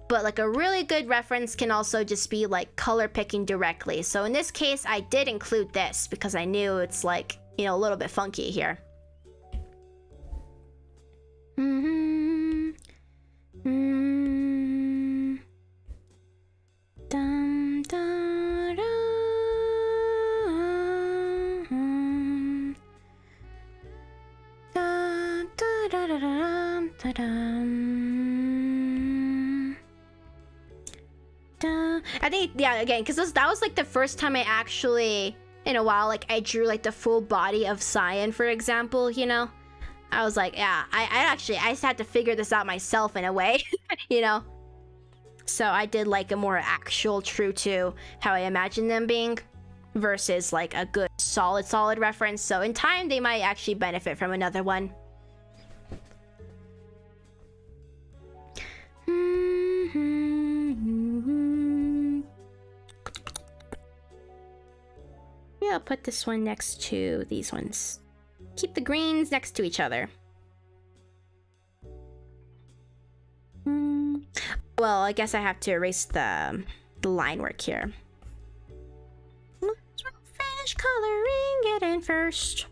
But like a really good reference can also just be like color picking directly. So in this case, I did include this because I knew it's like, you know, a little bit funky here. Mm-hmm. Mm-hmm. Dum, da, da, da, da, da, da, da, da. I think, yeah, again, because that was like the first time I actually, in a while, like I drew like the full body of Cyan, for example, you know? I was like, yeah, I just had to figure this out myself in a way, you know? So I did like a more actual true to how I imagined them being versus like a good solid reference. So in time, they might actually benefit from another one. Yeah, I'll put this one next to these ones. Keep the greens next to each other. Well, I guess I have to erase the line work here. Let's finish coloring it in first.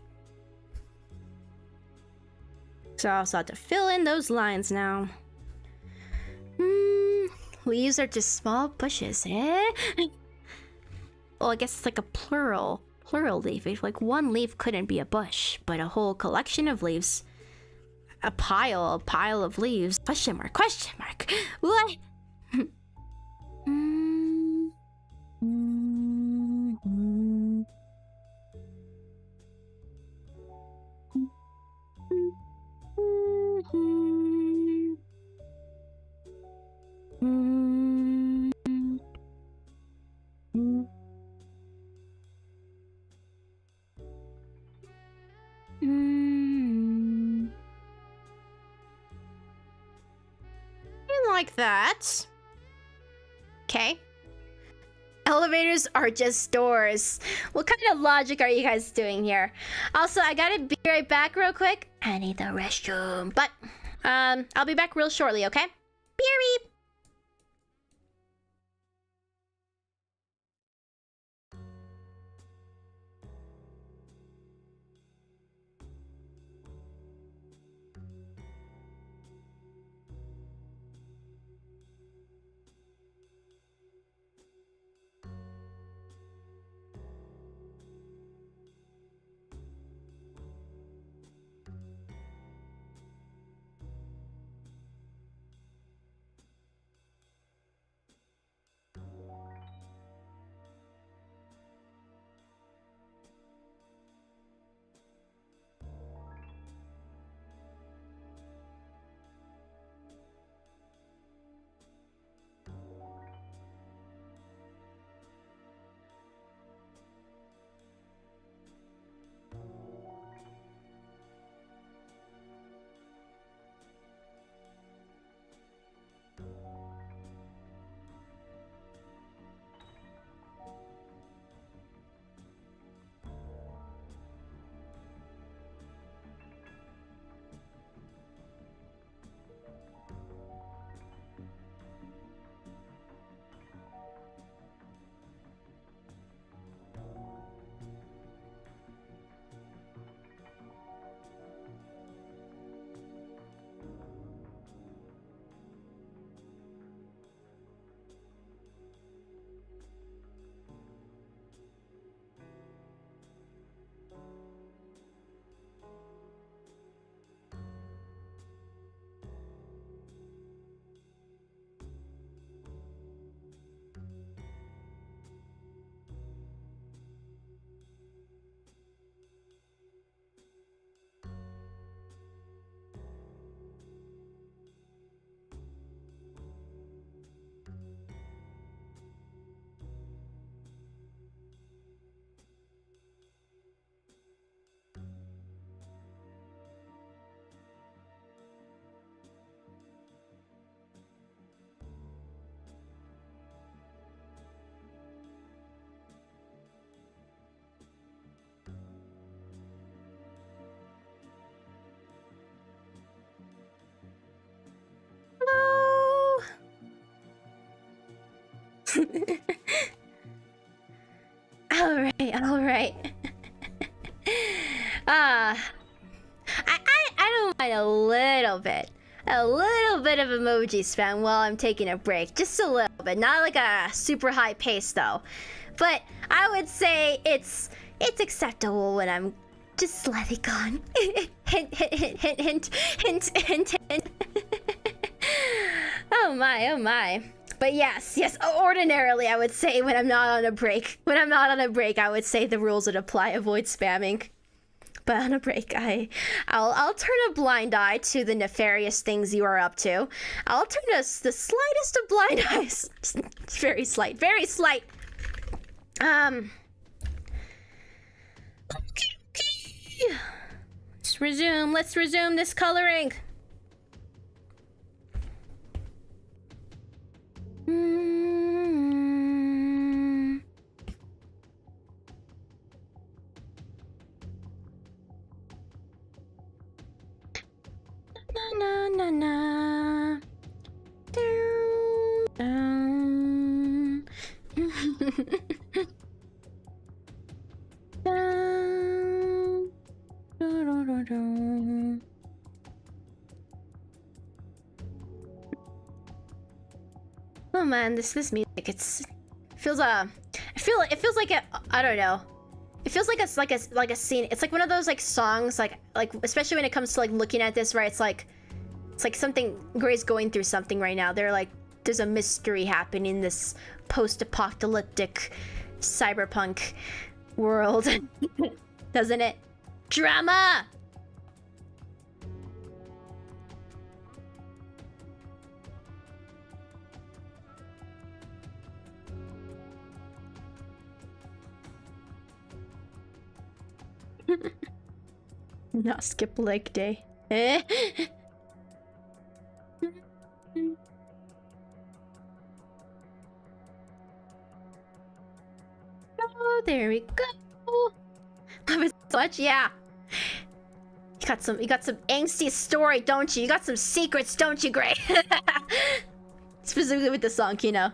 So I also have to fill in those lines now. Leaves are just small bushes, eh? Well, I guess it's like a plural leaf. If like one leaf couldn't be a bush, but a whole collection of leaves. A pile of leaves. Question mark. What? Like that. Okay. Elevators are just doors. What kind of logic are you guys doing here? Also, I gotta be right back real quick. I need the restroom. But, I'll be back real shortly, okay? Beep. Hello. All right. I don't a little bit of emoji spam while I'm taking a break. Just a little bit. Not like a super high pace though. But I would say it's acceptable when I'm just slightly gone. Hint, hint, hint, hint, hint, hint, hint. Oh my. But yes, ordinarily I would say when I'm not on a break. When I'm not on a break, I would say the rules would apply. Avoid spamming. But on a break, I'll turn a blind eye to the nefarious things you are up to. I'll turn the slightest of blind eyes. Very slight, very slight. Okay. Let's resume this coloring. Na. Down. Down. Oh man, this music, it feels like I don't know. It feels like a scene. It's like one of those like songs like especially when it comes to like looking at this, right? It's like something Gray's going through something right now. There's a mystery happening in this post-apocalyptic cyberpunk world. Doesn't it? Drama. Not skip leg day. Oh, there we go. Love it so much, yeah. You got some angsty story, don't you? You got some secrets, don't you, Gray? Specifically with the song, you know.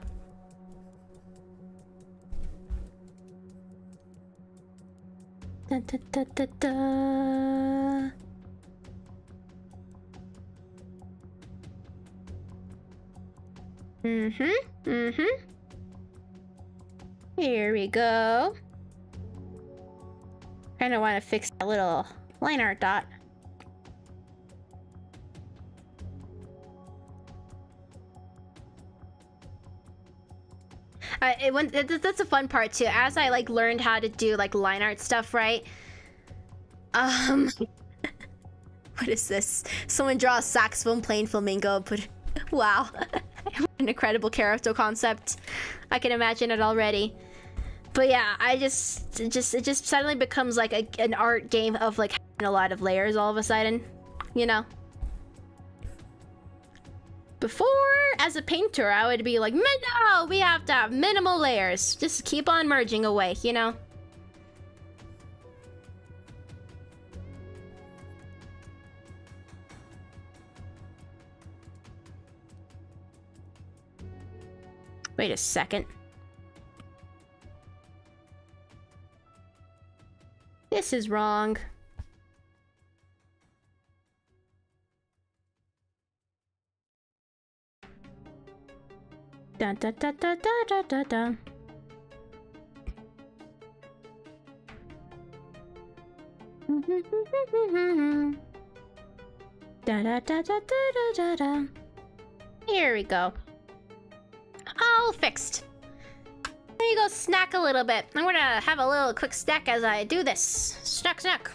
Da, da, da, da, da. Here we go. Kinda wanna fix that little line art dot. That's a fun part too. As I like learned how to do like line art stuff, right? What is this? Someone draw a saxophone playing flamingo. But wow, an incredible character concept. I can imagine it already. But yeah, it just suddenly becomes like an art game of like having a lot of layers all of a sudden, you know. Before, as a painter, I would be like, no, we have to have minimal layers. Just keep on merging away, you know? Wait a second. This is wrong. Dun dun dun dun dun dun dun dun. Da da da da da da da. Here we go. All fixed. There you go, snack a little bit. I'm gonna have a little quick snack as I do this. Snack, snack.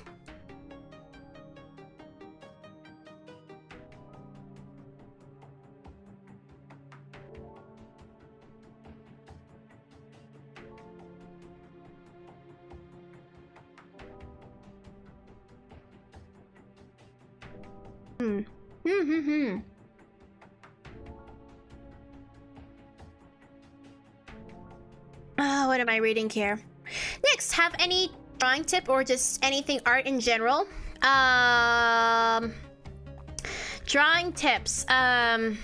What am I reading here? Next, have any drawing tip or just anything art in general? Drawing tips. Well,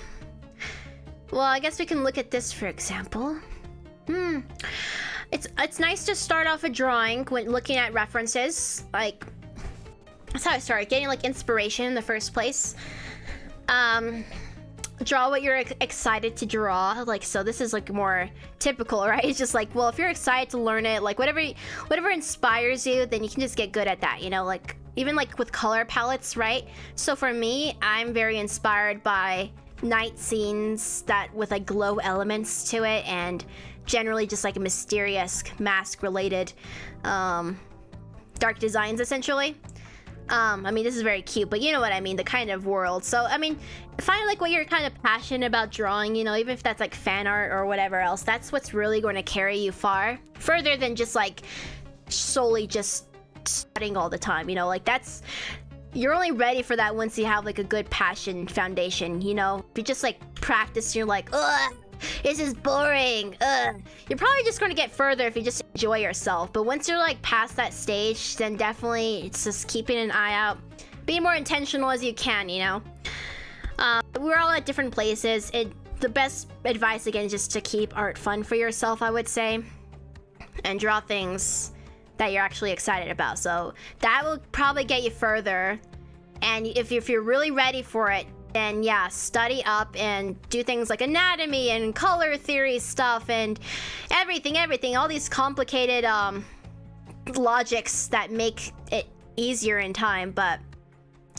I guess we can look at this for example. It's nice to start off a drawing when looking at references. Like, that's how I started getting like inspiration in the first place. Draw what you're excited to draw. Like, so this is like more typical, right? It's just like, well, if you're excited to learn it, like whatever inspires you, then you can just get good at that, you know, like even like with color palettes, right? So for me, I'm very inspired by night scenes that with like glow elements to it, and generally just like a mysterious mask related dark designs essentially. I mean, this is very cute, but you know what I mean, the kind of world. So, I mean, find like what you're kind of passionate about drawing, you know, even if that's like fan art or whatever else, that's what's really going to carry you further than just like solely just studying all the time, you know, like that's, you're only ready for that once you have like a good passion foundation, you know. If you just like practice, you're like, ugh, this is boring, ugh. You're probably just going to get further if you just enjoy yourself. But once you're like past that stage, then definitely it's just keeping an eye out. Be more intentional as you can, you know. We're all at different places. The best advice again is just to keep art fun for yourself, I would say, and draw things that you're actually excited about. So that will probably get you further. And if you're really ready for it, then yeah, study up and do things like anatomy and color theory stuff and everything, all these complicated logics that make it easier in time. But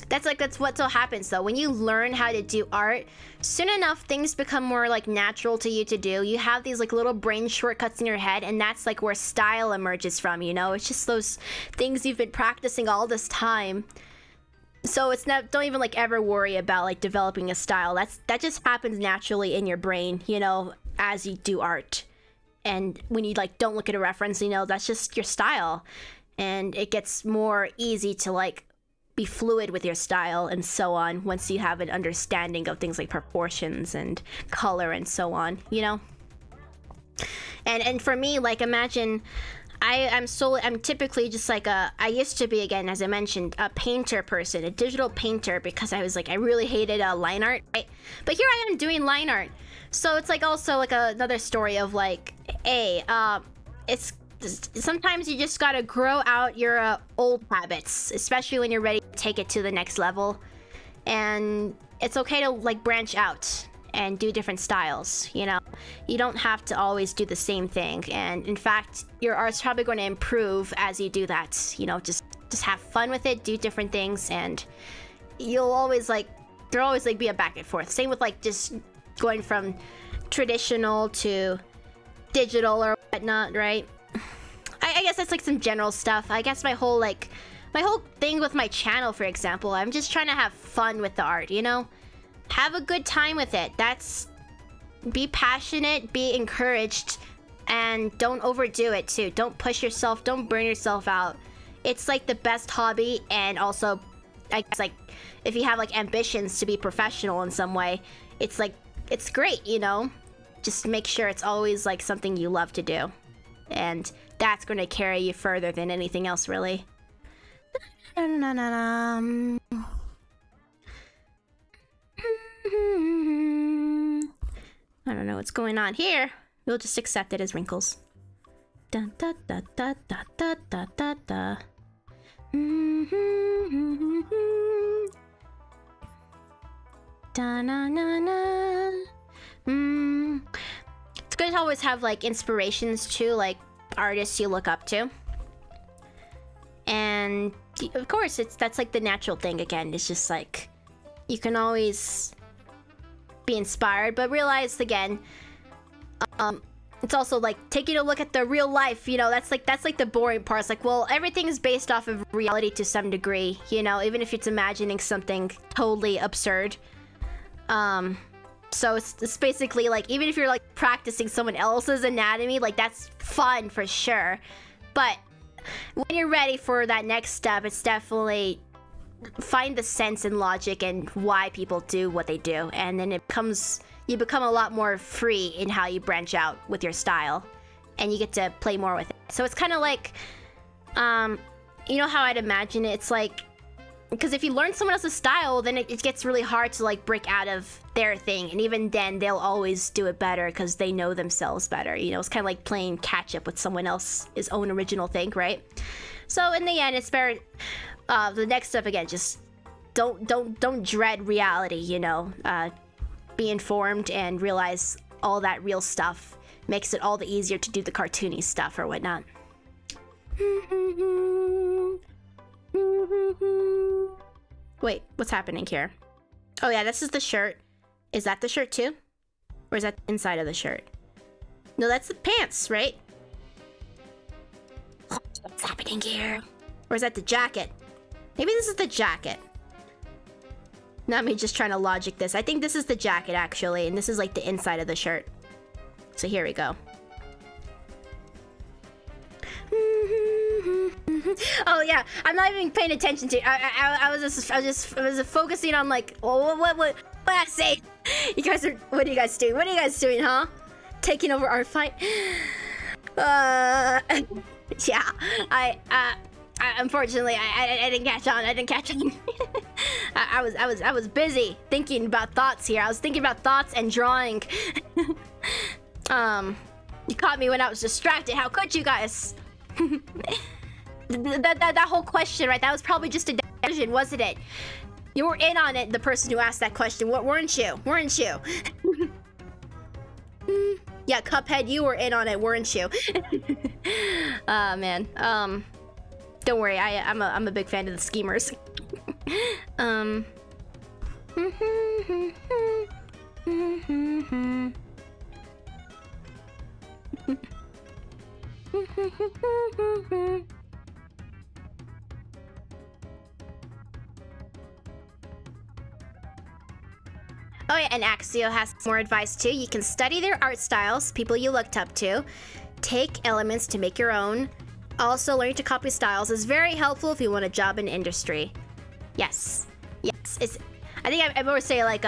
that's what so happens though. When you learn how to do art, soon enough things become more like natural to you to do. You have these like little brain shortcuts in your head, and that's like where style emerges from, you know. It's just those things you've been practicing all this time. So it's not, don't even like ever worry about like developing a style. That just happens naturally in your brain, you know, as you do art. And when you like don't look at a reference, you know, that's just your style. And it gets more easy to like be fluid with your style and so on once you have an understanding of things like proportions and color and so on, you know. And for me, like, imagine I'm typically just like I used to be, again, as I mentioned, a painter person, a digital painter, because I was like, I really hated line art, right? But here I am doing line art. So it's like also like another story of like, it's sometimes you just gotta grow out your old habits, especially when you're ready to take it to the next level. And it's okay to like branch out and do different styles, you know. You don't have to always do the same thing, and in fact your art's probably going to improve as you do that, you know. Just have fun with it, do different things, and you'll always like, there'll always like be a back and forth. Same with like just going from traditional to digital or whatnot, right? I guess that's like some general stuff. I guess my whole thing with my channel, for example, I'm just trying to have fun with the art, you know. Have a good time with it. Be passionate, be encouraged, and don't overdo it too. Don't push yourself, don't burn yourself out. It's like the best hobby, and also I guess like if you have like ambitions to be professional in some way, it's like, it's great, you know. Just make sure it's always like something you love to do, and that's going to carry you further than anything else, really. I don't know what's going on here. We'll just accept it as wrinkles. Da da da da da da da da da. Da na na na. It's good to always have like inspirations too, like artists you look up to. And of course, that's like the natural thing. Again, it's just like you can always be inspired, but realize again, it's also like taking a look at the real life, you know. That's like the boring part. It's like, well, everything is based off of reality to some degree, you know, even if it's imagining something totally absurd. So it's basically like, even if you're like practicing someone else's anatomy, like that's fun for sure. But when you're ready for that next step, it's definitely find the sense and logic and why people do what they do, and then you become a lot more free in how you branch out with your style, and you get to play more with it. So it's kind of like, you know how I'd imagine it? It's like, because if you learn someone else's style, then it gets really hard to like break out of their thing, and even then they'll always do it better because they know themselves better, you know. It's kind of like playing catch up with someone else's own original thing, right? So in the end, it's better, the next step again, just don't dread reality, you know. Be informed and realize all that real stuff makes it all the easier to do the cartoony stuff or whatnot. Wait, what's happening here? Oh yeah, this is the shirt. Is that the shirt too? Or is that the inside of the shirt? No, that's the pants, right? What's happening here? Or is that the jacket? Maybe this is the jacket. Not me just trying to logic this. I think this is the jacket actually, and this is like the inside of the shirt. So here we go. Oh yeah, I'm not even paying attention to. I was just focusing on like, what I say. You guys are. What are you guys doing? What are you guys doing, huh? Taking over ARTFIGHT? Yeah. Unfortunately, I didn't catch on. I didn't catch on. I was busy thinking about thoughts here. I was thinking about thoughts and drawing. You caught me when I was distracted. How could you guys? that whole question, right? That was probably just a diversion, wasn't it? You were in on it, the person who asked that question. Weren't you? Weren't you? Yeah, Cuphead, you were in on it, weren't you? Man. Don't worry, I'm a big fan of the schemers. Oh yeah, and Axio has more advice too. You can study their art styles, people you looked up to, take elements to make your own. Also, learning to copy styles is very helpful if you want a job in industry. Yes. Yes. I think I would say like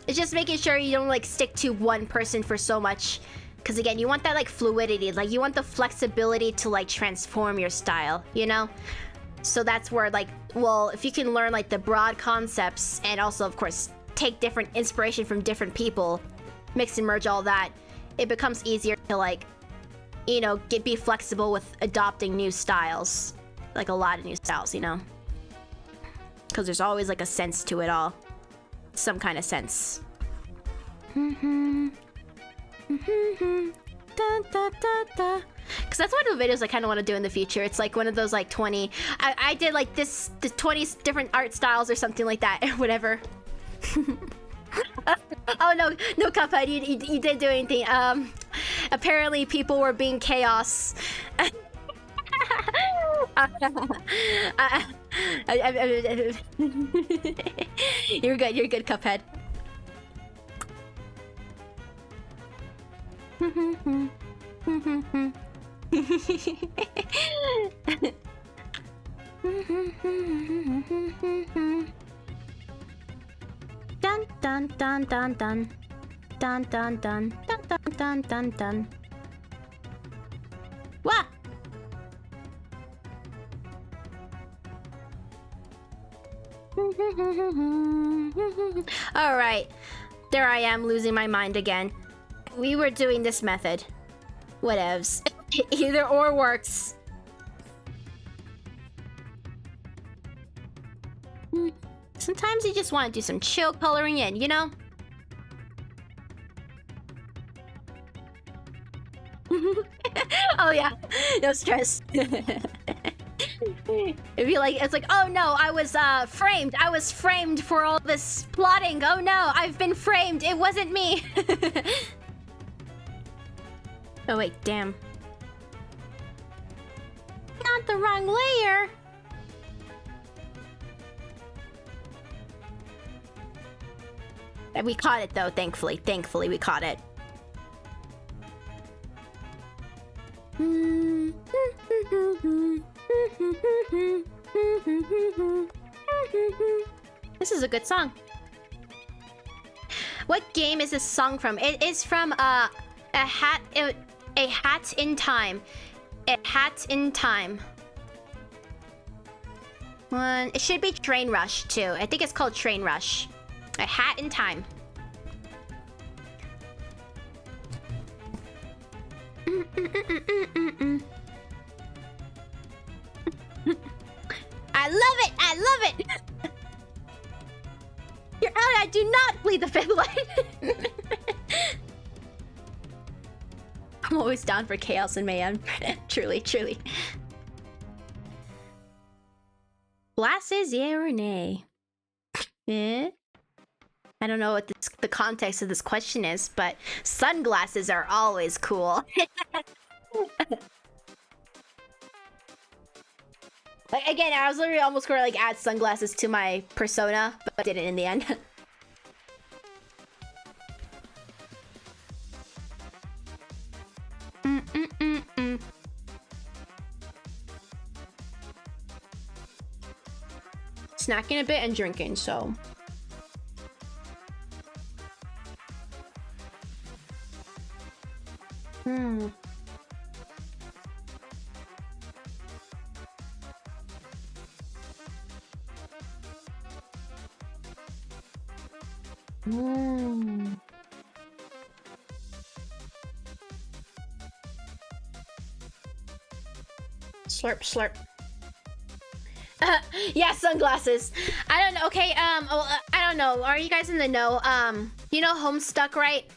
it's just making sure you don't like stick to one person for so much. Because again, you want that like fluidity, like you want the flexibility to like transform your style, you know? So that's where like, well, if you can learn like the broad concepts and also of course take different inspiration from different people, mix and merge all that, it becomes easier to like, you know, be flexible with adopting new styles. Like a lot of new styles, you know? Because there's always like a sense to it all. Some kind of sense. Because that's one of the videos I kind of want to do in the future. It's like one of those like 20... I did like the 20 different art styles or something like that, or whatever. Oh no, Cuphead, you didn't do anything. Apparently people were being chaos. You're good, Cuphead. Dun dun dun dun dun dun dun dun dun dun dun dun. Wah! All right, there I am losing my mind again. We were doing this method. Whatevs. Either or works. Sometimes you just want to do some chill coloring in, you know? Oh yeah, no stress. It'd be like, it's like, oh no, I was framed. I was framed for all this plotting. Oh no, I've been framed. It wasn't me. Oh wait, damn. Not the wrong layer. We caught it though, thankfully. Thankfully, we caught it. This is a good song. What game is this song from? It is from A Hat in Time. A Hat in Time. It should be Train Rush too. I think it's called Train Rush. A Hat in Time. I love it! I love it! Your ally, do not bleed the fifth light! I'm always down for chaos and mayhem. Truly, truly. Glasses, yeah or nay? Eh? I don't know what the context of this question is, but sunglasses are always cool. Like, again, I was literally almost gonna like add sunglasses to my persona, but I didn't in the end. Snacking a bit and drinking, so. Slurp, slurp. Yeah, sunglasses. I don't know. Okay, I don't know. Are you guys in the know? You know Homestuck, right?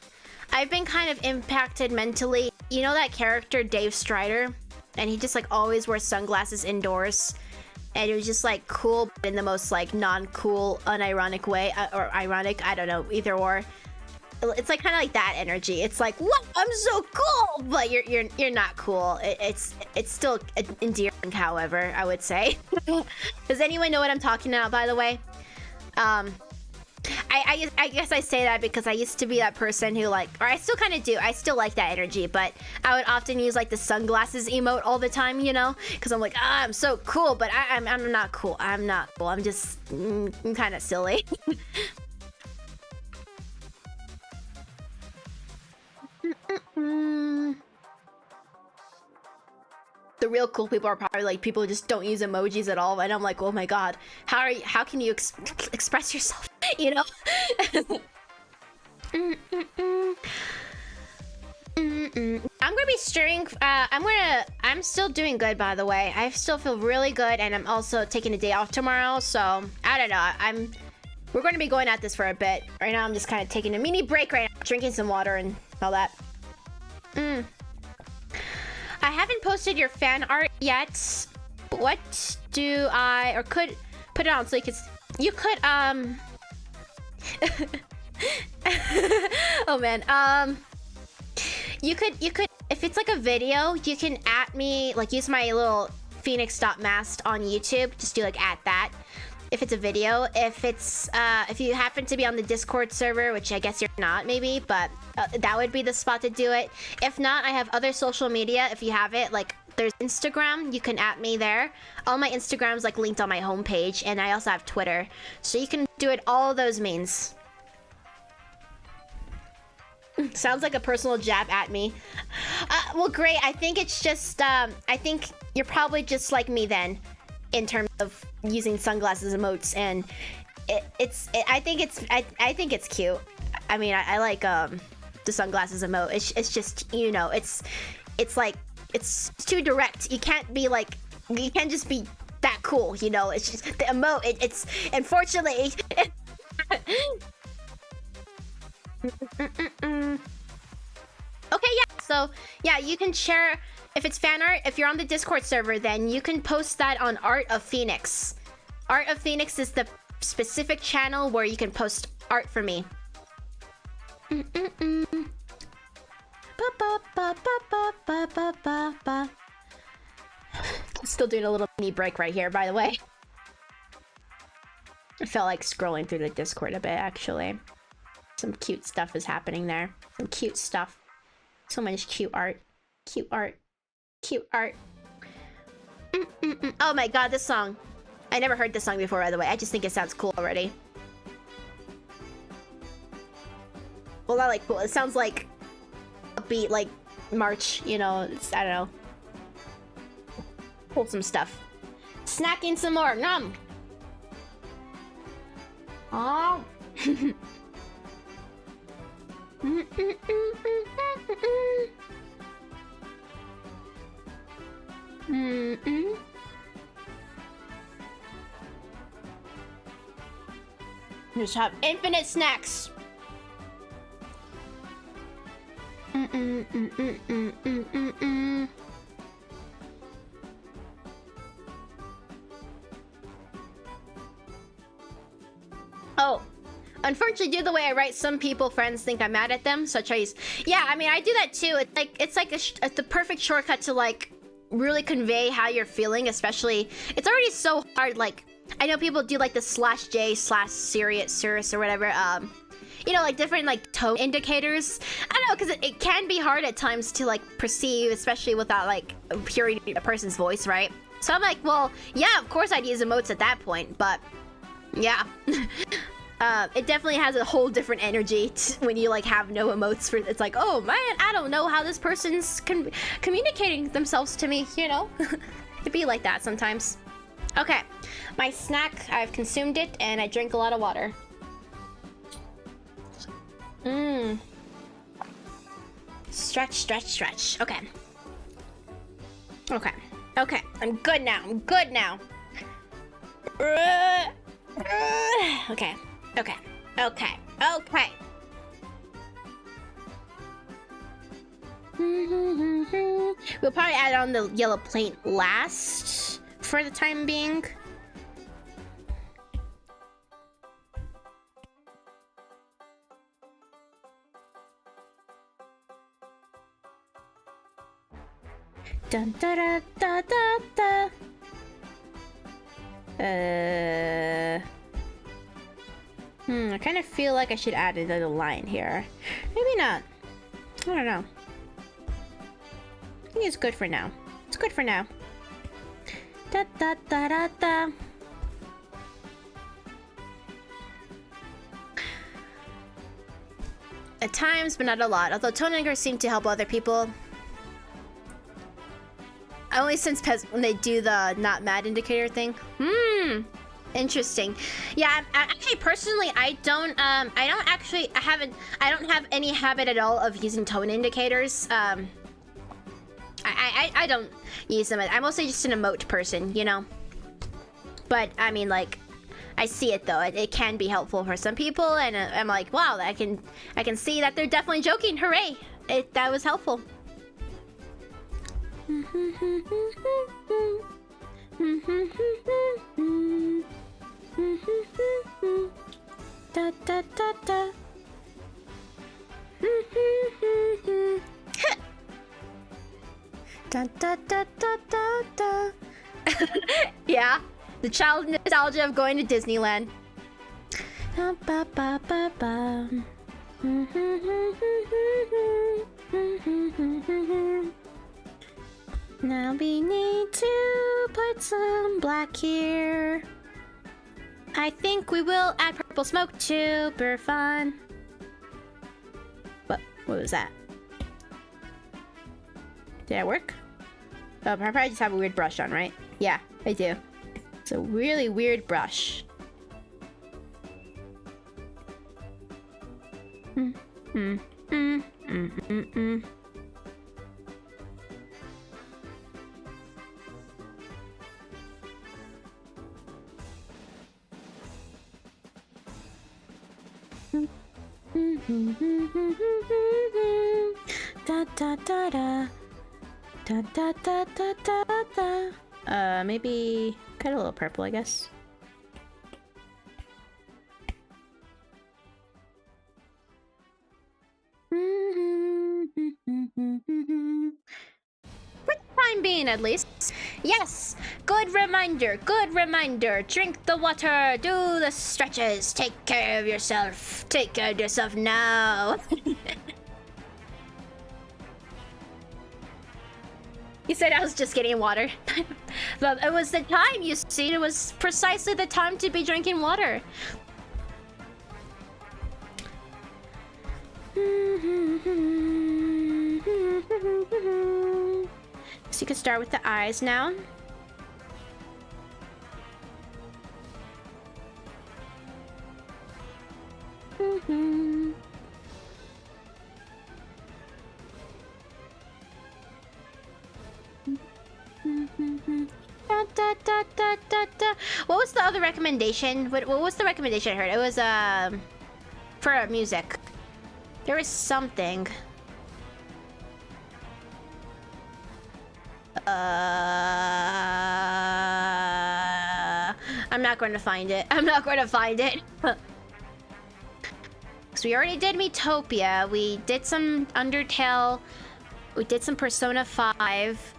I've been kind of impacted mentally. You know that character Dave Strider? And he just like always wears sunglasses indoors. And it was just like cool, but in the most like non-cool, unironic way, or ironic, I don't know, either or. It's like kind of like that energy. It's like, what? I'm so cool, but you're not cool. It's still endearing, however, I would say. Does anyone know what I'm talking about, by the way? I guess I say that because I used to be that person who like, or I still kind of do. I still like that energy, but I would often use like the sunglasses emote all the time, you know, because I'm like, ah, I'm so cool, but I'm not cool. I'm not cool. I'm just kind of silly. The real cool people are probably like people who just don't use emojis at all, and I'm like, oh my god, how can you express yourself, you know? I'm gonna be streaming. I'm still doing good, by the way. I still feel really good, and I'm also taking a day off tomorrow, so I don't know. We're going to be going at this for a bit. Right now, I'm just kind of taking a mini break right now, drinking some water and all that. I haven't posted your fan art yet. What do I, or could put it on so you could, oh man, you could, if it's like a video, you can @ me, like use my little phoenix.mast on YouTube, just do like @ that. If it's a video, if it's, if you happen to be on the Discord server, which I guess you're not maybe, but that would be the spot to do it. If not, I have other social media. If you have it, like there's Instagram, you can @ me there. All my Instagram's like linked on my homepage, and I also have Twitter. So you can do it all those means. Sounds like a personal jab at me. Well, great. I think it's just, I think you're probably just like me then, in terms of using sunglasses emotes, and I think it's cute. I mean, I like the sunglasses emote. It's just, you know, it's like it's too direct. You can't be like, you can't just be that cool, you know. It's just the emote. It's unfortunately. Okay, yeah. So yeah, you can share. If it's fan art, if you're on the Discord server, then you can post that on Art of Phoenix. Art of Phoenix is the specific channel where you can post art for me. Still doing a little mini break right here, by the way. I felt like scrolling through the Discord a bit, actually. Some cute stuff is happening there. Some cute stuff. So much cute art. Cute art. Cute art. Oh my god, this song. I never heard this song before, by the way. I just think it sounds cool already. Well, not like cool. It sounds like a beat, like March, you know. It's, I don't know. Wholesome stuff. Snacking some more. Nom. Oh. Just have infinite snacks. Oh, unfortunately, due to the way I write, some people, friends, think I'm mad at them. So I try to yeah, I mean, I do that too. It's like the perfect shortcut to like really convey how you're feeling. Especially, it's already so hard. Like, I know people do like the /J/serious or whatever. You know, like different like tone indicators. I don't know, because it can be hard at times to like perceive, especially without like hearing a person's voice, right? So I'm like, well, yeah, of course I'd use emotes at that point, but yeah. It definitely has a whole different energy when you like have no emotes. It's like, oh man, I don't know how this person's communicating themselves to me, you know? It'd be like that sometimes. Okay, my snack, I've consumed it and I drink a lot of water. Stretch, stretch, stretch. Okay. Okay. Okay. I'm good now. I'm good now. Okay. Okay. Okay. Okay. We'll probably add on the yellow paint last for the time being. Dun da da da da da. I kind of feel like I should add another line here. Maybe not. I don't know. I think it's good for now. It's good for now. Da da da da da. At times, but not a lot. Although tone anchors seem to help other people. Only since when they do the not mad indicator thing. Interesting. Yeah, actually, personally, I don't have any habit at all of using tone indicators. I don't use them. I'm mostly just an emote person, you know. But I mean, like, I see it though. It can be helpful for some people, and I'm like, wow, I can see that they're definitely joking. Hooray! That was helpful. Da da da da. Da da da da da da. Yeah, the child nostalgia of going to Disneyland. Ba ba ba ba ba. Now we need to put some black here. I think we will add purple smoke too. Super fun. What was that? Did that work? Oh, I probably just have a weird brush on, right? Yeah, I do. It's a really weird brush. Da da da da. Da da da da da da. Maybe cut a little purple, I guess. For the time being, at least. Yes! Good reminder, good reminder. Drink the water, do the stretches, take care of yourself. Take care of yourself now. You said I was just getting water. But it was the time, you see. It was precisely the time to be drinking water. So you can start with the eyes now. Da What was the other recommendation? What was the recommendation I heard? It was for music. There was something. I'm not going to find it. I'm not going to find it. So we already did Miitopia. We did some Undertale. We did some Persona 5.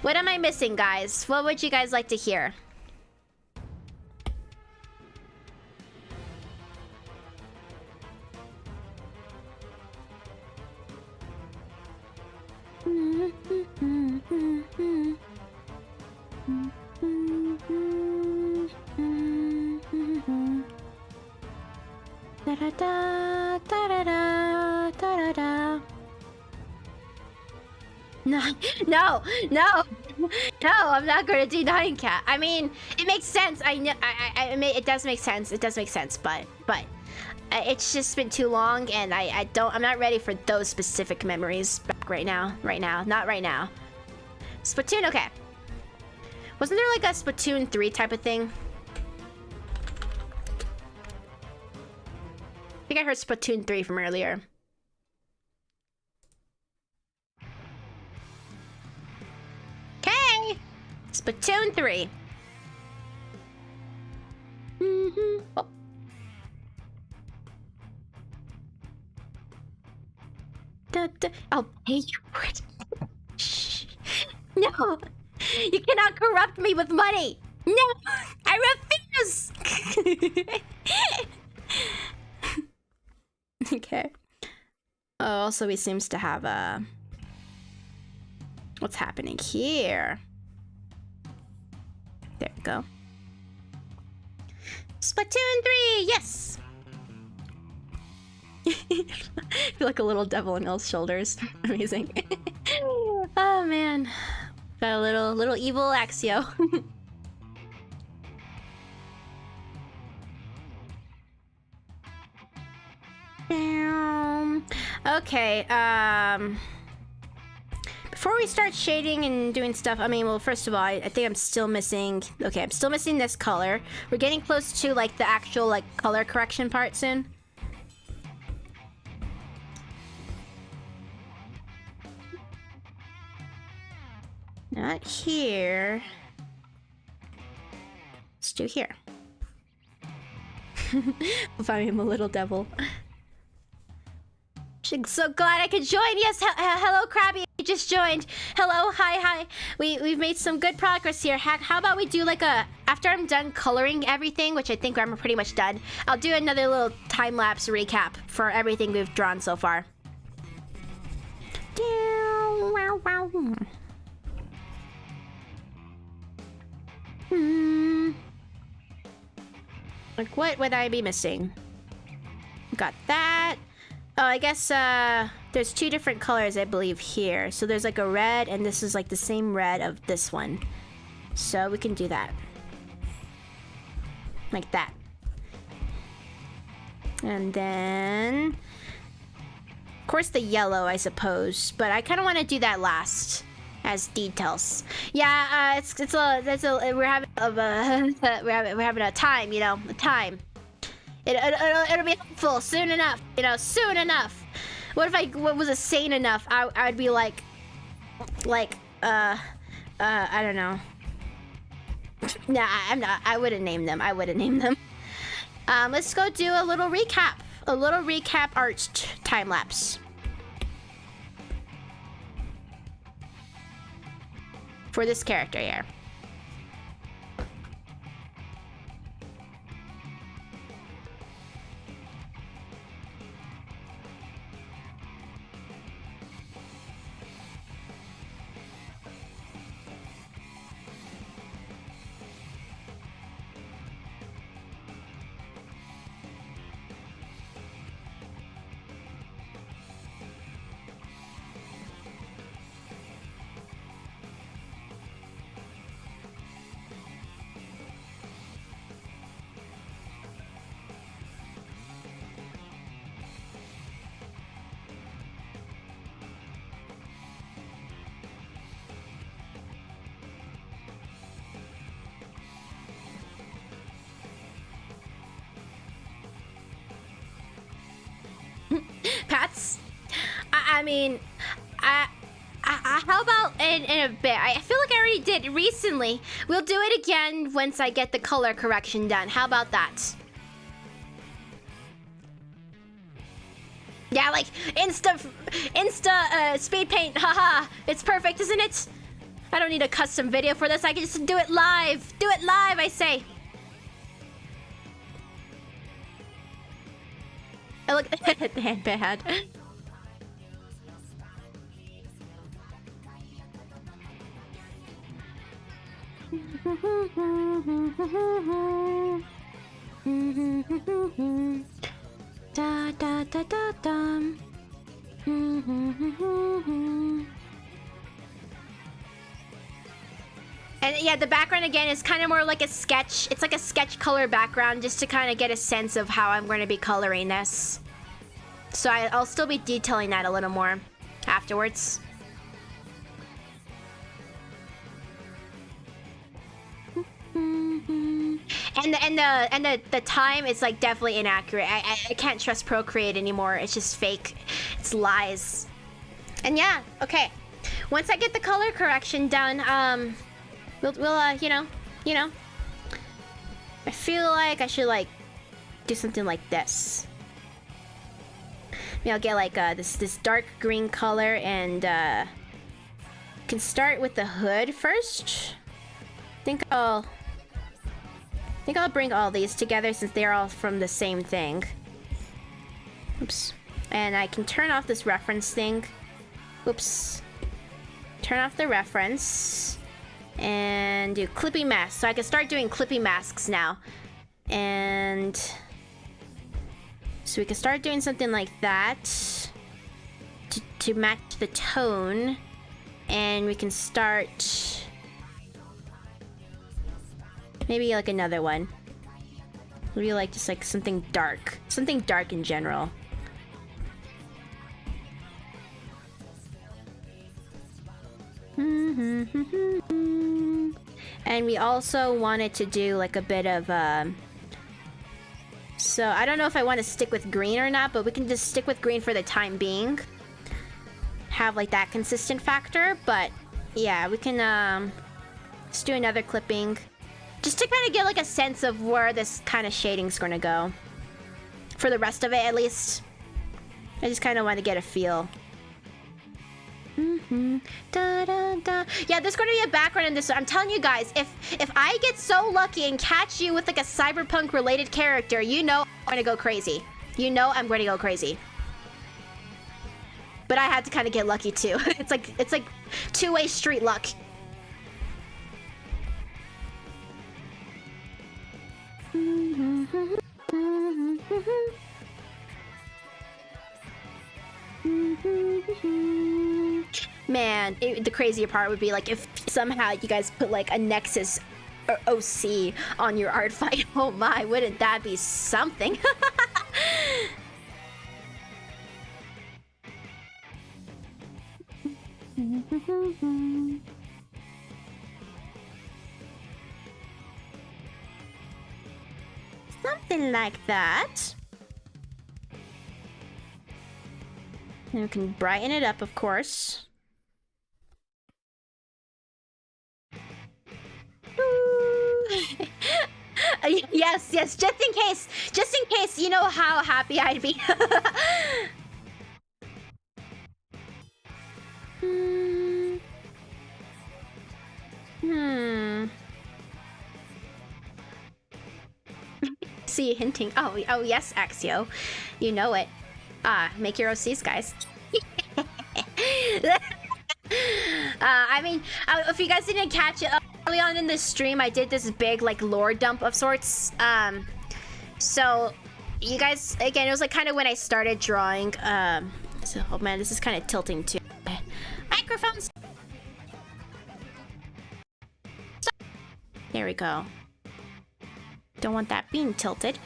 What am I missing, guys? What would you guys like to hear? Da-da-da, da-da-da, da-da-da. No, no, no, no, I'm not gonna do Nine Cat. I mean, it makes sense. I know, it does make sense. It does make sense, but it's just been too long, and I'm not ready for those specific memories back right now. Not right now. Splatoon, okay. Wasn't there like a Splatoon 3 type of thing? I think I heard Splatoon 3 from earlier. Okay! Splatoon 3. Oh. I'll pay you for it. Shh. No! You cannot corrupt me with money! No! I refuse! Okay. Oh, also he seems to have a... What's happening here? There we go. Splatoon 3! Yes! I feel like a little devil on Elle's shoulders. Amazing. Oh man. Got a little evil Axio. Okay, before we start shading and doing stuff, I mean, well, first of all, I think I'm still missing... Okay, I'm still missing this color. We're getting close to, like, the actual, like, color correction part soon. Not here. Let's do here. If I am a little devil. So glad I could join. Yes, hello, Krabby. You just joined. Hello, hi. We've made some good progress here. How about we do like a... After I'm done coloring everything, which I think I'm pretty much done, I'll do another little time-lapse recap for everything we've drawn so far. Like, what would I be missing? Got that. Oh, I guess there's two different colors, I believe, here. So there's like a red, and this is like the same red of this one. So we can do that. Like that. And then... Of course the yellow, I suppose. But I kind of want to do that last. As details. Yeah, we're having a time, you know, a time. It'll be helpful soon enough, you know, soon enough. What was it sane enough? I'd be like, I don't know. Nah, I'm not. I wouldn't name them. Let's go do a little recap art time lapse. For this character here. I mean, how about in a bit? I feel like I already did recently. We'll do it again once I get the color correction done. How about that? Yeah, like insta speed paint. Haha, it's perfect, isn't it? I don't need a custom video for this. I can just do it live. Do it live, I say. I look bad. Da da da da dum. And yeah, the background again is kind of more like a sketch. It's like a sketch color background just to kind of get a sense of how I'm going to be coloring this. So I'll still be detailing that a little more afterwards. And the time is like definitely inaccurate. I can't trust Procreate anymore. It's just fake. It's lies. And yeah, okay. Once I get the color correction done, we'll you know. I feel like I should like do something like this. Maybe I'll get like this dark green color and can start with the hood first. I think I'll bring all these together since they're all from the same thing. Oops. And I can turn off this reference thing. Oops. Turn off the reference. And do clippy masks. So I can start doing clippy masks now. And so we can start doing something like that to match the tone. And we can start maybe like another one. Maybe like just like something dark in general. And we also wanted to do like a bit of so I don't know if I want to stick with green or not, but we can just stick with green for the time being. Have like that consistent factor, but yeah, we can let's do another clipping. Just to kind of get like a sense of where this kind of shading's gonna go. For the rest of it, at least. I just kind of want to get a feel. Da, da, da. Yeah, there's going to be a background in this. I'm telling you guys, if I get so lucky and catch you with like a cyberpunk related character, you know I'm going to go crazy. You know I'm going to go crazy. But I had to kind of get lucky too. It's like two-way street luck. Man, the crazier part would be like if somehow you guys put like a Nexus or OC on your art fight. Oh my, wouldn't that be something? Something like that. And we can brighten it up, of course. Yes, just in case, you know how happy I'd be. See you hinting. Oh yes, Axio. You know it. Make your OCs, guys. I mean, if you guys didn't catch it early on in the stream, I did this big like lore dump of sorts. So you guys, again, it was like kind of when I started drawing. So, oh man, this is kind of tilting too. Microphones. There we go. Don't want that being tilted.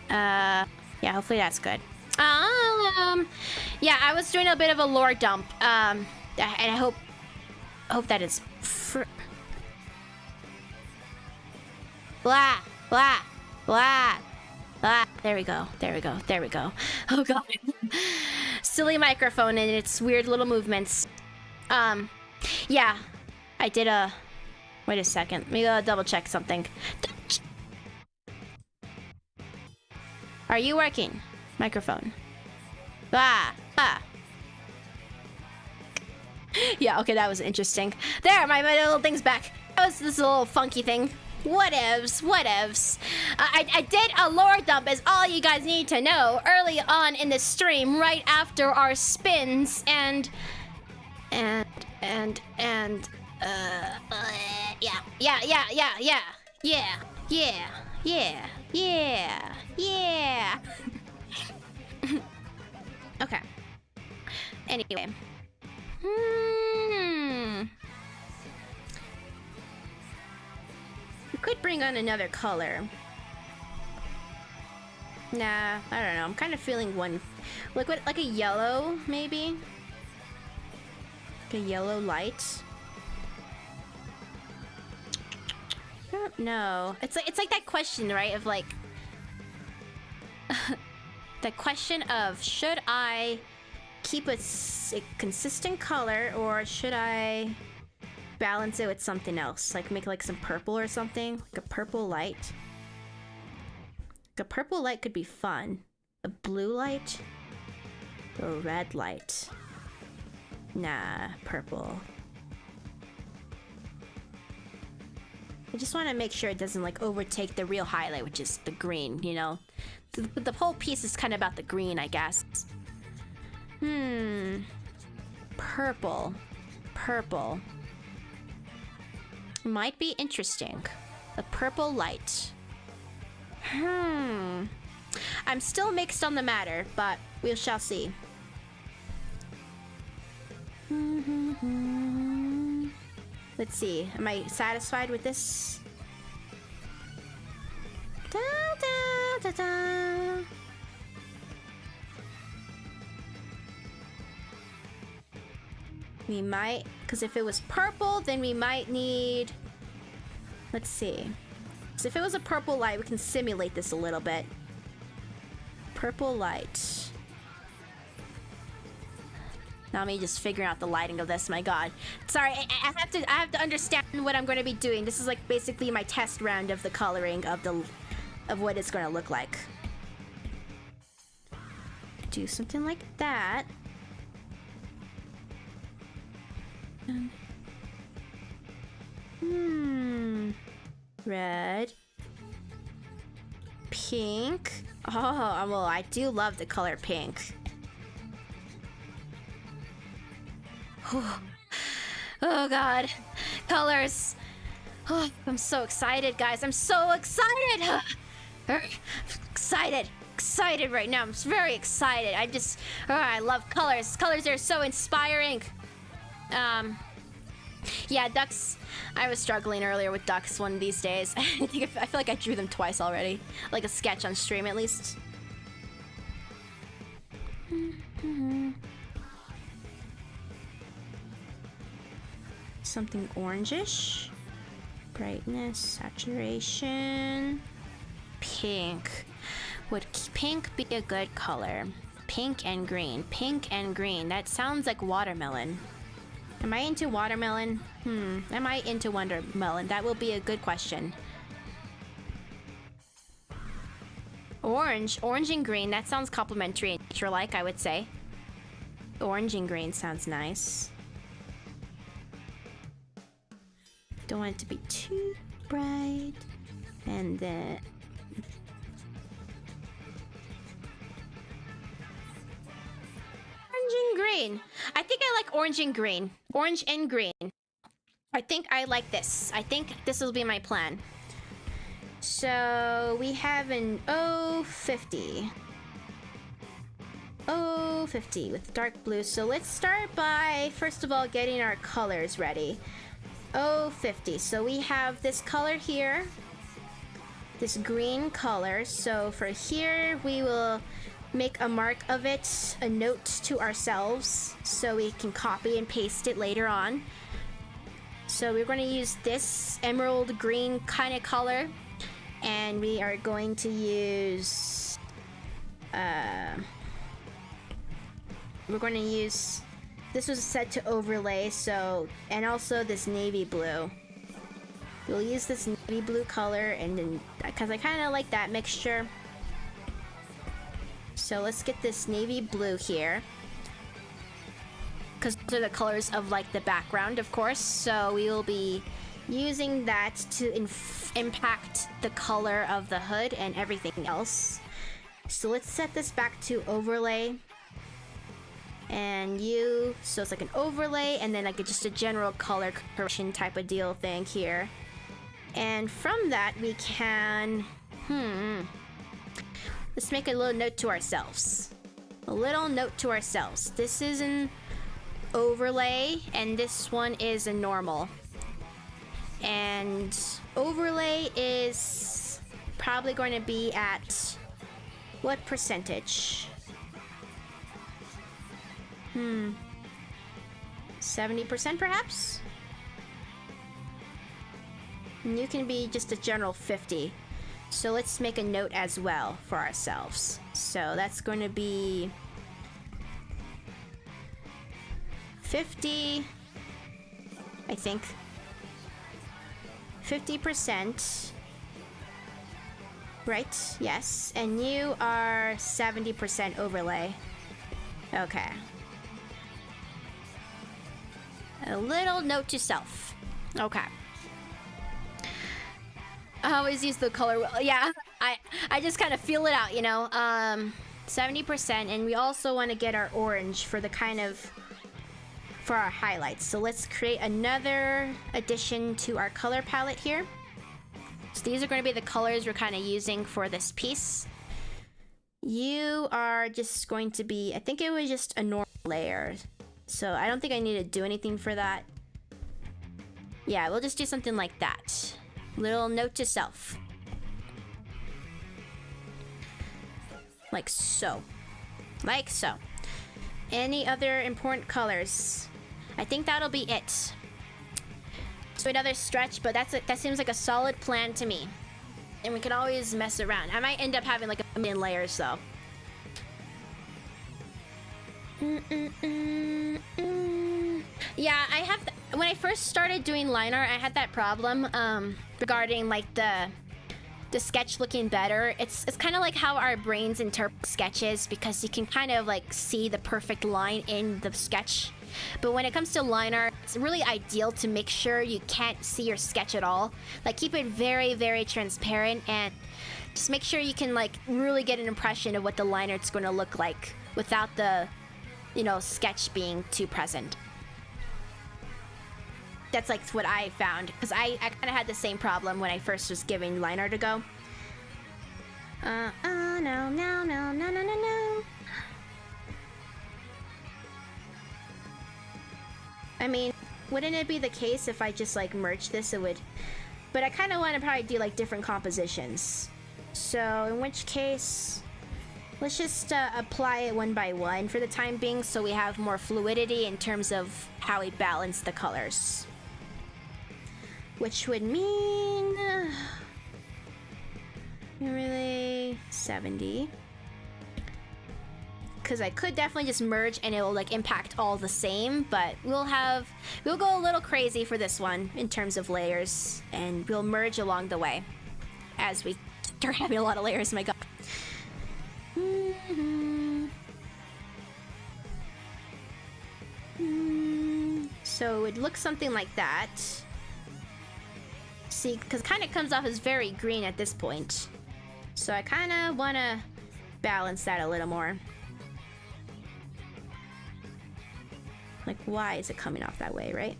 Yeah, hopefully that's good. Yeah, I was doing a bit of a lore dump. And I hope that is blah blah blah blah. There we go. Oh god. silly microphone and its weird little movements. Yeah, I did a... Wait a second. Let me double check something. Are you working? Microphone. Ah. Yeah, okay, that was interesting. There, my little thing's back. That was this little funky thing. Whatevs. I did a lore dump, is all you guys need to know, early on in the stream, right after our spins, yeah. Okay. Anyway. We could bring on another color. Nah, I don't know. I'm kind of feeling one, like a yellow, maybe. Like a yellow light. I don't know. It's like that question, right? Of like, the question of, should I keep a consistent color, or should I balance it with something else? Like make like some purple or something? Like a purple light. Like a purple light could be fun. A blue light? Or a red light? Nah, purple. I just want to make sure it doesn't like overtake the real highlight, which is the green, you know? The whole piece is kind of about the green, I guess. Purple. Might be interesting. A purple light. I'm still mixed on the matter, but we shall see. Let's see. Am I satisfied with this? Da, da, da, da. We might, because if it was purple, then we might need... Let's see. So if it was a purple light, we can simulate this a little bit. Purple light. Now me just figuring out the lighting of this, my god. Sorry, I have to understand what I'm going to be doing. This is like basically my test round of the coloring of what it's going to look like. Do something like that. Red. Pink. Oh, well, I do love the color pink. Oh god. Colors. Oh, I'm so excited, guys. I'm so excited. Excited right now. I'm very excited. I love colors. Colors are so inspiring. Yeah, ducks. I was struggling earlier with ducks one of these days. I feel like I drew them twice already. Like a sketch on stream, at least. Something orangish. Brightness, saturation. Pink. Would pink be a good color? Pink and green. Pink and green. That sounds like watermelon. Am I into watermelon? Am I into watermelon? That will be a good question. Orange and green. That sounds complementary and nature-like, I would say. Orange and green sounds nice. Don't want it to be too bright. And then... orange and green. I think I like orange and green. Orange and green. I think I like this. I think this will be my plan. So we have an 050. 050 with dark blue. So let's start by, first of all, getting our colors ready. 050. So we have this color here. This green color. So for here, we will make a mark of it, a note to ourselves, so we can copy and paste it later on. So we're going to use this emerald green kind of color, and we are going to use we're going to use... This was set to overlay, so... And also this navy blue. We'll use this navy blue color, and then... Because I kind of like that mixture. So let's get this navy blue here. Because those are the colors of, like, the background, of course. So we will be using that to impact the color of the hood and everything else. So let's set this back to overlay. And so it's like an overlay and then like just a general color correction type of deal thing here. And from that we can, let's make a little note to ourselves. A little note to ourselves. This is an overlay and this one is a normal. And overlay is probably going to be at what percentage? 70% perhaps? And you can be just a general 50. So let's make a note as well for ourselves. So that's going to be 50, I think. 50%. Right, yes. And you are 70% overlay. Okay. A little note to self. Okay. I always use the color wheel. Yeah, I just kind of feel it out, you know. 70%, and we also want to get our orange for the kind of for our highlights. So let's create another addition to our color palette here. So these are going to be the colors we're kind of using for this piece. You are just going to be, I think it was just a normal layer. So I don't think I need to do anything for that. Yeah, we'll just do something like that. Little note to self. Like so. Like so. Any other important colors? I think that'll be it. So another stretch, but that seems like a solid plan to me. And we can always mess around. I might end up having like a million layers though. Yeah, I have when I first started doing line art, I had that problem regarding like the sketch looking better. It's kind of like how our brains interpret sketches, because you can kind of like see the perfect line in the sketch. But when it comes to line art, it's really ideal to make sure you can't see your sketch at all. Like keep it very, very transparent and just make sure you can like really get an impression of what the line art's going to look like without the, you know, sketch being too present. That's like what I found, because I kind of had the same problem when I first was giving line art a go. No. I mean, wouldn't it be the case if I just like merged this? It would, but I kind of want to probably do like different compositions. So in which case, let's just apply it one by one for the time being, so we have more fluidity in terms of how we balance the colors. Which would mean really 70. Because I could definitely just merge and it will like impact all the same, but we'll go a little crazy for this one in terms of layers, and we'll merge along the way as we start having a lot of layers. My god. So it would look something like that. See, because it kind of comes off as very green at this point. So I kind of want to balance that a little more. Like, why is it coming off that way, right?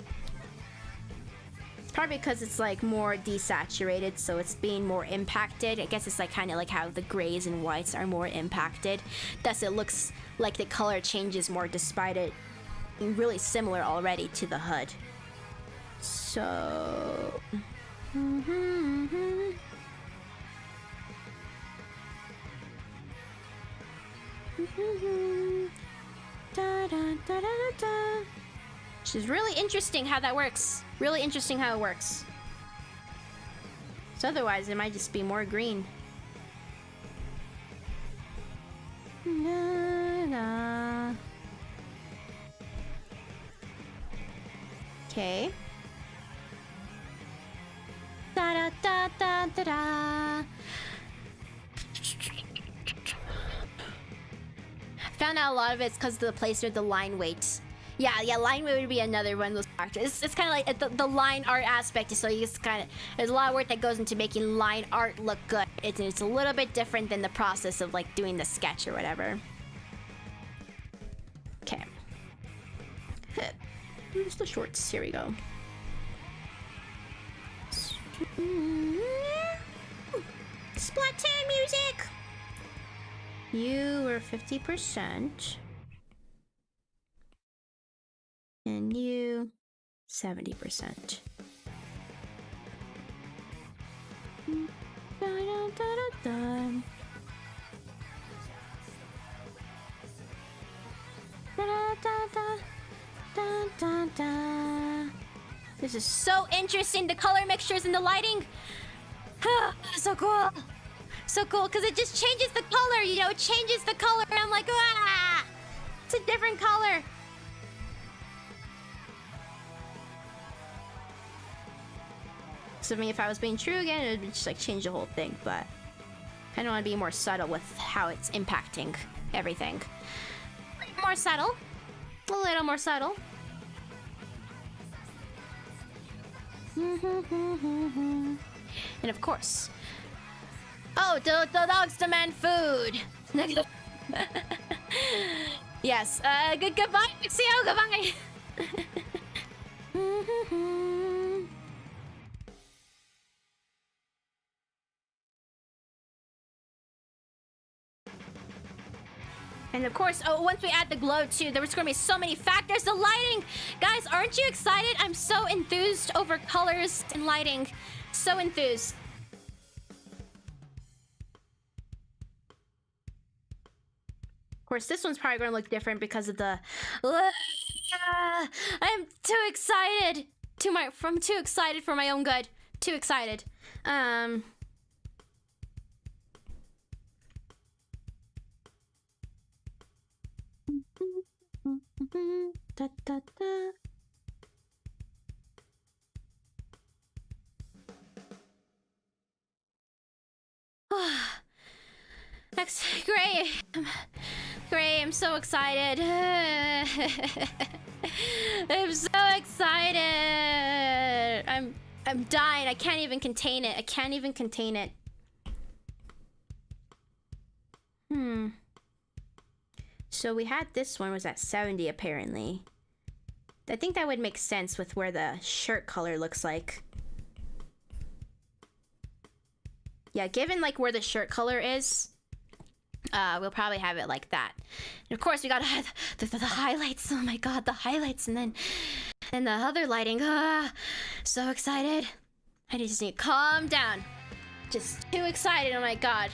It's probably because it's like more desaturated, so it's being more impacted. I guess it's like kind of like how the grays and whites are more impacted. Thus it looks like the color changes more despite it being really similar already to the hood. So... Which is really interesting how that works. Really interesting how it works. So otherwise it might just be more green. Okay. Da da da da da da. Found out a lot of it's because of the placement of the line weight. Yeah, line weight would be another one of those factors. It's kind of like the line art aspect. So you just kind of, there's a lot of work that goes into making line art look good. It's a little bit different than the process of like doing the sketch or whatever. Okay. Where's the shorts? Here we go. Splatoon music! You were 50%. And you 70%. This is so interesting, the color mixtures and the lighting. So cool. So cool, because it just changes the color, you know, it changes the color, and I'm like, ah! It's a different color. So, I mean, if I was being true again, it would just like change the whole thing, but I kind of want to be more subtle with how it's impacting everything. More subtle. A little more subtle. And of course... Oh, the dogs demand food! Yes, goodbye, Mixio, goodbye! And of course, oh, once we add the glow too, there was gonna be so many factors. The lighting! Guys, aren't you excited? I'm so enthused over colors and lighting. So enthused. Of course, this one's probably gonna look different because of the... I'm too excited! I'm too excited for my own good. Too excited. Da, da, da. That's great. Great, I'm so excited. I'm so excited. I'm dying. I can't even contain it. I can't even contain it. So we had this one was at 70 apparently. I think that would make sense with where the shirt color looks like. Yeah, given like where the shirt color is, we'll probably have it like that. And of course we gotta have the highlights. Oh my god, the highlights, and then the other lighting. So excited. I just need to calm down. Just too excited, oh my god.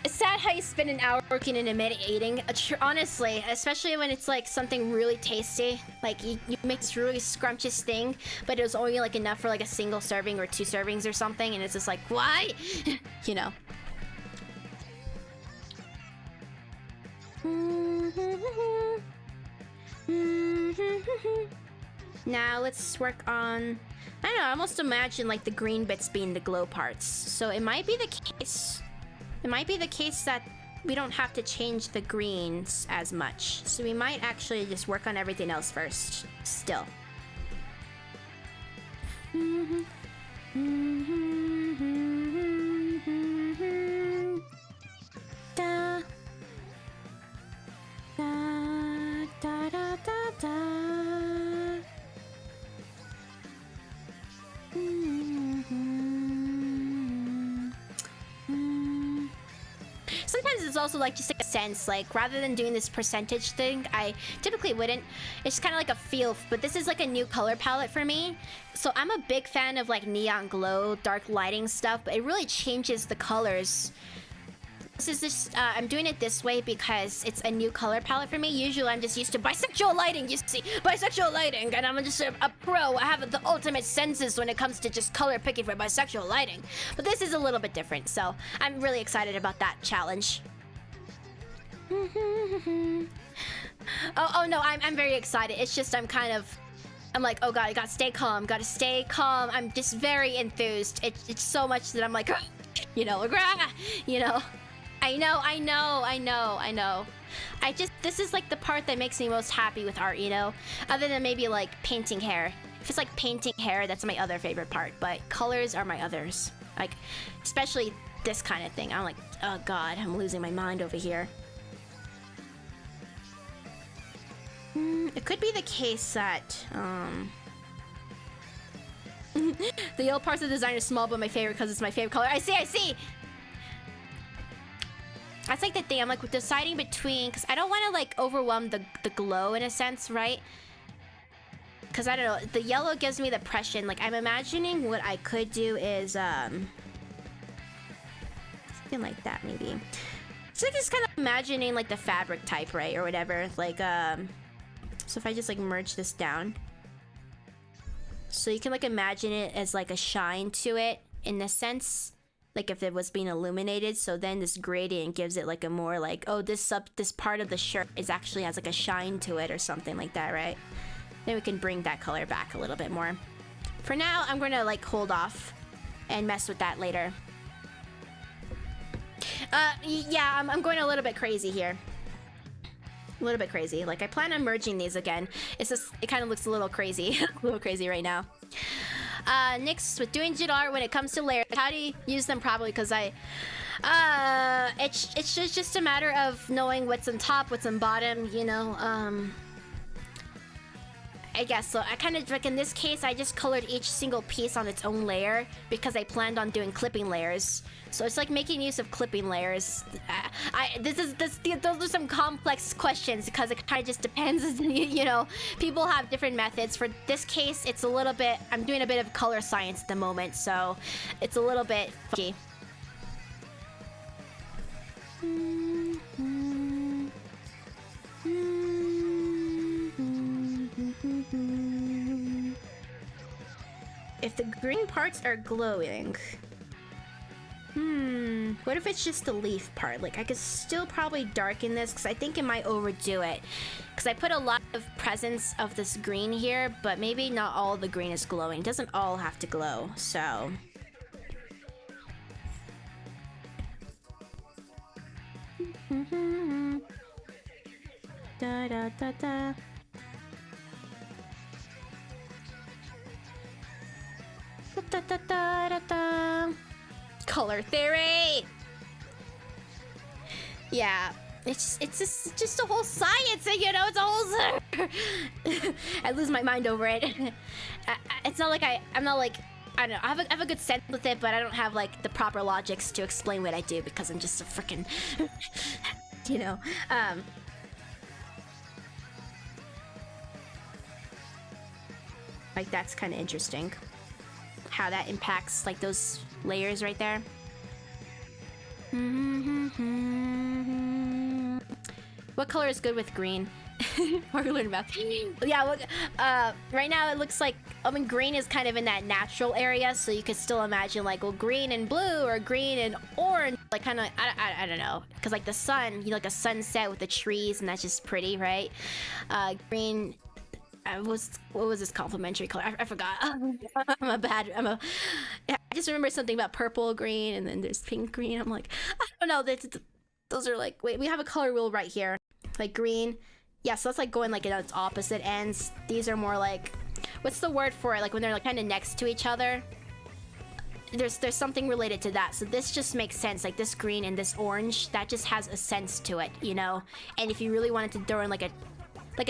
It's sad how you spend an hour working in a minute eating. Honestly, especially when it's like something really tasty. Like you make this really scrumptious thing, but it was only like enough for like a single serving or 2 servings or something, and it's just like, why? You know. Now let's work on... I don't know, I almost imagine like the green bits being the glow parts. So it might be the case... It might be the case that we don't have to change the greens as much. So we might actually just work on everything else first, still. Da. Da, da, da, da, da. Sometimes it's also like just like a sense, like rather than doing this percentage thing, I typically wouldn't. It's just kind of like a feel, but this is like a new color palette for me. So I'm a big fan of like neon glow, dark lighting stuff, but it really changes the colors. This is just, I'm doing it this way because it's a new color palette for me. Usually I'm just used to bisexual lighting, you see, bisexual lighting, and I'm just a pro. I have the ultimate senses when it comes to just color picking for bisexual lighting. But this is a little bit different, so I'm really excited about that challenge. Oh no, I'm very excited. It's just I'm like, oh god, I gotta stay calm, gotta stay calm. I'm just very enthused. It's so much that I'm like, you know, you know. I know. This is like the part that makes me most happy with art, you know? Other than maybe like painting hair. If it's like painting hair, that's my other favorite part, but colors are my others. Like, especially this kind of thing. I'm like, oh god, I'm losing my mind over here. It could be the case that, the yellow parts of the design are small, but my favorite because it's my favorite color. I see! That's like the thing, I'm like deciding between, because I don't want to like overwhelm the glow in a sense, right? Because I don't know, the yellow gives me the impression, like I'm imagining what I could do is, something like that maybe. So like just kind of imagining like the fabric type, right? Or whatever, like, so if I just like merge this down. So you can like imagine it as like a shine to it in a sense. Like if it was being illuminated, so then this gradient gives it like a more like, oh, this part of the shirt is actually has like a shine to it or something like that, right? Then we can bring that color back a little bit more. For now, I'm gonna like hold off and mess with that later. Yeah, I'm going a little bit crazy here. A little bit crazy. Like I plan on merging these again. It's just, it kind of looks a little crazy, a little crazy right now. Next, with doing digital art, when it comes to layers, how do you use them properly? Because it's just a matter of knowing what's on top, what's on bottom, you know. I guess so. I kind of like in this case, I just colored each single piece on its own layer because I planned on doing clipping layers. So it's like making use of clipping layers. Those are some complex questions because it kind of just depends. You know, people have different methods. For this case, it's a little bit. I'm doing a bit of color science at the moment, so it's a little bit funky. If the green parts are glowing, what if it's just the leaf part? Like I could still probably darken this because I think it might overdo it. Because I put a lot of presence of this green here, but maybe not all the green is glowing. It doesn't all have to glow, so. Da da da da. Da, da, da, da, da. Color theory. Yeah, it's just a whole science, you know. It's a whole. I lose my mind over it. It's not like I'm not like I don't know. I have a good sense with it, but I don't have like the proper logics to explain what I do because I'm just a freaking, you know. Like that's kind of interesting. How that impacts like those layers right there. What color is good with green? What we learned about? Yeah, look, right now it looks like, I mean, green is kind of in that natural area, so you could still imagine like, well, green and blue or green and orange, like kind of, I don't know, because like the sun, you know, like a sunset with the trees, and that's just pretty, right? Green. What was this complementary color? I forgot. I just remember something about purple, green, and then there's pink, green. I'm like, I don't know. Those are like, wait, we have a color wheel right here. Like green. Yeah, so it's like going like in its opposite ends. These are more like, what's the word for it? Like when they're like kind of next to each other. There's something related to that. So this just makes sense. Like this green and this orange, that just has a sense to it, you know? And if you really wanted to throw in like a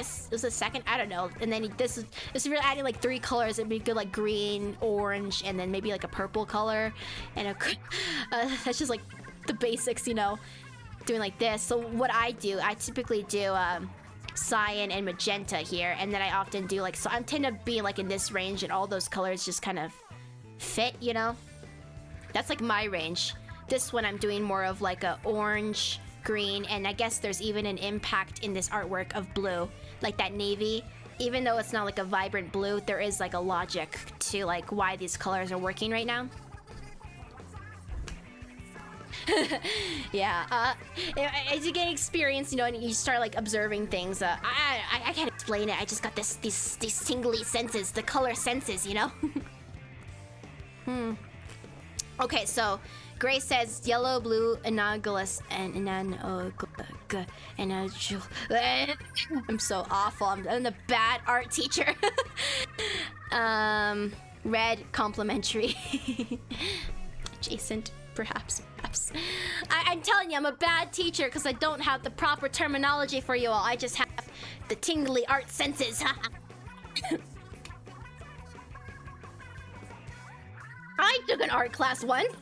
second, I don't know, and then this is really adding like 3 colors. It'd be good, like green, orange, and then maybe like a purple color, and that's just like the basics, you know, doing like this. So what I do, I typically do cyan and magenta here, and then I often do like, so I tend to be like in this range, and all those colors just kind of fit, you know. That's like my range. This one I'm doing more of like a orange, green, and I guess there's even an impact in this artwork of blue, like that navy. Even though it's not like a vibrant blue, there is like a logic to like why these colors are working right now. Yeah, as you gain experience, you know, and you start like observing things, I can't explain it. I just got these tingly senses, the color senses, you know. Okay, so Gray says yellow, blue, analogous, and I'm so awful. I'm the bad art teacher. Red, complementary. Adjacent, perhaps. I'm telling you, I'm a bad teacher because I don't have the proper terminology for you all. I just have the tingly art senses. I took an art class once.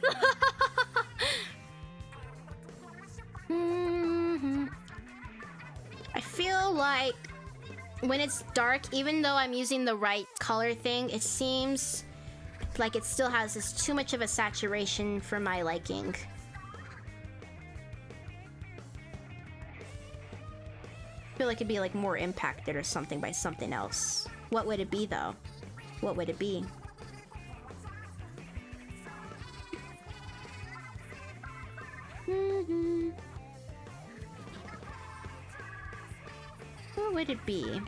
I feel like when it's dark, even though I'm using the right color thing, it seems like it still has this too much of a saturation for my liking. I feel like it'd be like more impacted or something by something else. What would it be though? What would it be? What would it be?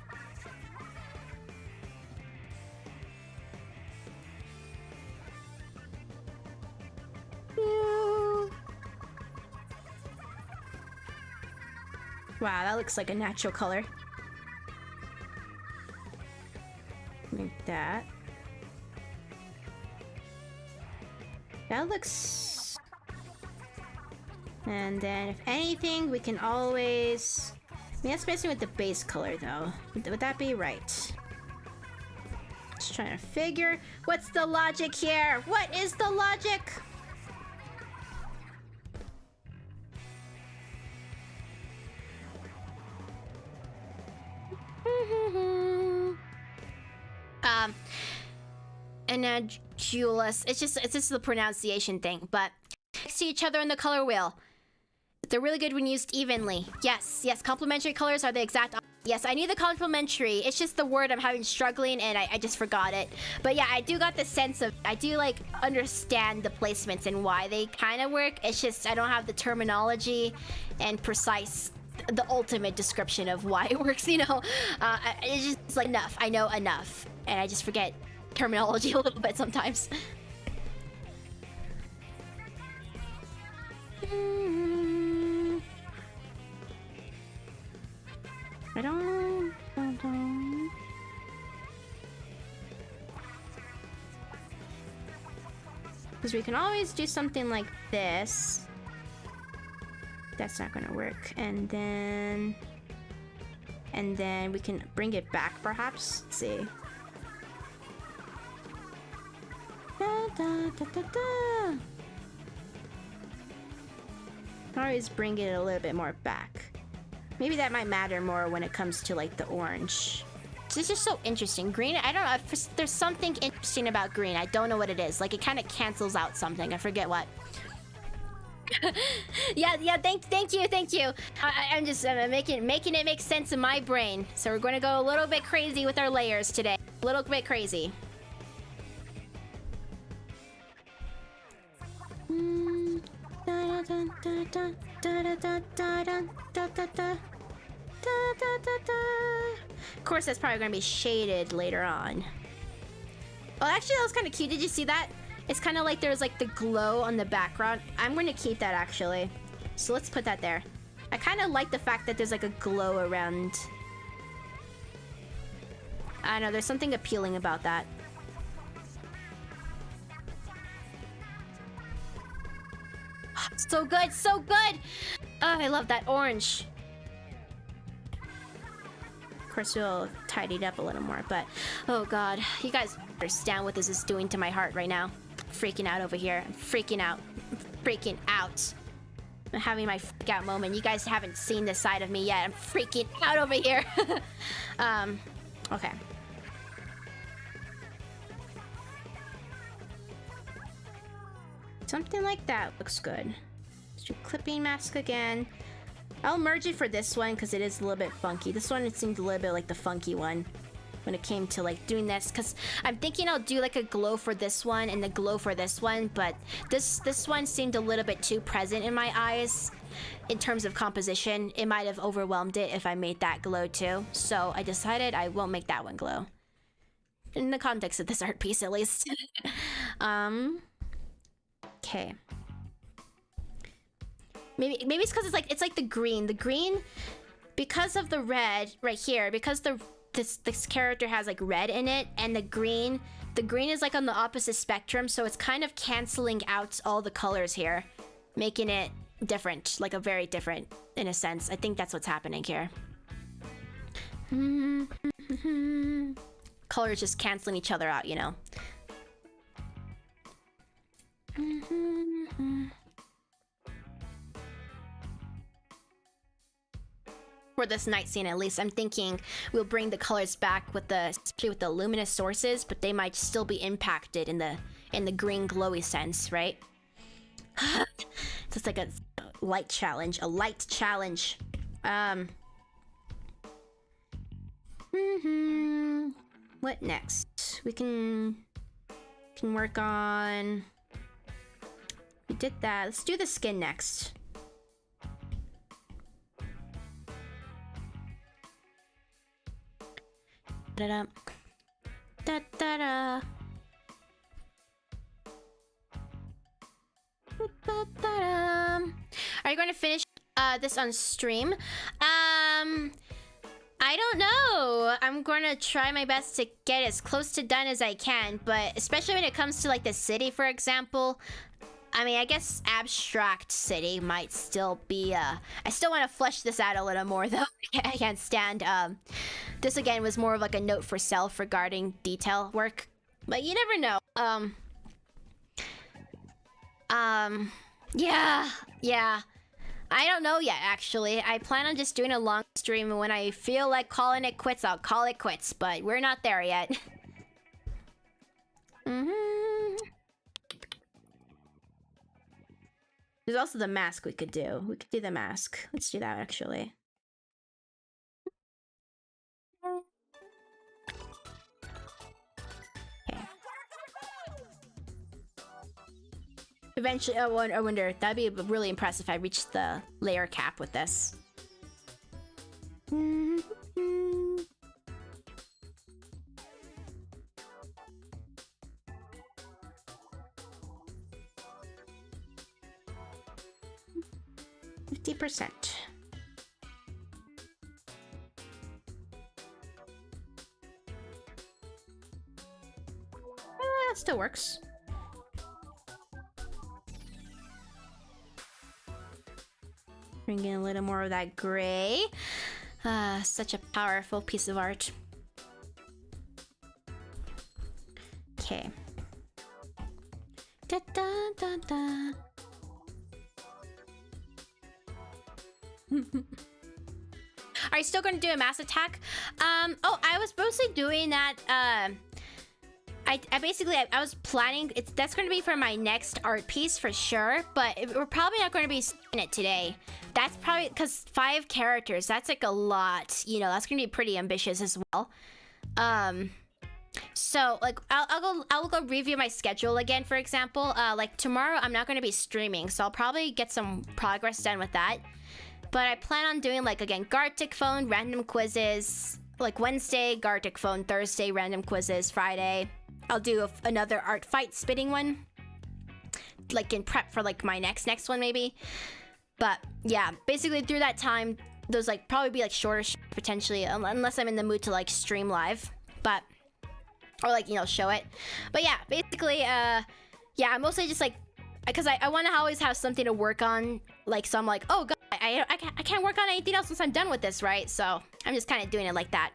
Wow, that looks like a natural color. Like that. That looks... And then, if anything, we can always... I mean, that's messing with the base color, though. Would that be right? Just trying to figure... What's the logic here? What is the logic? Anadulus. It's just the pronunciation thing, but next to each other in the color wheel. They're really good when used evenly. Yes, complementary colors are the exact opposite. Yes, I knew the complementary. It's just the word I'm having struggling and I just forgot it. But yeah, I do got the sense of, I do like understand the placements and why they kind of work. It's just, I don't have the terminology and precise, the ultimate description of why it works, you know? It's just like enough. I know enough. And I just forget terminology a little bit sometimes. I don't. Because we can always do something like this. That's not gonna work. And then we can bring it back perhaps. Let's see. Always bring it a little bit more back. Maybe that might matter more when it comes to like the orange. This is so interesting. Green, I don't know. There's something interesting about green. I don't know what it is. Like it kind of cancels out something. I forget what. yeah. Thank you. I'm just making it make sense in my brain. So we're going to go a little bit crazy with our layers today. A little bit crazy. Of course, that's probably gonna be shaded later on. Oh, actually, that was kind of cute. Did you see that? It's kind of like there's like the glow on the background. I'm gonna keep that actually. So let's put that there. I kind of like the fact that there's like a glow around. I don't know, there's something appealing about that. So good, so good! Oh, I love that orange. Of course, we'll tidy it up a little more, but oh god, you guys understand what this is doing to my heart right now. I'm freaking out over here. I'm freaking out. I'm having my freak out moment. You guys haven't seen this side of me yet. I'm freaking out over here. Okay. Something like that looks good. Let's do clipping mask again. I'll merge it for this one because it is a little bit funky. This one, it seemed a little bit like the funky one. when it came to like doing this, because I'm thinking I'll do like a glow for this one and the glow for this one, but this one seemed a little bit too present in my eyes in terms of composition. It might have overwhelmed it if I made that glow too, so I decided I won't make that one glow in the context of this art piece at least. Okay, maybe it's because it's like the green because of the red right here, because this character has like red in it, and the green is like on the opposite spectrum, so it's kind of canceling out all the colors here, making it different, like a very different in a sense. I think that's what's happening here. Colors just canceling each other out, you know. For this night scene at least, I'm thinking we'll bring the colors back with especially with the luminous sources, but they might still be impacted in the green glowy sense, right? It's like a light challenge, What next? We can work on. We did that. Let's do the skin next. Da-da. Da-da-da. Da-da-da. Are you going to finish this on stream? I don't know. I'm going to try my best to get as close to done as I can, but especially when it comes to like the city, for example. I mean, I guess abstract city might still be, I still want to flesh this out a little more though. I can't stand, this again was more of like a note for self regarding detail work, but you never know. Yeah. I don't know yet, actually. I plan on just doing a long stream, and when I feel like calling it quits, I'll call it quits, but we're not there yet. There's also the mask we could do. We could do the mask. Let's do that, actually. Okay. Eventually, I wonder, that'd be really impressive if I reached the layer cap with this. 50%. Still works. Bring in a little more of that gray. Such a powerful piece of art. Okay. Da da da da. Are you still going to do a mass attack? Oh, I was mostly doing that. I was planning. That's going to be for my next art piece for sure. But we're probably not going to be seeing it today. That's probably because 5 characters. That's like a lot. You know, that's going to be pretty ambitious as well. So like I'll go review my schedule again. For example, like tomorrow I'm not going to be streaming, so I'll probably get some progress done with that. But I plan on doing, like, again, Gartic Phone, random quizzes. Like, Wednesday, Gartic Phone. Thursday, random quizzes. Friday, I'll do another ARTFIGHT spitting one. Like, in prep for, like, my next one, maybe. But, yeah, basically through that time, those, like, probably be, like, shorter potentially. Unless I'm in the mood to, like, stream live. But, or, like, you know, show it. But, yeah, basically, yeah, I'm mostly just, like, because I want to always have something to work on. Like, so I'm like, oh, God. I can't work on anything else once I'm done with this, right? So I'm just kind of doing it like that.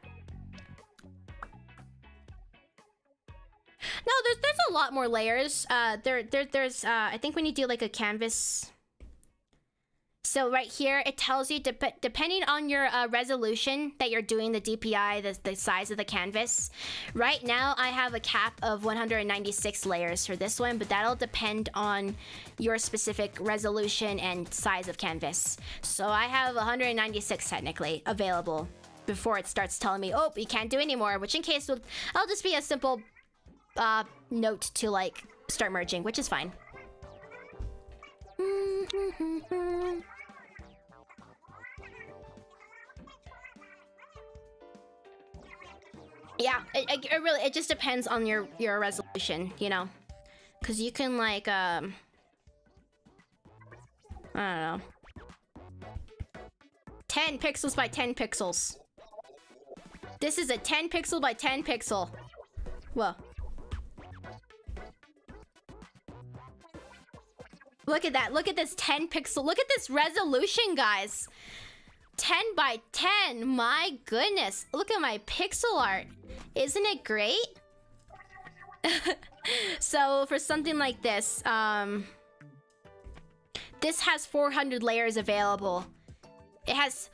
No, there's a lot more layers. There's I think when you do like a canvas. So right here it tells you depending on your resolution that you're doing the DPI, the size of the canvas. Right now I have a cap of 196 layers for this one, but that'll depend on your specific resolution and size of canvas. So I have 196 technically available before it starts telling me, oh, you can't do anymore, which in case I'll just be a simple note to like start merging, which is fine. Yeah, it really, it just depends on your resolution, you know, because you can like I don't know, 10 pixels by 10 pixels. This is a 10 pixel by 10 pixel. Whoa. Look at that. Look at this 10 pixel. Look at this resolution, guys. 10 by 10. My goodness. Look at my pixel art. Isn't it great? So for something like this, this has 400 layers available. It has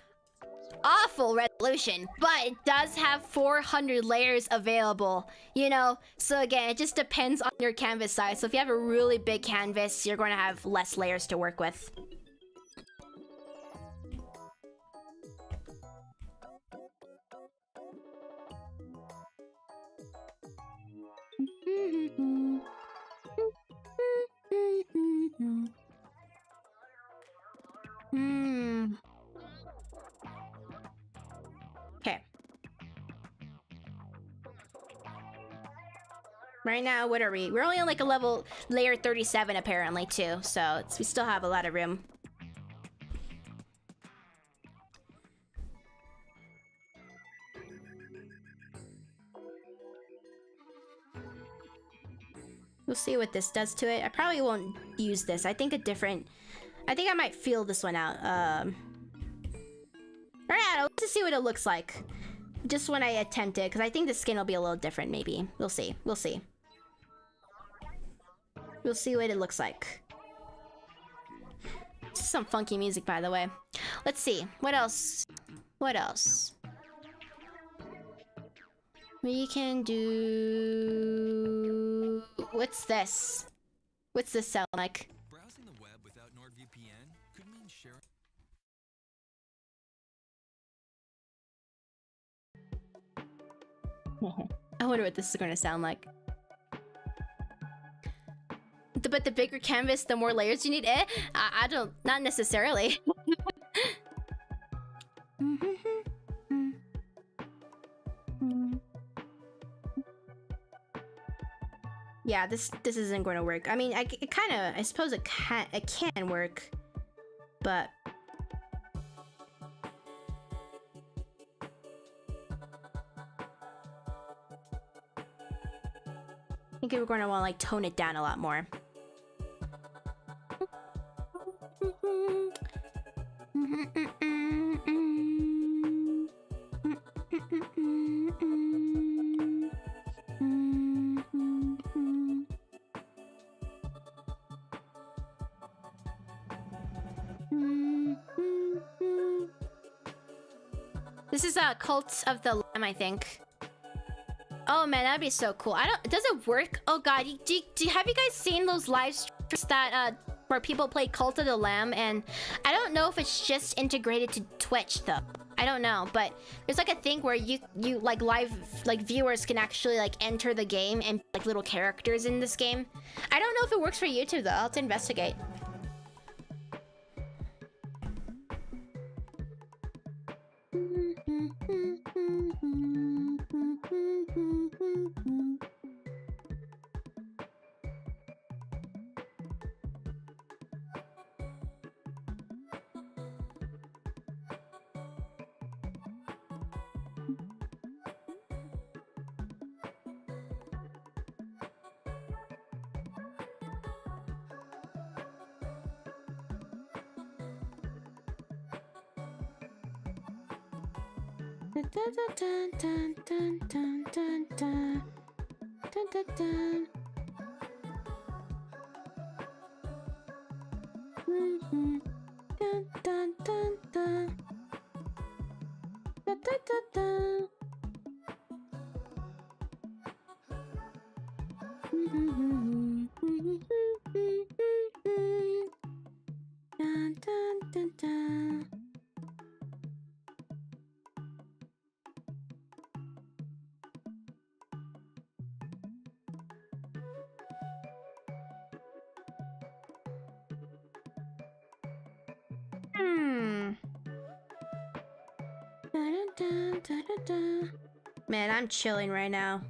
awful resolution, but it does have 400 layers available, you know? So again, it just depends on your canvas size. So if you have a really big canvas, you're going to have less layers to work with. Okay. Right now, what are we? We're only on like a layer 37 apparently too, so we still have a lot of room. We'll see what this does to it. I probably won't use this. I think I might feel this one out. Alright, let's just see what it looks like. Just when I attempt it, because I think the skin will be a little different, maybe. We'll see. We'll see. We'll see what it looks like. This is some funky music, by the way. Let's see. What else? What else? We can do... What's this? What's this sound like? Browsing the web without NordVPN could mean sharing. I wonder what this is going to sound like. But the bigger canvas, the more layers you need. I don't... Not necessarily. Yeah, this isn't going to work. I mean, I suppose it can work, but I think we're going to want to like tone it down a lot more. This is a Cult of the Lamb, I think. Oh man, that'd be so cool. Does it work? Oh god, have you guys seen those live streams that where people play Cult of the Lamb? And I don't know if it's just integrated to Twitch though. I don't know, but there's like a thing where you like live viewers can actually like enter the game and like little characters in this game. I don't know if it works for YouTube though. I'll have to investigate. Man, I'm chilling right now.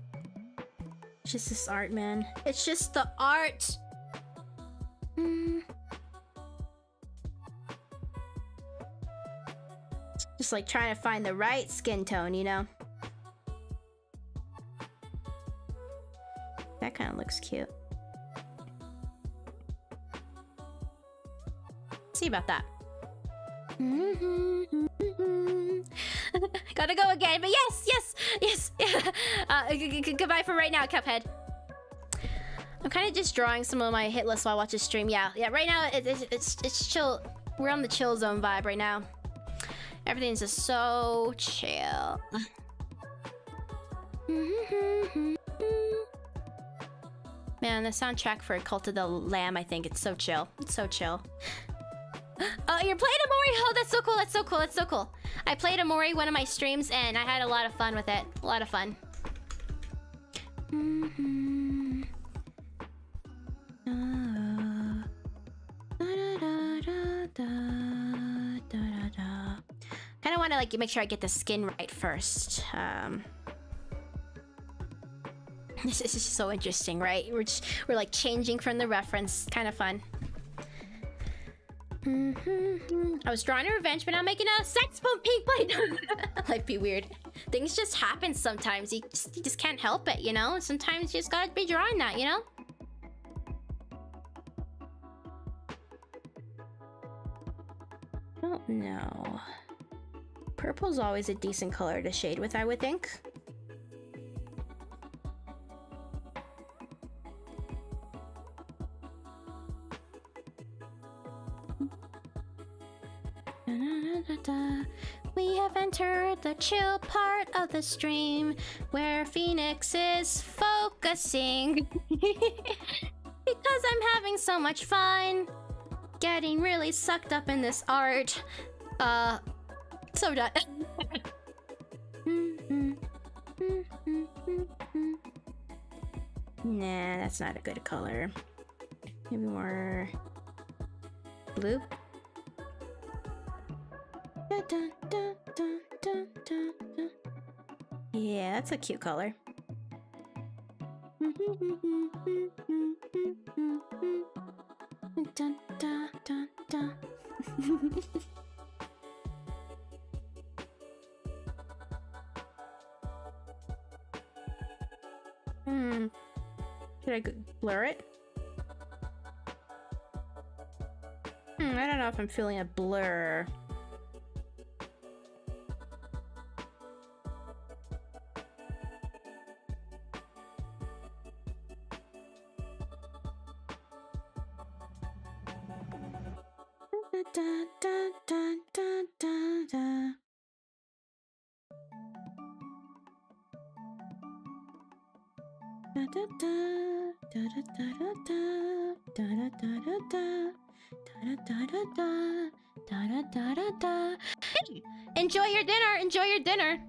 It's just this art, man. It's just the art. Just like trying to find the right skin tone, you know? That kind of looks cute. See about that. Gotta go again, but yes. Goodbye for right now, Cuphead. I'm kind of just drawing some of my hit list while I watch the stream. Yeah. Right now it's chill. We're on the chill zone vibe right now. Everything's just so chill. Man, the soundtrack for Cult of the Lamb, I think it's so chill. It's so chill. Oh, you're playing Amori? Oh, that's so cool. That's so cool. That's so cool. I played Amori one of my streams and I had a lot of fun with it. A lot of fun. Kind of want to like make sure I get the skin right first. This is just so interesting, right? We're like changing from the reference. Kind of fun. I was drawing a revenge, but now I'm making a saxophone pink blade. Life be weird. Things just happen sometimes. You just can't help it, you know? Sometimes you just gotta be drawing that, you know? I don't know. Purple's always a decent color to shade with, I would think. We have entered the chill part of the stream where Phoenix is focusing. Because I'm having so much fun getting really sucked up in this art. So done. Nah, that's not a good color. Maybe more blue. Yeah, that's a cute color. Should I blur it? I don't know if I'm feeling a blur. Hey, enjoy your dinner. Enjoy your dinner.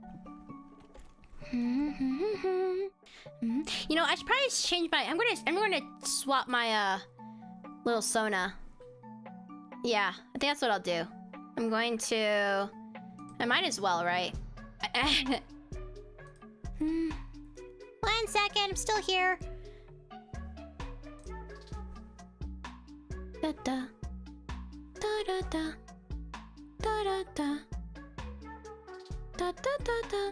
You know, I should probably change my. I'm gonna swap my little Sona. Yeah, I think that's what I'll do. I'm going to. I might as well, right? 1 second, I'm still here. Da da da da da da da da da da da da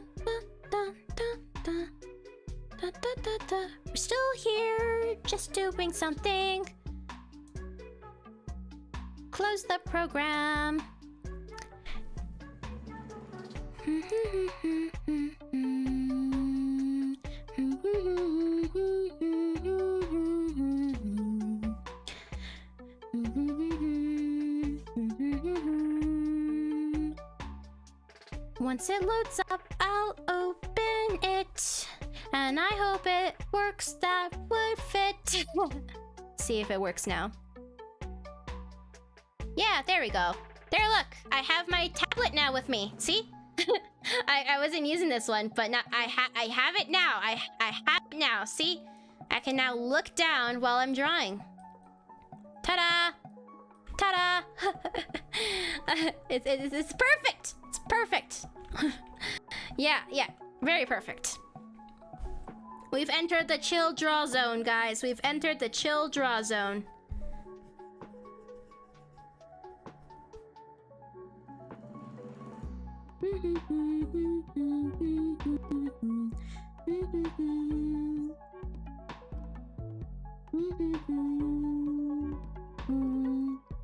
da da da da da. We're still here, just doing something. Close the program. Once it loads up, I'll open it. And I hope it works, that would fit. See if it works now. Yeah, there we go. There, look, I have my tablet now with me. See? I wasn't using this one, but now I have it now. I have it now. See? I can now look down while I'm drawing. Ta-da! Ta-da! It's perfect. It's perfect. Yeah, very perfect. We've entered the chill draw zone, guys. We've entered the chill draw zone.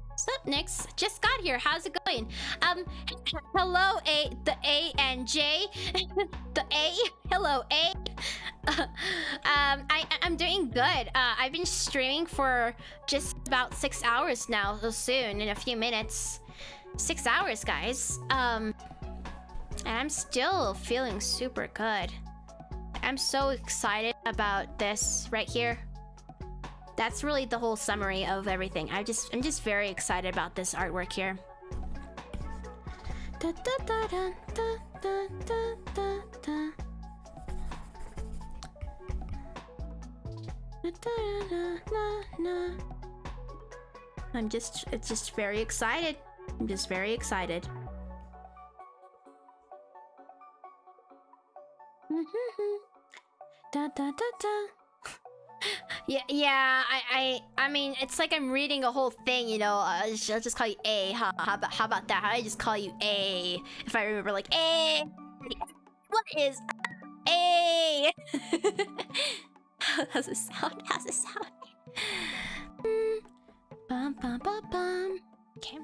What's up, Nix? Just got here. How's it going? Hello, the A and J. The A. Hello, A. I'm doing good. I've been streaming for just about 6 hours now. So soon, in a few minutes. 6 hours, guys. And I'm still feeling super good. I'm so excited about this right here. That's really the whole summary of everything. I'm just very excited about this artwork here. Da, da, da, da, da, da, da, da. Da, da, da, da, da. I'm just very excited. I'm just very excited. Da, da, da, da. Yeah. I mean, it's like I'm reading a whole thing, you know. I'll just call you A. How about that? How do I just call you A? If I remember, like A. What is A? How's it sound? How's it sound? Bum bum bum bum. Okay.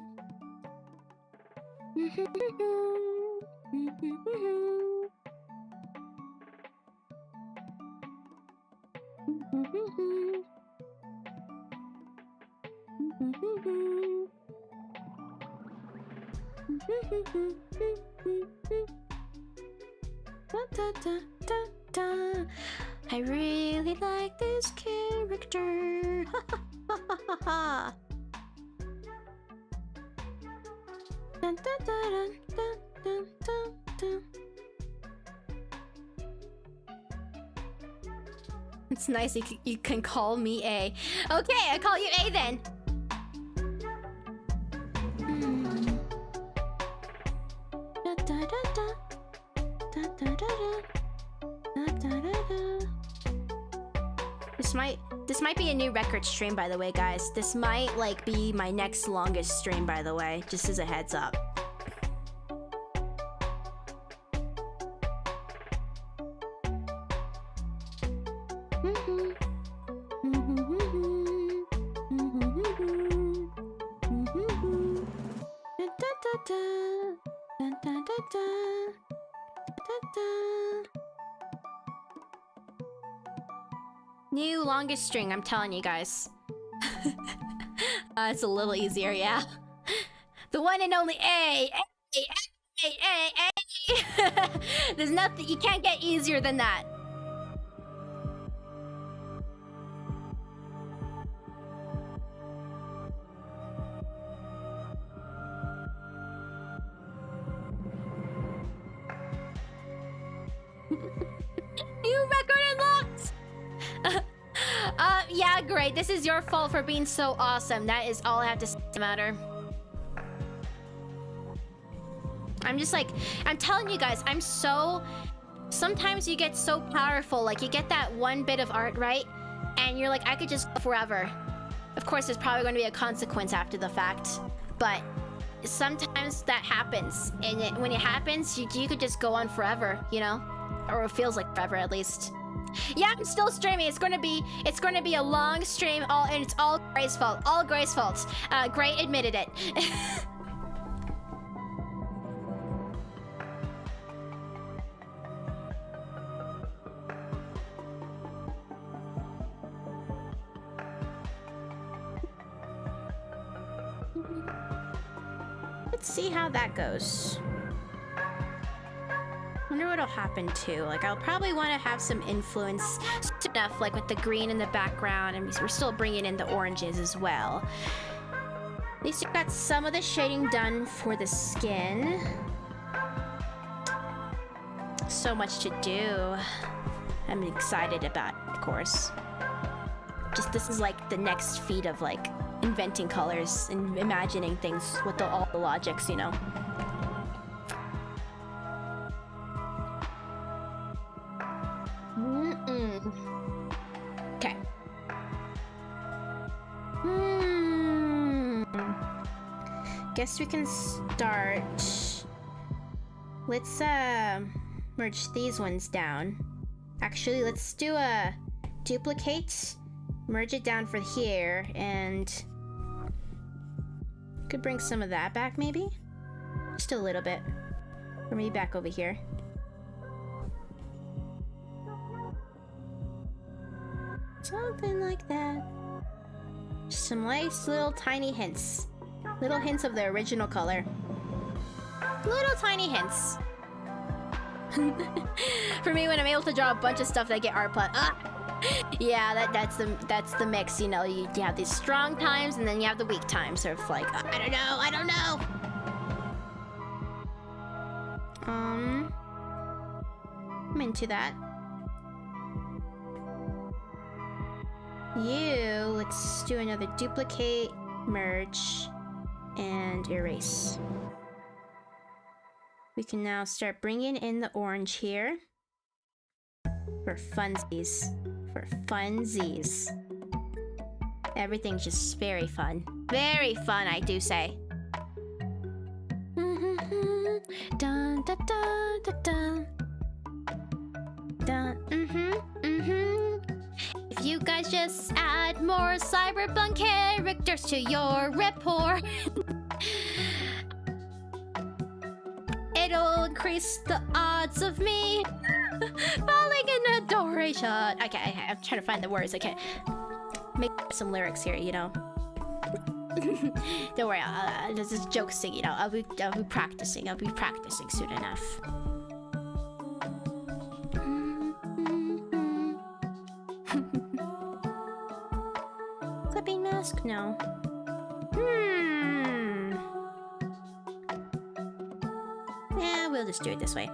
I really like this character. It's nice you can call me A. Okay, I call you A then. This might be a new record stream, by the way, guys. This might like be my next longest stream, by the way, just as a heads up. New longest string, I'm telling you guys. It's a little easier, yeah. The one and only A. There's nothing, you can't get easier than that. New record unlocked! Yeah, great. This is your fault for being so awesome. That is all I have to say about the matter. I'm just like, I'm telling you guys, I'm so... Sometimes you get so powerful, like you get that one bit of art, right? And you're like, I could just go forever. Of course, there's probably going to be a consequence after the fact. But sometimes that happens. And when it happens, you could just go on forever, you know? Or it feels like forever, at least. Yeah, I'm still streaming. It's gonna be a long stream, and it's all Gray's fault. All Gray's fault. Gray admitted it. Let's see how that goes. Wonder what'll happen too. Like, I'll probably want to have some influence stuff, like with the green in the background, and we're still bringing in the oranges as well. At least we got some of the shading done for the skin. So much to do. I'm excited about it, of course. Just this is like the next feat of like inventing colors and imagining things with all the logics, you know. Guess we can start. Let's merge these ones down. Actually, let's do a duplicate, merge it down for here, and could bring some of that back maybe? Just a little bit. Or maybe back over here. Something like that. Just some nice little tiny hints. Little hints of the original color. Little tiny hints. For me, when I'm able to draw a bunch of stuff that get art plus. Yeah, that's the mix, you know. You have these strong times and then you have the weak times. So it's like, I don't know. I'm into that. Let's do another duplicate, merge, and erase. We can now start bringing in the orange here. For funsies. For funsies. Everything's just very fun. Very fun, I do say. Dun, dun, dun, dun, dun. Dun, If you guys just add more cyberpunk characters to your report, it'll increase the odds of me falling in adoration. Okay, I'm trying to find the words. Okay, make some lyrics here, you know. Don't worry, this is joke singing. You know, I'll be practicing. I'll be practicing soon enough. Clipping mask? No. Yeah, we'll just do it this way.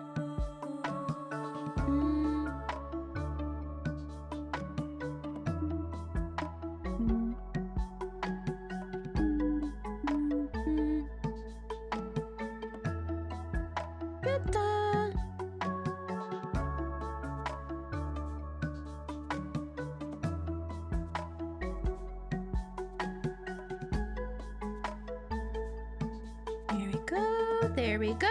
There we go.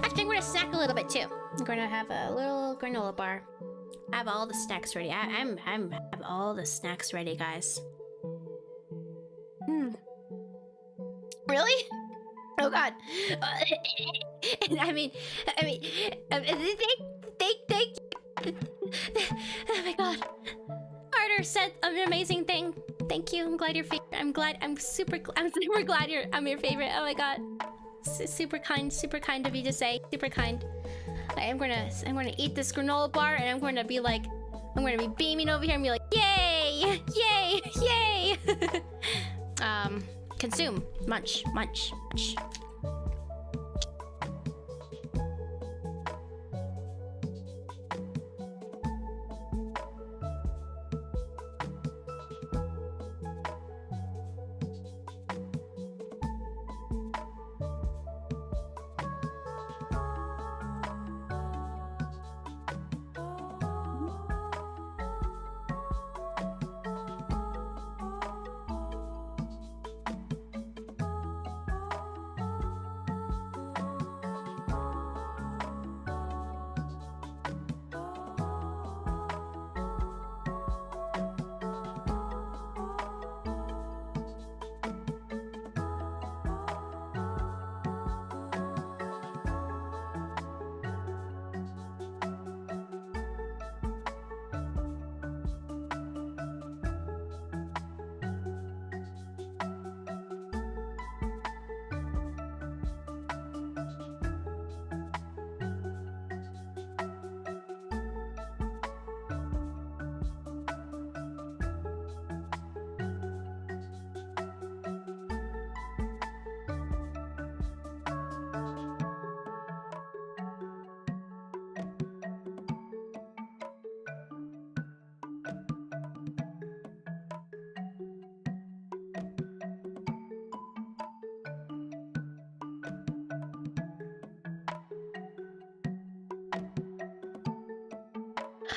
Actually, I'm gonna snack a little bit too. I'm gonna have a little granola bar. I have all the snacks ready. I have all the snacks ready, guys. Really? Oh God. I mean, thank you. Oh my God. Arter said an amazing thing. Thank you. I'm glad you're favorite. I'm super glad I'm your favorite. Oh my God. Super kind of you to say. Super kind. I'm gonna eat this granola bar and I'm gonna be beaming over here and be like, yay, yay, yay. Consume, munch, munch, munch.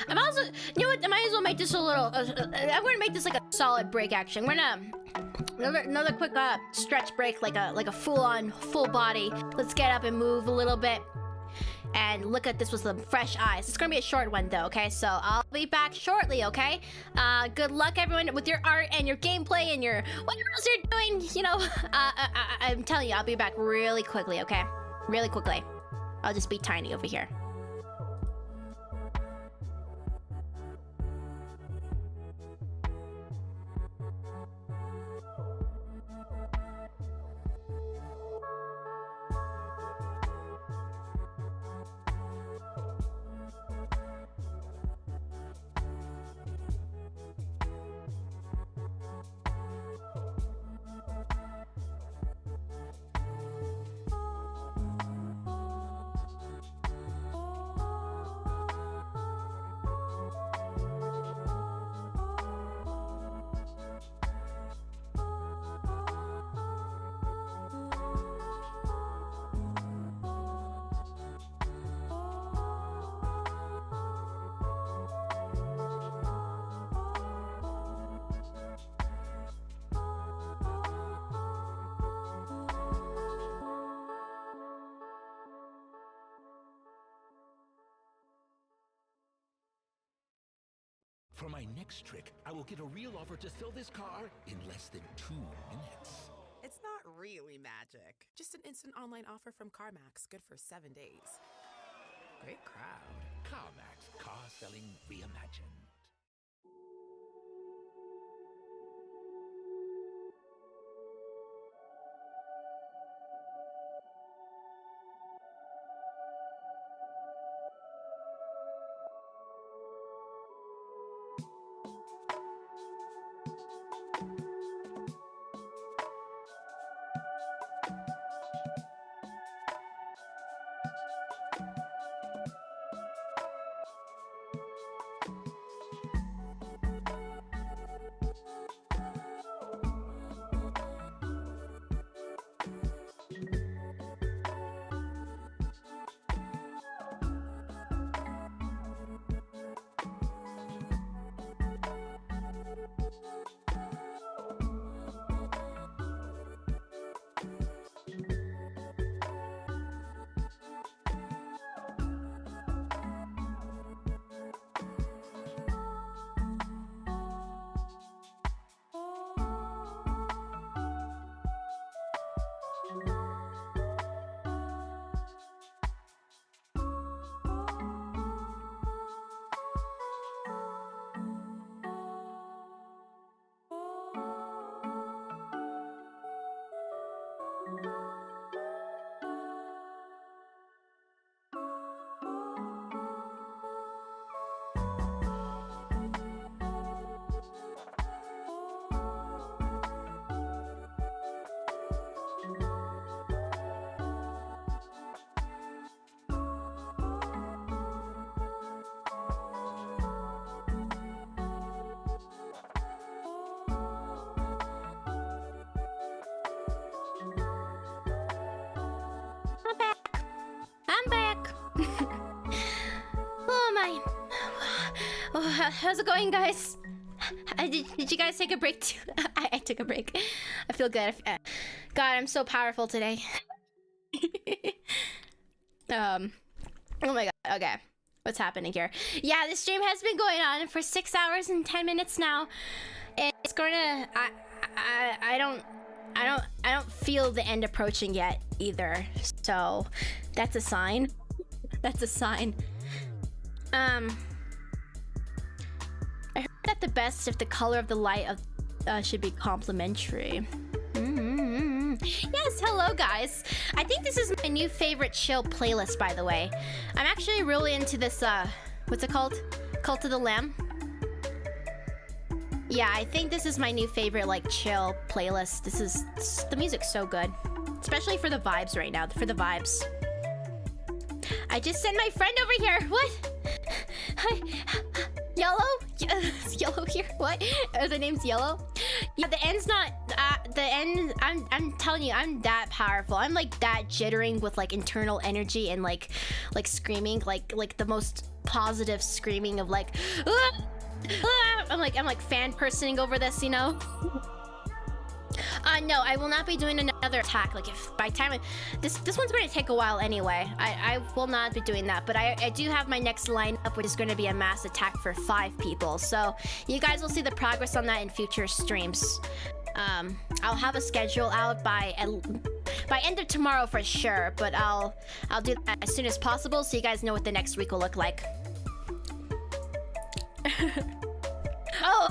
I'm also, you know what? I might as well make this a little. I'm gonna make this like a solid break. Actually, we're gonna another quick stretch break, like a full body. Let's get up and move a little bit. And look at this with some fresh eyes. It's gonna be a short one though, okay? So I'll be back shortly, okay? Good luck everyone with your art and your gameplay and your whatever else you're doing, you know. I'm telling you, I'll be back really quickly, okay? Really quickly. I'll just be tiny over here. For my next trick, I will get a real offer to sell this car in less than 2 minutes. It's not really magic. Just an instant online offer from CarMax, good for 7 days. Great crowd. CarMax, car selling reimagined. I'm back. Oh my. Oh, how's it going, guys? Did you guys take a break too? I took a break. I feel good. God, I'm so powerful today. Oh my god. Okay. What's happening here? Yeah, this stream has been going on for 6 hours and 10 minutes now. And it's gonna I don't feel the end approaching yet either. So that's a sign. That's a sign. I heard that the best if the color of the light of should be complementary. Yes, hello guys. I think this is my new favorite chill playlist, by the way. I'm actually really into this what's it called? Cult of the Lamb. Yeah, I think this is my new favorite like chill playlist. The music's so good. Especially for the vibes right now, for the vibes. I just sent my friend over here. What? Hi. Yellow? Yellow here? What? The name's Yellow? Yeah, the end's not the end. I'm telling you, I'm that powerful. I'm like that jittering with like internal energy and like screaming, like the most positive screaming of like "Ah! Ah!" I'm like fan personing over this, you know. No, I will not be doing another attack. Like if by time this one's going to take a while anyway. I will not be doing that, but I do have my next lineup, which is going to be a mass attack for 5 people. So you guys will see the progress on that in future streams. I'll have a schedule out by end of tomorrow for sure, but I'll do that as soon as possible so you guys know what the next week will look like. Oh,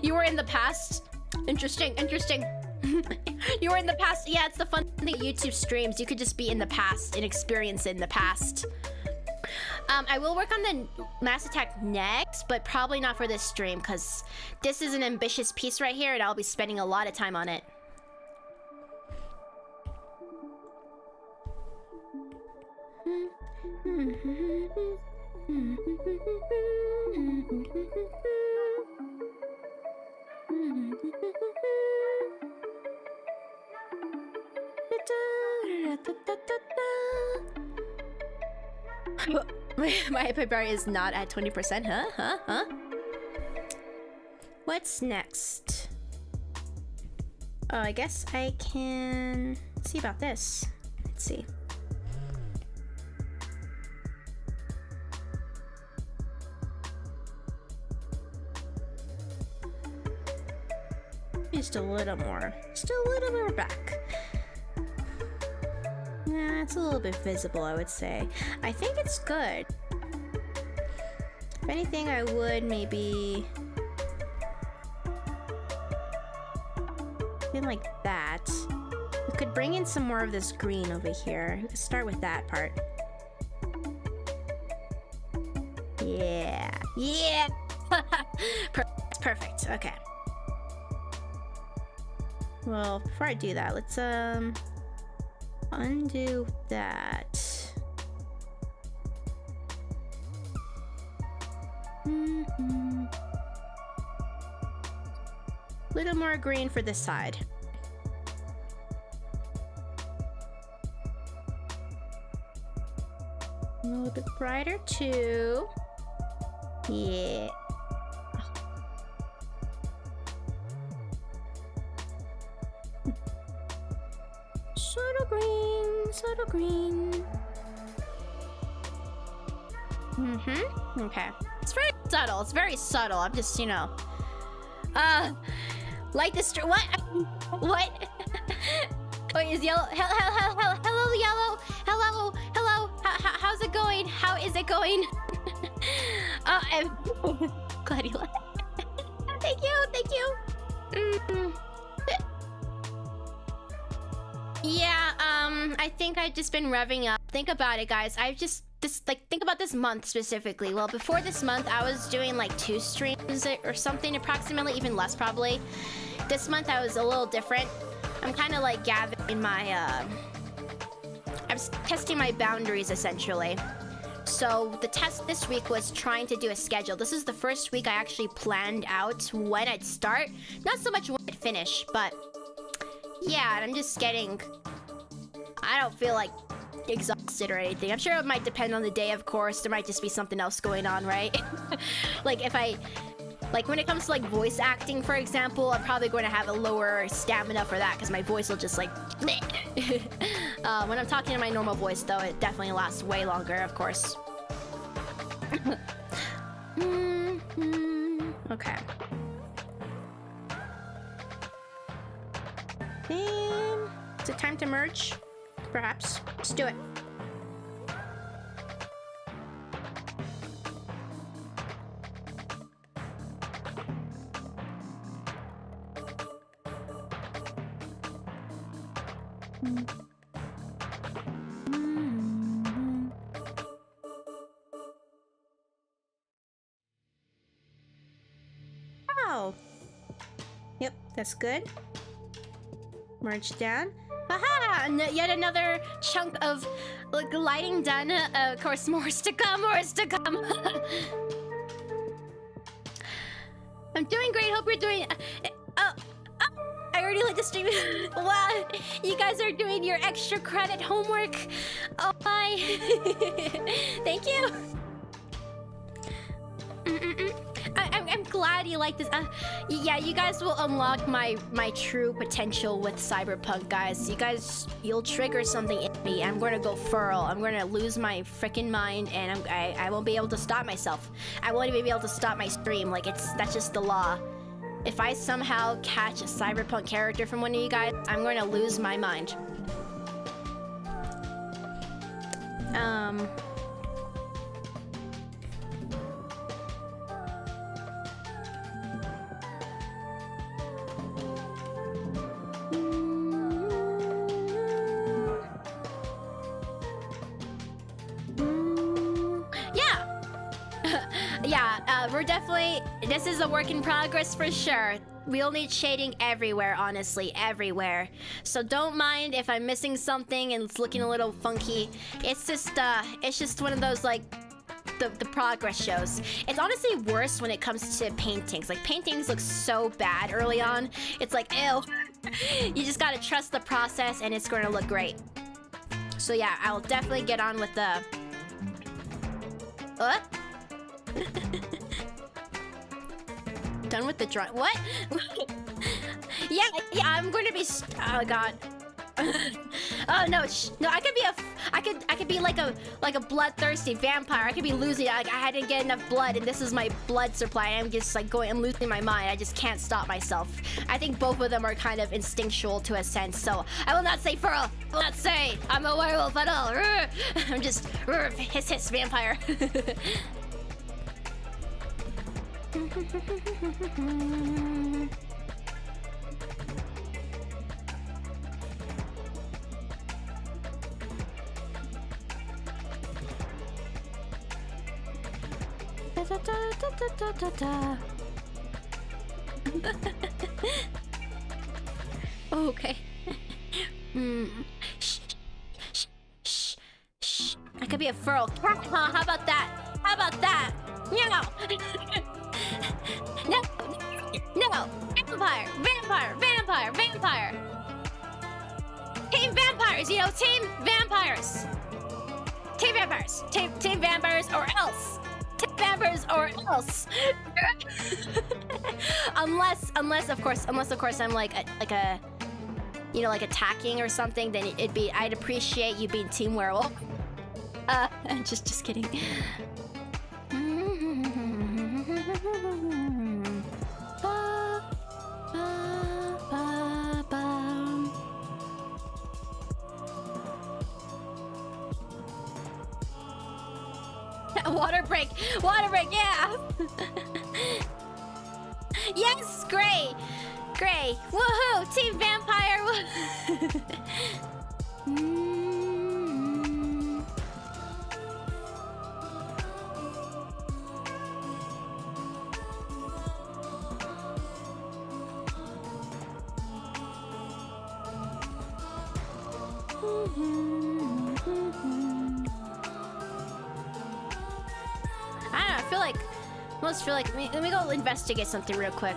you were in the past? Interesting. You were in the past. Yeah, it's the fun thing at YouTube streams. You could just be in the past and experience it in the past. I will work on the mass attack next, but probably not for this stream because this is an ambitious piece right here and I'll be spending a lot of time on it. My hyperbar is not at 20%, huh? What's next? Oh, I guess I can see about this. Let's see. Just a little more. Just a little more back. Yeah, it's a little bit visible, I would say. I think it's good. If anything, I would maybe... something like that. We could bring in some more of this green over here. We could start with that part. Yeah. Yeah! Perfect. Okay. Well, before I do that, let's undo that. Little more green for this side. A little bit brighter too. Yeah. Subtle green. Okay. It's very subtle. It's very subtle. I'm just, you know. Like this. What? What? Wait, is yellow? Hello, yellow. Hello. How's it going? How is it going? I'm glad you laughed. Thank you. Yeah, I think I've just been revving up. Think about it, guys. Think about this month specifically. Well, before this month, I was doing like 2 streams or something, approximately, even less probably. This month, I was a little different. I'm kind of like gathering my, I'm testing my boundaries, essentially. So the test this week was trying to do a schedule. This is the first week I actually planned out when I'd start. Not so much when I'd finish, but... yeah, and I'm just getting... I don't feel like exhausted or anything. I'm sure it might depend on the day, of course. There might just be something else going on, right? Like if I... like when it comes to like voice acting, for example, I'm probably going to have a lower stamina for that because my voice will just like... when I'm talking in my normal voice, though, it definitely lasts way longer, of course. Okay. Is it time to merge? Perhaps. Let's do it. Oh. Yep, that's good. Merge down. Aha! Yet another chunk of like lighting done. Of course, more is to come. I'm doing great. Hope you're doing. already like the stream. Wow, you guys are doing your extra credit homework. Oh my. Thank you. I'm glad you like this. Yeah, you guys will unlock my true potential with Cyberpunk, guys. You'll trigger something in me. I'm going to go feral. I'm going to lose my freaking mind, and I won't be able to stop myself. I won't even be able to stop my stream. Like, that's just the law. If I somehow catch a Cyberpunk character from one of you guys, I'm going to lose my mind. We're definitely... This is a work in progress for sure. We'll need shading everywhere, honestly, everywhere. So don't mind if I'm missing something and it's looking a little funky. It's just one of those, like, the progress shows. It's honestly worse when it comes to paintings. Like, paintings look so bad early on. It's like, ew. You just gotta trust the process and it's gonna look great. So yeah, I'll definitely get on with the... What? Done with the drawing. What? yeah, I'm going to be. Oh god. Oh no, no. I could be like a bloodthirsty vampire. I could be losing. I didn't get enough blood, and this is my blood supply. I'm just like going. I'm losing my mind. I just can't stop myself. I think both of them are kind of instinctual to a sense. So I will not say feral. I will not say I'm a werewolf at all. I'm just hiss vampire. Okay. Shh. I could be a feral cat, huh? How about that? How about that? No. No! Vampire! Team vampires, you know, team vampires! Team vampires or else! Team vampires or else! unless of course I'm like a you know, like attacking or something, then I'd appreciate you being team werewolf. Just kidding. Water break, yeah! Yes, Gray! Woohoo! Team Vampire! I feel like let me go investigate something real quick.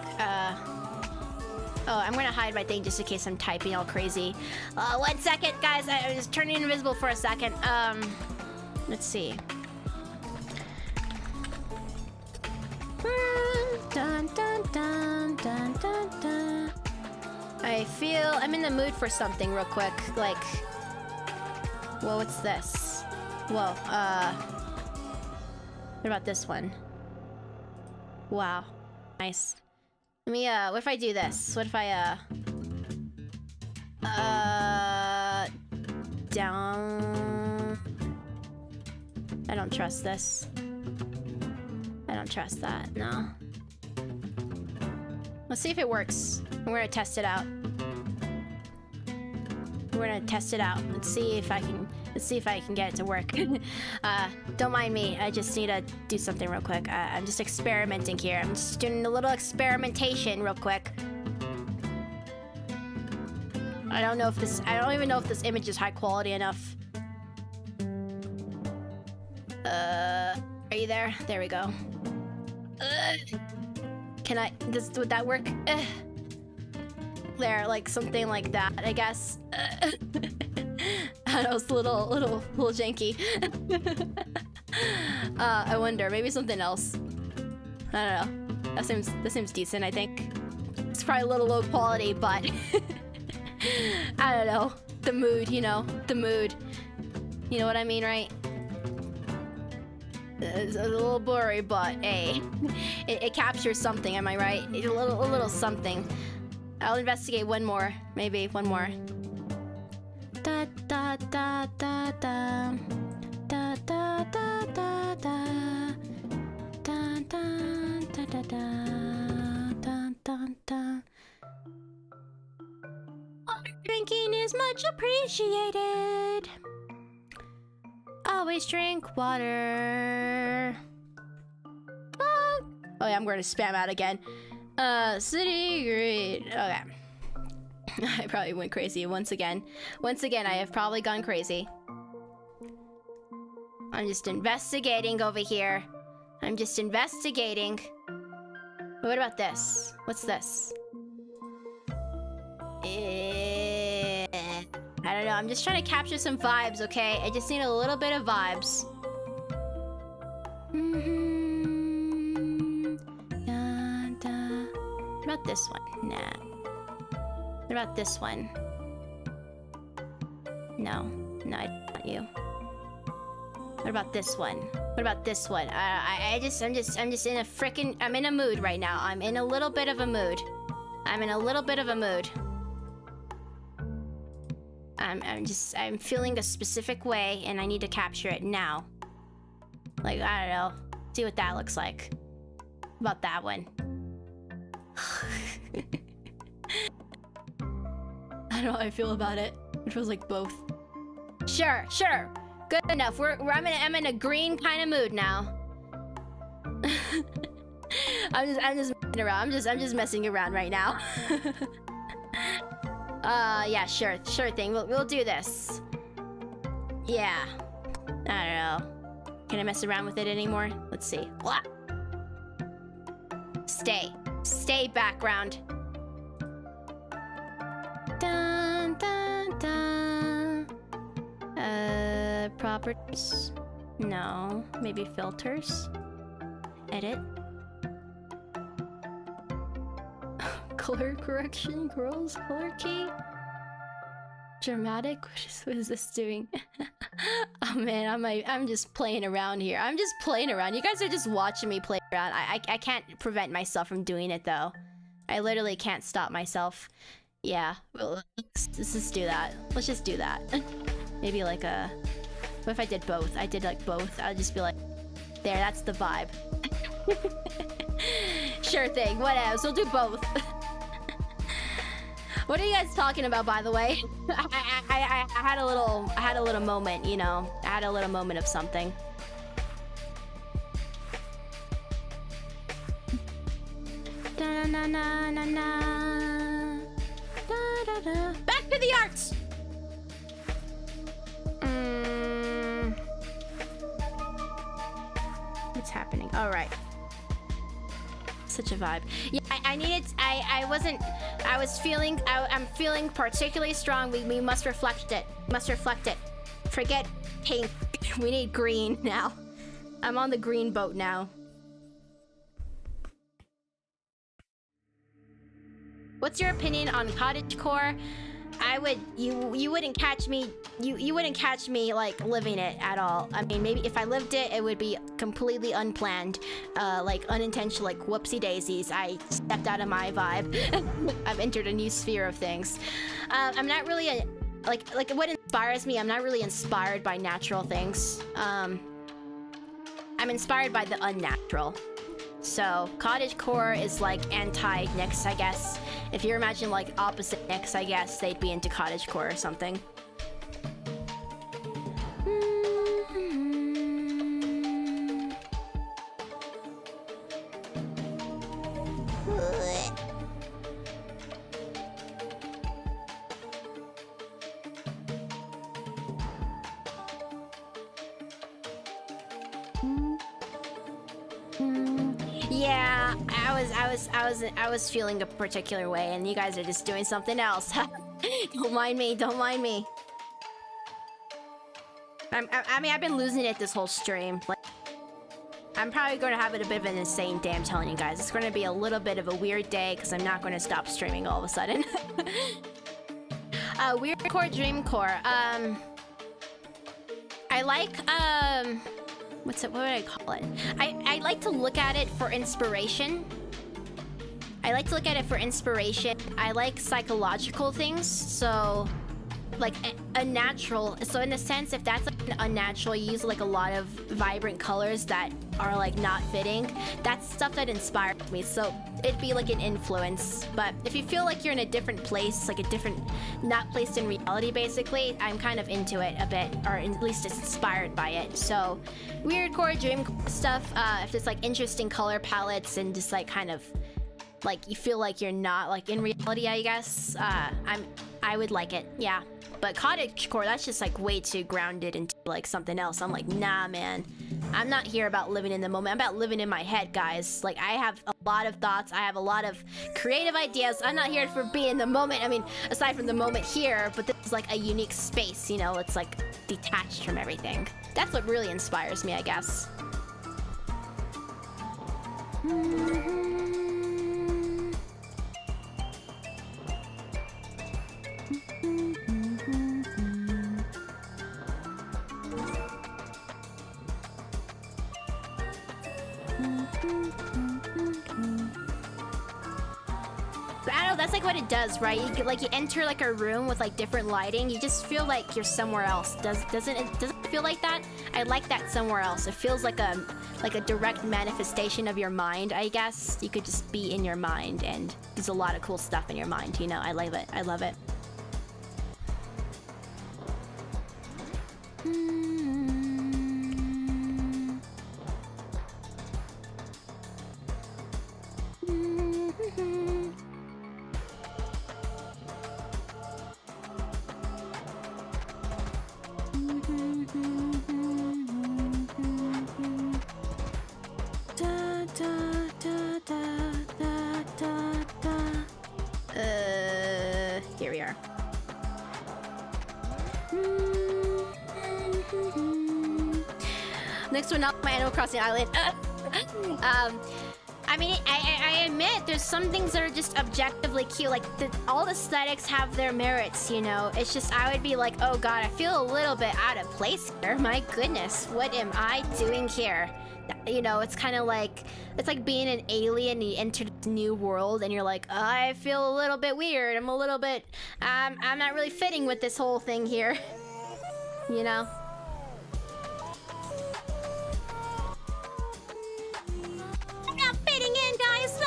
Oh, I'm gonna hide my thing just in case I'm typing all crazy. 1 second, guys. I was turning invisible for a second. Let's see. Dun, dun, dun, dun, dun, dun. I'm in the mood for something real quick. Like, whoa, what's this? Whoa, what about this one? Wow, nice. Let me, what if I do this? What if I, down... I don't trust this. I don't trust that, no. Let's see if it works. We're gonna test it out. We're gonna test it out. Let's see if I can get it to work. Don't mind me. I just need to do something real quick. I'm just experimenting here. I'm just doing a little experimentation real quick. I don't even know if this image is high quality enough. Are you there? There we go. Would that work? there, like something like that, I guess. I don't know, it's a little janky. I wonder, maybe something else. I don't know. That seems decent, I think. It's probably a little low quality, but I don't know. The mood, you know, the mood. You know what I mean, right? It's a little blurry, but hey, it captures something. Am I right? A little something. I'll investigate one more, maybe one more. Da da da da da da da da da da da da da da da da. Drinking is much appreciated. Always drink water. Fuck. Oh yeah, I'm going to spam out again. City grid. Okay. I probably went crazy once again. Once again, I have probably gone crazy. I'm just investigating over here. I'm just investigating. What about this? What's this? I don't know. I'm just trying to capture some vibes, okay? I just need a little bit of vibes. What about this one? Nah. What about this one? No, not you. What about this one? What about this one? I'm just in a frickin'. I'm in a mood right now. I'm in a little bit of a mood. I'm in a little bit of a mood. I'm feeling a specific way, and I need to capture it now. Like, I don't know. See what that looks like. About that one. I don't know how I feel about it. It feels like both. Sure. Good enough. I'm in a green kind of mood now. I'm just messing around. I'm just messing around right now. Yeah, sure thing. We'll do this. Yeah. I don't know. Can I mess around with it anymore? Let's see. What? Stay background. Dun dun dun. Properties. No. Maybe filters. Edit. Color correction, girls, color key. Dramatic. What is this doing? Oh man, I'm just playing around here. I'm just playing around. You guys are just watching me play around. I can't prevent myself from doing it though. I literally can't stop myself. Yeah. Well, let's just do that. Let's just do that. Maybe like a. What if I did both? I did like both. I'd just be like, there. That's the vibe. Sure thing. What else? We'll do both. What are you guys talking about, by the way? I had a little moment, you know. I had a little moment of something. Da na na na na. Da da da. Back to the arts. What's happening? All right. Such a vibe. Yeah, I needed. I'm feeling particularly strong. We must reflect it. Forget pink. We need green now. I'm on the green boat now. What's your opinion on cottagecore? You wouldn't catch me. You wouldn't catch me like living it at all. I mean, maybe if I lived it, it would be completely unplanned, like unintentional, like whoopsie daisies. I stepped out of my vibe. I've entered a new sphere of things. I'm not really like what inspires me. I'm not really inspired by natural things. I'm inspired by the unnatural. So cottagecore is like anti-Nyx, I guess. If you imagine like opposite Nyx, I guess they'd be into cottagecore or something. Yeah, I was feeling a particular way, and you guys are just doing something else. Don't mind me. Don't mind me. I mean, I've been losing it this whole stream. Like, I'm probably going to have it a bit of an insane day, I'm telling you guys. It's going to be a little bit of a weird day because I'm not going to stop streaming all of a sudden. Weird Core Dream Core. I like, what would I call it? I like to look at it for inspiration. I like psychological things, so... like unnatural. So in a sense, if that's like unnatural, you use like a lot of vibrant colors that are like not fitting. That's stuff that inspired me. So it'd be like an influence. But if you feel like you're in a different place, like a different, not placed in reality, basically, I'm kind of into it a bit, or at least inspired by it. So weird core, dream stuff. If it's like interesting color palettes and just like kind of like you feel like you're not like in reality, I guess. I would like it, yeah. But cottagecore, that's just like way too grounded into like something else. I'm like, nah, man. I'm not here about living in the moment. I'm about living in my head, guys. Like, I have a lot of thoughts. I have a lot of creative ideas. I'm not here for being in the moment. I mean, aside from the moment here, but this is like a unique space, you know? It's like detached from everything. That's what really inspires me, I guess. I don't know, that's like what it does, right? You enter like a room with like different lighting, you just feel like you're somewhere else. Doesn't it feel like that? I like that somewhere else. It feels like a direct manifestation of your mind, I guess. You could just be in your mind, and there's a lot of cool stuff in your mind, you know? I love it. I love it. Here we are. Next one up, my Animal Crossing Island. I mean, I admit there's some things that are just objectively cute. Like, all the aesthetics have their merits, you know? It's just, I would be like, oh god, I feel a little bit out of place here. My goodness, what am I doing here? You know, it's kind of like, it's like being an alien, you enter this new world and you're like, oh, I feel a little bit weird. I'm a little bit, I'm not really fitting with this whole thing here. You know? I'm not fitting in, guys!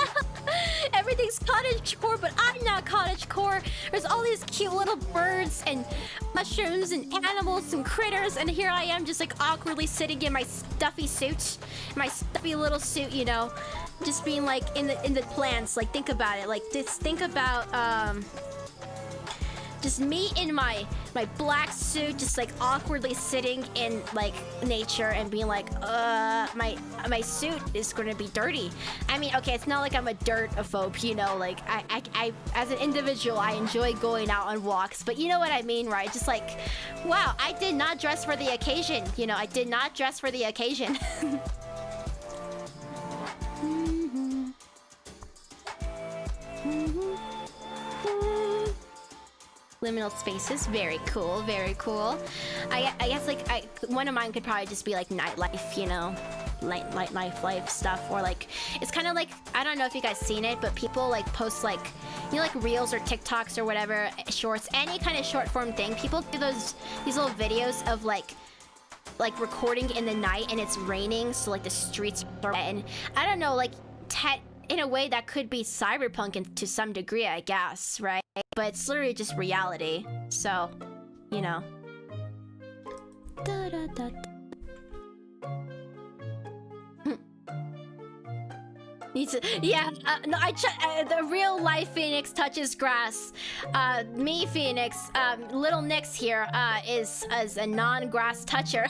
Everything's cottagecore, but I'm not cottagecore. There's all these cute little birds and mushrooms and animals and critters, and here I am just like awkwardly sitting in my stuffy suit. My stuffy little suit, you know. Just being like in the plants. Like, think about it. Like, just think about, just me in my black suit, just like awkwardly sitting in like nature and being like, my suit is gonna be dirty. I mean, okay, it's not like I'm a dirt-ophobe, you know, like I as an individual, I enjoy going out on walks, but you know what I mean, right? Just like, wow, I did not dress for the occasion, you know, I did not dress for the occasion. Liminal spaces, very cool, very cool. I guess like one of mine could probably just be like nightlife, you know, life stuff, or like it's kind of like, I don't know if you guys seen it, but people like post like, you know, like reels or TikToks or whatever, shorts, any kind of short form thing. People do these little videos of like recording in the night and it's raining, so like the streets are wet, and I don't know, like in a way that could be cyberpunk to some degree, I guess, right? But it's literally just reality, so, you know. Yeah, no, the real life Phoenix touches grass. Me, Phoenix, little Nyx here, is a non-grass toucher.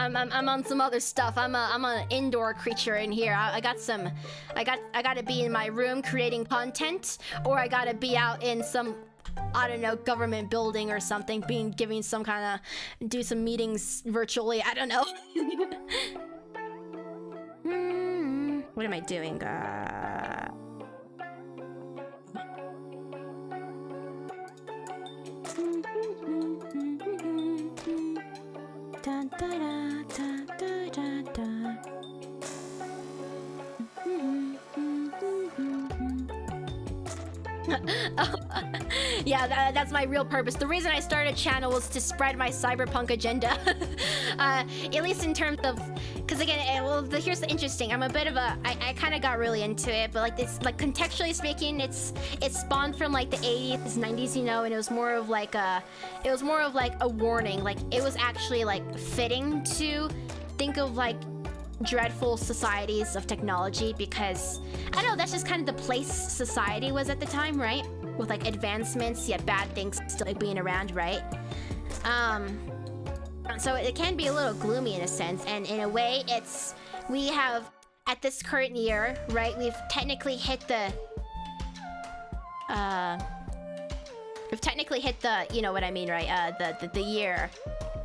I'm on some other stuff. I'm an indoor creature in here. I gotta be in my room creating content, or I gotta be out in some, I don't know, government building or something, giving some kind of, do some meetings virtually. I don't know. What am I doing? Da, da, da, da, da, da. Yeah, that's my real purpose. The reason I started a channel was to spread my cyberpunk agenda. At least in terms of, because again, here's the interesting. I'm a bit of a, I kind of got really into it, but like this, like contextually speaking, it spawned from like the 80s, 90s, you know, and it was more of like a warning. Like it was actually like fitting to think of like dreadful societies of technology, because I don't know, that's just kind of the place society was at the time, right? With like advancements yet bad things still like, being around, right? So it can be a little gloomy in a sense, and in a way we have at this current year, right, we've technically hit the you know what I mean, right? The year.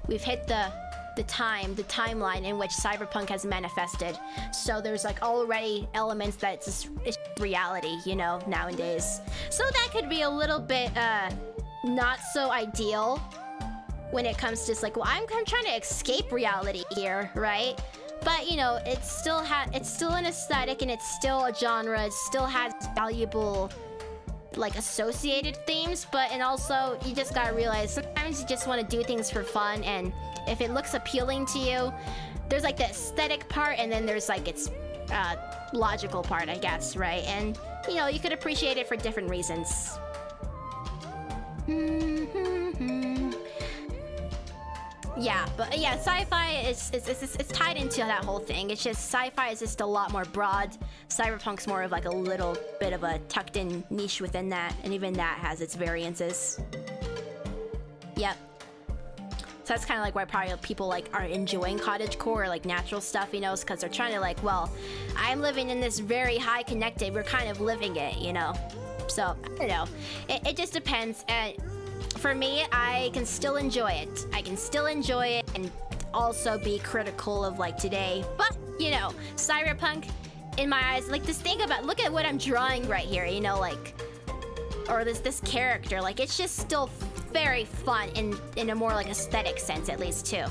We've hit the timeline in which cyberpunk has manifested. So there's like already elements that it's reality, you know, nowadays. So that could be a little bit not so ideal when it comes to just like, well, I'm trying to escape reality here, right? But you know, it's still an aesthetic, and it's still a genre. It still has valuable like associated themes, and also you just gotta realize sometimes you just want to do things for fun, and if it looks appealing to you, there's like the aesthetic part, and then there's like its logical part, I guess, right? And you know, you could appreciate it for different reasons. Yeah, but yeah, sci-fi is tied into that whole thing. It's just sci-fi is just a lot more broad. Cyberpunk's more of like a little bit of a tucked-in niche within that, and even that has its variances. Yep. So that's kind of like why probably people like are enjoying cottagecore or like natural stuff, you know, because they're trying to like, well, I'm living in this very high connected. We're kind of living it, you know. So I don't know. It just depends. For me, I can still enjoy it. I can still enjoy it and also be critical of like today. But, you know, cyberpunk, in my eyes, like this thing about, look at what I'm drawing right here, you know, like, or this character, like it's just still very fun in a more like aesthetic sense, at least too.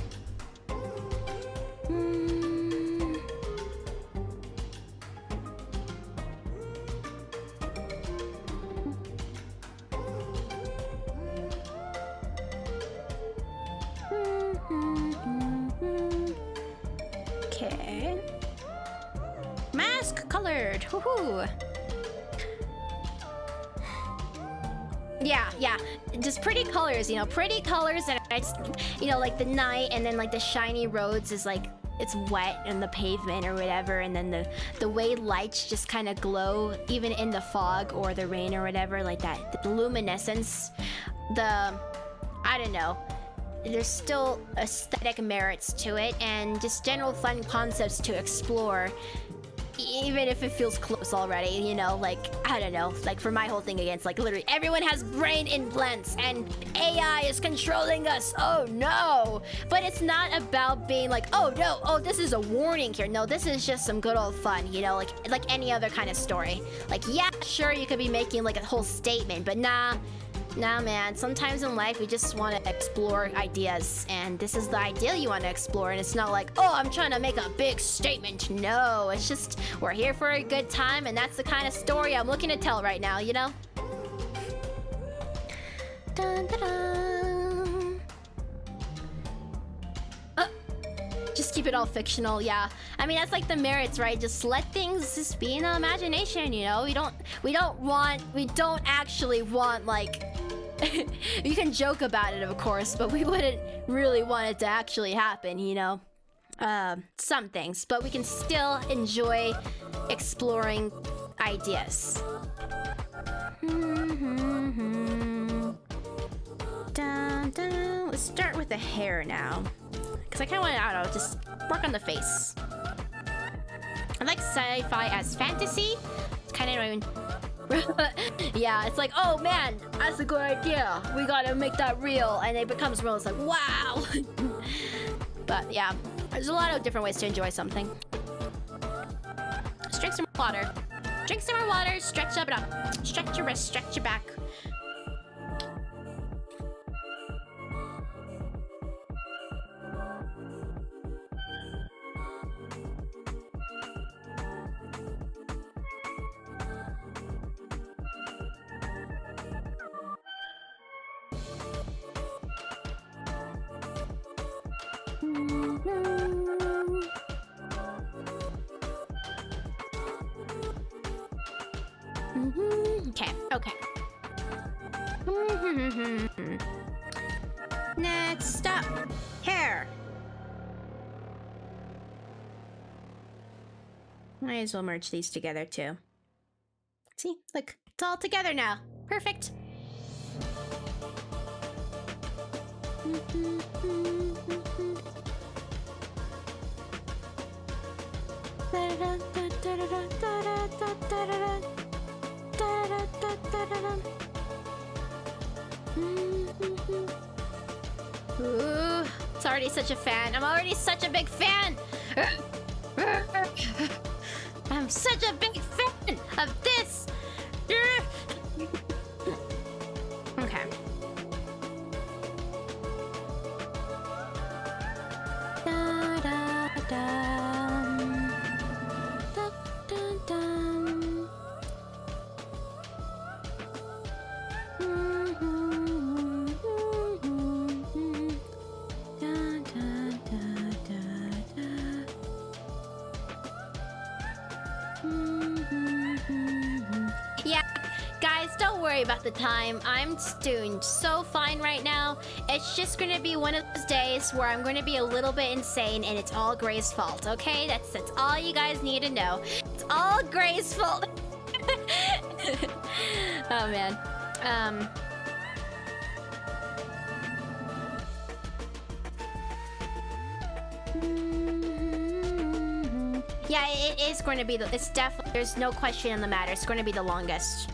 Okay. Mask colored. Woohoo. Yeah, just pretty colors, you know, pretty colors, and I just, you know, like the night, and then like the shiny roads is like, it's wet in the pavement or whatever, and then the way lights just kind of glow even in the fog or the rain or whatever, like that, the luminescence, I don't know, there's still aesthetic merits to it, and just general fun concepts to explore, even if it feels close already, you know, like, I don't know, like for my whole thing against, like literally everyone has brain implants and AI is controlling us, oh no, but it's not about being like, oh no, oh this is a warning here, no, this is just some good old fun, you know, like any other kind of story, like yeah, sure, you could be making like a whole statement, but nah man, sometimes in life we just want to explore ideas, and this is the idea you want to explore, and it's not like, oh, I'm trying to make a big statement. No, it's just we're here for a good time, and that's the kind of story I'm looking to tell right now, you know? Dun, dun, dun. Just keep it all fictional, yeah. I mean, that's like the merits, right? Just let things just be in the imagination, you know? We don't actually want, like, you can joke about it, of course, but we wouldn't really want it to actually happen, you know? Some things, but we can still enjoy exploring ideas. Dun, dun. Let's start with the hair now. Because I kind of want to, I don't know, just work on the face. I like sci-fi as fantasy. It's kind of annoying. Yeah, it's like, oh man, that's a good idea. We gotta make that real. And it becomes real. It's like, wow. But yeah, there's a lot of different ways to enjoy something. Let's drink some water. Drink some more water, stretch up and up. Stretch your wrist, stretch your back. Okay, okay. Next up, hair. Might as well merge these together too. See, look, it's all together now. Perfect. Ooh, it's already such a fan. I'm already such a big fan. I'm such a big fan of this. Okay. Yeah, guys, don't worry about the time. I'm doing so fine right now. It's just gonna be one of those days where I'm gonna be a little bit insane and it's all Gray's fault, okay? That's all you guys need to know. It's all Gray's fault. Oh man. Yeah, it is going to be it's definitely, there's no question in the matter. It's going to be the longest.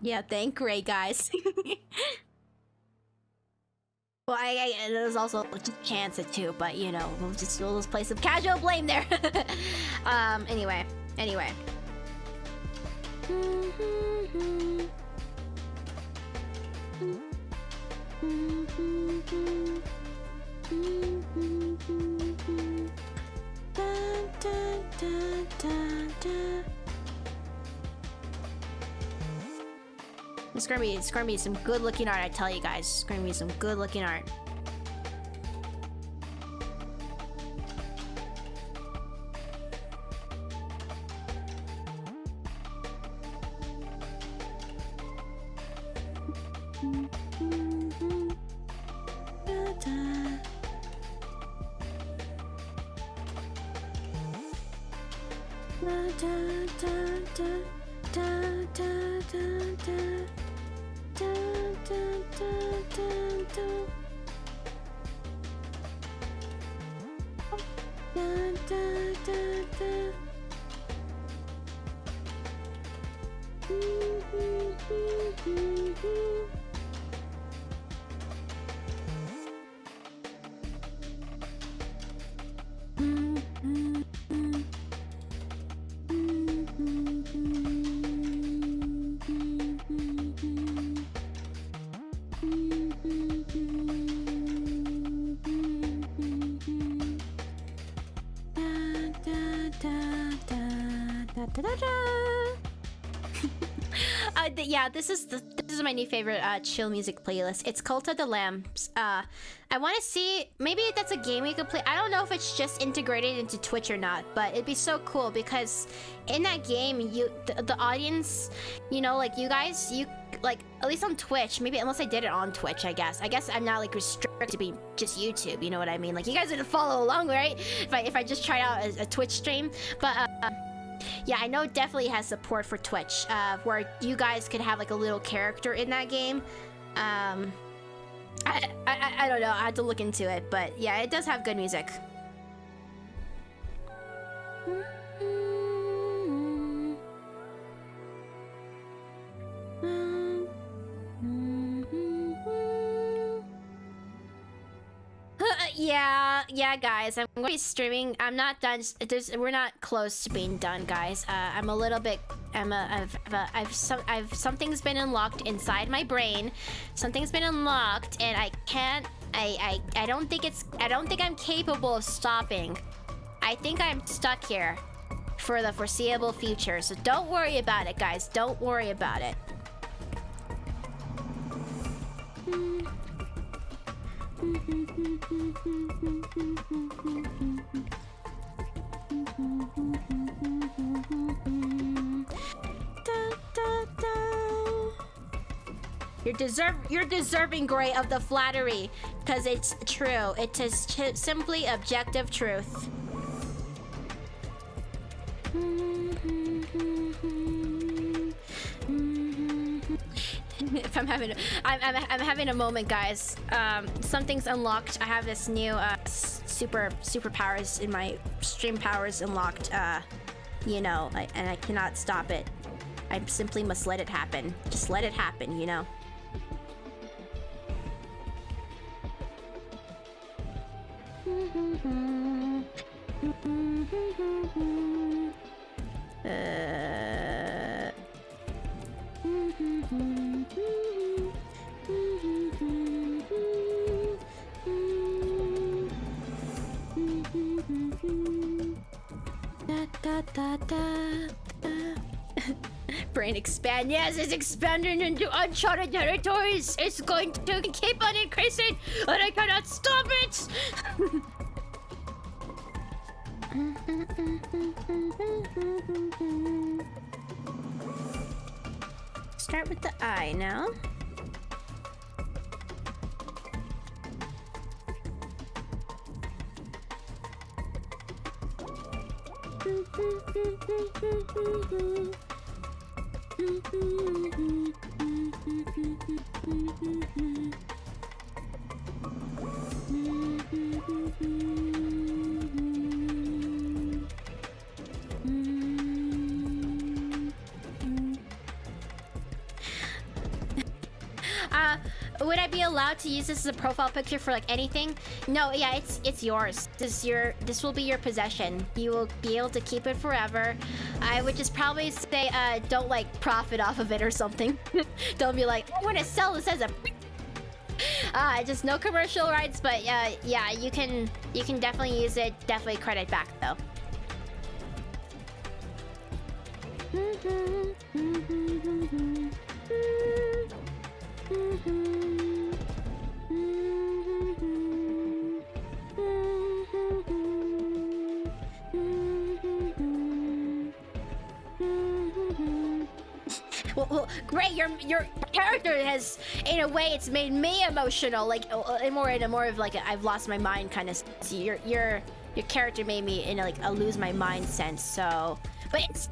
Yeah, thank Gray, guys. Well, there's also just chance it too, but you know, we'll just play some casual blame there. Anyway. It's gonna be some good looking art, I tell you guys. It's gonna be some good looking art. Yeah, this is this is my new favorite chill music playlist. It's Cult of the Lambs. I want to see, maybe that's a game we could play. I don't know if it's just integrated into Twitch or not, but it'd be so cool because in that game, the audience, you know, like you guys, you like, at least on Twitch, maybe unless I did it on Twitch, I guess I'm not like restricted to being just YouTube, you know what I mean? Like you guys would follow along, right? If I just tried out a Twitch stream, but yeah, I know it definitely has support for Twitch, where you guys could have like a little character in that game. I don't know, I have to look into it, but yeah, it does have good music. Yeah, guys, I'm going to be streaming. I'm not done. We're not close to being done, guys. I'm a little bit. Something's been unlocked inside my brain. Something's been unlocked, and I can't. I don't think I'm capable of stopping. I think I'm stuck here for the foreseeable future. So don't worry about it, guys. Don't worry about it. You're deserving, Gray, of the flattery, because it's true. It is simply objective truth. If I'm having a moment, guys. Something's unlocked. I have this new superpowers in my stream powers unlocked. You know, and I cannot stop it. I simply must let it happen. Just let it happen, you know. Brain expand. Yes, it's expanding into uncharted territories. It's going to keep on increasing, and I cannot stop it. Start with the eye now. Would I be allowed to use this as a profile picture for like anything? No, yeah, it's yours. This will be your possession. You will be able to keep it forever. I would just probably say don't like profit off of it or something. Don't be like, I want to sell this as a just no commercial rights, but yeah, you can definitely use it. Definitely credit back though. Well, Gray, your character has, in a way, it's made me emotional. Like, more of like I've lost my mind kind of. So your character made me in a lose my mind sense. So, but it's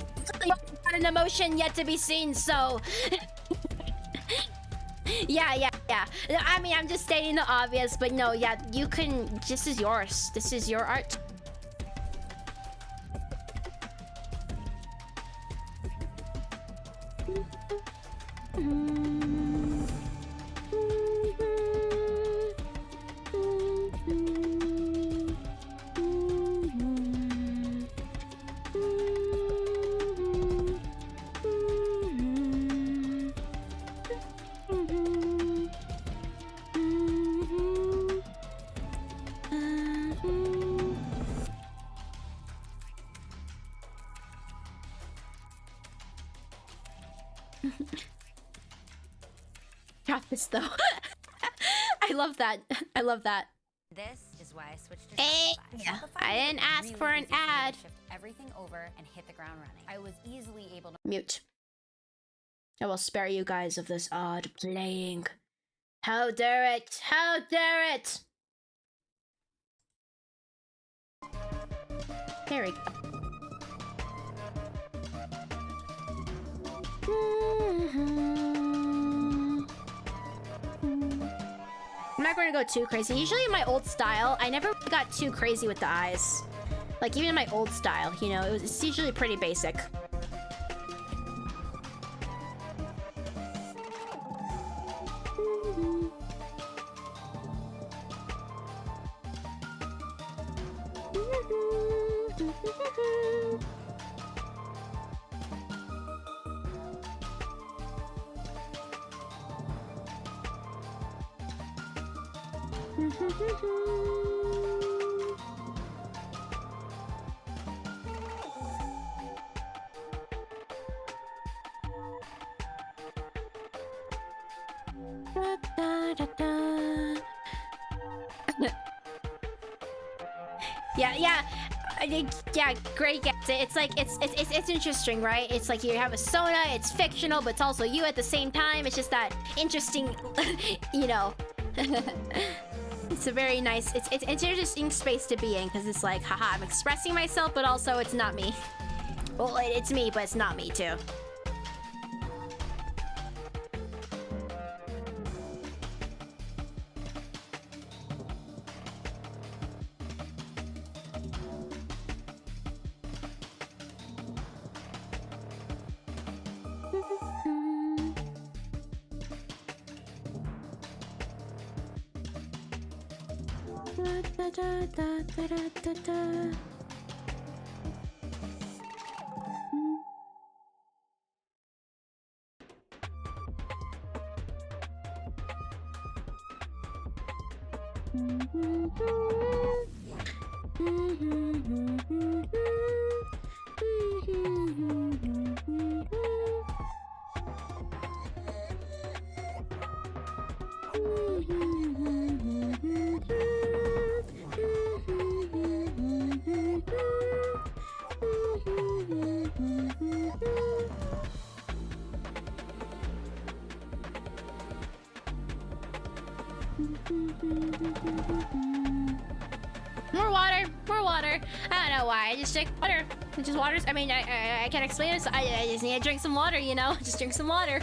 not an emotion yet to be seen. So, yeah. I mean, I'm just stating the obvious, but no, yeah, you can. This is yours. This is your art. Drop this though. I love that. I love that. This is why I switched to Hey, Shopify. Shopify I made didn't it ask really for an easy me to ad. Shift everything over and hit the ground running. I was easily able to Mute. I will spare you guys of this odd playing. How dare it! How dare it! There we go. I'm not going to go too crazy. Usually in my old style, I never got too crazy with the eyes. Like even in my old style, you know, it's usually pretty basic. Yeah, great gets it. It's like it's interesting, right? It's like you have a Sona, it's fictional, but it's also you at the same time. It's just that interesting, you know. It's a very nice. It's an interesting space to be in because it's like, haha, I'm expressing myself, but also it's not me. Well, it's me, but it's not me too. More water. I don't know why. I just drink water. It just waters. I mean, I can't explain it. So I just need to drink some water. You know, just drink some water.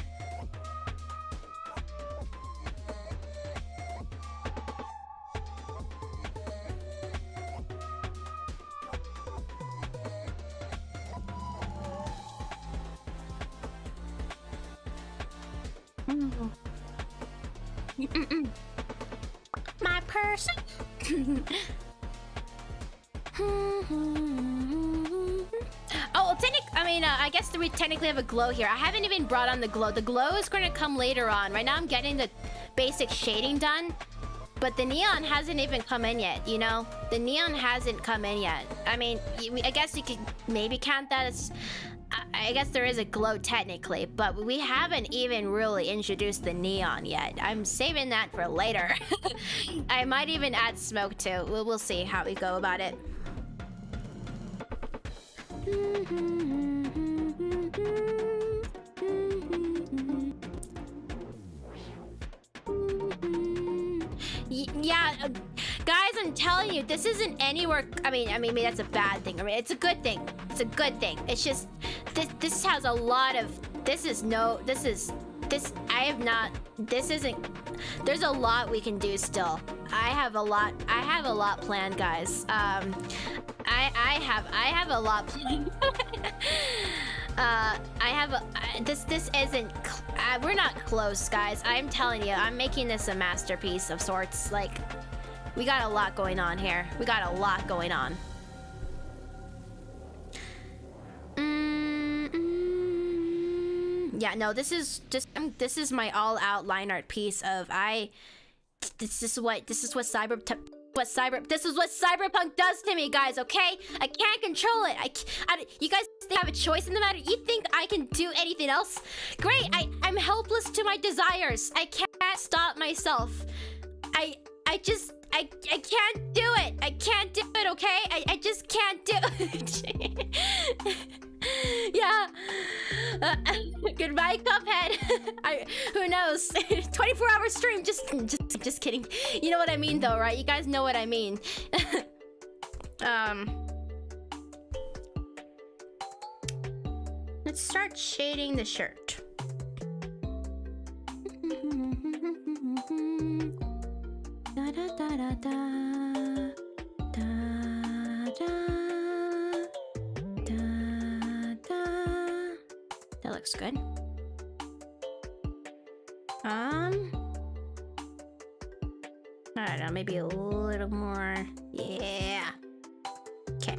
My person. Oh, I guess we technically have a glow here. I haven't even brought on the glow. The glow is going to come later on. Right now I'm getting the basic shading done, but the neon hasn't even come in yet, you know? The neon hasn't come in yet. I mean, I guess you could maybe count that as... I guess there is a glow technically, but we haven't even really introduced the neon yet. I'm saving that for later. I might even add smoke too. We'll see how we go about it. Yeah, guys, I'm telling you, this isn't anywhere. I mean, maybe that's a bad thing. I mean, it's a good thing. It's a good thing. It's just this has a lot of. This isn't. There's a lot we can do still. I have a lot planned, guys. I have a lot planned. This isn't. We're not close, guys. I'm telling you, I'm making this a masterpiece of sorts. Like, we got a lot going on here. We got a lot going on. Yeah, no, this is my all-out line art piece of this is what cyberpunk does to me, guys. Okay, I can't control it. You guys have a choice in the matter. You think I can do anything else? Great, I'm helpless to my desires. I can't stop myself. I can't do it. I can't do it, okay? I just can't do it. Yeah. Goodbye, Cuphead. Who knows? 24-hour stream. Just kidding. You know what I mean, though, right? You guys know what I mean. Let's start shading the shirt. Da da da da da da da da da. That looks good. I don't know, maybe a little more. Yeah. Okay.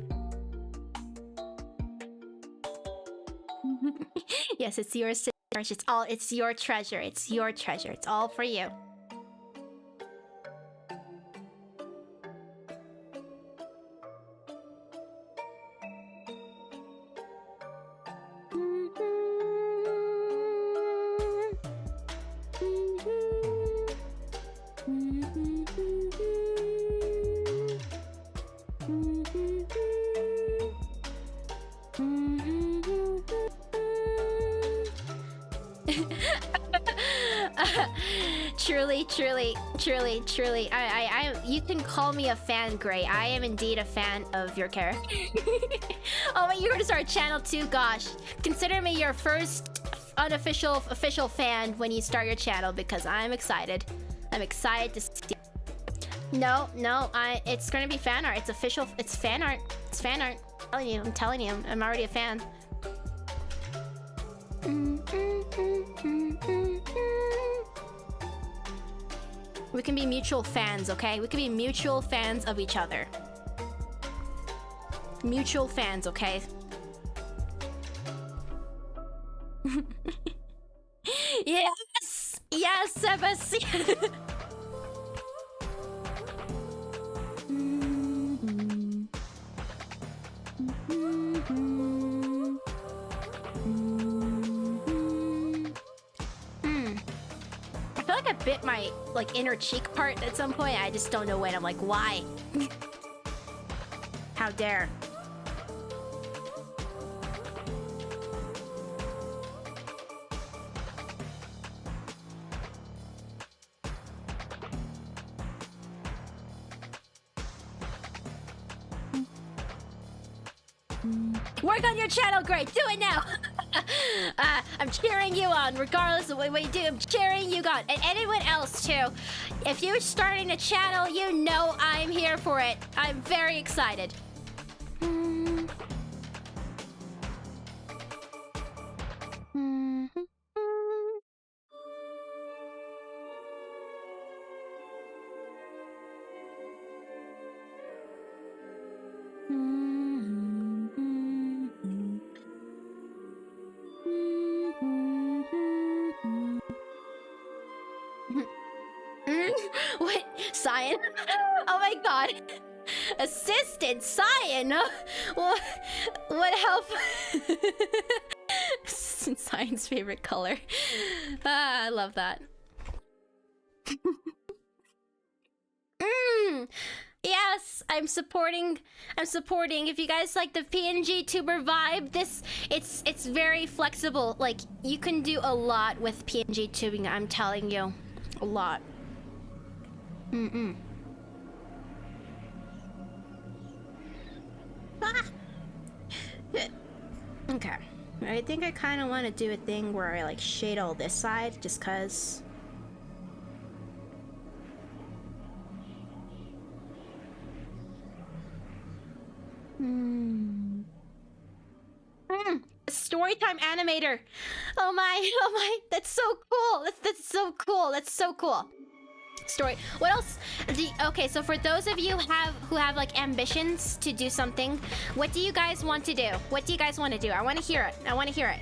Yes, it's yours to cherish. It's your treasure. It's your treasure. It's all for you. Truly, you can call me a fan, Gray. I am indeed a fan of your character. Oh, wait, you're gonna start a channel too? Gosh. Consider me your first official fan when you start your channel, because I'm excited. I'm excited to see. No, it's gonna be fan art. It's official. It's fan art. It's fan art. I'm telling you, I'm already a fan. We can be mutual fans, okay? We can be mutual fans of each other. Mutual fans, okay? Yes! Yes, Sebastian! I feel like I bit my inner cheek part at some point. I just don't know when. I'm like, why? How dare? Work on your channel, great. Do it now. I'm cheering you on, regardless of what you do. I'm cheering you on, and anyone else too. If you're starting a channel, you know I'm here for it. I'm very excited. What? Cyan? Oh my god. Assistant Cyan? What help? Assistant Cyan's favorite color. I love that. Yes, I'm supporting. If you guys like the PNG tuber vibe, it's very flexible. Like, you can do a lot with PNG tubing, I'm telling you. A lot. Okay. I think I kind of want to do a thing where I shade all this side just cuz. Storytime animator. Oh my, that's so cool. That's so cool. That's so cool. Story. What else? Okay, so for those of you who have ambitions to do something, what do you guys want to do? What do you guys want to do? I want to hear it. I want to hear it.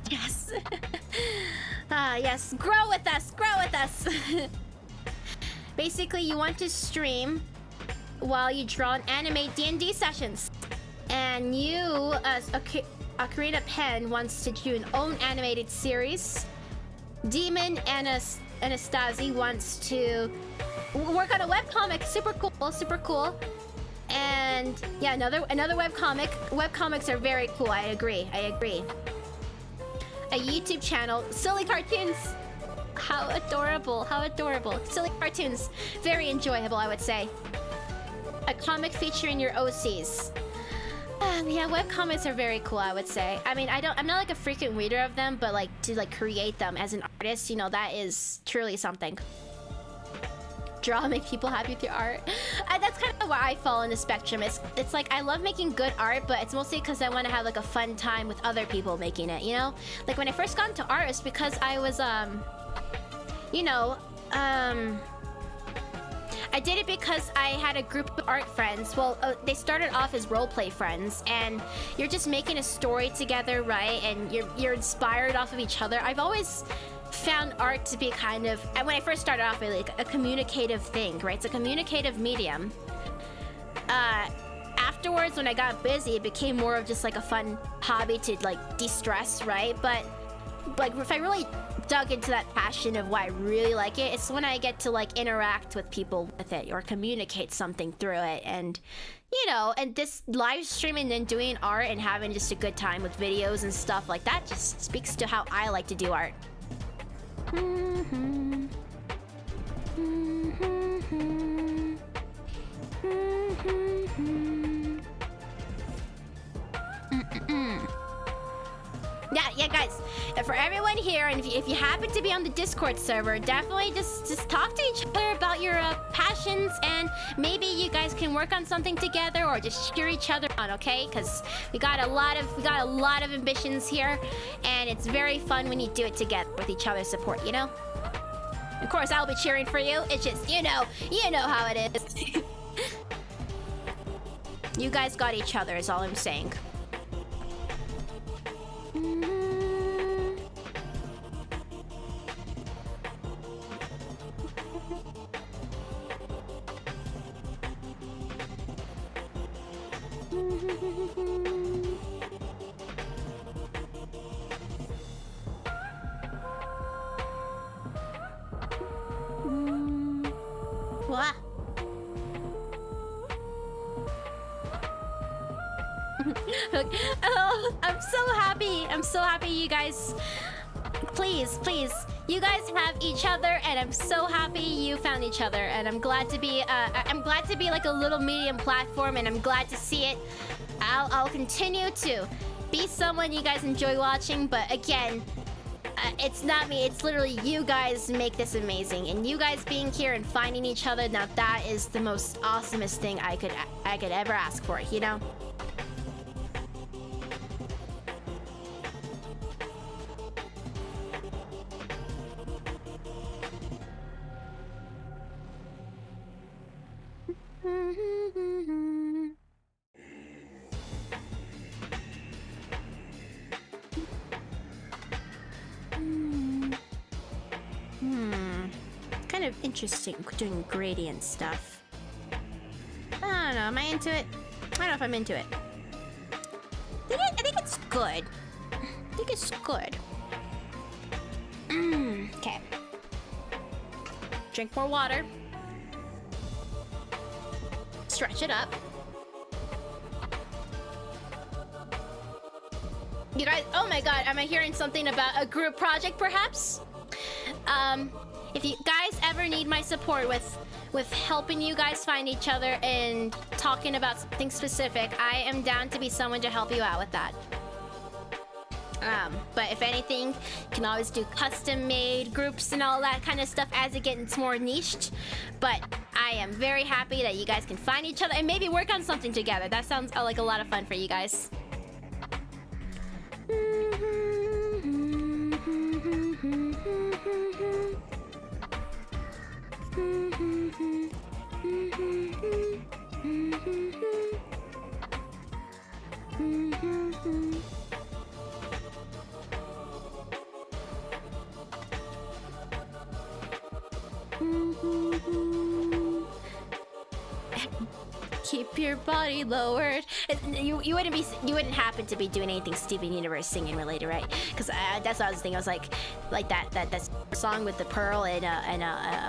Yes. Yes. Grow with us. Grow with us. Basically, you want to stream while you draw and animate D&D sessions, and you, as Ocarina Pen, wants to do an own animated series. Demon Anastasi wants to work on a webcomic. Super cool. Super cool. And yeah, another webcomic. Webcomics are very cool. I agree. A YouTube channel. Silly cartoons. How adorable. How adorable. Silly cartoons. Very enjoyable, I would say. A comic featuring your OCs. Yeah, webcomics are very cool, I would say. I mean, I'm not like a frequent reader of them, but like to like create them as an artist, you know, that is truly something. Draw, make people happy with your art. That's kind of where I fall in the spectrum. It's like I love making good art, but it's mostly because I want to have like a fun time with other people making it, you know? Like when I first got into art, it's because I was I did it because I had a group of art friends. Well, they started off as roleplay friends, and you're just making a story together, right? And you're inspired off of each other. I've always found art to be kind of, and when I first started off, like a communicative thing, right? It's a communicative medium. Afterwards, when I got busy, it became more of just like a fun hobby to like de-stress, right? But like if I really dug into that passion of why I really like it, it's when I get to like interact with people with it or communicate something through it. And you know, and this live streaming and doing art and having just a good time with videos and stuff like that just speaks to how I like to do art. Yeah, guys. For everyone here, and if you happen to be on the Discord server, definitely just talk to each other about your passions, and maybe you guys can work on something together, or just cheer each other on, okay? Because we got a lot of ambitions here, and it's very fun when you do it together with each other's support, you know? Of course, I'll be cheering for you. It's just, you know how it is. You guys got each other, is all I'm saying. What? Oh, I'm so happy. I'm so happy you guys. Please. You guys have each other, and I'm so happy you found each other. And I'm glad to be like a little medium platform, and I'm glad to see it. I'll continue to be someone you guys enjoy watching, but again, it's not me. It's literally you guys make this amazing, and you guys being here and finding each other. Now that is the most awesomest thing I could ever ask for, you know? Kind of interesting doing gradient stuff. I don't know, am I into it? I don't know if I'm into it. I think it's good. I think it's good. Okay. Drink more water. Stretch it up. You guys, oh my god, am I hearing something about a group project perhaps? If you guys ever need my support with helping you guys find each other and talking about something specific, I am down to be someone to help you out with that. But if anything, you can always do custom-made groups and all that kind of stuff as it gets more niched. But I am very happy that you guys can find each other and maybe work on something together. That sounds like a lot of fun for you guys. Keep your body lowered. You wouldn't happen to be doing anything Steven Universe singing related, right? Because that's what I was thinking. I was like that song with the Pearl and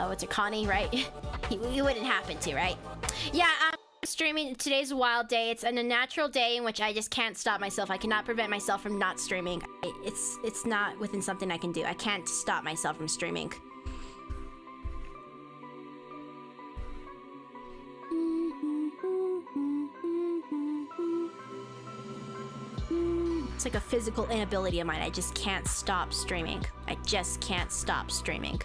what's it, Connie, right? you wouldn't happen to, right? Yeah. Streaming. Today's a wild day. It's an unnatural day in which I just can't stop myself. I cannot prevent myself from not streaming. It's not within something I can do. I can't stop myself from streaming. It's like a physical inability of mine. I just can't stop streaming. I just can't stop streaming.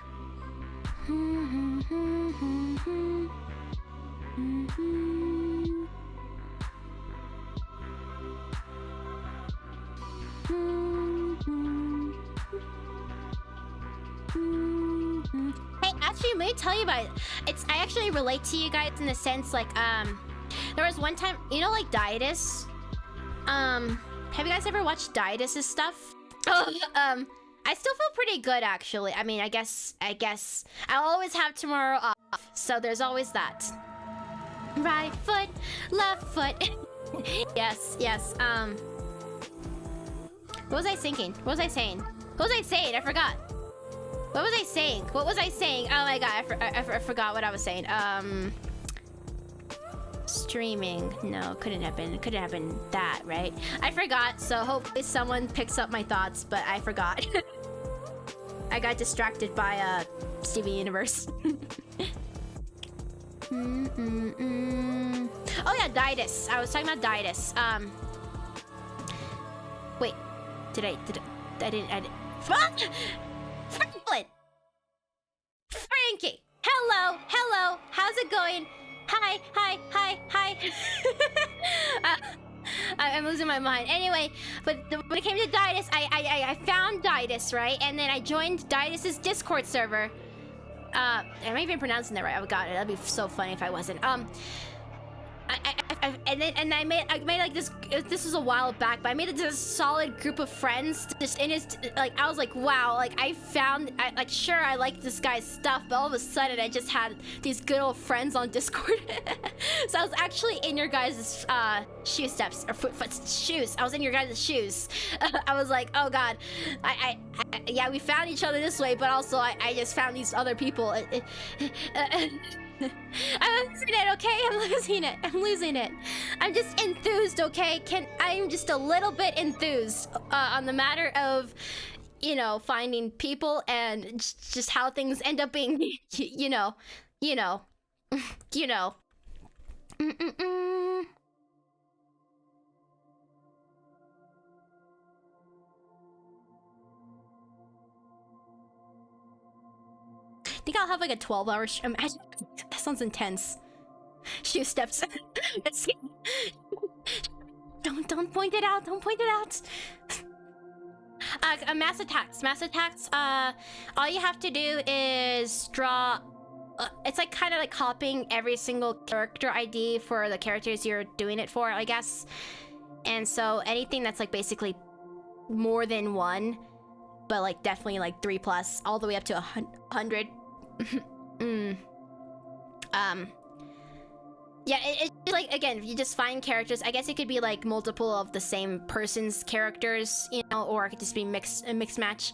Hey, actually, let me tell you about it. I actually relate to you guys in the sense, like, there was one time, you know, like Dietus? Have you guys ever watched Dietus' stuff? Oh, I still feel pretty good, actually. I mean, I guess I'll always have tomorrow off, so there's always that. Right foot, left foot. Yes. What was I thinking? What was I saying? What was I saying? I forgot. What was I saying? What was I saying? Oh my god, I forgot what I was saying. Streaming. No, couldn't have been that, right? I forgot, so hopefully someone picks up my thoughts, but I forgot. I got distracted by Steven Universe. Oh yeah, Dietus. I was talking about Dietus. Wait. I didn't. Franklin! Frankie! Hello! How's it going? Hi. I'm losing my mind. Anyway, but when it came to Dietus, I found Dietus, right? And then I joined Dietus's Discord server. Am I even pronouncing that right? Oh god, that'd be so funny if I wasn't. I made like this was a while back, but I made this solid group of friends just in his, like, I was like, wow, like I like this guy's stuff, but all of a sudden I just had these good old friends on Discord. So I was actually in your guys' shoe steps, or shoes. I was in your guys' shoes. I was like, oh god, yeah, we found each other this way, but also I just found these other people. I'm losing it, okay? I'm losing it. I'm just enthused, okay? I'm just a little bit enthused on the matter of, you know, finding people and just how things end up being, you know. I think I'll have like a 12-hour that sounds intense. Shoe steps. Don't point it out. Don't point it out. Mass attacks. All you have to do is draw. It's like kind of like copying every single character ID for the characters you're doing it for, I guess. And so anything that's like basically more than one, but like definitely like 3+, all the way up to 100. Yeah, it's like, again, if you just find characters, I guess it could be like multiple of the same person's characters, you know, or it could just be a mixed match.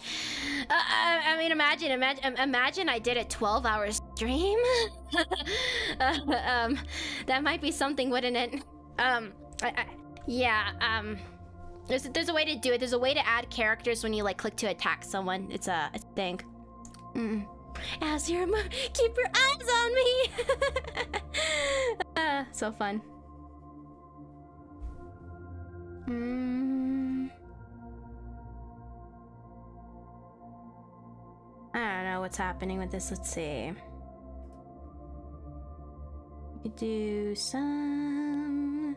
I mean, imagine I did a 12-hour stream. That might be something, wouldn't it? There's a way to do it. There's a way to add characters when you like click to attack someone. It's a thing. Azure, keep your eyes on me. So fun. I don't know what's happening with this. Let's see. We could do some.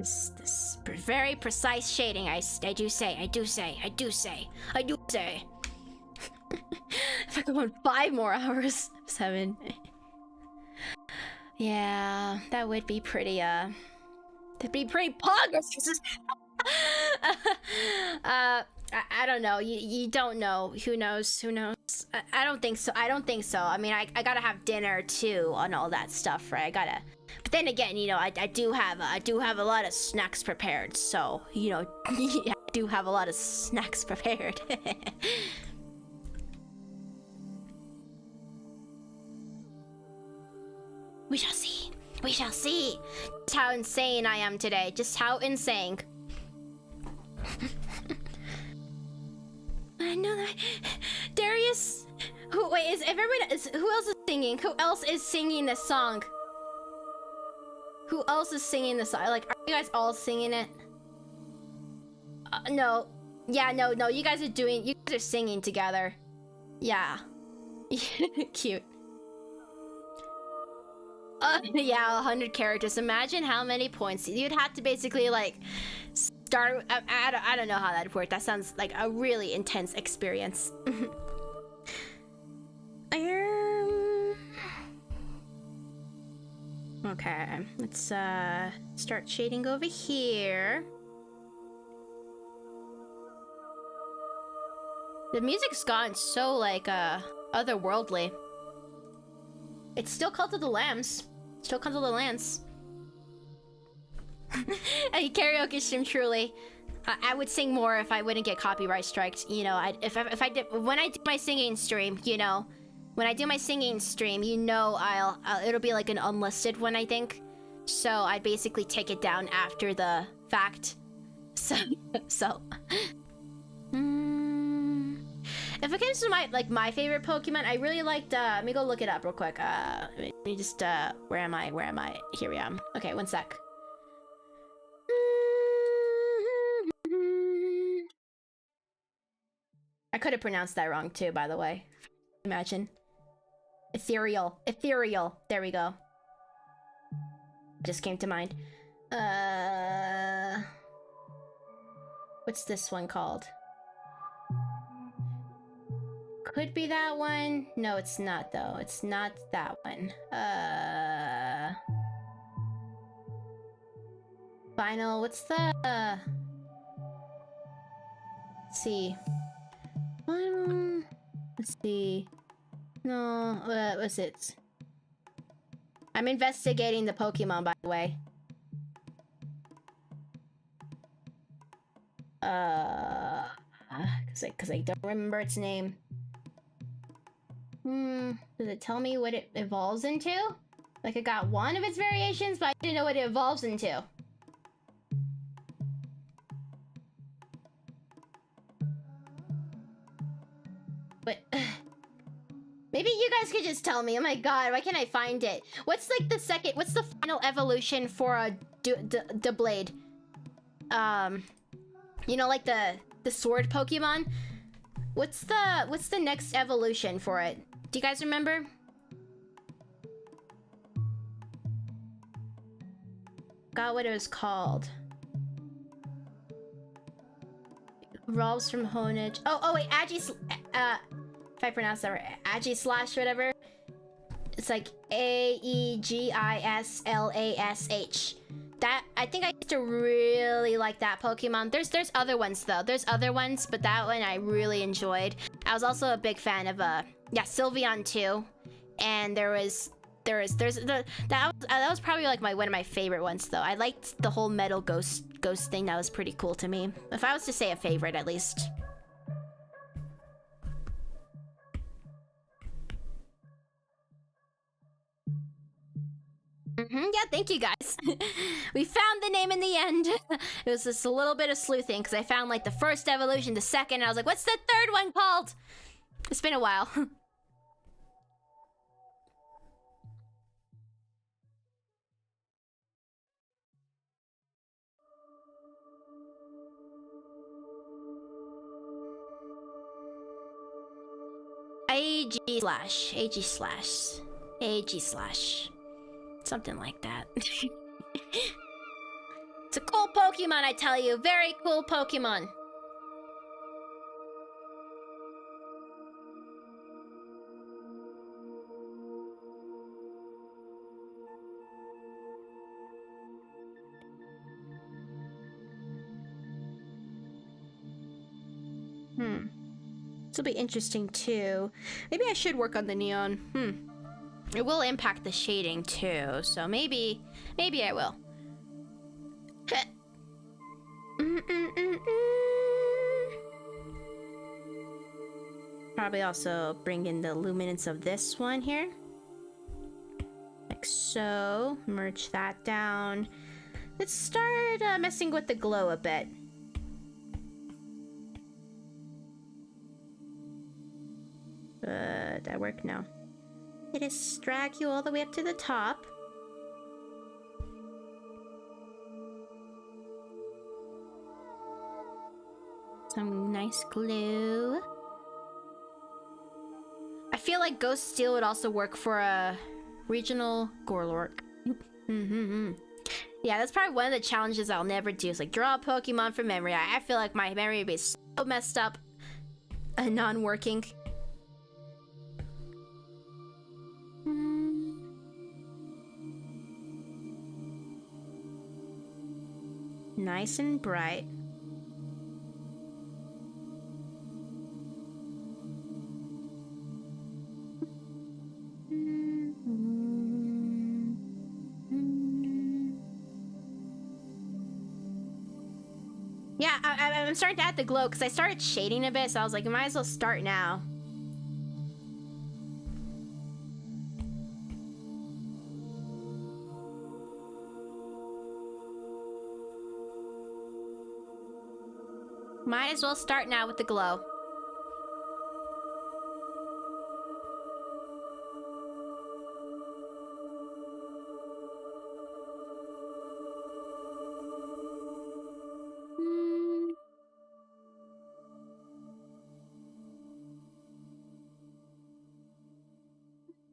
This very precise shading. I do say. If I go on 5 more hours, 7. Yeah, that would be pretty. That'd be pretty pog. I don't know. You don't know. Who knows? I don't think so. I mean, I gotta have dinner too and all that stuff, right? I gotta. But then again, you know, I do have a lot of snacks prepared. So, you know, I do have a lot of snacks prepared. We shall see. We shall see. Just how insane I am today. Just how insane. I know that. Darius. Wait, is everybody? Who else is singing? Who else is singing this song? Who else is singing this song? Like, are you guys all singing it? No. Yeah, no. You guys are singing together. Yeah. Cute. Yeah, 100 characters. Imagine how many points you'd have to basically like start. I don't know how that'd work. That sounds like a really intense experience. Okay, let's start shading over here. The music's gotten so like otherworldly. It's still Cult of the Lambs. Still Cult of the Lambs. A karaoke stream, truly. I would sing more if I wouldn't get copyright striked. You know, if I did when I do my singing stream, you know, when I do my singing stream, you know, it'll be like an unlisted one, I think. So I'd basically take it down after the fact. So. If it comes to my favorite Pokemon, I really liked. Let me go look it up real quick. Let me just. Where am I? Here we are. Okay, one sec. I could have pronounced that wrong too, by the way. Imagine. Ethereal. There we go. Just came to mind. What's this one called? Could be that one. No, it's not though. It's not that one. Final. What's the? Let's see. Final. Let's see. No. What was it? I'm investigating the Pokemon, by the way. Because I don't remember its name. Does it tell me what it evolves into? Like, I got one of its variations, but I didn't know what it evolves into. But maybe you guys could just tell me. Oh my god, why can't I find it? What's like the second? What's the final evolution for a Blade? You know, like the sword Pokemon. What's the next evolution for it? Do you guys remember? Forgot what it was called. Evolves from Honage. Oh wait, if I pronounce that right, Aegislash, whatever. It's like Aegislash. That, I think I used to really like that Pokemon. There's other ones though. There's other ones, but that one I really enjoyed. I was also a big fan of Sylveon too. And that was probably like one of my favorite ones though. I liked the whole metal ghost thing. That was pretty cool to me. If I was to say a favorite, at least. Yeah, thank you guys. We found the name in the end. It was just a little bit of sleuthing because I found like the first evolution, the second, and I was like, what's the third one called? It's been a while. Aegislash. Something like that. It's a cool Pokemon, I tell you. Very cool Pokemon. This will be interesting too. Maybe I should work on the neon. It will impact the shading too, so maybe I will. Probably also bring in the luminance of this one here. Like so. Merge that down. Let's start messing with the glow a bit. That work? No. It is drag you all the way up to the top. Some nice glue. I feel like Ghost Steel would also work for a regional Gorlork. Yeah, that's probably one of the challenges I'll never do. Is like draw a Pokemon from memory. I feel like my memory would be so messed up and non-working. Nice and bright. Yeah, I'm starting to add the glow because I started shading a bit, so I was like, I might as well start now. Might as well start now with the glow.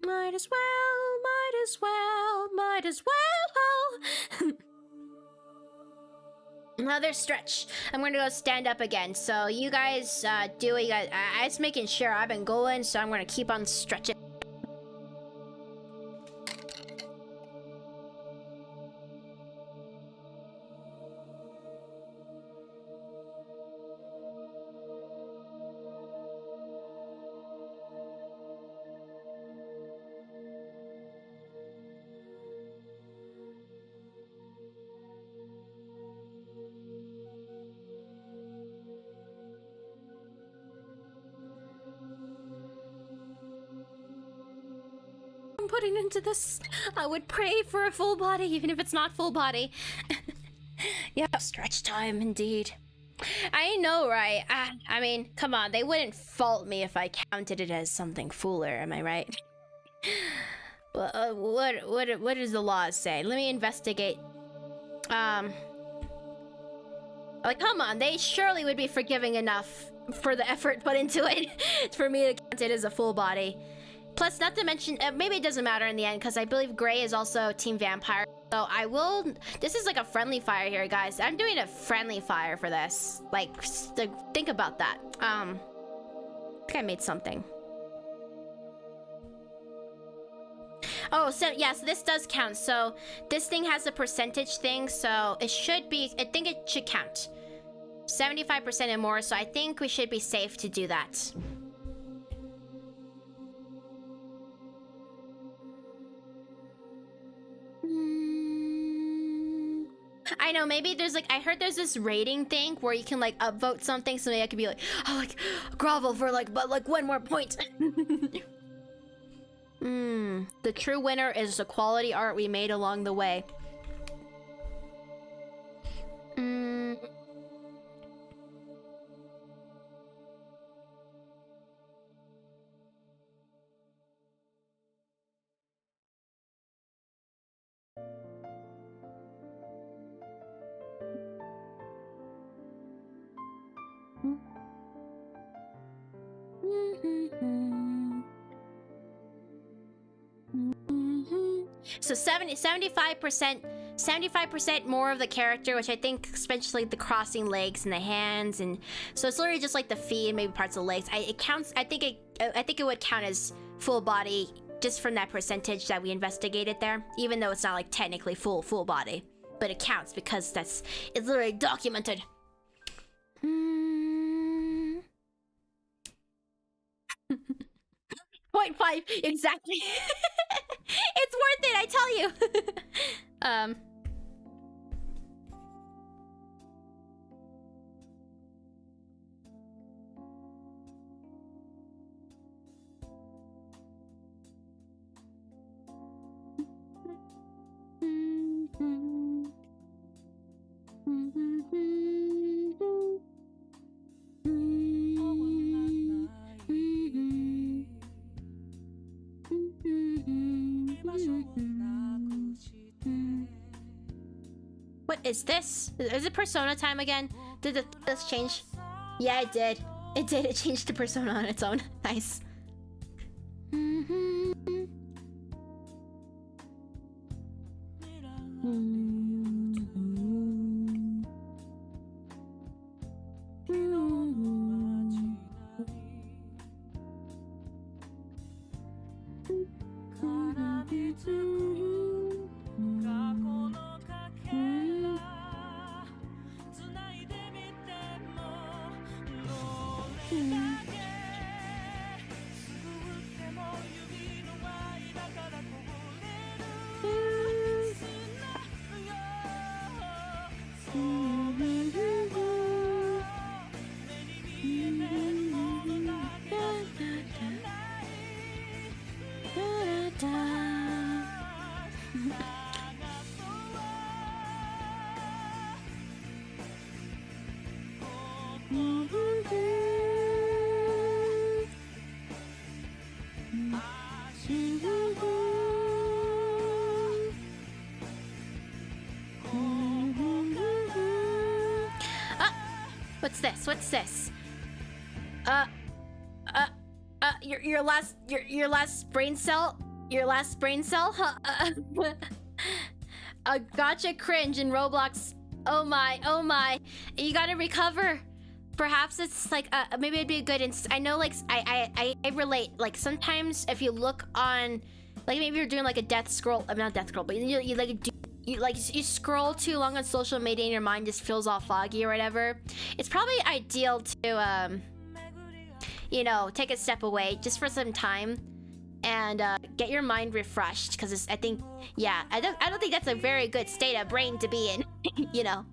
Might as well, might as well, might as well. Another stretch. I'm gonna go stand up again. So you guys do what you guys. I just making sure I've been going, so I'm gonna keep on stretching. Putting into this, I would pray for a full body, even if it's not full body. Yeah, stretch time indeed. I know, right? I mean, come on, they wouldn't fault me if I counted it as something fuller, am I right? What does the law say? Let me investigate. Like, come on, they surely would be forgiving enough for the effort put into it for me to count it as a full body. Plus, not to mention, maybe it doesn't matter in the end, because I believe Gray is also Team Vampire. So I will... This is like a friendly fire here, guys. I'm doing a friendly fire for this. Like, think about that. I think I made something. Oh, so, yeah, so this does count. So this thing has a percentage thing, so it should be... I think it should count. 75% and more, so I think we should be safe to do that. I know, maybe there's like, I heard there's this rating thing where you can like upvote something, so maybe I could be like, oh, like, grovel for like, but like one more point. The true winner is the quality art we made along the way. So 75% 75% more of the character, which I think especially the crossing legs and the hands, and so it's literally just like the feet and maybe parts of the legs. It counts. I think it would count as full body just from that percentage that we investigated there, even though it's not like technically full body, but it counts because it's literally documented. 0.5 exactly. It's worth it, I tell you. What is this? Is it Persona time again? Did this change? Yeah, it did. It did. It changed to Persona on its own. Nice. What's this? Your last brain cell? Your last brain cell? A gotcha cringe in Roblox. Oh my. You gotta recover. Perhaps it's like, maybe it'd be a good I know, like, I relate. Like, sometimes if you look on, like, maybe you're doing like a death scroll, not death scroll, but you scroll too long on social media and your mind just feels all foggy or whatever. It's probably ideal to, you know, take a step away just for some time and get your mind refreshed, because I think, yeah, I don't think that's a very good state of brain to be in, you know.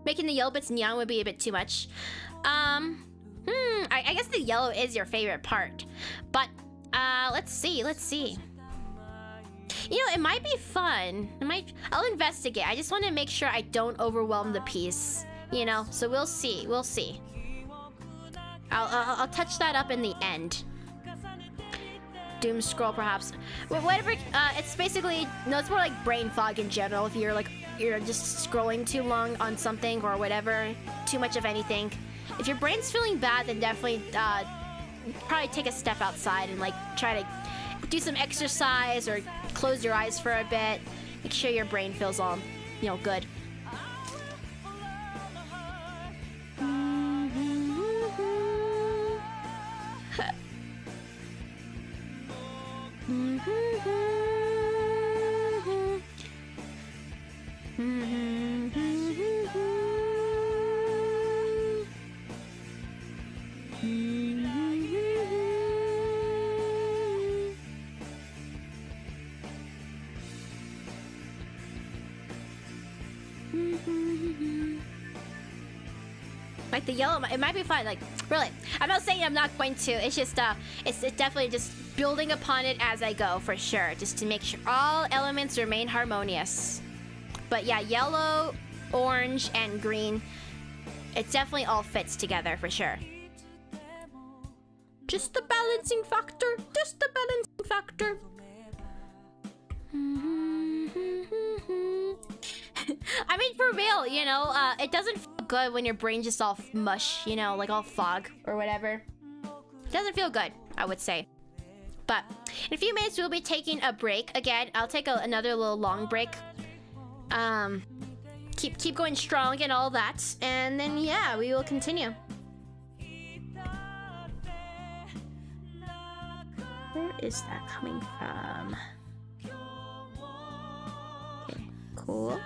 Making the yellow bits neon would be a bit too much. I guess the yellow is your favorite part, but let's see. You know, it might be fun. I'll investigate. I just want to make sure I don't overwhelm the piece, you know? So we'll see. I'll touch that up in the end. Doom scroll, perhaps. Well, whatever. It's basically, no, it's more like brain fog in general. If you're just scrolling too long on something or whatever, too much of anything. If your brain's feeling bad, then definitely probably take a step outside and like try to do some exercise or close your eyes for a bit. Make sure your brain feels all, you know, good. Like the yellow, it might be fun. Like, really, I'm not saying I'm not going to. It's just, it's definitely just building upon it as I go, for sure, just to make sure all elements remain harmonious. But yeah, yellow, orange, and green, it definitely all fits together, for sure. Just the balancing factor. Just the balancing factor. I mean, for real, you know, it doesn't feel good when your brain's just all mush, you know, like all fog or whatever. It doesn't feel good, I would say. But in a few minutes, we'll be taking a break. Again, I'll take another little long break. Keep going strong and all that. And then, yeah, we will continue. Where is that coming from? Okay, cool.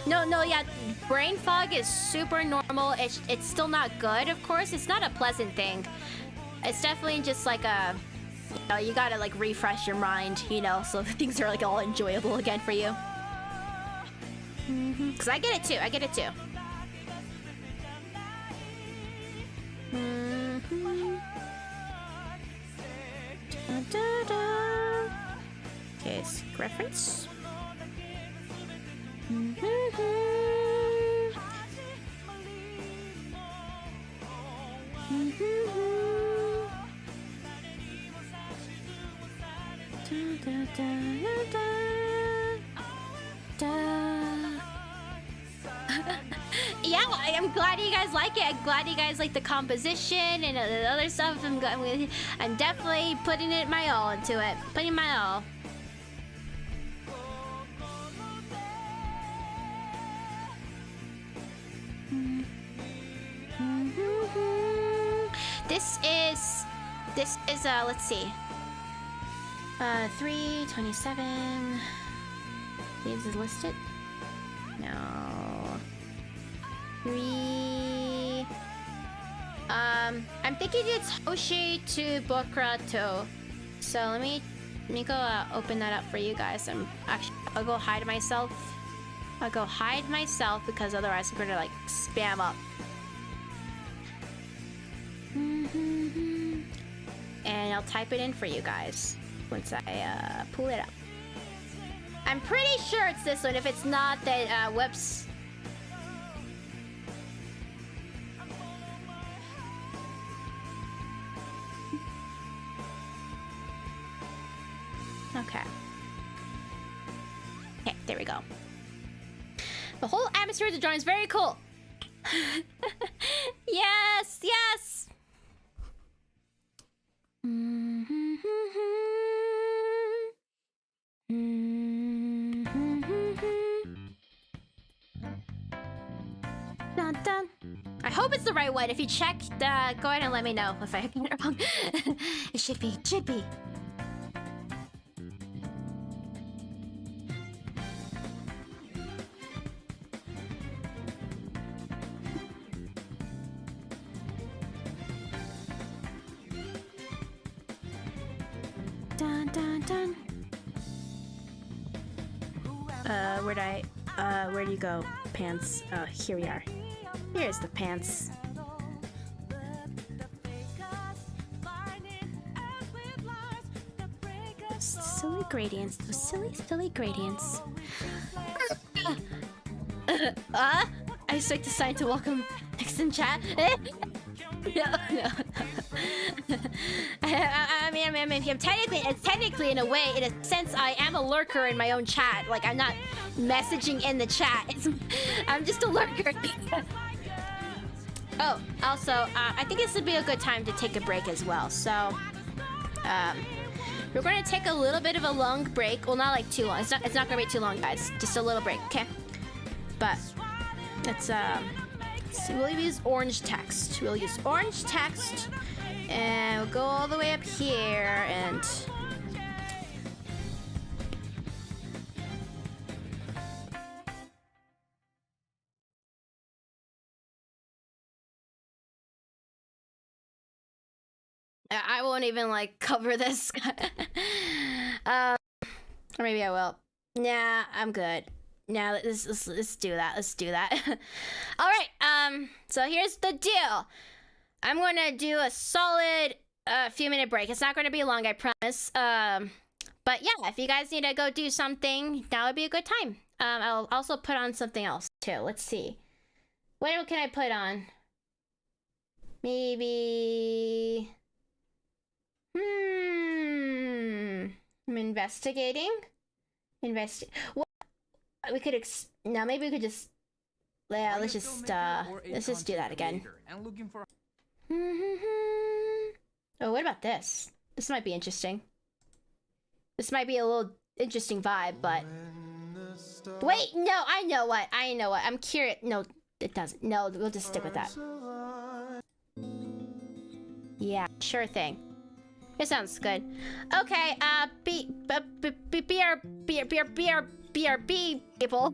No, yeah, brain fog is super normal. It's still not good, of course. It's not a pleasant thing. It's definitely just like a, you know, you gotta like refresh your mind, you know, so things are like all enjoyable again for you. Cause I get it too. I get it too. Okay, seek reference. Yeah, I'm glad you guys like it. I'm glad you guys like the composition and the other stuff. I'm definitely putting it my all into it. Putting my all. This is let's see. 327. Leaves is listed. No. 3. I'm thinking it's Hoshi to Bokrato. So let me go open that up for you guys. I'll go hide myself. I'll go hide myself because otherwise I'm gonna like spam up. And I'll type it in for you guys once I pull it up. I'm pretty sure it's this one. If it's not, then whoops. Okay. Okay, there we go. The whole atmosphere of the drawing is very cool. Yes, yes. Dun, dun. I hope it's the right one. If you checked, go ahead and let me know if I get it wrong. It should be. Dun, dun, dun. Where do you go? Pants. Here we are. Here's the pants. Silly gradients. Those silly gradients. I expect the sign to welcome next in chat. No. I mean, technically, in a way, in a sense, I am a lurker in my own chat. Like, I'm not messaging in the chat. I'm just a lurker. Oh, also, I think this would be a good time to take a break as well. So, we're going to take a little bit of a long break. Well, not like too long. It's not going to be too long, guys. Just a little break, okay? But let's see, we'll use orange text. We'll use orange text, and we'll go all the way up here, and I won't even like cover this. Or maybe I will. Nah, I'm good. Now let's do that. Let's do that. All right. So here's the deal. I'm gonna do a solid few minute break. It's not gonna be long, I promise. But yeah, if you guys need to go do something, now would be a good time. I'll also put on something else too. Let's see. What can I put on? Maybe. I'm investigating. What? We could no, maybe we could just Yeah, let's just do that again. And looking for Oh, what about this? This might be interesting. This might be a little interesting vibe, but wait, no, I know what. I'm curious. No, it doesn't. No, we'll just stick with that. Yeah, sure thing. It sounds good. Okay, BRB people.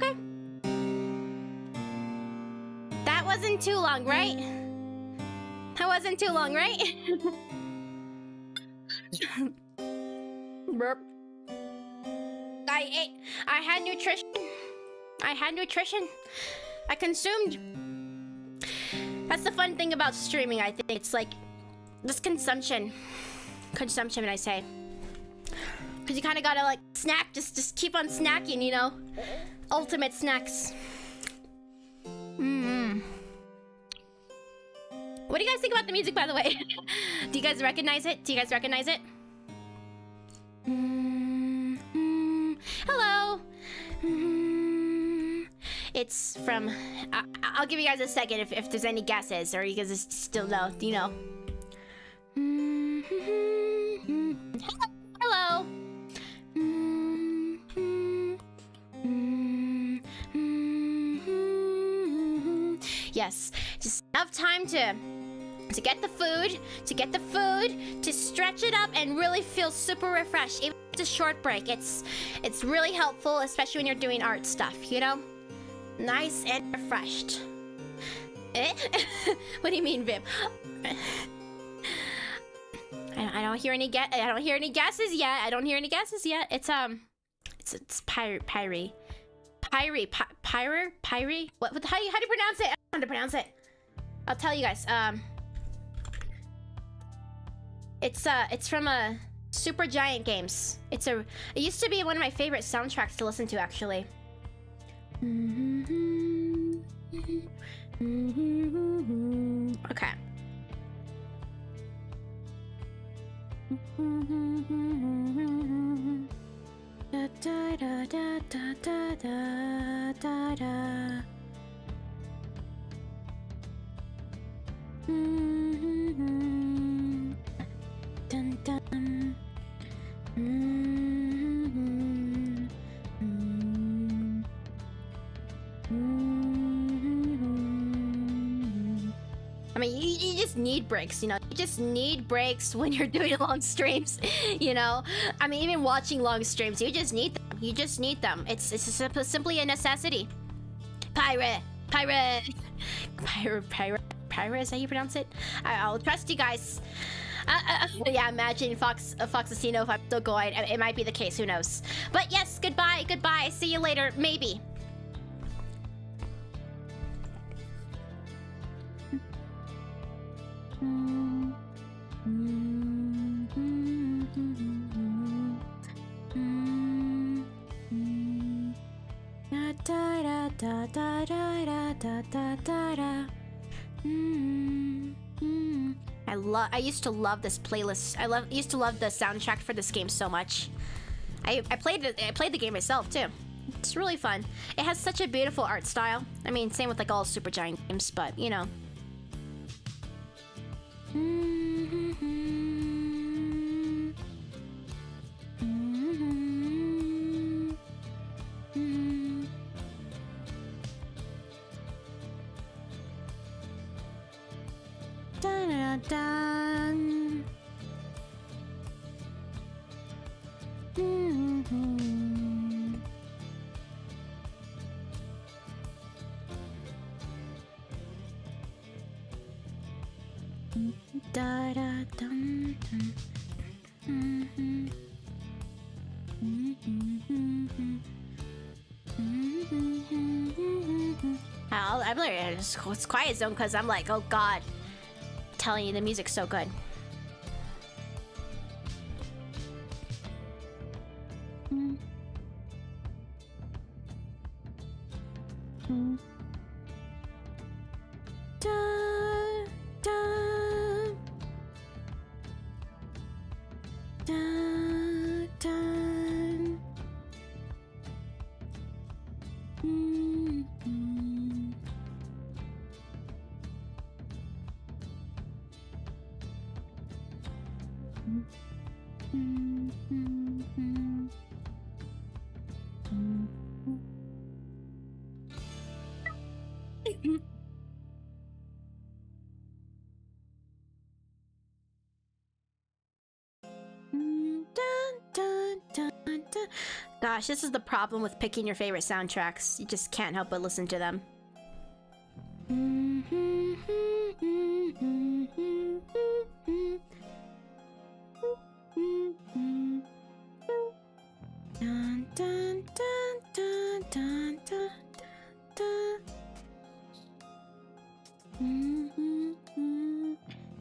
Okay. That wasn't too long, right? That wasn't too long, right? Burp. I ate. I had nutrition. I had nutrition. I consumed. That's the fun thing about streaming, I think. It's like this consumption. Consumption, I say. Because you kind of gotta like snack. Just keep on snacking, you know? Ultimate snacks. What do you guys think about the music, by the way? Do you guys recognize it? Do you guys recognize it? Hello. It's from... I'll give you guys a second if there's any guesses, or you guys still know, you know. Hello. Yes, just enough time to get the food, to stretch it up and really feel super refreshed. Even if it's a short break, it's really helpful, especially when you're doing art stuff, you know? Nice and refreshed. Eh? What do you mean, Vip? I don't hear any guesses yet. I don't hear any guesses yet. It's Pyre. What how do you pronounce it? I don't know how to pronounce it. I'll tell you guys. It's from a Super Giant Games. It used to be one of my favorite soundtracks to listen to, actually. Okay. Da da da da da da da da. Dun dun. I mean, you just need breaks, you know? You just need breaks when you're doing long streams, you know? I mean, even watching long streams, you just need them. You just need them. It's simply a necessity. Pyre, is that how you pronounce it? I'll trust you guys. Yeah, imagine Foxasino if I'm still going. It might be the case, who knows? But yes, goodbye. See you later, maybe. I used to love this playlist. Used to love the soundtrack for this game so much. I played the game myself too. It's really fun. It has such a beautiful art style. I mean, same with like all Super Giant games, but you know. Dun, dun. Da, da, dun, dun. I'm like, it's quiet zone because I'm like, oh god. I'm telling you, the music's so good. Gosh, this is the problem with picking your favorite soundtracks. You just can't help but listen to them. Dun, dun, dun, dun, dun, dun, dun.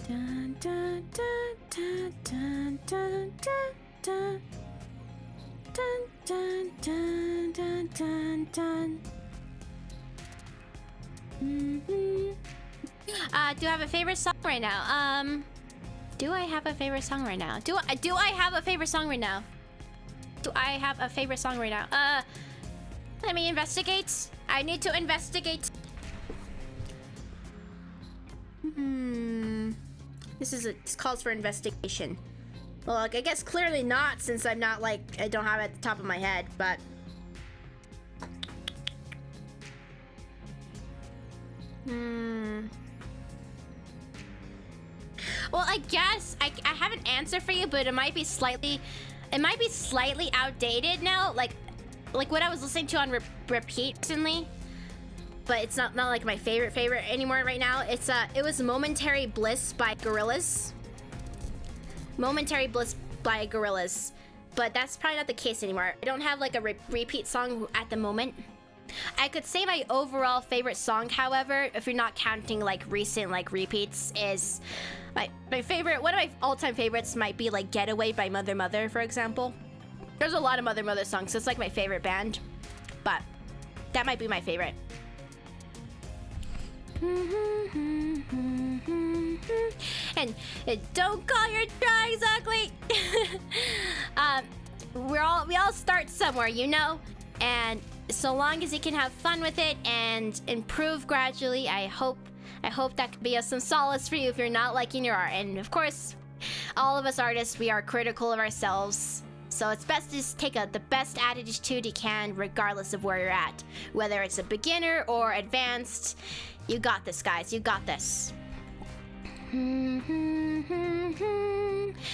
Dun, dun, dun, dun, dun, dun, dun. Dun, dun, dun, dun, dun, dun. Do I have a favorite song right now? Do I have a favorite song right now? Do I have a favorite song right now? Do I have a favorite song right now? Let me investigate. I need to investigate. This calls for investigation. Well, like, I guess clearly not, since I'm not, like, I don't have it at the top of my head, but... Well, I guess I have an answer for you, but it might be slightly outdated now. Like what I was listening to on repeat recently, but it's not like my favorite anymore right now. It was Momentary Bliss by Gorillaz. Momentary Bliss by Gorillaz, but that's probably not the case anymore. I don't have like a repeat song at the moment. I could say my overall favorite song, however, if you're not counting like recent like repeats, is my favorite. One of my all-time favorites might be like Getaway by Mother Mother, for example. There's a lot of Mother Mother songs, so it's like my favorite band, but that might be my favorite. And don't call your drawings ugly. We all start somewhere, you know, and so long as you can have fun with it and improve gradually, I hope that could be of some solace for you if you're not liking your art. And of course, all of us artists, we are critical of ourselves, so it's best to just take the best attitude you can, regardless of where you're at, whether it's a beginner or advanced. You got this, guys. You got this.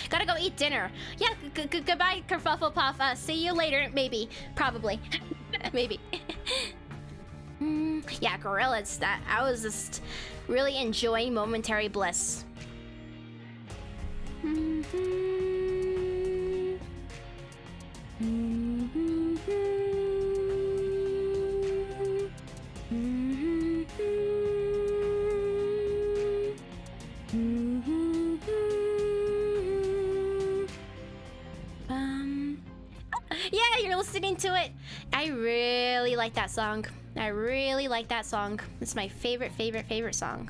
Gotta go eat dinner. Yeah, goodbye, Kerfuffle Puff. See you later, maybe. Probably. Maybe. Yeah, Gorillaz. I was just really enjoying Momentary Bliss. Yeah, you're listening to it. I really like that song. I really like that song. It's my favorite song.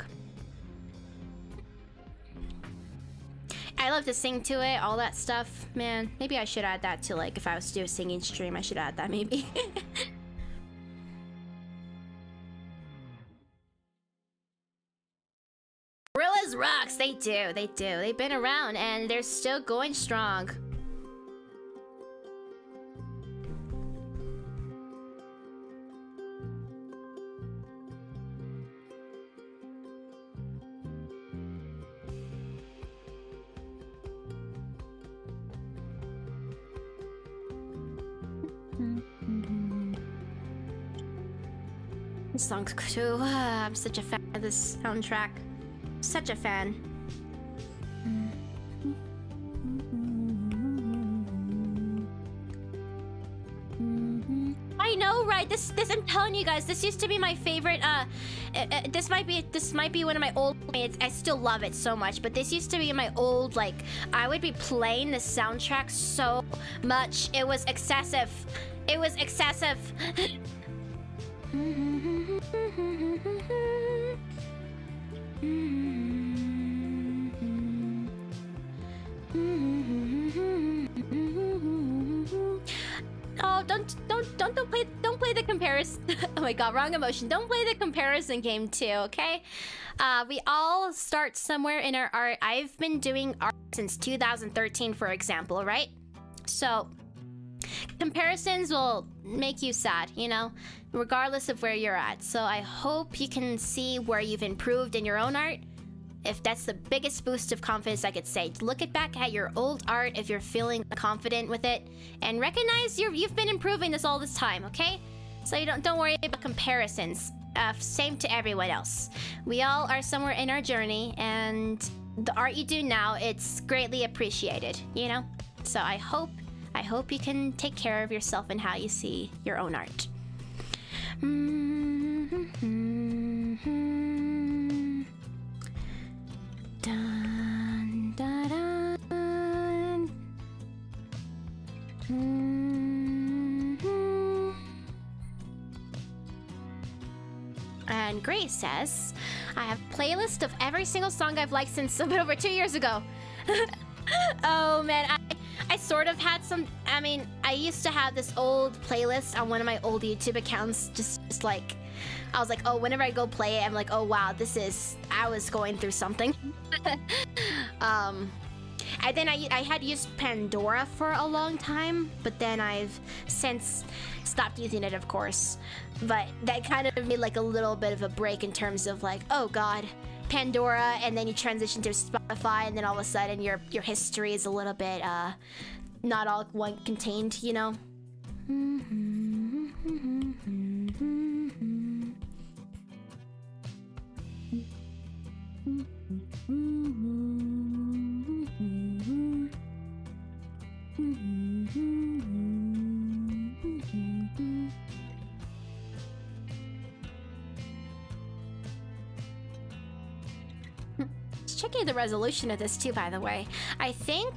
I love to sing to it, all that stuff. Man, maybe I should add that to, like, if I was to do a singing stream, I should add that maybe. Gorillaz rocks. They do. They've been around and they're still going strong. This song's too. I'm such a fan of this soundtrack. Such a fan. I know, right? This I'm telling you guys, this used to be my favorite. This might be one of my old. I still love it so much, but this used to be my old. Like, I would be playing the soundtrack so much. It was excessive. It was excessive. Oh, don't play the comparison. Oh my god, wrong emotion. Don't play the comparison game too, okay? We all start somewhere in our art. I've been doing art since 2013, for example, right? So comparisons will make you sad, you know, regardless of where you're at. So I hope you can see where you've improved in your own art if that's the biggest boost of confidence I could say. Look back at your old art if you're feeling confident with it, and recognize you've been improving all this time, okay? So you don't worry about comparisons. Same to everyone else. We all are somewhere in our journey, and the art you do now, it's greatly appreciated, you know? So I hope you can take care of yourself and how you see your own art. Dun, dun, dun. And Grace says, I have a playlist of every single song I've liked since a bit over 2 years ago. Oh man, I sort of had some, I mean, I used to have this old playlist on one of my old YouTube accounts, just like, I was like, oh, whenever I go play it, I'm like, oh wow, I was going through something. And then I had used Pandora for a long time, but then I've since stopped using it, of course. But that kind of made like a little bit of a break in terms of like, oh god, Pandora, and then you transition to Spotify, and then all of a sudden your history is a little bit not all one contained, you know. Checking the resolution of this too, by the way. I think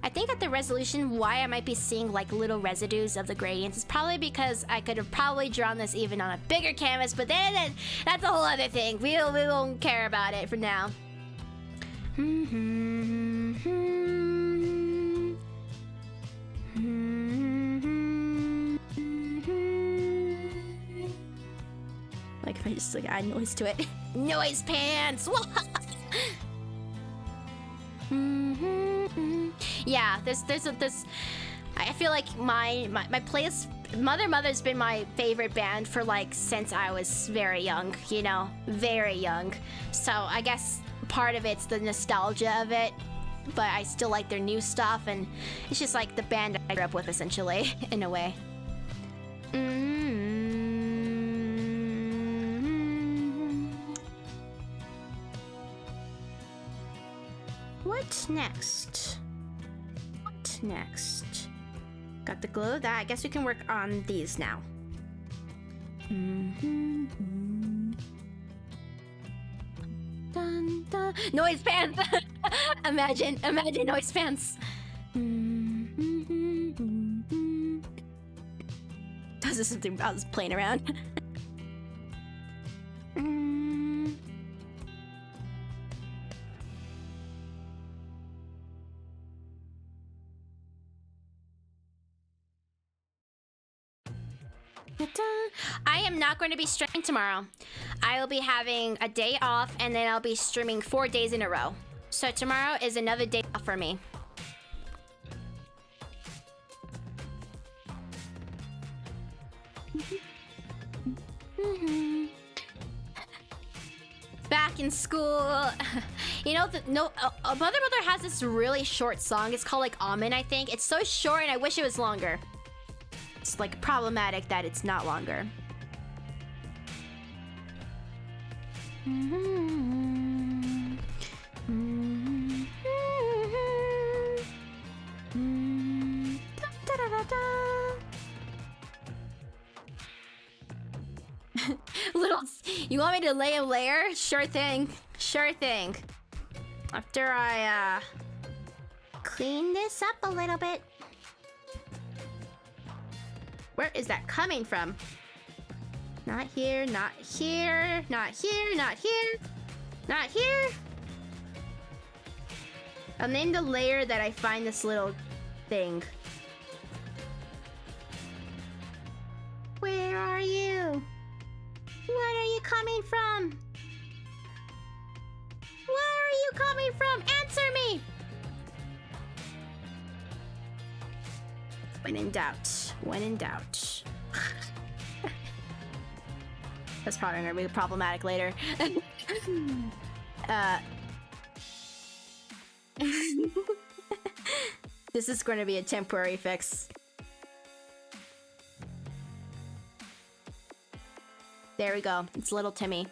at the resolution, why I might be seeing like little residues of the gradients is probably because I could have probably drawn this even on a bigger canvas, but then that's a whole other thing. We won't care about it for now. Like if I just like add noise to it. Noise pants! Yeah, there's I feel like my playlist, Mother's been my favorite band for like since I was very young, you know, very young. So I guess part of it's the nostalgia of it, but I still like their new stuff, and it's just like the band I grew up with essentially, in a way. What next? What next? Got the glue. That I guess we can work on these now. Dun, dun. Noise pants. imagine noise pants. This is something I was playing around. I am not going to be streaming tomorrow. I will be having a day off, and then I'll be streaming 4 days in a row. So tomorrow is another day off for me. Back in school. You know, Mother has this really short song. It's called like Amen, I think. It's so short, and I wish it was longer. It's like problematic that it's not longer. Little, you want me to lay a layer? Sure thing. Sure thing. After I clean this up a little bit. Where is that coming from? Not here, not here, not here, not here, not here. I'll name the layer that I find this little thing. Where are you? Where are you coming from? Where are you coming from? Answer me! When in doubt. When in doubt. That's probably gonna be problematic later. This is going to be a temporary fix. There we go. It's little Timmy.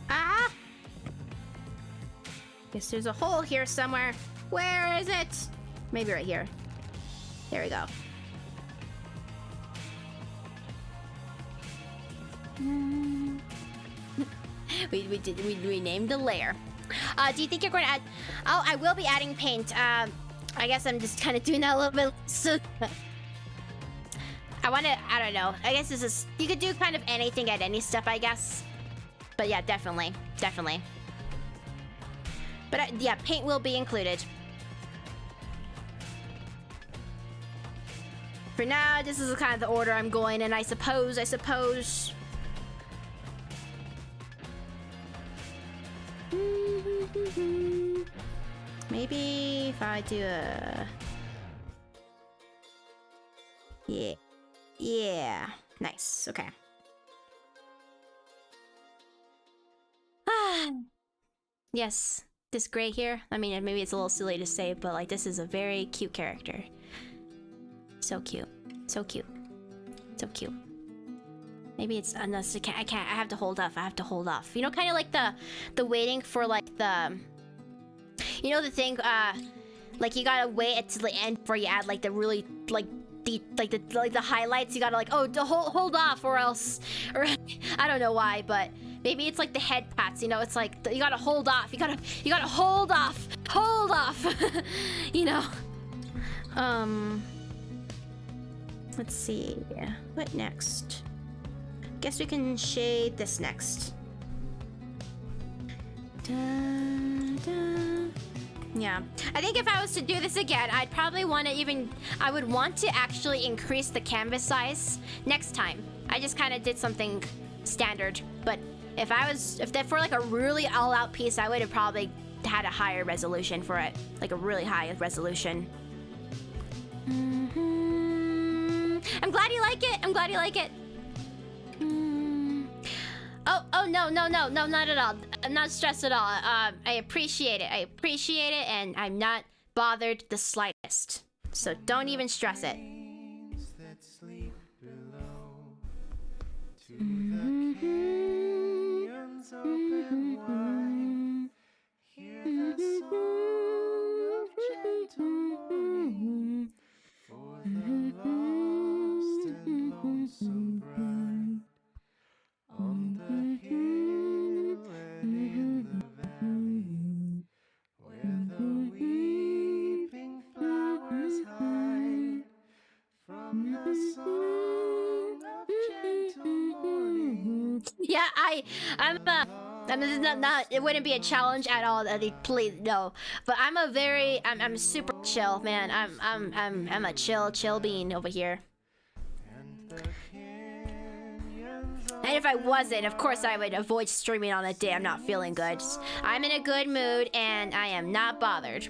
Ah! Guess there's a hole here somewhere. Where is it? Maybe right here. There we go. We named the layer. Do you think you're going to add? Oh, I will be adding paint. I guess I'm just kind of doing that a little bit. So I want to. I don't know. I guess this is. You could do kind of anything at any step, I guess. But yeah, definitely. But yeah, paint will be included. For now, this is kind of the order I'm going in, I suppose. Maybe if I do a... Yeah. Nice, okay. Yes, this gray here. I mean, maybe it's a little silly to say, but like, this is a very cute character. So cute. Maybe it's unless I can't. I have to hold off. You know, kind of like the waiting for like the. You know the thing. Like you gotta wait until the end before you add like the really like the highlights. You gotta like hold off or else I don't know why, but maybe it's like the head pats. You know, it's like you gotta hold off. You gotta hold off. You know. Let's see. What next? Guess we can shade this next. Yeah. I think if I was to do this again, I'd probably want to I would want to actually increase the canvas size next time. I just kind of did something standard. But if that for like a really all-out piece, I would have probably had a higher resolution for it. Like a really high resolution. I'm glad you like it. Oh no, not at all. I'm not stressed at all. I appreciate it, and I'm not bothered the slightest. So don't even stress it. On the hill and in the valley, where the weeping flowers hide from the song of gentle morning. Yeah, I'm not it wouldn't be a challenge at all. Please no. But I'm super chill, man. I'm a chill bean over here. And if I wasn't, of course I would avoid streaming on a day I'm not feeling good. I'm in a good mood and I am not bothered.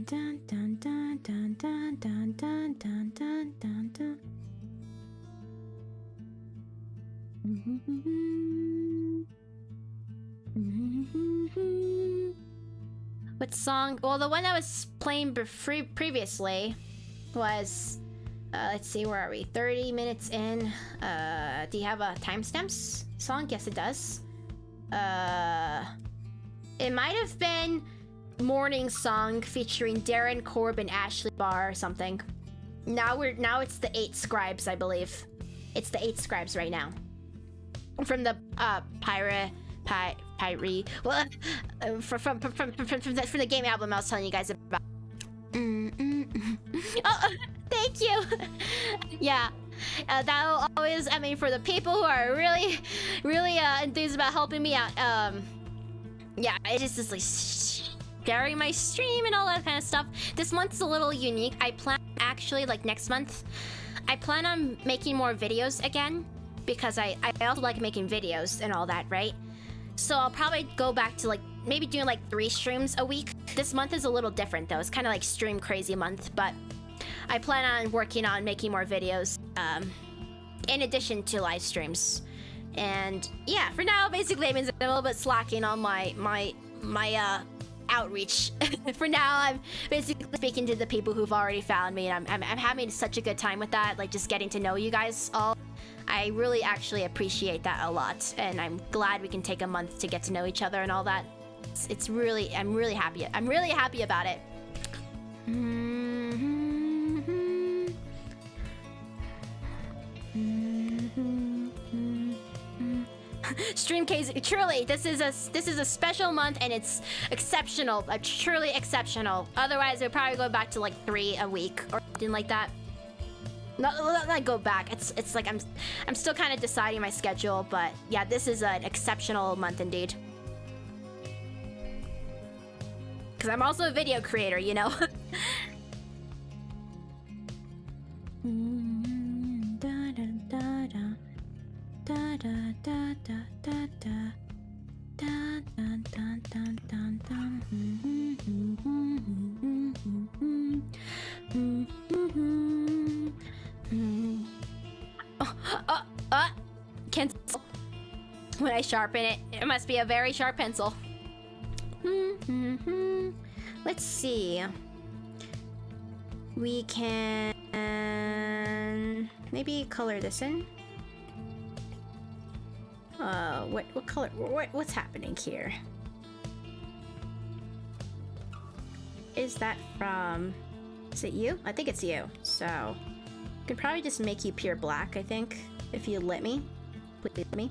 Dun dun dun dun dun dun dun dun dun dun dun. What song? Well, the one I was playing previously was let's see, where are we? 30 minutes in. Do you have a timestamps song? Yes, it does. It might have been Morning Song featuring Darren Korb and Ashley Barr or something. Now it's the 8 Scribes, I believe. It's the 8 Scribes right now. From the well, from the game album I was telling you guys about. Oh, Yeah. That'll always, I mean, for the people who are really, really enthused about helping me out, yeah, it is just like sharing my stream and all that kind of stuff. This month's a little unique. I plan, actually, like next month, I plan on making more videos again, because I also like making videos and all that, right? So I'll probably go back to like maybe doing like 3 streams a week. This month is a little different though. It's kind of like stream crazy month, but I plan on working on making more videos in addition to live streams. And yeah, for now, basically it means I'm a little bit slacking on my outreach. For now, I'm basically speaking to the people who've already found me, and I'm having such a good time with that, like just getting to know you guys all. I really actually appreciate that a lot, and I'm glad we can take a month to get to know each other and all that. It's really, I'm really happy about it. Stream case, truly, this is a special month, and it's exceptional, truly exceptional. Otherwise, we'll probably go back to like 3 a week or something like that. Not go back. It's like I'm still kind of deciding my schedule, but yeah, this is an exceptional month indeed. Because I'm also a video creator, you know. Cancel. When I sharpen it, it must be a very sharp pencil. Let's see. We can maybe color this in. What color? What's happening here? Is that from? Is it you? I think it's you. So, I could probably just make you pure black. I think, if you let me. Please let me.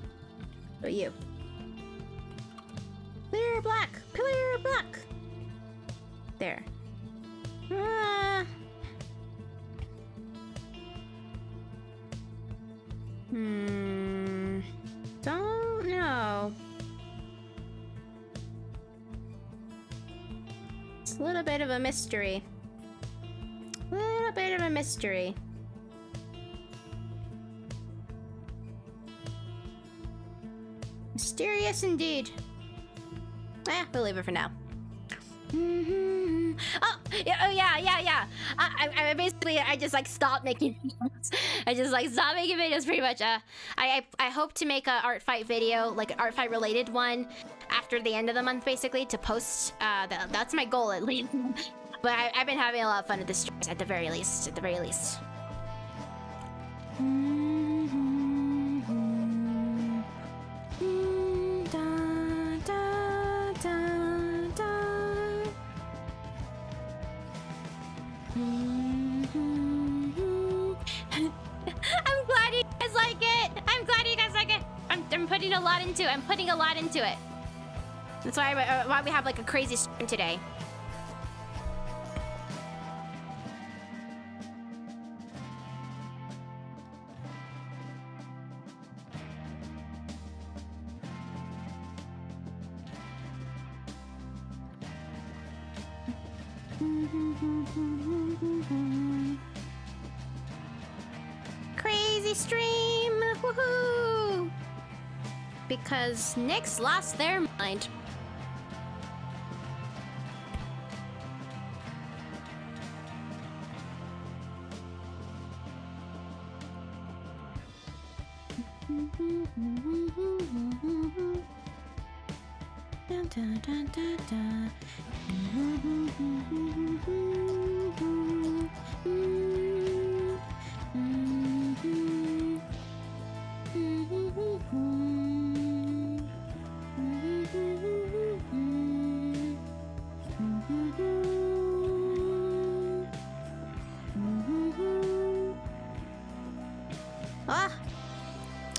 Oh, you. Clear black. Clear black. There. Don't know. It's a little bit of a mystery. Little bit of a mystery. Mysterious indeed. We'll leave it for now. Oh yeah. I basically just like stopped making videos. I just like stopped making videos pretty much. I hope to make a ARTFIGHT video, like an ARTFIGHT related one, after the end of the month, basically, to post. That's my goal at least. But I've been having a lot of fun with the streams at the very least. At the very least. I'm glad you guys like it. I'm glad you guys like it. I'm putting a lot into it. I'm putting a lot into it. That's why we have like a crazy stream today. Crazy stream! Woohoo! Because Nyx lost their mind.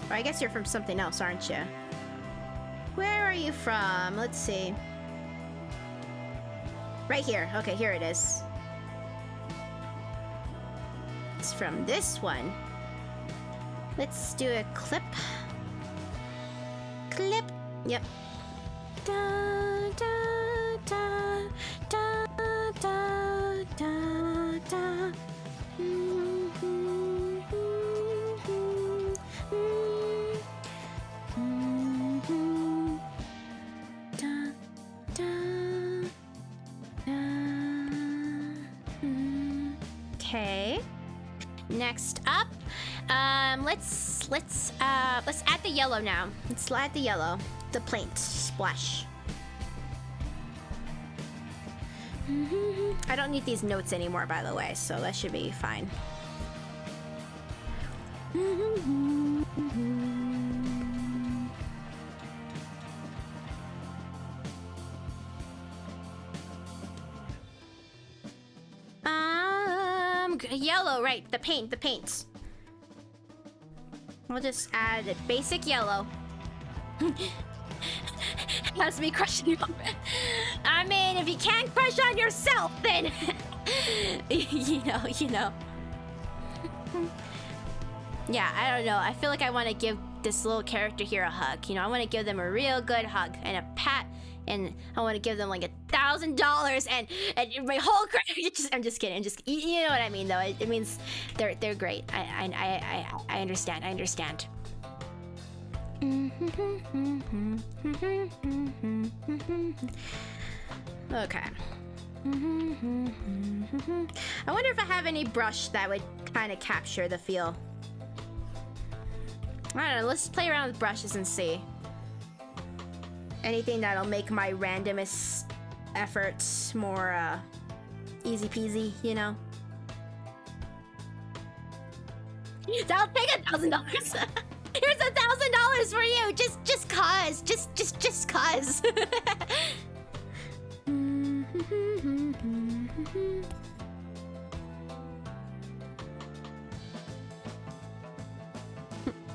Or I guess you're from something else, aren't you? Where are you from? Let's see. Right here. Okay, here it is. It's from this one. Let's do a clip. Clip. Yep. Da, da, da, da, da, da, da. Okay. Next up, let's add the yellow now. Let's add the yellow, the plaint splash. I don't need these notes anymore, by the way, so that should be fine. Yellow, right? The paint. We'll just add a basic yellow. That's me crushing you. I mean, if you can't crush on yourself, then you know. Yeah, I don't know. I feel like I want to give this little character here a hug. You know, I want to give them a real good hug and a pat, and I want to give them like $1,000 and my whole I'm just kidding. You know what I mean, though. It means they're great. I understand. Okay. I wonder if I have any brush that would kind of capture the feel. I don't know. Let's play around with brushes and see. Anything that'll make my randomest efforts more easy peasy, you know? I'll take $1,000. Here's $1,000 for you, just cause. Just cause.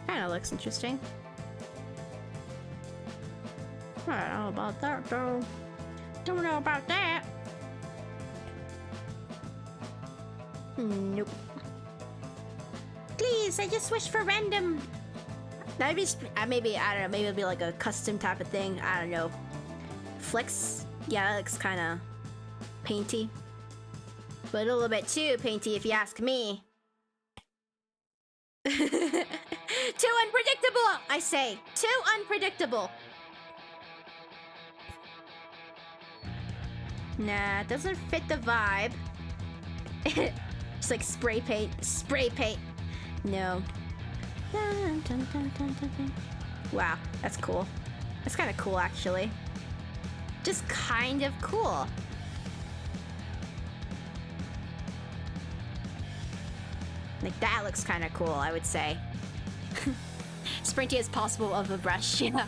Kinda looks interesting. I don't know about that, though. Don't know about that. Nope. Please, I just wish for random. That'd be maybe, I don't know, maybe it'll be like a custom type of thing. I don't know. Flicks? Yeah, that looks kind of painty. But a little bit too painty if you ask me. Too unpredictable, I say. Too unpredictable. Nah, it doesn't fit the vibe. It's like spray paint. No. Wow, that's cool. That's kind of cool, actually. Just kind of cool. Like, that looks kind of cool, I would say. Sprinty as possible of a brush, yeah.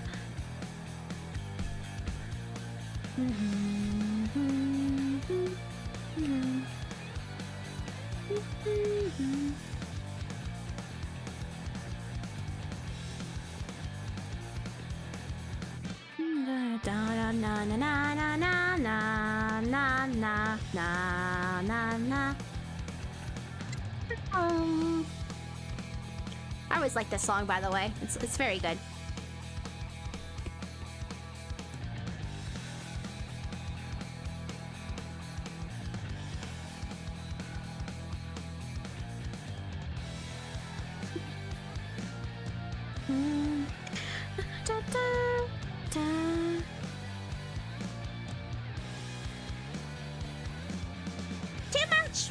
I always like this song, by the way. It's very good. Too much.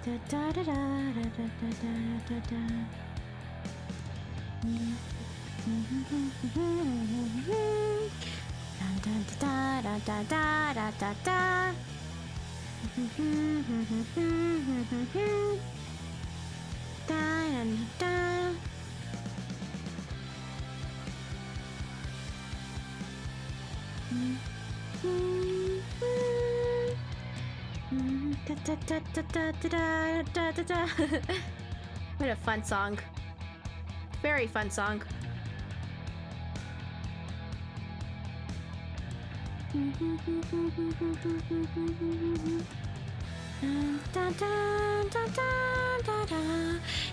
Da da da da da da da da. Da da da da da da da. Da da. Da, da, da, da, da, da, da, da, da. What a fun song. Very fun song. Da, da, da, da, da, da.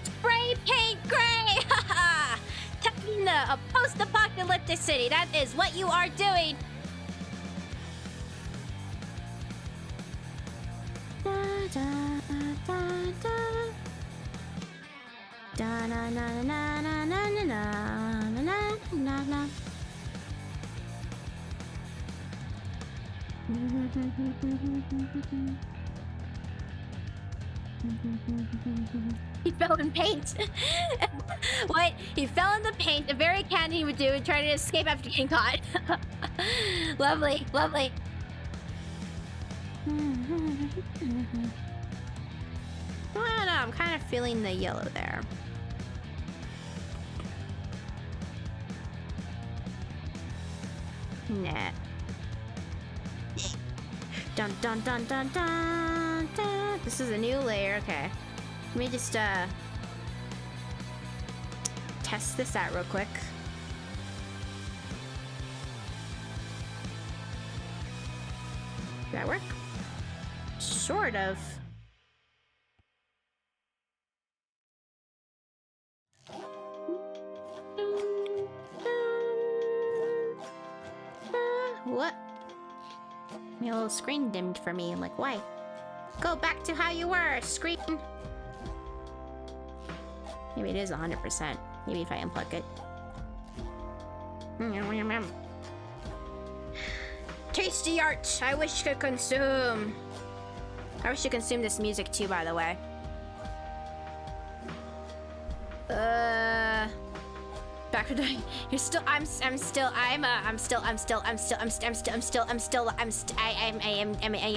Spray paint gray! Haha! Taking a post-apocalyptic city. That is what you are doing. Da, da, da, da. Da na na na na na na na na na na. He fell in paint. What? He fell in the paint. A very candy would do and try to escape after getting caught. Lovely, lovely. I don't know. I'm kind of feeling the yellow there. Nah. Dun dun dun dun dun dun. This is a new layer. Okay. Let me just test this out real quick. Did that work? Sort of. What? My little screen dimmed for me. I'm like, why? Go back to how you were, screen. Maybe it is 100%. Maybe if I unplug it. Tasty art. I wish could consume. I wish to consume this music too, by the way. Back to the. You're still. I am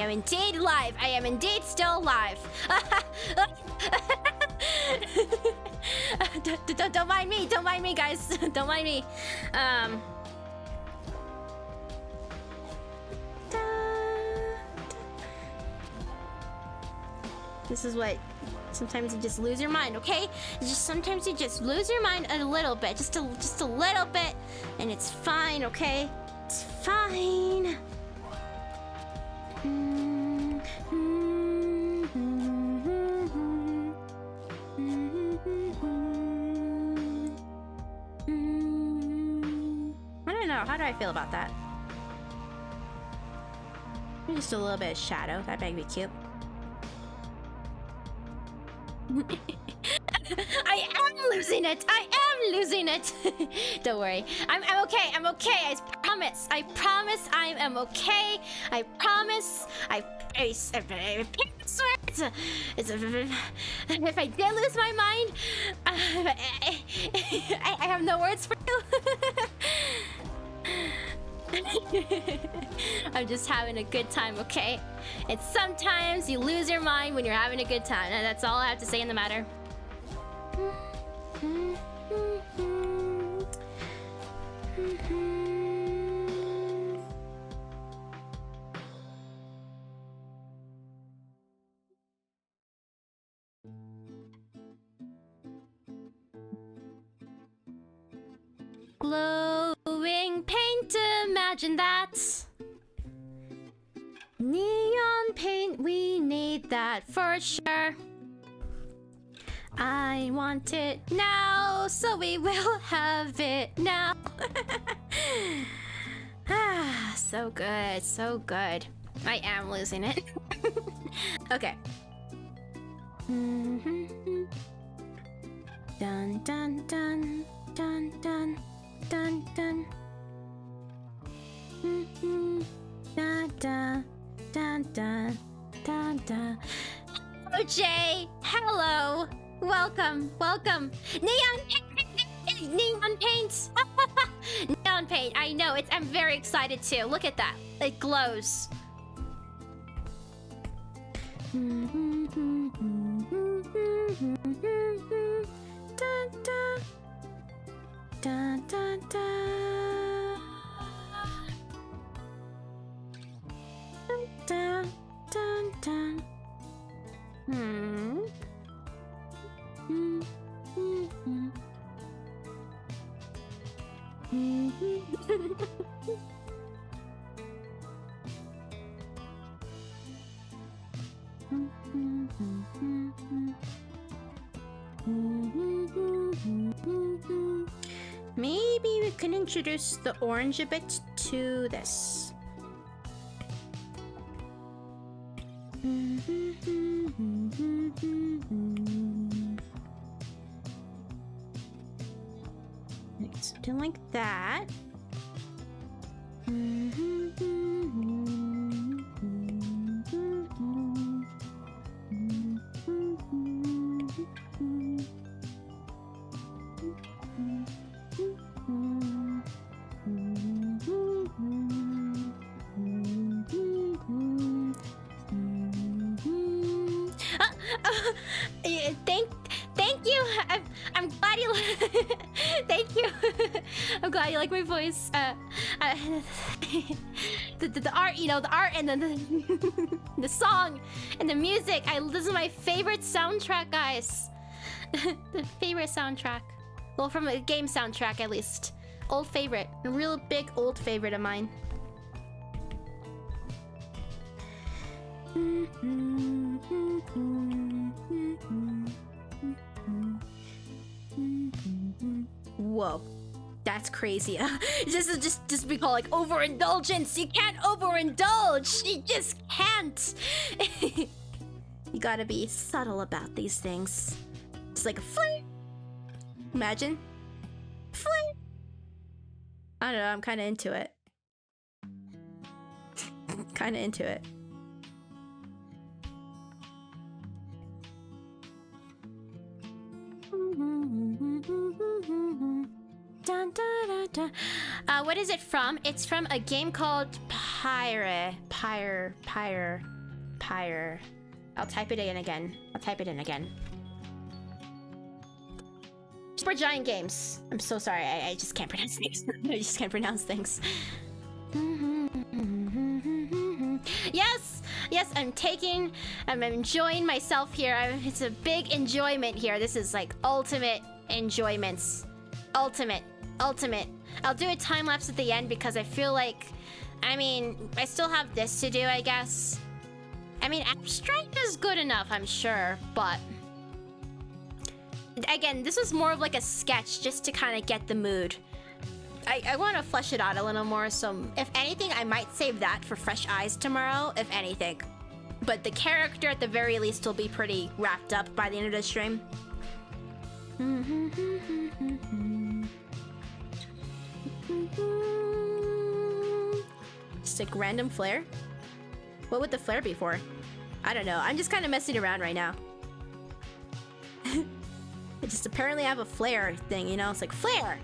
indeed live. I am indeed still live. Don't mind me. Don't mind me, guys. Don't mind me. This is what. Sometimes you just lose your mind, okay? Sometimes you just lose your mind a little bit, just a little bit, and it's fine, okay? It's fine. I don't know. How do I feel about that? Maybe just a little bit of shadow. That might be cute. I am losing it. I am losing it. Don't worry. I'm okay. I'm okay. I promise. I promise I am okay. I promise. I swear. If I did lose my mind, I have no words for you. I'm just having a good time, okay? And sometimes you lose your mind when you're having a good time, and that's all I have to say in the matter. Glowing paint, imagine that. Neon paint, we need that for sure. I want it now, so we will have it now. Ah, so good, so good. I am losing it. Okay. Dun dun dun dun dun dun dun. Da da da da da da. Hello, Jay. Hello. Welcome. Welcome. Neon paint. Neon paint. Neon paint. I know. I'm very excited too. Look at that. It glows. Da da da da da. Dun dun dun Hmm. Maybe we can introduce the orange a bit to this. Like something like that. Thank you. I'm glad you. Thank you. I'm glad you like my voice. The art, you know, the art and then the song and the music. This is my favorite soundtrack, guys. The favorite soundtrack. Well, from a game soundtrack at least. Old favorite. A real big old favorite of mine. Whoa, that's crazy. just be called like overindulgence. You can't overindulge. You just can't. You gotta be subtle about these things. It's like a flirt. Imagine. Flirt. I don't know, I'm kind of into it. Kind of into it. Dun, dun, dun, dun. What is it from? It's from a game called Pyre. I'll type it in again. Super Giant Games. I'm so sorry. I just can't pronounce things. I just can't pronounce things. Yes, I'm enjoying myself here. It's a big enjoyment here. This is like ultimate enjoyments. Ultimate. I'll do a time lapse at the end because I feel like, I mean, I still have this to do, I guess. I mean, abstract is good enough, I'm sure, but again, this was more of like a sketch just to kind of get the mood. I want to flesh it out a little more, so if anything, I might save that for fresh eyes tomorrow, if anything. But the character, at the very least, will be pretty wrapped up by the end of the stream. Stick random flare? What would the flare be for? I don't know. I'm just kind of messing around right now. I just apparently have a flare thing, you know? It's like, flare!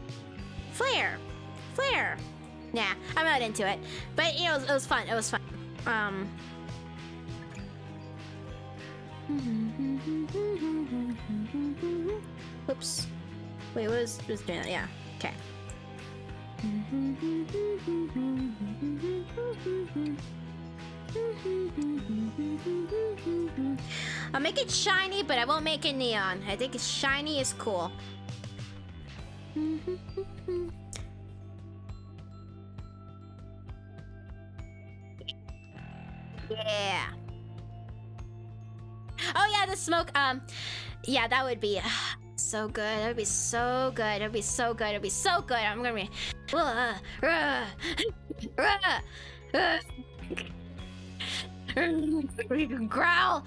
Flare! Flare! Nah, I'm not into it. But, you know, it was fun. It was fun. Oops. Wait, what was doing that? Yeah. Okay. I'll make it shiny, but I won't make it neon. I think it's shiny is cool. Yeah. Oh yeah, the smoke. Yeah, that would be so good. That would be so good. That would be so good. It would be so good. I'm gonna be growl,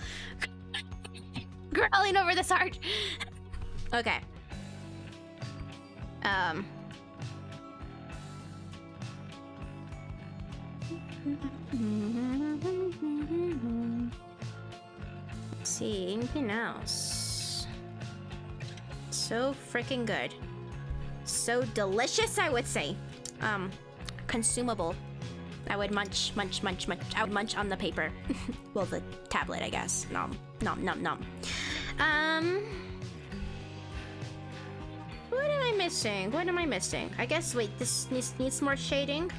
growling over this art. Okay. Let's see, anything else? So freaking good. So delicious, I would say. Consumable. I would munch. I would munch on the paper. Well, the tablet, I guess. Nom. What am I missing? What am I missing? I guess, wait, this needs more shading.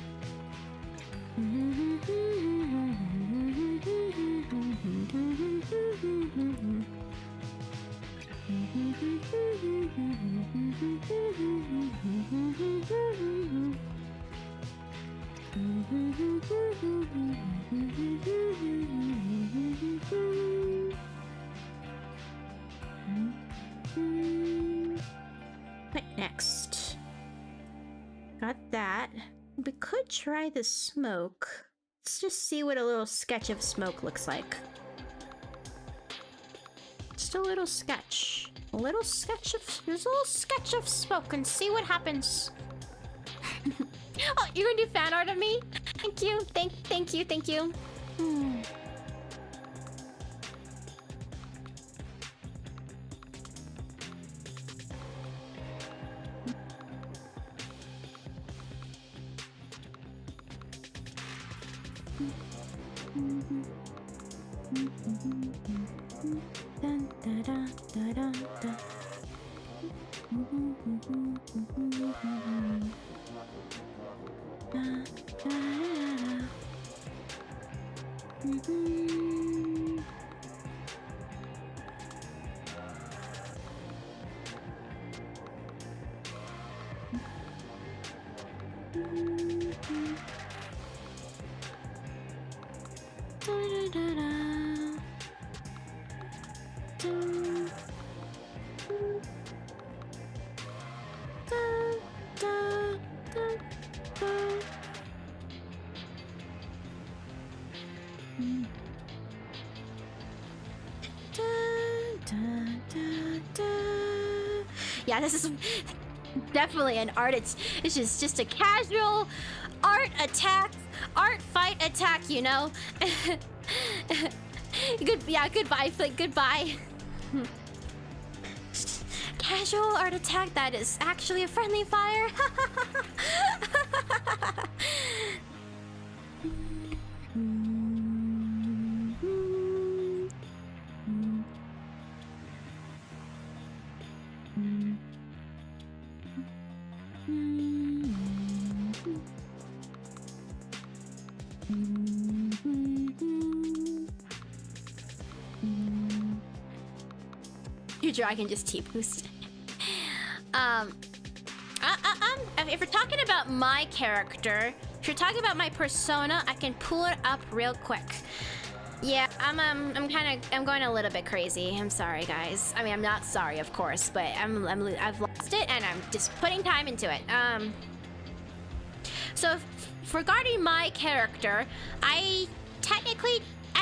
next? Got that. We could try the smoke. Let's just see what a little sketch of smoke looks like. Just a little sketch. A little sketch of... There's a little sketch of smoke and see what happens. Oh, you're gonna do fan art of me? Thank you. Thank you. Thank you. Dun, da, da, da, da, da. Da, da, da, da. Yeah, this is definitely an art. It's just a casual art attack, art fight attack, you know. Goodbye, Flick. Goodbye. Casual art attack that is actually a friendly fire. Your dragon just T-boost. If we're talking about my character, if you're talking about my persona, I can pull it up real quick. Yeah, I'm going a little bit crazy. I'm sorry, guys. I mean, I'm not sorry, of course, but I've lost it and I'm just putting time into it. So regarding my character, I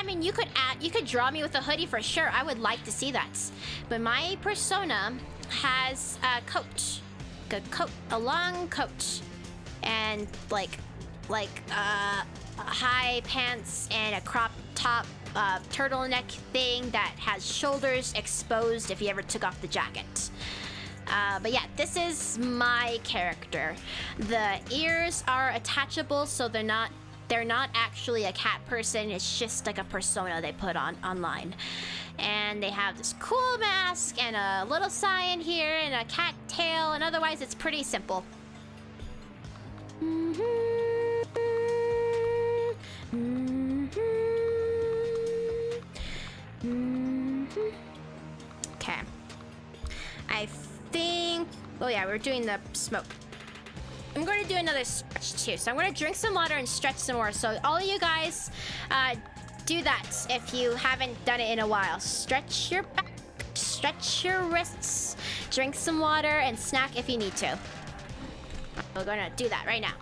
mean, you could draw me with a hoodie for sure. I would like to see that. But my persona has a coat, a long coat, and like high pants and a crop top turtleneck thing that has shoulders exposed if you ever took off the jacket. But yeah, this is my character. The ears are attachable, so they're not actually a cat person. It's just like a persona they put on online. And they have this cool mask and a little sign here and a cat tail, and otherwise it's pretty simple. Okay. I think... Oh yeah, we're doing the smoke. I'm going to do another stretch too. So I'm going to drink some water and stretch some more. So all of you guys, do that if you haven't done it in a while. Stretch your back, stretch your wrists, drink some water, and snack if you need to. We're going to do that right now.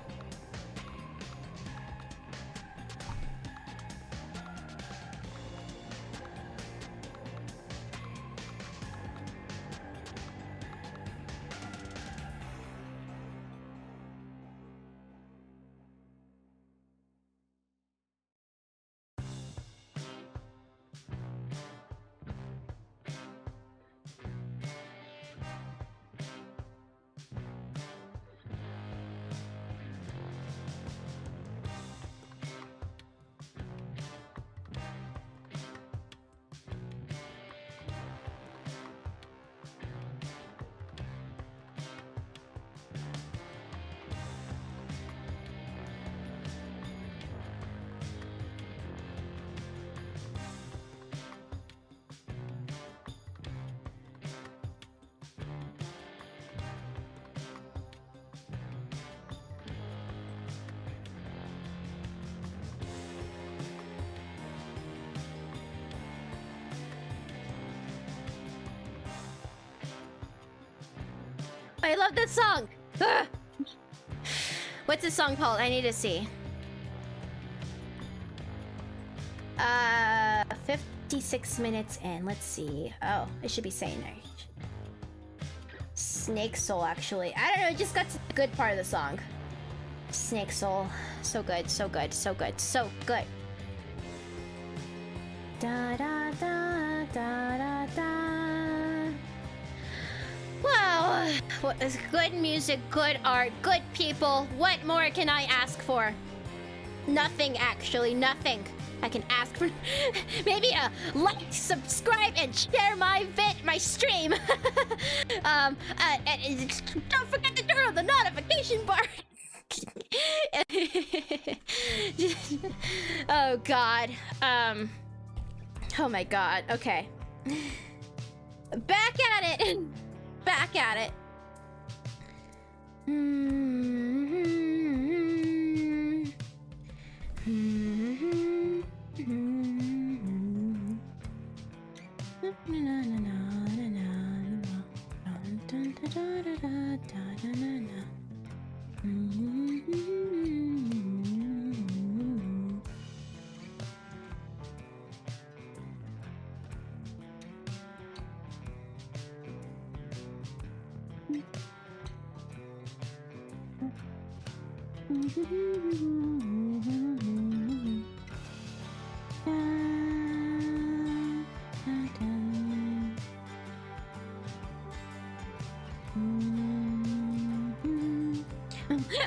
I love this song. Ugh. What's this song called? I need to see. 56 minutes in. Let's see. Oh, I should be saying that. Snake Soul, actually. I don't know, it just got to the good part of the song. Snake Soul. So good, so good, so good, so good. Da da da da da da. Wow. What is good music, good art, good people. What more can I ask for? Nothing, actually, nothing. I can ask for maybe a like, subscribe, and share my stream. And don't forget to turn on the notification bar. Oh God. Oh my God. Okay. Back at it. Back at it.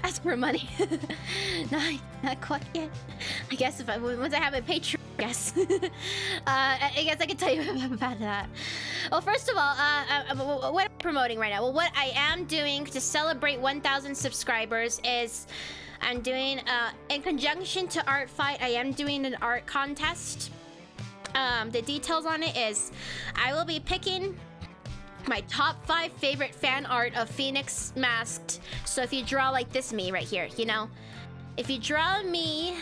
Ask for money. Not quite yet. I guess if once I have a Patreon, I guess. I guess I can tell you about that. Well, first of all, what I'm promoting right now. Well, what I am doing to celebrate 1,000 subscribers is I'm doing, in conjunction to ARTFIGHT, I am doing an art contest. The details on it is I will be picking my top 5 favorite fan art of Phoenix masked. So if you draw like this me right here, you know, if you draw me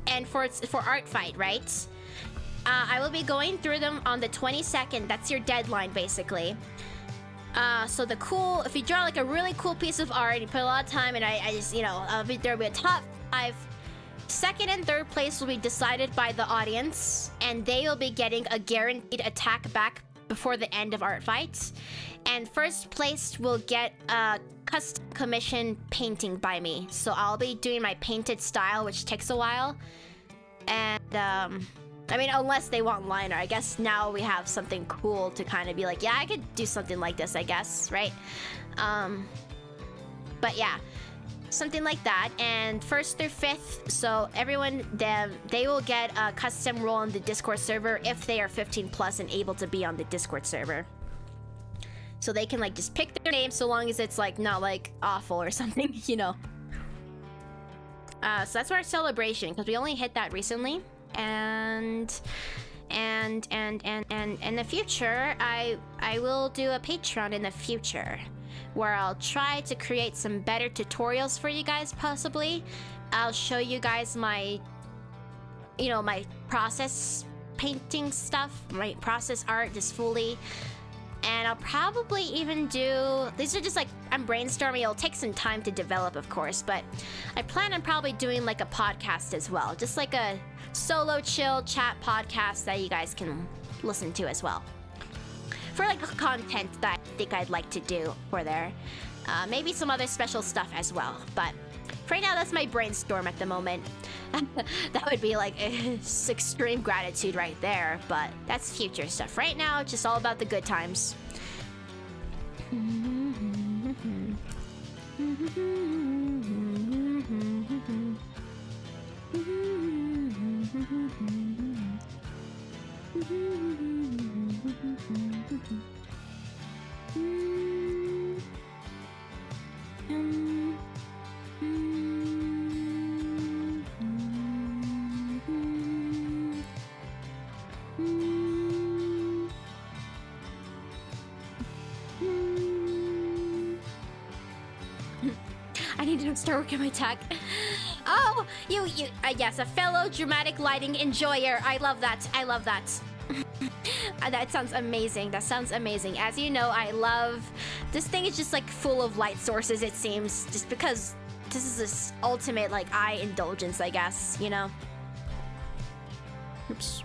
and for ARTFIGHT, right? I will be going through them on the 22nd. That's your deadline, basically. So if you draw like a really cool piece of art, you put a lot of time, and I just, you know, there'll be a top 5. Second and third place will be decided by the audience, and they will be getting a guaranteed attack back before the end of ARTFIGHT. And first place will get a custom commission painting by me. So I'll be doing my painted style, which takes a while. And I mean, unless they want liner, I guess now we have something cool to kind of be like, yeah, I could do something like this, I guess, right? But yeah, something like that. And first through 5th, so everyone, they will get a custom role on the Discord server if they are 15 plus and able to be on the Discord server. So they can like just pick their name so long as it's like not like awful or something, you know. So that's our celebration, because we only hit that recently. And in the future, I will do a Patreon in the future where I'll try to create some better tutorials for you guys, possibly. I'll show you guys my, you know, my process painting stuff, my process art just fully. And I'll probably even do, these are just like, I'm brainstorming, it'll take some time to develop, of course, but I plan on probably doing like a podcast as well, just like a solo chill chat podcast that you guys can listen to as well. For like content that I think I'd like to do for there. Maybe some other special stuff as well, but for right now, that's my brainstorm at the moment. That would be like extreme gratitude right there, but that's future stuff. Right now, it's just all about the good times. I need to start working my tag. Oh, yes, a fellow dramatic lighting enjoyer. I love that. I love that. That sounds amazing. That sounds amazing. As you know, I love... This thing is just like full of light sources, it seems. Just because this is this ultimate like eye indulgence, I guess, you know? Oops.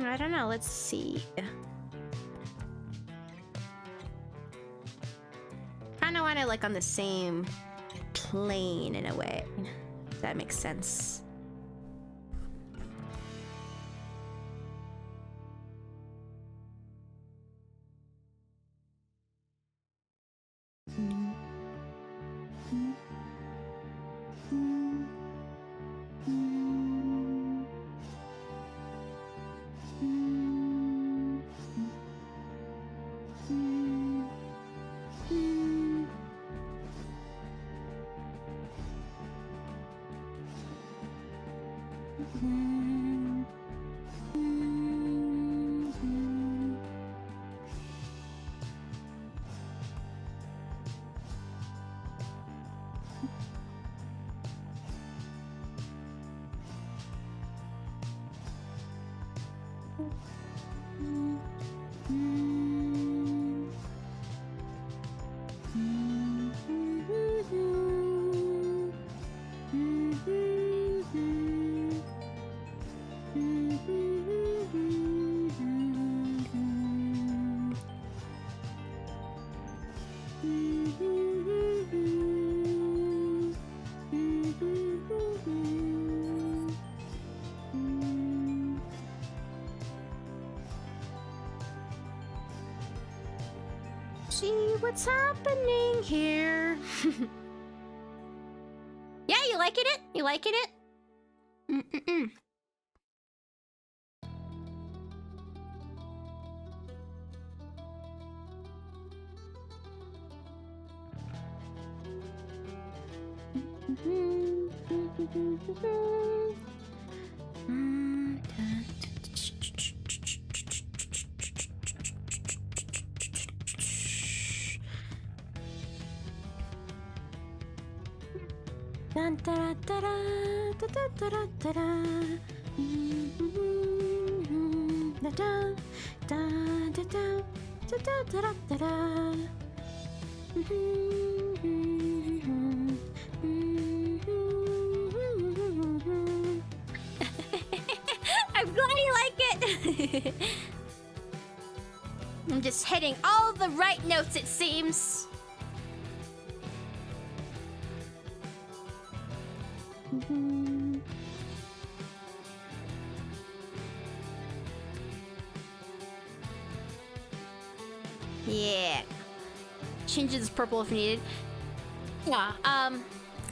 I don't know. Let's see. Kind of want it like on the same plane in a way. If that makes sense. See what's happening here. Yeah, you liking it? You liking it? Mm-mm-mm. Dun, da, da, da, da, da, da, da, da. Da, da, da, da, da, da, da, da, da. I'm glad you like it. I'm just hitting all the right notes, it seems. Yeah. Change this purple if needed. Yeah, I'm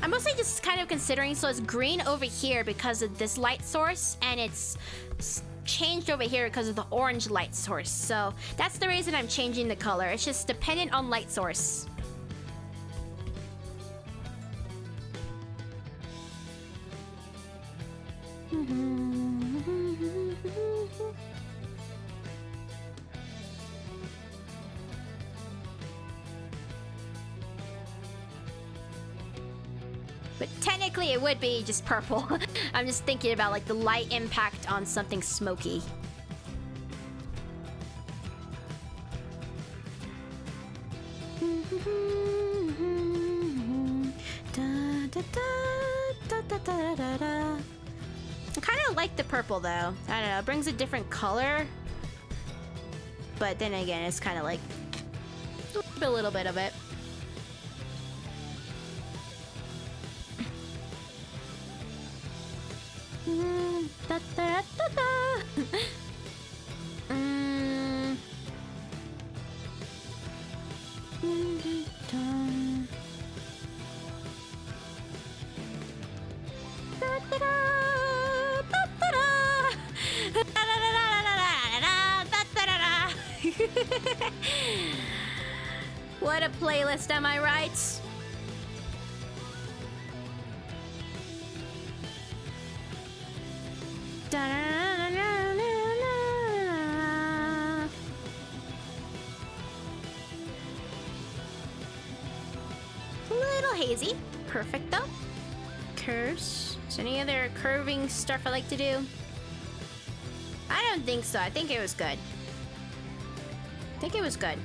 mostly just kind of considering, so it's green over here because of this light source, and it's changed over here because of the orange light source. So that's the reason I'm changing the color. It's just dependent on light source. But technically it would be just purple. I'm just thinking about like the light impact on something smoky. I kind of like the purple though. I don't know, it brings a different color. But then again, it's kind of like a little bit of it. Da, da, da, da. What a playlist, am I right? little hazy. Perfect though. Curves. Is there any other curving stuff I like to do? I don't think so. I think it was good. I think it was good.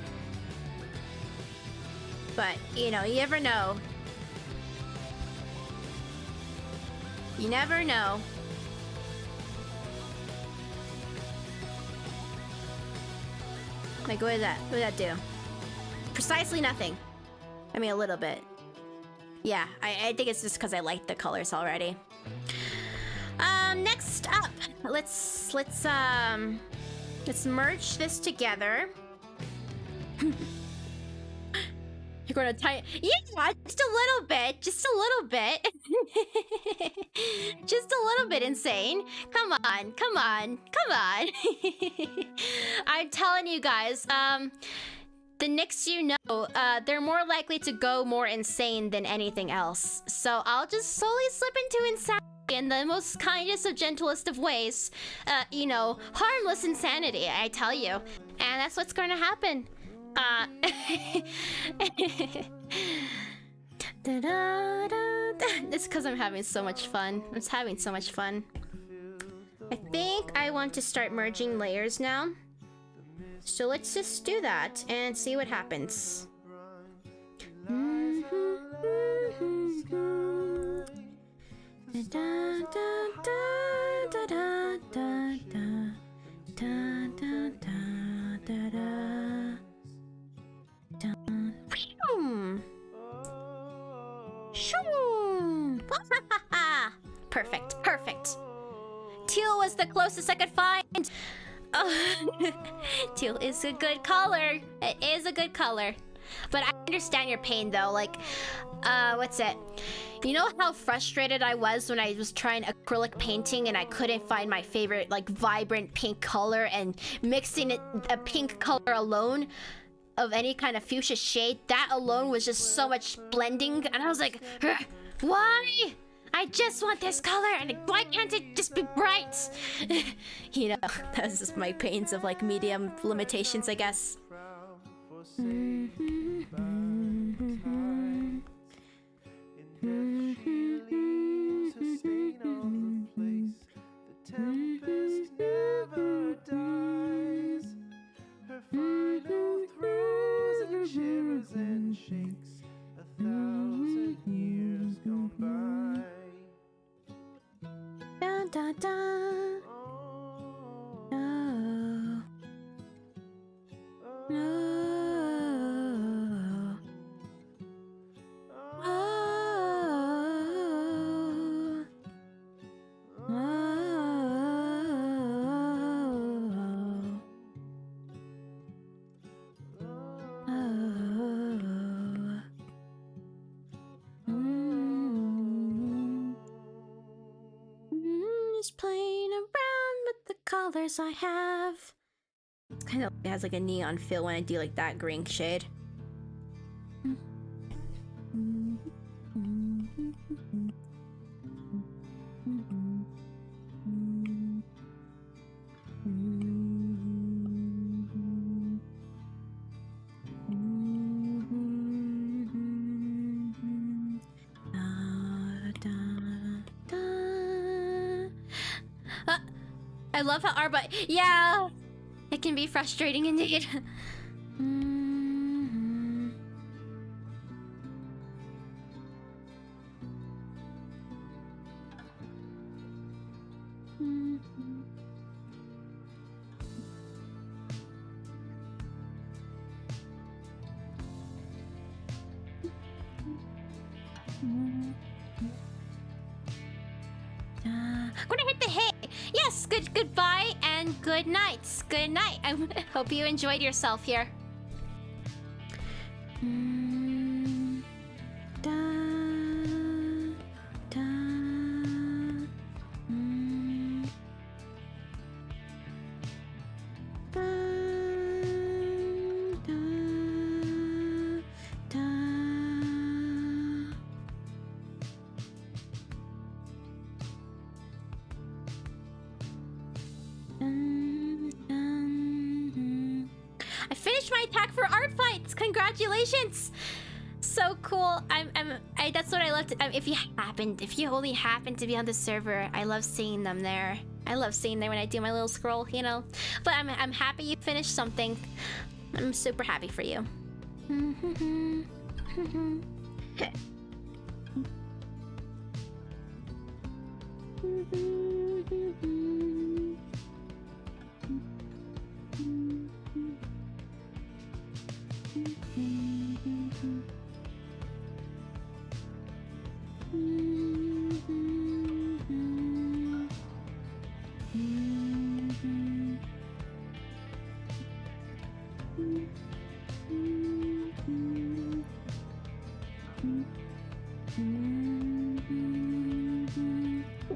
But, you know, you never know. You never know. Like, what did that do? Precisely nothing. I mean, a little bit. Yeah, I think it's just because I like the colors already. Next up, let's merge this together. You're gonna tie, yeah, just a little bit, just a little bit. Just a little bit insane. Come on, come on, come on. I'm telling you guys, the Knicks, you know, they're more likely to go more insane than anything else. So I'll just slowly slip into insanity in the most kindest of gentlest of ways. You know, harmless insanity, I tell you. And that's what's gonna happen. It's because I'm having so much fun. I'm just having so much fun. I think I want to start merging layers now. So let's just do that and see what happens. Perfect, perfect. Teal was the closest I could find. Oh, teal is a good color. It is a good color. But I understand your pain though. Like, what's it? You know how frustrated I was when I was trying acrylic painting and I couldn't find my favorite, like, vibrant pink color, and mixing it, a pink color alone of any kind of fuchsia shade, that alone was just so much blending, and I was like, why? I just want this color, and why can't it just be bright? You know, that's just my pains of, like, medium limitations, I guess. Tempest never dies. Her final throws and shivers and shakes 1,000 years gone by. Da da da. No. No. Just playing around with the colors I have. It's kind of, it has like a neon feel when I do like that green shade. I love how but yeah, it can be frustrating indeed. I'm gonna hit the hay. Yes, goodbye and good nights. Good night. I hope you enjoyed yourself here. Da, da, da, da, da. I finished my attack for ARTFIGHT! Congratulations! so cool. That's what I love to, if you only happen to be on the server, I love seeing them there. I love seeing them when I do my little scroll, you know. But I'm happy you finished something. I'm super happy for you.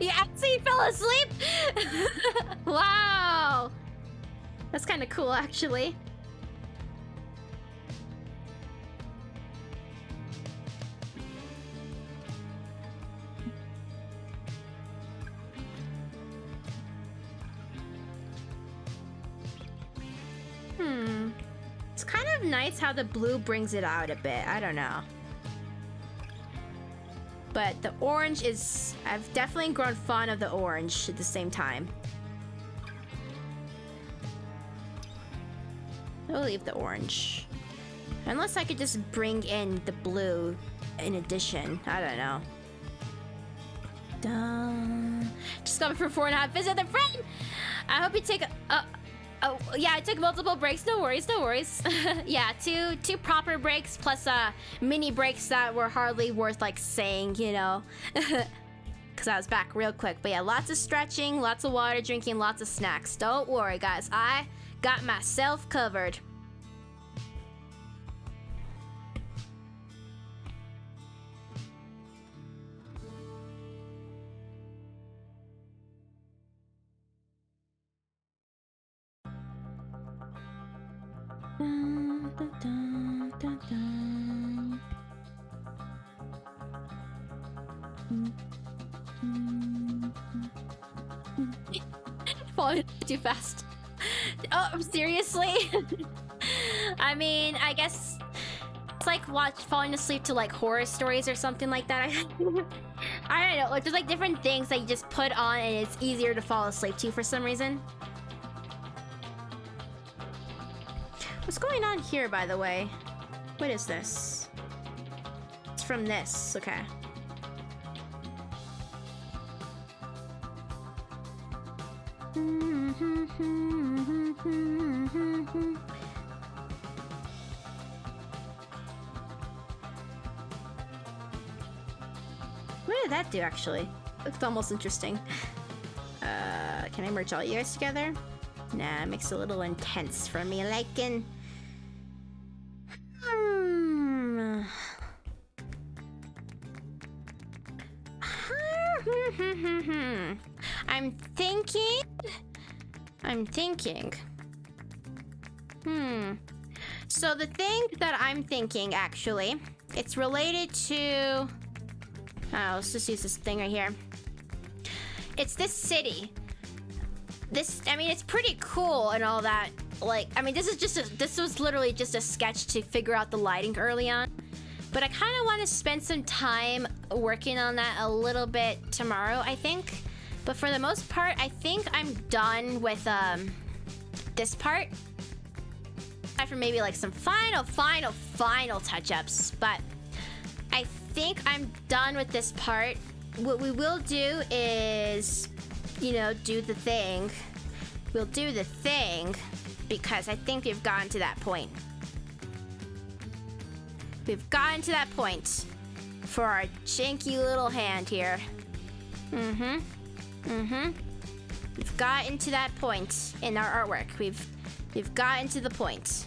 You actually fell asleep? Wow. That's kind of cool, actually. It's kind of nice how the blue brings it out a bit. I don't know. But the orange is... I've definitely grown fond of the orange at the same time. I'll leave the orange. Unless I could just bring in the blue in addition. I don't know. Dun. Just coming for 4.5. Visit the friend! I hope you take a... Oh, yeah, I took multiple breaks. No worries, no worries. Yeah, two proper breaks plus mini breaks that were hardly worth like saying, you know. Because I was back real quick. But yeah, lots of stretching, lots of water drinking, lots of snacks. Don't worry, guys. I got myself covered. Falling too fast. Oh, seriously? I mean, I guess it's like falling asleep to like horror stories or something like that. I don't know. Like, there's like different things that you just put on and it's easier to fall asleep to for some reason. What's going on here, by the way? What is this? It's from this. Okay. What did that do, actually? Looked almost interesting. Can I merge all you guys together? Nah, it makes it a little intense for me liking. I'm thinking. So the thing that I'm thinking, actually, it's related to... Oh, let's just use this thing right here. It's this city. I mean, it's pretty cool and all that. Like, I mean, this was literally just a sketch to figure out the lighting early on. But I kind of want to spend some time working on that a little bit tomorrow, I think. But for the most part, I think I'm done with this part. Aside from maybe like some final touch-ups. But I think I'm done with this part. What we will do is, you know, do the thing. We'll do the thing because I think we've gotten to that point. We've gotten to that point for our janky little hand here. We've gotten to that point in our artwork. We've gotten to the point.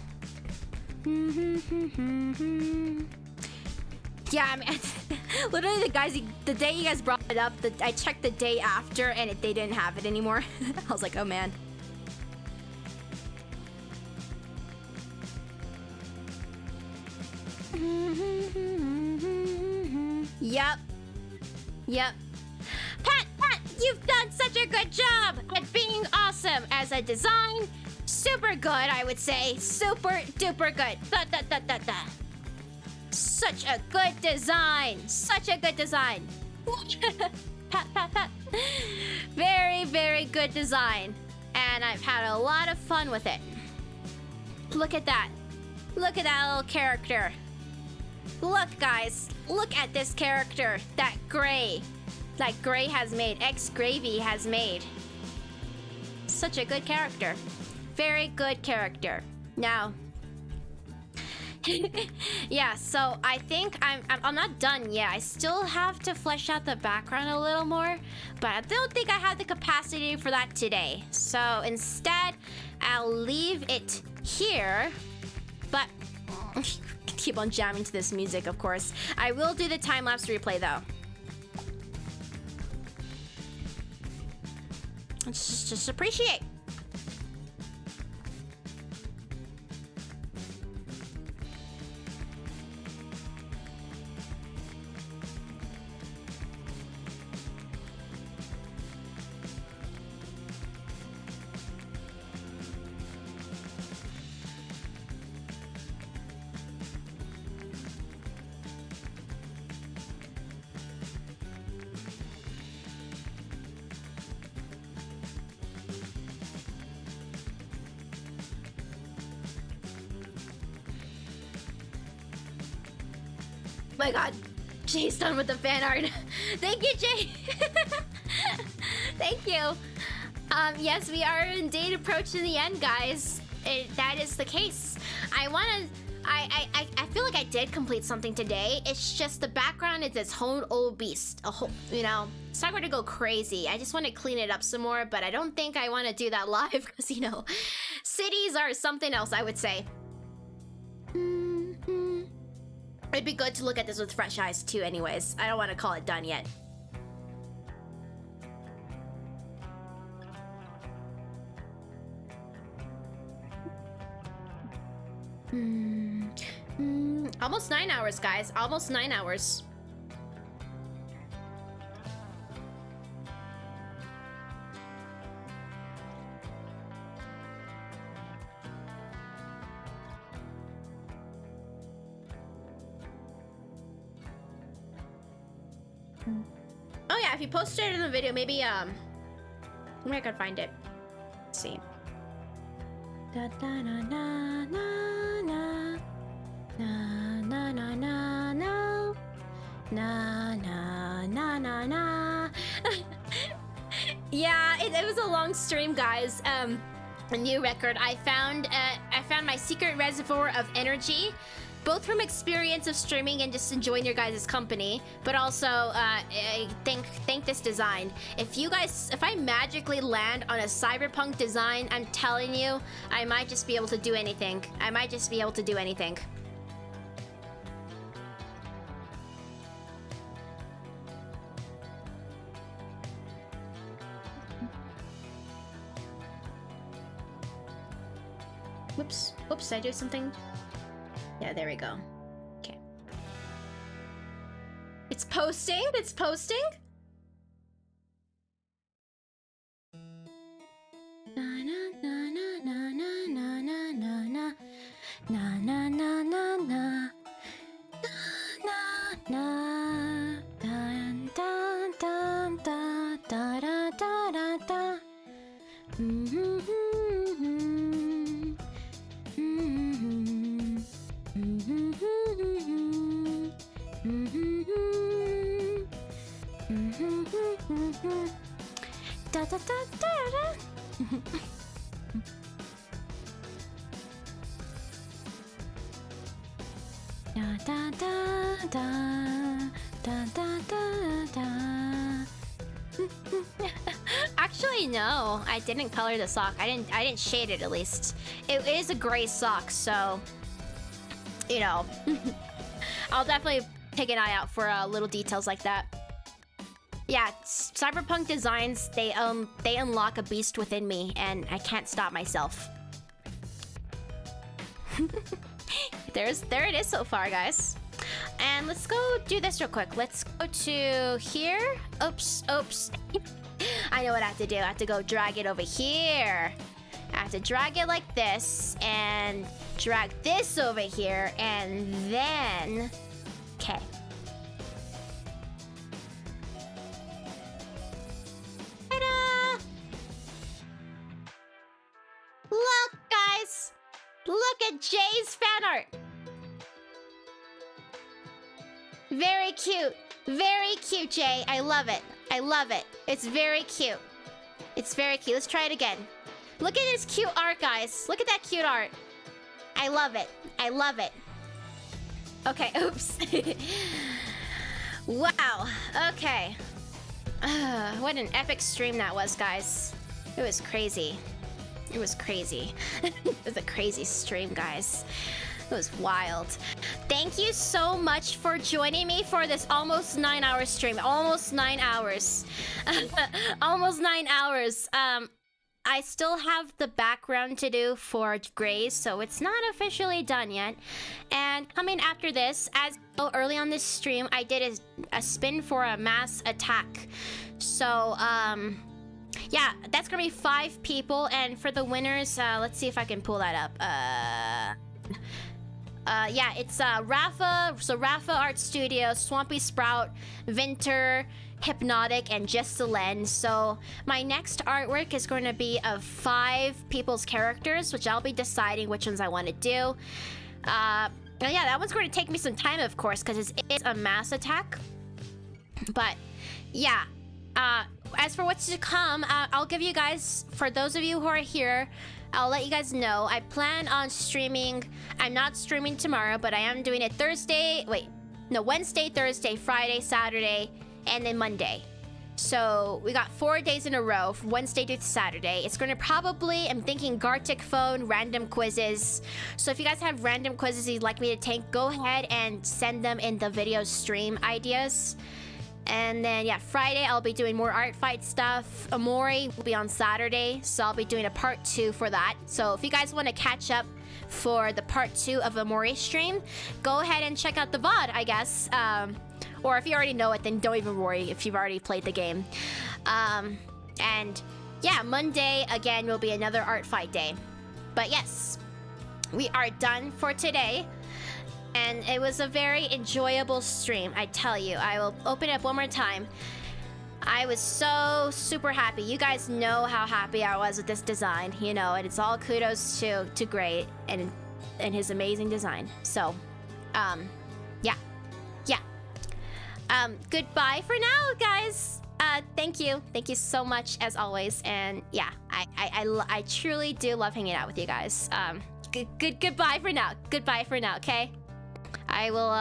Yeah, I mean, literally the day you guys brought it up, I checked the day after and they didn't have it anymore. I was like, oh man. Yep. Pat, you've done such a good job at being awesome as a design. Super good, I would say. Super duper good. such a good design. Such a good design. Pat, pat, pat. Very, very good design. And I've had a lot of fun with it. Look at that. Look at that little character. Look, guys. Look at this character. That Gray has made. X-Gravy has made. Such a good character. Very good character. Now, yeah, so I think I'm not done yet. I still have to flesh out the background a little more, but I don't think I have the capacity for that today. So instead, I'll leave it here, but keep on jamming to this music, of course. I will do the time-lapse replay though. Just appreciate. My god, Jay's done with the fan art. Thank you, Jay. Thank you. Yes, we are indeed approaching the end, guys. That is the case. I feel like I did complete something today. It's just the background is its whole old beast. A whole, you know, it's not going to go crazy. I just want to clean it up some more, but I don't think I want to do that live because, you know, cities are something else, I would say. It'd be good to look at this with fresh eyes too anyways. I don't want to call it done yet. Almost 9 hours, guys. Almost 9 hours. Oh yeah, if you posted it in the video, maybe maybe I could find it. Let's see. Da da na na na na na na na na na na na na na. Yeah, it was a long stream, guys. A new record. I found my secret reservoir of energy, both from experience of streaming and just enjoying your guys' company, but also I think this design. If I magically land on a cyberpunk design, I'm telling you, I might just be able to do anything. I might just be able to do anything. Whoops. Whoops, did I do something? Yeah, there we go. Okay. It's posting? It's posting? Na na na na na na na na na na na na na na na na dun dun dun dun da da da da da. Da da da da da. Da da da da da da da da. Actually, no, I didn't color the sock. I didn't shade it, at least. It is a gray sock, so you know. I'll definitely take an eye out for little details like that. Yeah, cyberpunk designs, they unlock a beast within me, and I can't stop myself. There it is so far, guys. And let's go do this real quick. Let's go to here. Oops, oops. I know what I have to do. I have to go drag it over here. I have to drag it like this, and drag this over here, and then Okay. Ta-da! Look, guys! Look at Jay's fan art! Very cute. Very cute, Jay. I love it. I love it. It's very cute. It's very cute. Let's try it again. Look at this cute art, guys. Look at that cute art. I love it. I love it. Okay, oops. Wow. Okay. What an epic stream that was, guys. It was crazy. It was crazy. It was a crazy stream, guys. It was wild. Thank you so much for joining me for this almost 9-hour stream. Almost 9 hours. Almost 9 hours. I still have the background to do for Grays, so it's not officially done yet. And coming after this, as early on this stream, I did a spin for a mass attack. So, yeah, that's gonna be 5 people. And for the winners, let's see if I can pull that up. Yeah, it's Rafa, so Rafa Art Studio, Swampy Sprout, Vinter, Hypnotic, and Jestelen. So my next artwork is going to be of 5 people's characters, which I'll be deciding which ones I want to do. Yeah, that one's going to take me some time, of course, because it's a mass attack. But yeah, as for what's to come, I'll give you guys, for those of you who are here, I'll let you guys know. I plan on streaming. I'm not streaming tomorrow, but I am doing it Wednesday, Thursday, Friday, Saturday, and then Monday. So we got 4 days in a row, from Wednesday to Saturday. It's going to probably, I'm thinking Gartic phone, random quizzes. So if you guys have random quizzes you'd like me to take, go ahead and send them in the video stream ideas. And then, yeah, Friday, I'll be doing more ARTFIGHT stuff. Amori will be on Saturday, so I'll be doing a part 2 for that. So if you guys want to catch up for the part 2 of Amori stream, go ahead and check out the VOD, I guess. Or if you already know it, then don't even worry if you've already played the game. And, yeah, Monday, again, will be another ARTFIGHT day. But yes, we are done for today. And it was a very enjoyable stream, I tell you. I will open it up one more time. I was so super happy. You guys know how happy I was with this design, you know, and it's all kudos to Gray and his amazing design. So, yeah. Goodbye for now, guys. Thank you so much as always. And yeah, I truly do love hanging out with you guys. Goodbye for now. Goodbye for now, okay? I will,